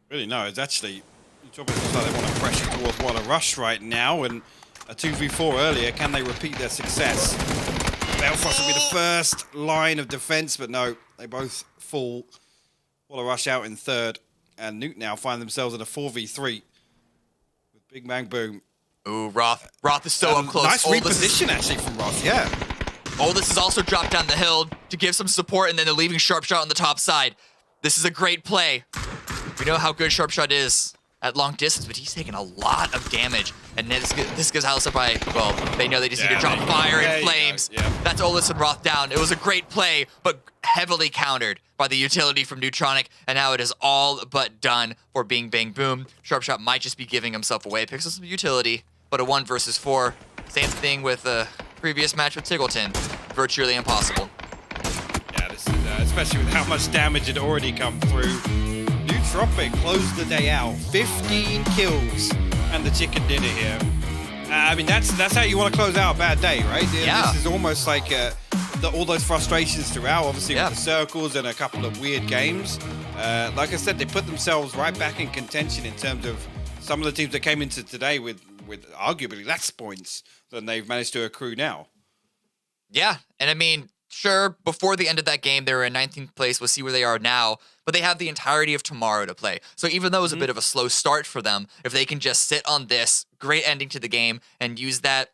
Really, no, it's actually, it looks like they want to pressure towards Water Rush right now, and a 2v4 earlier. Can they repeat their success? Belfast will be the first line of defense, but no, they both fall. Water Rush out in third, and Nuke now find themselves in a 4v3 with Big Bang Boom. Ooh, Roth is so up close. Nice reposition actually from Roth, yeah. Oldest has also dropped down the hill to give some support, and then they're leaving Sharpshot on the top side. This is a great play. We know how good Sharpshot is at long distance, but he's taking a lot of damage. And then this gives Hallow Senpai, well, they know they just need to drop fire and flames. That's Oldest and Roth down. It was a great play, but heavily countered by the utility from Neutronic, and now it is all but done for Bing Bang Boom. Sharpshot might just be giving himself away. Picks up some utility, but a 1 versus 4. Same thing with the previous match with Tiggleton. Virtually impossible. Yeah, this is, especially with how much damage had already come through. Nootropic closed the day out. 15 kills and the chicken dinner here. I mean, that's how you want to close out a bad day, right? Yeah. This is almost like all those frustrations throughout, obviously with the circles and a couple of weird games. Like I said, they put themselves right back in contention in terms of some of the teams that came into today with arguably less points than they've managed to accrue now. Yeah, and I mean, sure, before the end of that game, they were in 19th place. We'll see where they are now, but they have the entirety of tomorrow to play. So even though it was a bit of a slow start for them, if they can just sit on this great ending to the game and use that,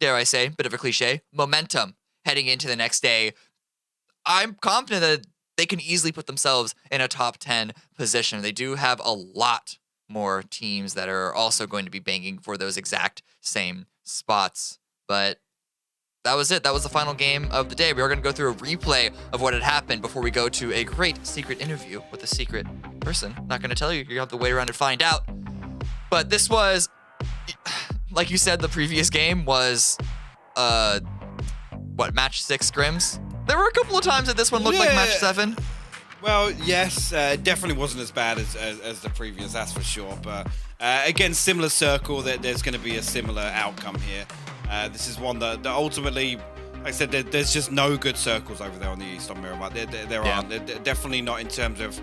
dare I say, bit of a cliche, momentum heading into the next day, I'm confident that they can easily put themselves in a top 10 position. They do have a lot more teams that are also going to be banging for those exact same spots, but that was it. That was the final game of the day. We are going to go through a replay of what had happened before we go to a great secret interview with a secret person. Not going to tell you. You're going to have to wait around and find out. But this was, like you said, the previous game was, match 6 scrims? There were a couple of times that this one looked like match 7. Well, yes, definitely wasn't as bad as the previous, that's for sure. But again, similar circle, there's going to be a similar outcome here. This is one that ultimately, like I said, there's just no good circles over there on the East on Miramar. There aren't. They're definitely not in terms of,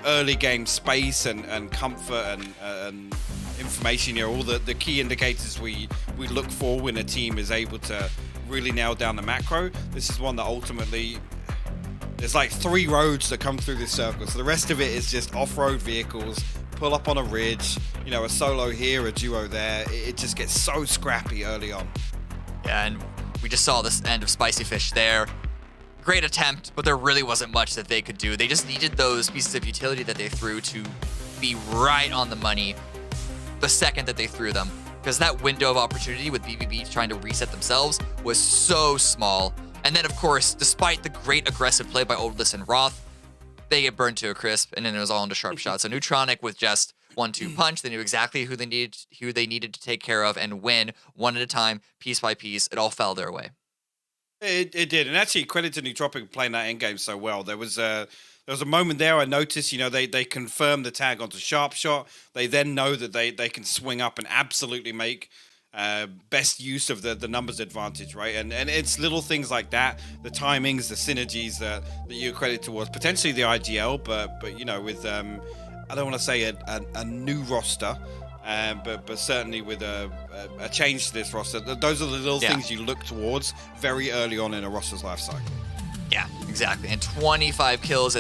early game space and comfort and information. All the key indicators we look for when a team is able to really nail down the macro. This is one that ultimately, there's like 3 roads that come through this circle. So the rest of it is just off-road vehicles, pull up on a ridge, a solo here, a duo there. It just gets so scrappy early on. Yeah, and we just saw this end of Spicy Fish there. Great attempt, but there really wasn't much that they could do. They just needed those pieces of utility that they threw to be right on the money the second that they threw them. Because that window of opportunity with BBB trying to reset themselves was so small. And then, of course, despite the great aggressive play by Oldless and Roth, they get burned to a crisp, and then it was all into Sharpshot. So Neutronic with just 1-2 punch. They knew exactly who they needed to take care of and win one at a time, piece by piece. It all fell their way. It did, and actually credit to Nootropic playing that endgame so well. There was there was a moment there I noticed, they confirm the tag onto Sharp Shot. They then know that they can swing up and absolutely make best use of the numbers advantage, right? And it's little things like that, the timings, the synergies that you credit towards potentially the IGL, but with I don't want to say a new roster, but certainly with a change to this roster. Those are the little things you look towards very early on in a roster's life cycle. Yeah, exactly. And 25 kills,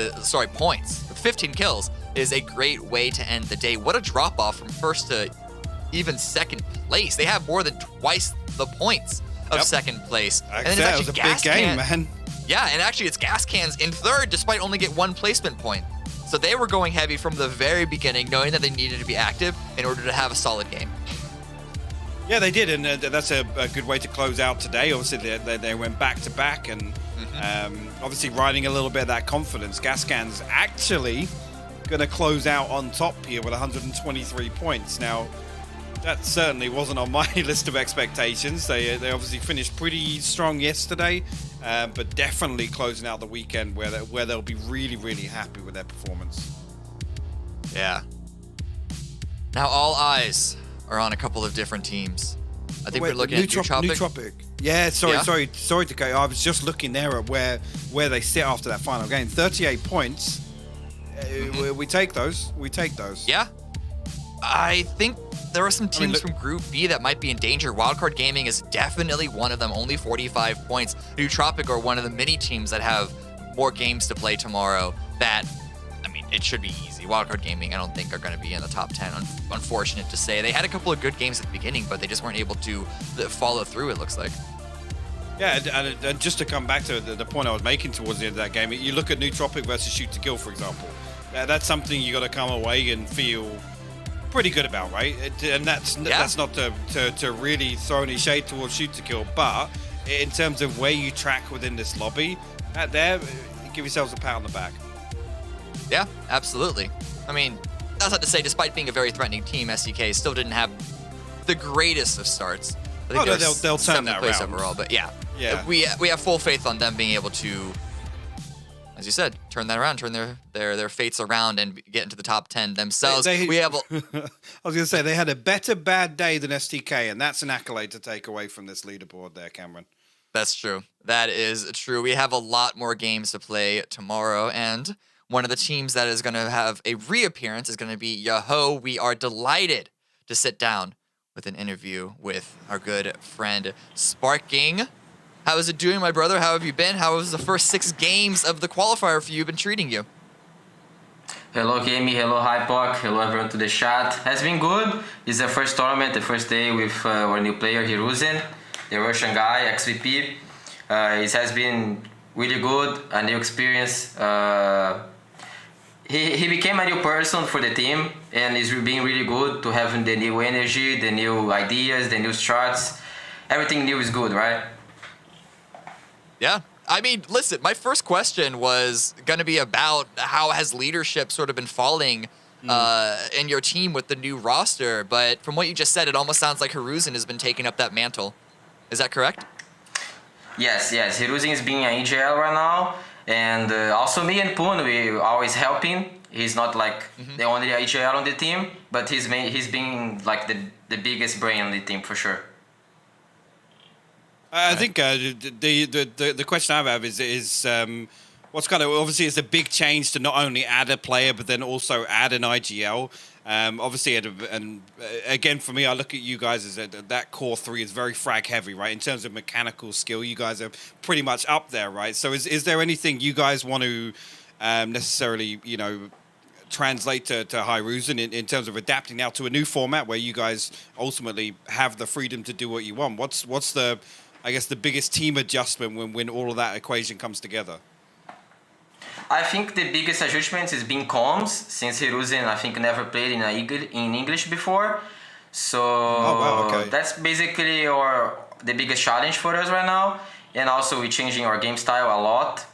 points, 15 kills is a great way to end the day. What a drop off from first to even second place. They have more than twice the points of second place. And then it was a big game, man. Yeah, and actually it's Gas Cans in third despite only get one placement point. So they were going heavy from the very beginning, knowing that they needed to be active in order to have a solid game. Yeah, they did, and that's a good way to close out today. Obviously, they went back to back, and obviously riding a little bit of that confidence. Gascan's actually going to close out on top here with 123 points. Now, that certainly wasn't on my list of expectations. They obviously finished pretty strong yesterday, but definitely closing out the weekend where they'll be really, really happy with their performance. Yeah. Now all eyes are on a couple of different teams. I think we're looking at Nootropic. Yeah, sorry to go. I was just looking there at where they sit after that final game. 38 points. We take those. Yeah. I think there are some teams from Group B that might be in danger. Wildcard Gaming is definitely one of them, only 45 points. Nootropic are one of the many teams that have more games to play tomorrow that, it should be easy. Wildcard Gaming, I don't think, are going to be in the top 10. Unfortunate to say. They had a couple of good games at the beginning, but they just weren't able to follow through, it looks like. Yeah, and just to come back to the point I was making towards the end of that game, you look at Nootropic versus Shoot to Kill, for example. That's something you got to come away and feel pretty good about, right? And that's not to really throw any shade towards Shoot to Kill, but in terms of where you track within this lobby, give yourselves a pat on the back. Yeah, absolutely. That's not to say, despite being a very threatening team, SDK still didn't have the greatest of starts. I think they'll turn that around overall, but yeah, we have full faith on them being able to, as you said, turn that around, turn their fates around, and get into the top 10 themselves. I was going to say they had a better bad day than STK, and that's an accolade to take away from this leaderboard there, Cameron. That's true. That is true. We have a lot more games to play tomorrow, and one of the teams that is going to have a reappearance is going to be Yahoo. We are delighted to sit down with an interview with our good friend Sparking. How is it doing, my brother? How have you been? How has the first 6 games of the qualifier for you been treating you? Hello, Gamey. Hello, Hypoc. Hello, everyone to the chat. Has been good. It's the first tournament, the first day with our new player, Hiruzen, the Russian guy, XVP. It has been really good, a new experience. He became a new person for the team, and it's been really good to have the new energy, the new ideas, the new strats. Everything new is good, right? Yeah. Listen, my first question was going to be about how has leadership sort of been falling in your team with the new roster, but from what you just said, it almost sounds like Hiruzen has been taking up that mantle. Is that correct? Yes. Hiruzen is being an EGL right now. And also me and Poon, we always helping. He's not like the only IGL on the team, but he's being like the biggest brain on the team for sure. I think the question I have is what's kind of obviously it's a big change to not only add a player but then also add an IGL. Obviously, and again, for me, I look at you guys as that core 3 is very frag heavy, right? In terms of mechanical skill, you guys are pretty much up there, right? So is there anything you guys want to necessarily, translate to Hiruzen in terms of adapting now to a new format where you guys ultimately have the freedom to do what you want? What's the, I guess, the biggest team adjustment when all of that equation comes together? I think the biggest adjustment is being comms, since Hiruzen, I think, never played in English before. So that's basically the biggest challenge for us right now. And also we're changing our game style a lot.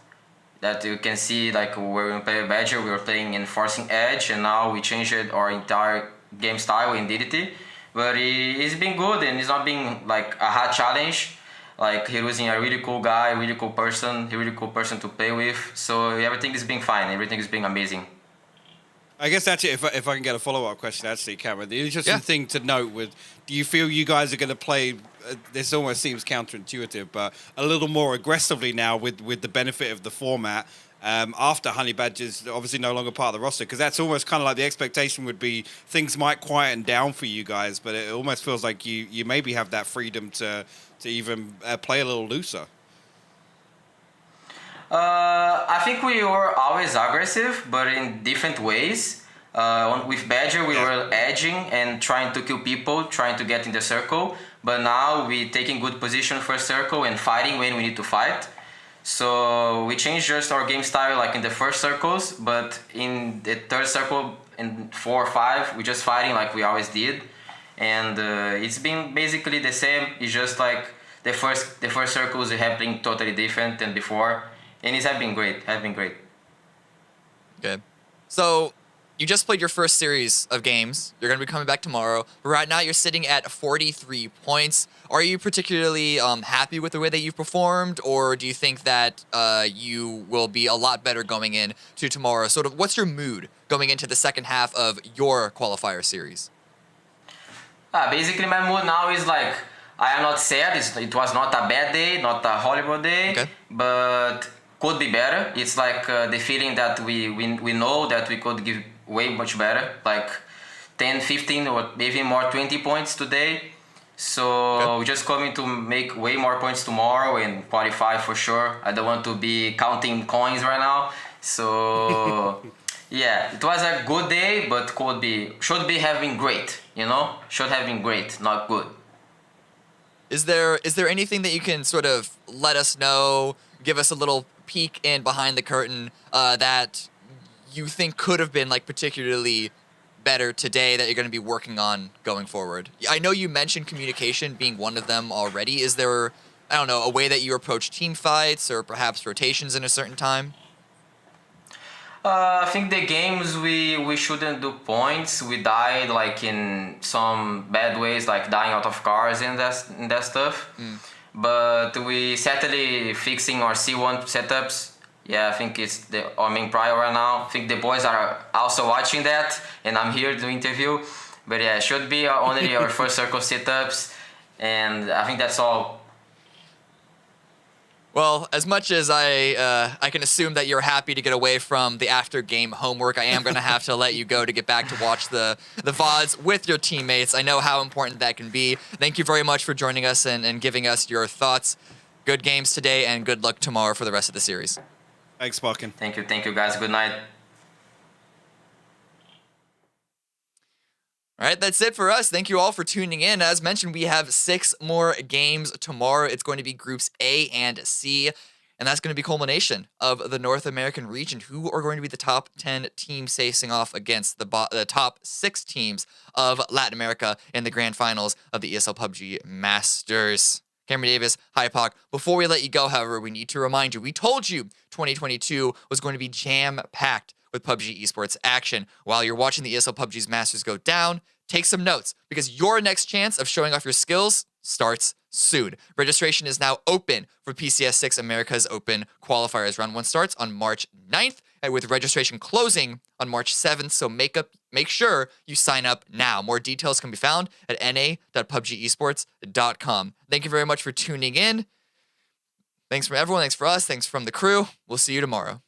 That you can see, like when we play Badger, we were playing in Forcing Edge, and now we changed our entire game style in DDT. But it's been good, and it's not been like a hard challenge. Like Hiruzen, a really cool guy, really cool person, a really cool person to play with. So everything is being fine. Everything is being amazing. I guess that's it. If I can get a follow-up question, actually, Cameron, the interesting thing to note do you feel you guys are going to play, this almost seems counterintuitive, but a little more aggressively now with the benefit of the format after Honey Badger's obviously no longer part of the roster? Because that's almost kind of like the expectation would be things might quieten down for you guys, but it almost feels like you maybe have that freedom to even play a little looser. I think we were always aggressive, but in different ways. With Badger, we were edging and trying to kill people, trying to get in the circle. But now we taking good position first circle and fighting when we need to fight. So we changed just our game style like in the first circles, but in the third circle, in 4 or 5, we just fighting like we always did. And it's been basically the same. It's just like the first circles are happening totally different than before. And it's have been great. Okay. So you just played your first series of games. You're going to be coming back tomorrow. Right now, you're sitting at 43 points. Are you particularly happy with the way that you've performed, or do you think that you will be a lot better going into tomorrow? Sort of, what's your mood going into the second half of your qualifier series? Basically, my mood now is like, I am not sad. It was not a bad day, not a horrible day, but could be better. It's like the feeling that we know that we could give way much better, like 10, 15 or maybe more 20 points today. So we're just coming to make way more points tomorrow and qualify for sure. I don't want to be counting coins right now. So yeah, it was a good day, but should be having great, should have been great, not good. Is there anything that you can sort of let us know, give us a little peek in behind the curtain that you think could have been like particularly better today that you're going to be working on going forward? I know you mentioned communication being one of them already. Is there, I don't know, a way that you approach team fights or perhaps rotations in a certain time? I think the games we shouldn't do points. We died like in some bad ways, like dying out of cars and that stuff. But we certainly fixing our C1 setups. Yeah, I think it's our main priority right now. I think the boys are also watching that, and I'm here to interview. But yeah, it should be only our first circle setups, and I think that's all. Well, as much as I can assume that you're happy to get away from the after-game homework, I am going to have to let you go to get back to watch the VODs with your teammates. I know how important that can be. Thank you very much for joining us and giving us your thoughts. Good games today, and good luck tomorrow for the rest of the series. Thanks, Sparkin. Thank you guys. Good night. All right, that's it for us. Thank you all for tuning in. As mentioned, we have 6 more games tomorrow. It's going to be Groups A and C, and that's going to be culmination of the North American region, who are going to be the top 10 teams facing off against the top 6 teams of Latin America in the grand finals of the ESL PUBG Masters. Cameron Davis, Hypoc. Before we let you go, however, we need to remind you, we told you 2022 was going to be jam-packed with PUBG Esports action. While you're watching the ESL PUBG's Masters go down, take some notes, because your next chance of showing off your skills starts soon. Registration is now open for PCS 6 America's Open qualifiers. Round 1 starts on March 9th, and with registration closing on March 7th, so make sure you sign up now. More details can be found at na.pubgesports.com. Thank you very much for tuning in. Thanks from everyone. Thanks for us. Thanks from the crew. We'll see you tomorrow.